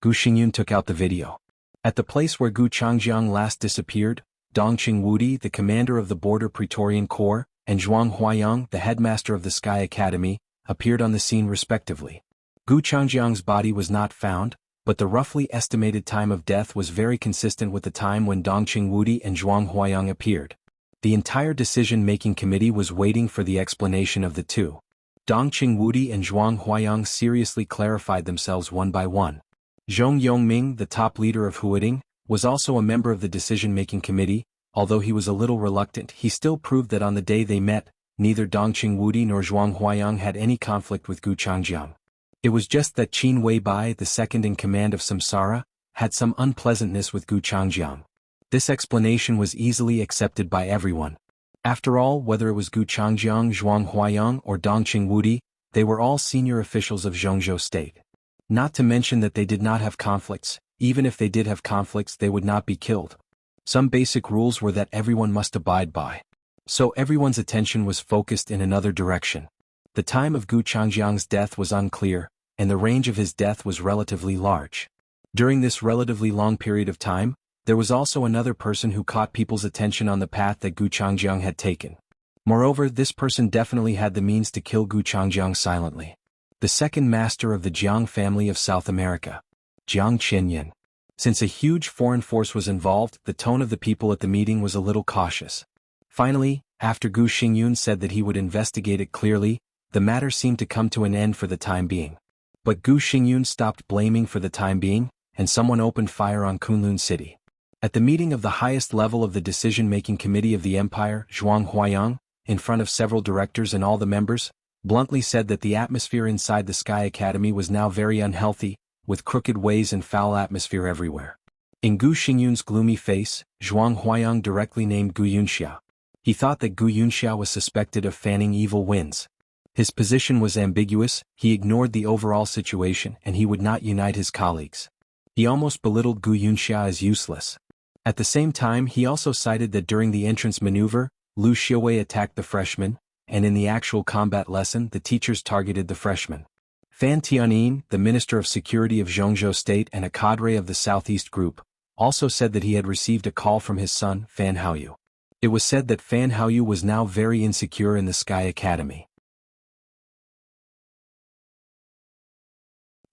Gu Xingyun took out the video. At the place where Gu Changjiang last disappeared, Dongqing Wudi, the commander of the Border Praetorian Corps, and Zhuang Huayang, the headmaster of the Sky Academy, appeared on the scene respectively. Gu Changjiang's body was not found, but the roughly estimated time of death was very consistent with the time when Dongqing Wudi and Zhuang Huayang appeared. The entire decision-making committee was waiting for the explanation of the two. Dongqing Wudi and Zhuang Huayang seriously clarified themselves one by one. Zhong Yongming, the top leader of Huading, was also a member of the decision-making committee. Although he was a little reluctant, he still proved that on the day they met, neither Dongqing Wudi nor Zhuang Huayang had any conflict with Gu Changjiang. It was just that Qin Weibai, the second in command of Samsara, had some unpleasantness with Gu Changjiang. This explanation was easily accepted by everyone. After all, whether it was Gu Changjiang, Zhuang Huayang, or Dongqing Wudi, they were all senior officials of Jianghu State. Not to mention that they did not have conflicts. Even if they did have conflicts, they would not be killed. Some basic rules were that everyone must abide by. So everyone's attention was focused in another direction. The time of Gu Changjiang's death was unclear, and the range of his death was relatively large. During this relatively long period of time, there was also another person who caught people's attention on the path that Gu Changjiang had taken. Moreover, this person definitely had the means to kill Gu Changjiang silently. The second master of the Jiang family of South America. Jiang Qianyan. Since a huge foreign force was involved, the tone of the people at the meeting was a little cautious. Finally, after Gu Xingyun said that he would investigate it clearly, the matter seemed to come to an end for the time being. But Gu Xingyun stopped blaming for the time being, and someone opened fire on Kunlun City. At the meeting of the highest level of the decision-making committee of the empire, Zhuang Huayang, in front of several directors and all the members, bluntly said that the atmosphere inside the Sky Academy was now very unhealthy, with crooked ways and foul atmosphere everywhere. In Gu Xingyun's gloomy face, Zhuang Huayang directly named Gu Yunxia. He thought that Gu Yunxia was suspected of fanning evil winds. His position was ambiguous, he ignored the overall situation and he would not unite his colleagues. He almost belittled Gu Yunxia as useless. At the same time, he also cited that during the entrance maneuver, Lu Xiaowei attacked the freshmen, and in the actual combat lesson the teachers targeted the freshmen. Fan Tianyin, the Minister of Security of Jianghu State and a cadre of the Southeast Group, also said that he had received a call from his son, Fan Haoyu. It was said that Fan Haoyu was now very insecure in the Sky Academy.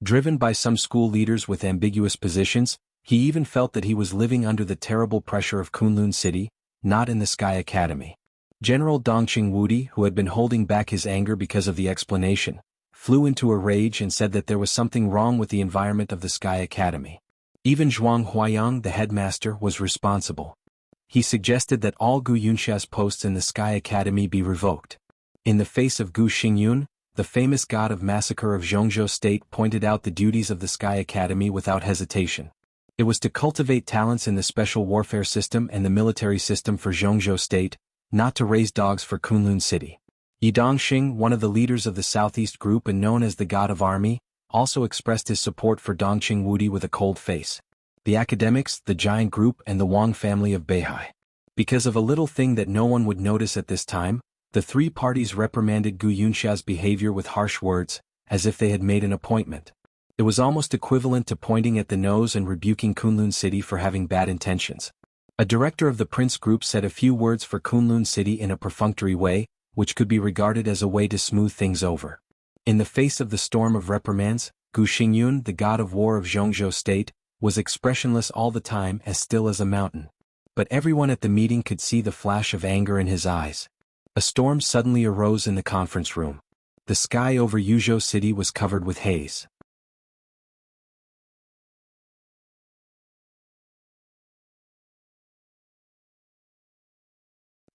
Driven by some school leaders with ambiguous positions, he even felt that he was living under the terrible pressure of Kunlun City, not in the Sky Academy. General Dongqing Wudi, who had been holding back his anger because of the explanation, flew into a rage and said that there was something wrong with the environment of the Sky Academy. Even Zhuang Huayang, the headmaster, was responsible. He suggested that all Gu Yunxia's posts in the Sky Academy be revoked. In the face of Gu Xingyun, the famous god of massacre of Jianghu State pointed out the duties of the Sky Academy without hesitation. It was to cultivate talents in the special warfare system and the military system for Jianghu State, not to raise dogs for Kunlun City. Yi Dongxing, one of the leaders of the Southeast Group and known as the God of Army, also expressed his support for Dongqing Wudi with a cold face. The academics, the giant group and the Wang family of Beihai. Because of a little thing that no one would notice at this time, the three parties reprimanded Gu Yunxia's behavior with harsh words, as if they had made an appointment. It was almost equivalent to pointing at the nose and rebuking Kunlun City for having bad intentions. A director of the Prince Group said a few words for Kunlun City in a perfunctory way, which could be regarded as a way to smooth things over. In the face of the storm of reprimands, Gu Xingyun, the god of war of Jianghu State, was expressionless all the time, as still as a mountain. But everyone at the meeting could see the flash of anger in his eyes. A storm suddenly arose in the conference room. The sky over Yuzhou City was covered with haze.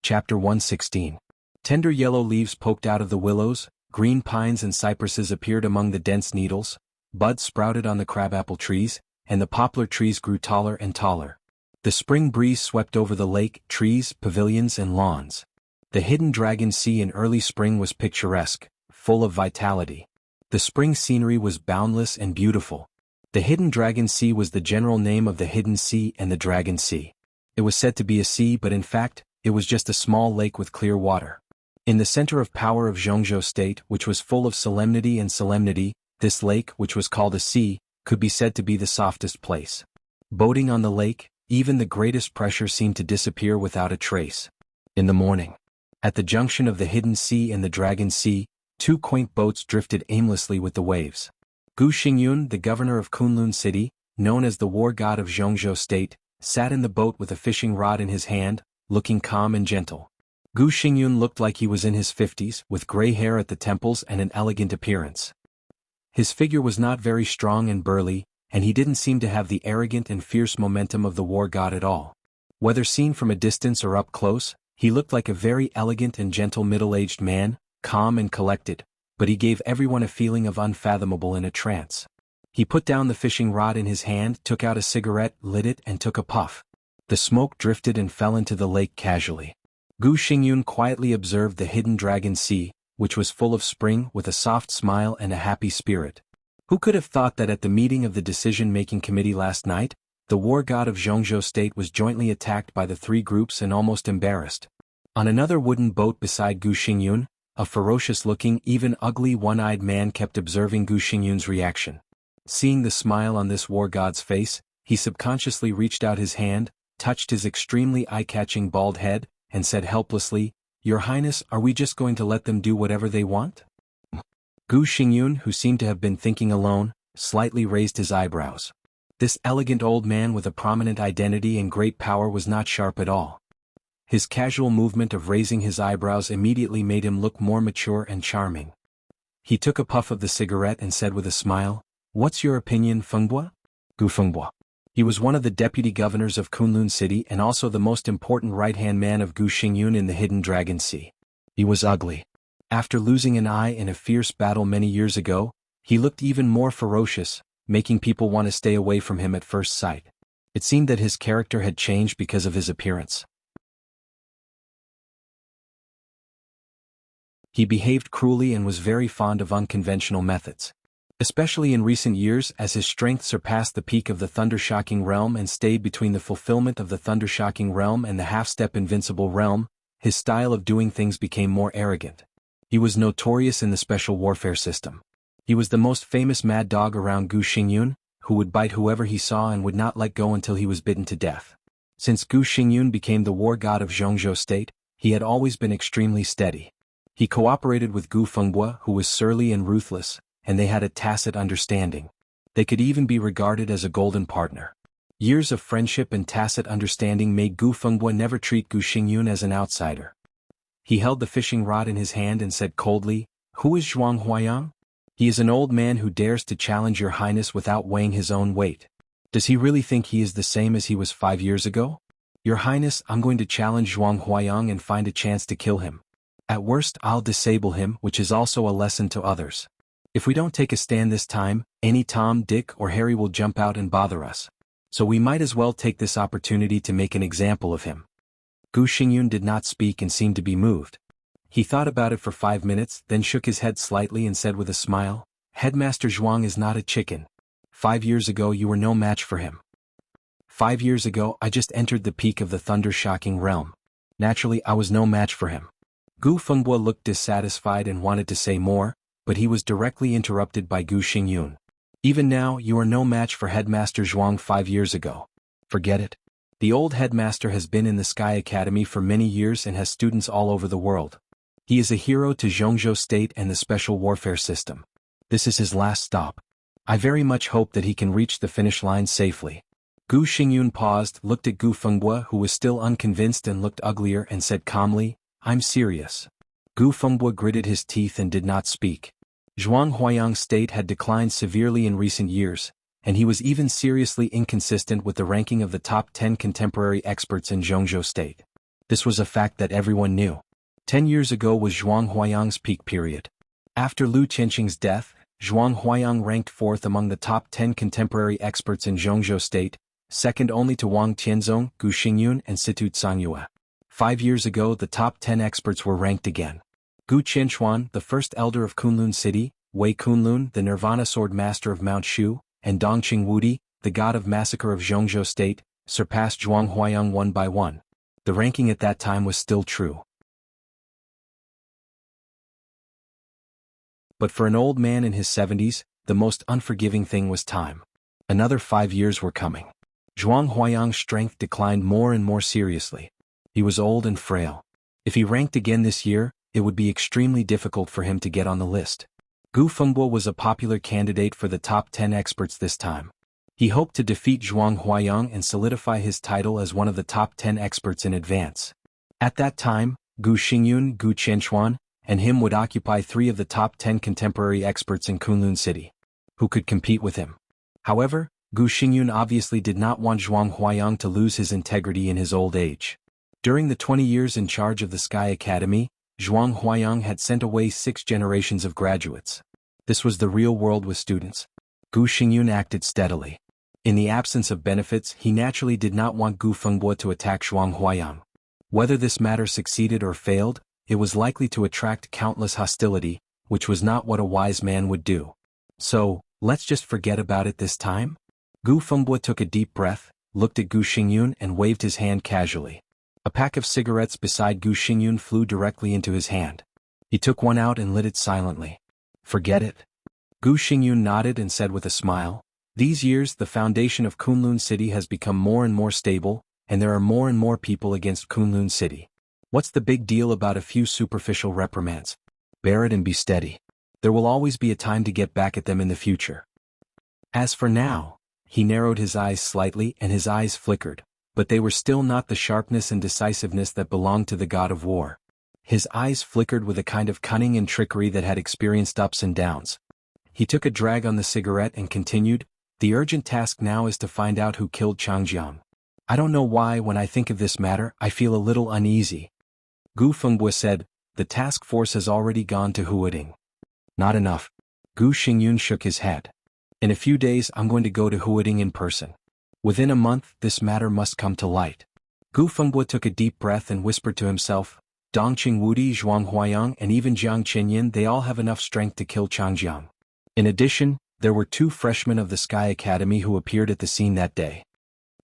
Chapter 116. Tender yellow leaves poked out of the willows, green pines and cypresses appeared among the dense needles, buds sprouted on the crabapple trees, and the poplar trees grew taller and taller. The spring breeze swept over the lake, trees, pavilions and lawns. The hidden dragon sea in early spring was picturesque, full of vitality. The spring scenery was boundless and beautiful. The hidden dragon sea was the general name of the hidden sea and the dragon sea. It was said to be a sea, but in fact, it was just a small lake with clear water. In the center of power of Jianghu state, which was full of solemnity, this lake, which was called a sea, could be said to be the softest place. Boating on the lake, even the greatest pressure seemed to disappear without a trace. In the morning, at the junction of the hidden sea and the dragon sea, two quaint boats drifted aimlessly with the waves. Gu Xingyun, the governor of Kunlun City, known as the war god of Jianghu state, sat in the boat with a fishing rod in his hand, looking calm and gentle. Gu Xingyun looked like he was in his 50s, with gray hair at the temples and an elegant appearance. His figure was not very strong and burly, and he didn't seem to have the arrogant and fierce momentum of the war god at all. Whether seen from a distance or up close, he looked like a very elegant and gentle middle-aged man, calm and collected, but he gave everyone a feeling of unfathomable in a trance. He put down the fishing rod in his hand, took out a cigarette, lit it and took a puff. The smoke drifted and fell into the lake casually. Gu Xingyun quietly observed the hidden dragon sea, which was full of spring, with a soft smile and a happy spirit. Who could have thought that at the meeting of the decision-making committee last night, the war god of Jianghu state was jointly attacked by the three groups and almost embarrassed? On another wooden boat beside Gu Xingyun, a ferocious-looking, even ugly one-eyed man kept observing Gu Xingyun's reaction. Seeing the smile on this war god's face, he subconsciously reached out his hand, touched his extremely eye-catching bald head, and said helplessly, "Your Highness, are we just going to let them do whatever they want?" Gu Xingyun, who seemed to have been thinking alone, slightly raised his eyebrows. This elegant old man with a prominent identity and great power was not sharp at all. His casual movement of raising his eyebrows immediately made him look more mature and charming. He took a puff of the cigarette and said with a smile, "What's your opinion, Fengbua?" Gu Fengbua. He was one of the deputy governors of Kunlun City and also the most important right-hand man of Gu Xingyun in the Hidden Dragon Sea. He was ugly. After losing an eye in a fierce battle many years ago, he looked even more ferocious, making people want to stay away from him at first sight. It seemed that his character had changed because of his appearance. He behaved cruelly and was very fond of unconventional methods. Especially in recent years, as his strength surpassed the peak of the Thundershocking realm and stayed between the fulfillment of the Thundershocking realm and the half-step invincible realm, his style of doing things became more arrogant. He was notorious in the special warfare system. He was the most famous mad dog around Gu Xingyun, who would bite whoever he saw and would not let go until he was bitten to death. Since Gu Xingyun became the war god of Jianghu state, he had always been extremely steady. He cooperated with Gu Fengbua, who was surly and ruthless, and they had a tacit understanding. They could even be regarded as a golden partner. Years of friendship and tacit understanding made Gu Fengbua never treat Gu Xingyun as an outsider. He held the fishing rod in his hand and said coldly, "Who is Zhuang Huayang? He is an old man who dares to challenge your highness without weighing his own weight. Does he really think he is the same as he was 5 years ago? Your highness, I'm going to challenge Zhuang Huayang and find a chance to kill him. At worst, I'll disable him, which is also a lesson to others. If we don't take a stand this time, any Tom, Dick, or Harry will jump out and bother us. So we might as well take this opportunity to make an example of him." Gu Xingyun did not speak and seemed to be moved. He thought about it for 5 minutes, then shook his head slightly and said with a smile, "Headmaster Zhuang is not a chicken. 5 years ago you were no match for him. 5 years ago I just entered the peak of the Thunder-Shocking realm. Naturally I was no match for him." Gu Fengbua looked dissatisfied and wanted to say more, but he was directly interrupted by Gu Xingyun. "Even now you are no match for Headmaster Zhuang 5 years ago. Forget it. The old headmaster has been in the Sky Academy for many years and has students all over the world. He is a hero to Jianghu state and the special warfare system. This is his last stop. I very much hope that he can reach the finish line safely. Gu Xingyun paused, looked at Gu Fengbo, who was still unconvinced and looked uglier, and said calmly, I'm serious. Gu Fengbo gritted his teeth and did not speak. Zhuang Huayang's state had declined severely in recent years, and he was even seriously inconsistent with the ranking of the top 10 contemporary experts in Jianghu state. This was a fact that everyone knew. 10 years ago was Zhuang Huayang's peak period. After Lu Qianqing's death, Zhuang Huayang ranked 4th among the top 10 contemporary experts in Jianghu state, second only to Wang Tianzong, Gu Xingyun, and Situ Cangyue. 5 years ago the top 10 experts were ranked again. Gu Qianchuan, the first elder of Kunlun City, Wei Kunlun, the Nirvana sword master of Mount Shu, and Dongqing Wudi, the god of massacre of Jianghu state, surpassed Zhuang Huayang one by one. The ranking at that time was still true. But for an old man in his 70s, the most unforgiving thing was time. Another 5 years were coming. Zhuang Huayang's strength declined more and more seriously. He was old and frail. If he ranked again this year, it would be extremely difficult for him to get on the list. Gu Fengbo was a popular candidate for the top 10 experts this time. He hoped to defeat Zhuang Huayang and solidify his title as one of the top 10 experts in advance. At that time, Gu Xingyun, Gu Qianchuan, and him would occupy 3 of the top 10 contemporary experts in Kunlun City. Who could compete with him? However, Gu Xingyun obviously did not want Zhuang Huayang to lose his integrity in his old age. During the 20 years in charge of the Sky Academy, Zhuang Huayang had sent away 6 generations of graduates. This was the real world with students. Gu Xingyun acted steadily. In the absence of benefits, he naturally did not want Gu Fengbo to attack Zhuang Huayang. Whether this matter succeeded or failed, it was likely to attract countless hostility, which was not what a wise man would do. So, let's just forget about it this time? Gu Fengbo took a deep breath, looked at Gu Xingyun and waved his hand casually. A pack of cigarettes beside Gu Xingyun flew directly into his hand. He took one out and lit it silently. Forget it? Gu Xingyun nodded and said with a smile, these years the foundation of Kunlun City has become more and more stable, and there are more and more people against Kunlun City. What's the big deal about a few superficial reprimands? Bear it and be steady. There will always be a time to get back at them in the future. As for now, he narrowed his eyes slightly and his eyes flickered, but they were still not the sharpness and decisiveness that belonged to the god of war. His eyes flickered with a kind of cunning and trickery that had experienced ups and downs. He took a drag on the cigarette and continued, the urgent task now is to find out who killed Changjiang. I don't know why when I think of this matter I feel a little uneasy. Gu Fengbo said, the task force has already gone to Huading. Not enough. Gu Xingyun shook his head. In a few days I'm going to go to Huading in person. Within a month this matter must come to light. Gu Fengbo took a deep breath and whispered to himself, Dongqing Wudi, Zhuang Huayang and even Jiang Qinyan, they all have enough strength to kill Changjiang. In addition, there were 2 freshmen of the Sky Academy who appeared at the scene that day.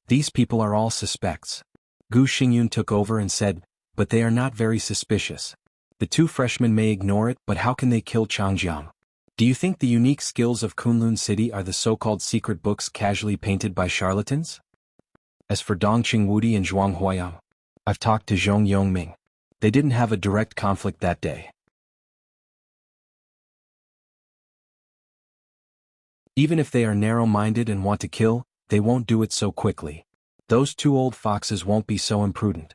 These people are all suspects. Gu Xingyun took over and said, but they are not very suspicious. The 2 freshmen may ignore it, but how can they kill Changjiang? Do you think the unique skills of Kunlun City are the so-called secret books casually painted by charlatans? As for Dongqing Wudi and Zhuang Huayang, I've talked to Zhong Yongming. They didn't have a direct conflict that day. Even if they are narrow-minded and want to kill, they won't do it so quickly. Those 2 old foxes won't be so imprudent.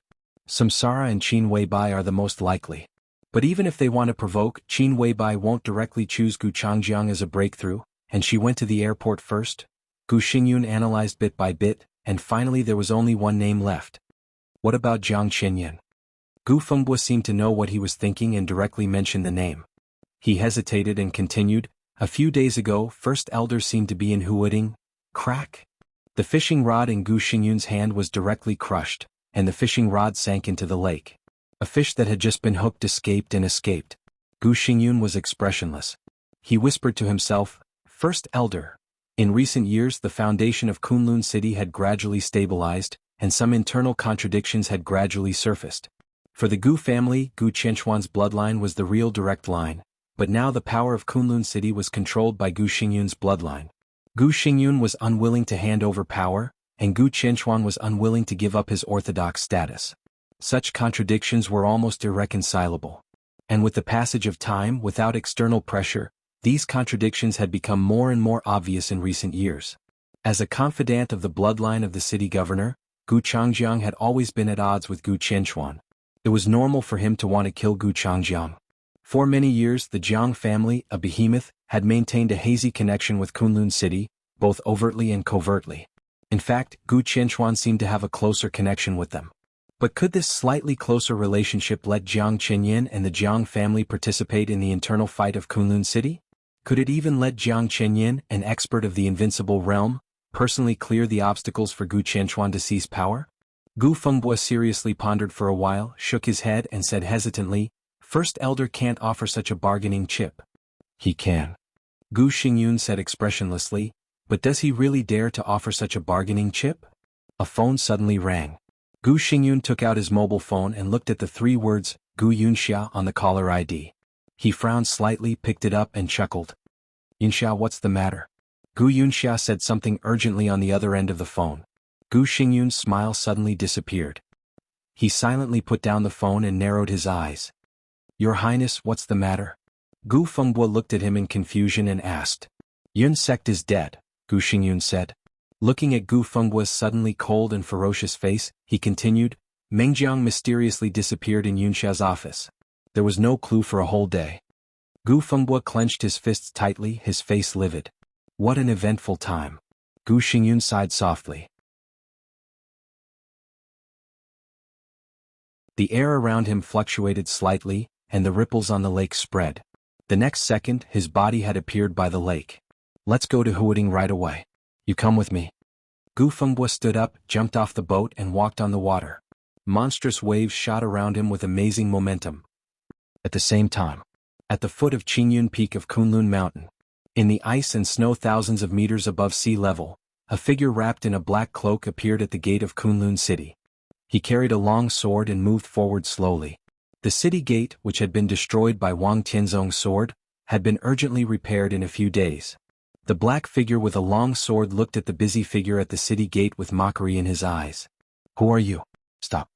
Samsara and Qin Weibai are the most likely. But even if they want to provoke, Qin Weibai won't directly choose Gu Changjiang as a breakthrough, and she went to the airport first. Gu Xingyun analyzed bit by bit, and finally there was only one name left. What about Jiang Qinyan? Gu Fengbo seemed to know what he was thinking and directly mentioned the name. He hesitated and continued, a few days ago, First Elder seemed to be in Huading. Crack! The fishing rod in Gu Xingyun's hand was directly crushed, and the fishing rod sank into the lake. A fish that had just been hooked escaped. Gu Xingyun was expressionless. He whispered to himself, First Elder. In recent years the foundation of Kunlun City had gradually stabilized, and some internal contradictions had gradually surfaced. For the Gu family, Gu Qianchuan's bloodline was the real direct line, but now the power of Kunlun City was controlled by Gu Xingyun's bloodline. Gu Xingyun was unwilling to hand over power, and Gu Qianchuan was unwilling to give up his orthodox status. Such contradictions were almost irreconcilable. And with the passage of time, without external pressure, These contradictions had become more and more obvious in recent years. As a confidant of the bloodline of the city governor, Gu Changjiang had always been at odds with Gu Qianquan. It was normal for him to want to kill Gu Changjiang. For many years the Jiang family, a behemoth, had maintained a hazy connection with Kunlun City, both overtly and covertly. In fact, Gu Qianquan seemed to have a closer connection with them. But could this slightly closer relationship let Jiang Qinyin and the Jiang family participate in the internal fight of Kunlun City? Could it even let Jiang Qinyin, an expert of the invincible realm, personally clear the obstacles for Gu Qianquan to seize power? Gu Fengbo seriously pondered for a while, shook his head and said hesitantly, "First Elder can't offer such a bargaining chip." "He can," Gu Xingyun said expressionlessly, "but does he really dare to offer such a bargaining chip?" A phone suddenly rang. Gu Xingyun took out his mobile phone and looked at the 3 words, Gu Yunxia, on the caller ID. He frowned slightly, picked it up and chuckled. "Yunxia, what's the matter?" Gu Yunxia said something urgently on the other end of the phone. Gu Xingyun's smile suddenly disappeared. He silently put down the phone and narrowed his eyes. "Your Highness, what's the matter?" Gu Fengbo looked at him in confusion and asked. "Yun sect is dead," Gu Xingyun said. Looking at Gu Fengbo's suddenly cold and ferocious face, he continued, "Mengjiang mysteriously disappeared in Yunxia's office. There was no clue for a whole day." Gu Fengbo clenched his fists tightly, his face livid. What an eventful time. Gu Xingyun sighed softly. The air around him fluctuated slightly, and the ripples on the lake spread. The next second, his body had appeared by the lake. "Let's go to Huading right away. You come with me." Gu Fengbo stood up, jumped off the boat and walked on the water. Monstrous waves shot around him with amazing momentum. At the same time, at the foot of Qingyun Peak of Kunlun Mountain, in the ice and snow thousands of meters above sea level, a figure wrapped in a black cloak appeared at the gate of Kunlun City. He carried a long sword and moved forward slowly. The city gate, which had been destroyed by Wang Tianzong's sword, had been urgently repaired in a few days. The black figure with a long sword looked at the busy figure at the city gate with mockery in his eyes. "Who are you? Stop."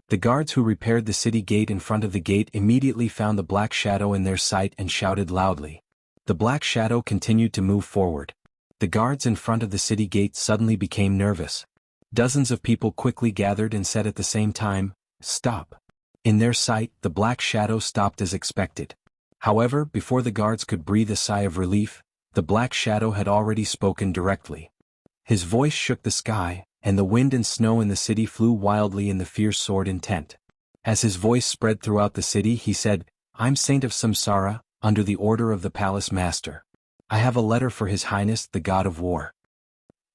The guards who repaired the city gate in front of the gate immediately found the black shadow in their sight and shouted loudly. The black shadow continued to move forward. The guards in front of the city gate suddenly became nervous. Dozens of people quickly gathered and said at the same time, "Stop." In their sight, the black shadow stopped as expected. However, before the guards could breathe a sigh of relief, the black shadow had already spoken directly. His voice shook the sky, and the wind and snow in the city flew wildly in the fierce sword intent. As his voice spread throughout the city, he said, "I'm Saint of Samsara, under the order of the Palace Master. I have a letter for His Highness the God of War."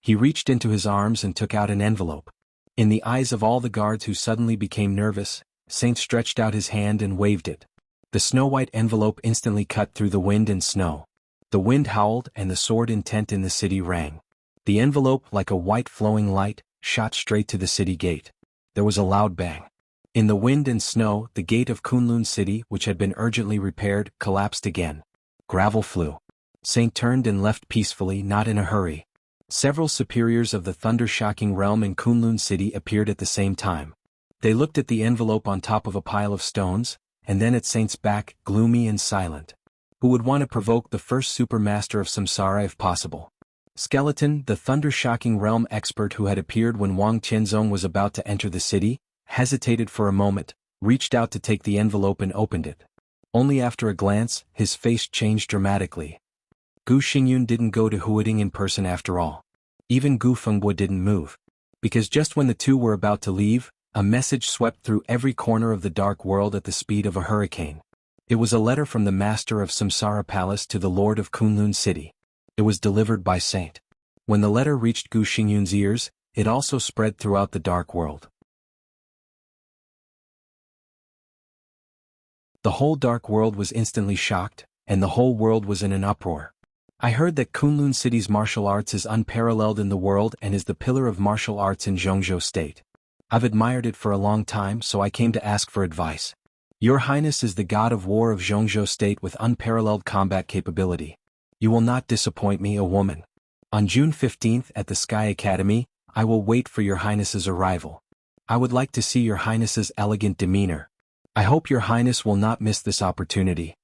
He reached into his arms and took out an envelope. In the eyes of all the guards who suddenly became nervous, Saint stretched out his hand and waved it. The snow-white envelope instantly cut through the wind and snow. The wind howled and the sword intent in the city rang. The envelope, like a white flowing light, shot straight to the city gate. There was a loud bang. In the wind and snow, the gate of Kunlun City, which had been urgently repaired, collapsed again. Gravel flew. Saint turned and left peacefully, not in a hurry. Several superiors of the thunder-shocking realm in Kunlun City appeared at the same time. They looked at the envelope on top of a pile of stones, and then at Saint's back, gloomy and silent. Who would want to provoke the first supermaster of Samsara if possible? Skeleton, the thunder-shocking realm expert who had appeared when Wang Tianzong was about to enter the city, hesitated for a moment, reached out to take the envelope and opened it. Only after a glance, his face changed dramatically. Gu Xingyun didn't go to Huading in person after all. Even Gu Fengbo didn't move. Because just when the two were about to leave, a message swept through every corner of the dark world at the speed of a hurricane. It was a letter from the master of Samsara Palace to the lord of Kunlun City. It was delivered by Saint. When the letter reached Gu Xingyun's ears, it also spread throughout the dark world. The whole dark world was instantly shocked, and the whole world was in an uproar. "I heard that Kunlun City's martial arts is unparalleled in the world and is the pillar of martial arts in Jianghu State. I've admired it for a long time, so I came to ask for advice. Your Highness is the God of War of Jianghu State with unparalleled combat capability. You will not disappoint me, a woman. On June 15th at the Sky Academy, I will wait for your Highness's arrival. I would like to see your Highness's elegant demeanor. I hope your Highness will not miss this opportunity."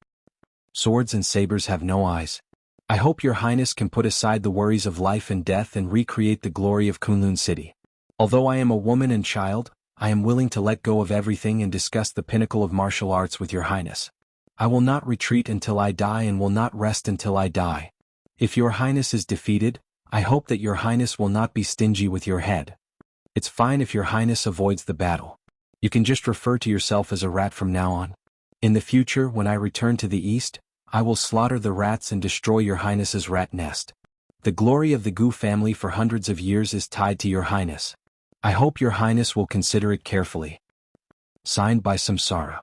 Swords and sabers have no eyes. I hope your highness can put aside the worries of life and death and recreate the glory of Kunlun City. Although I am a woman and child, I am willing to let go of everything and discuss the pinnacle of martial arts with your highness. I will not retreat until I die and will not rest until I die. If your highness is defeated, I hope that your highness will not be stingy with your head. It's fine if your highness avoids the battle. You can just refer to yourself as a rat from now on. In the future, when I return to the east, I will slaughter the rats and destroy your highness's rat nest. The glory of the Gu family for hundreds of years is tied to your highness. I hope your highness will consider it carefully. Signed by Samsara.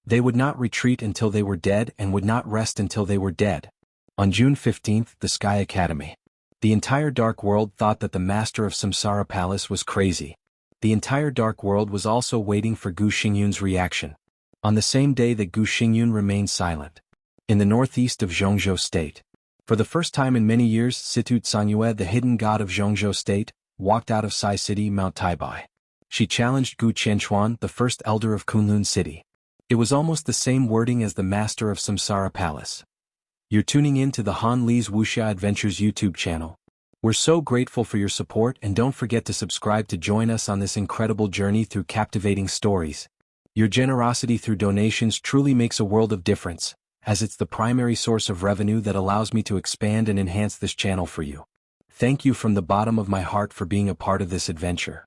They would not retreat until they were dead and would not rest until they were dead. On June 15th, the Sky Academy. The entire Dark World thought that the master of Samsara Palace was crazy. The entire Dark World was also waiting for Gu Xingyun's reaction. On the same day that Gu Xingyun remained silent. In the northeast of Jianghu State. For the first time in many years, Situ Tsanyue, the hidden god of Jianghu State, walked out of Sai City, Mount Taibai. She challenged Gu Qianchuan, the first elder of Kunlun City. It was almost the same wording as the master of Samsara Palace. You're tuning in to the Han Li's Wuxia Adventures YouTube channel. We're so grateful for your support, and don't forget to subscribe to join us on this incredible journey through captivating stories. Your generosity through donations truly makes a world of difference, as it's the primary source of revenue that allows me to expand and enhance this channel for you. Thank you from the bottom of my heart for being a part of this adventure.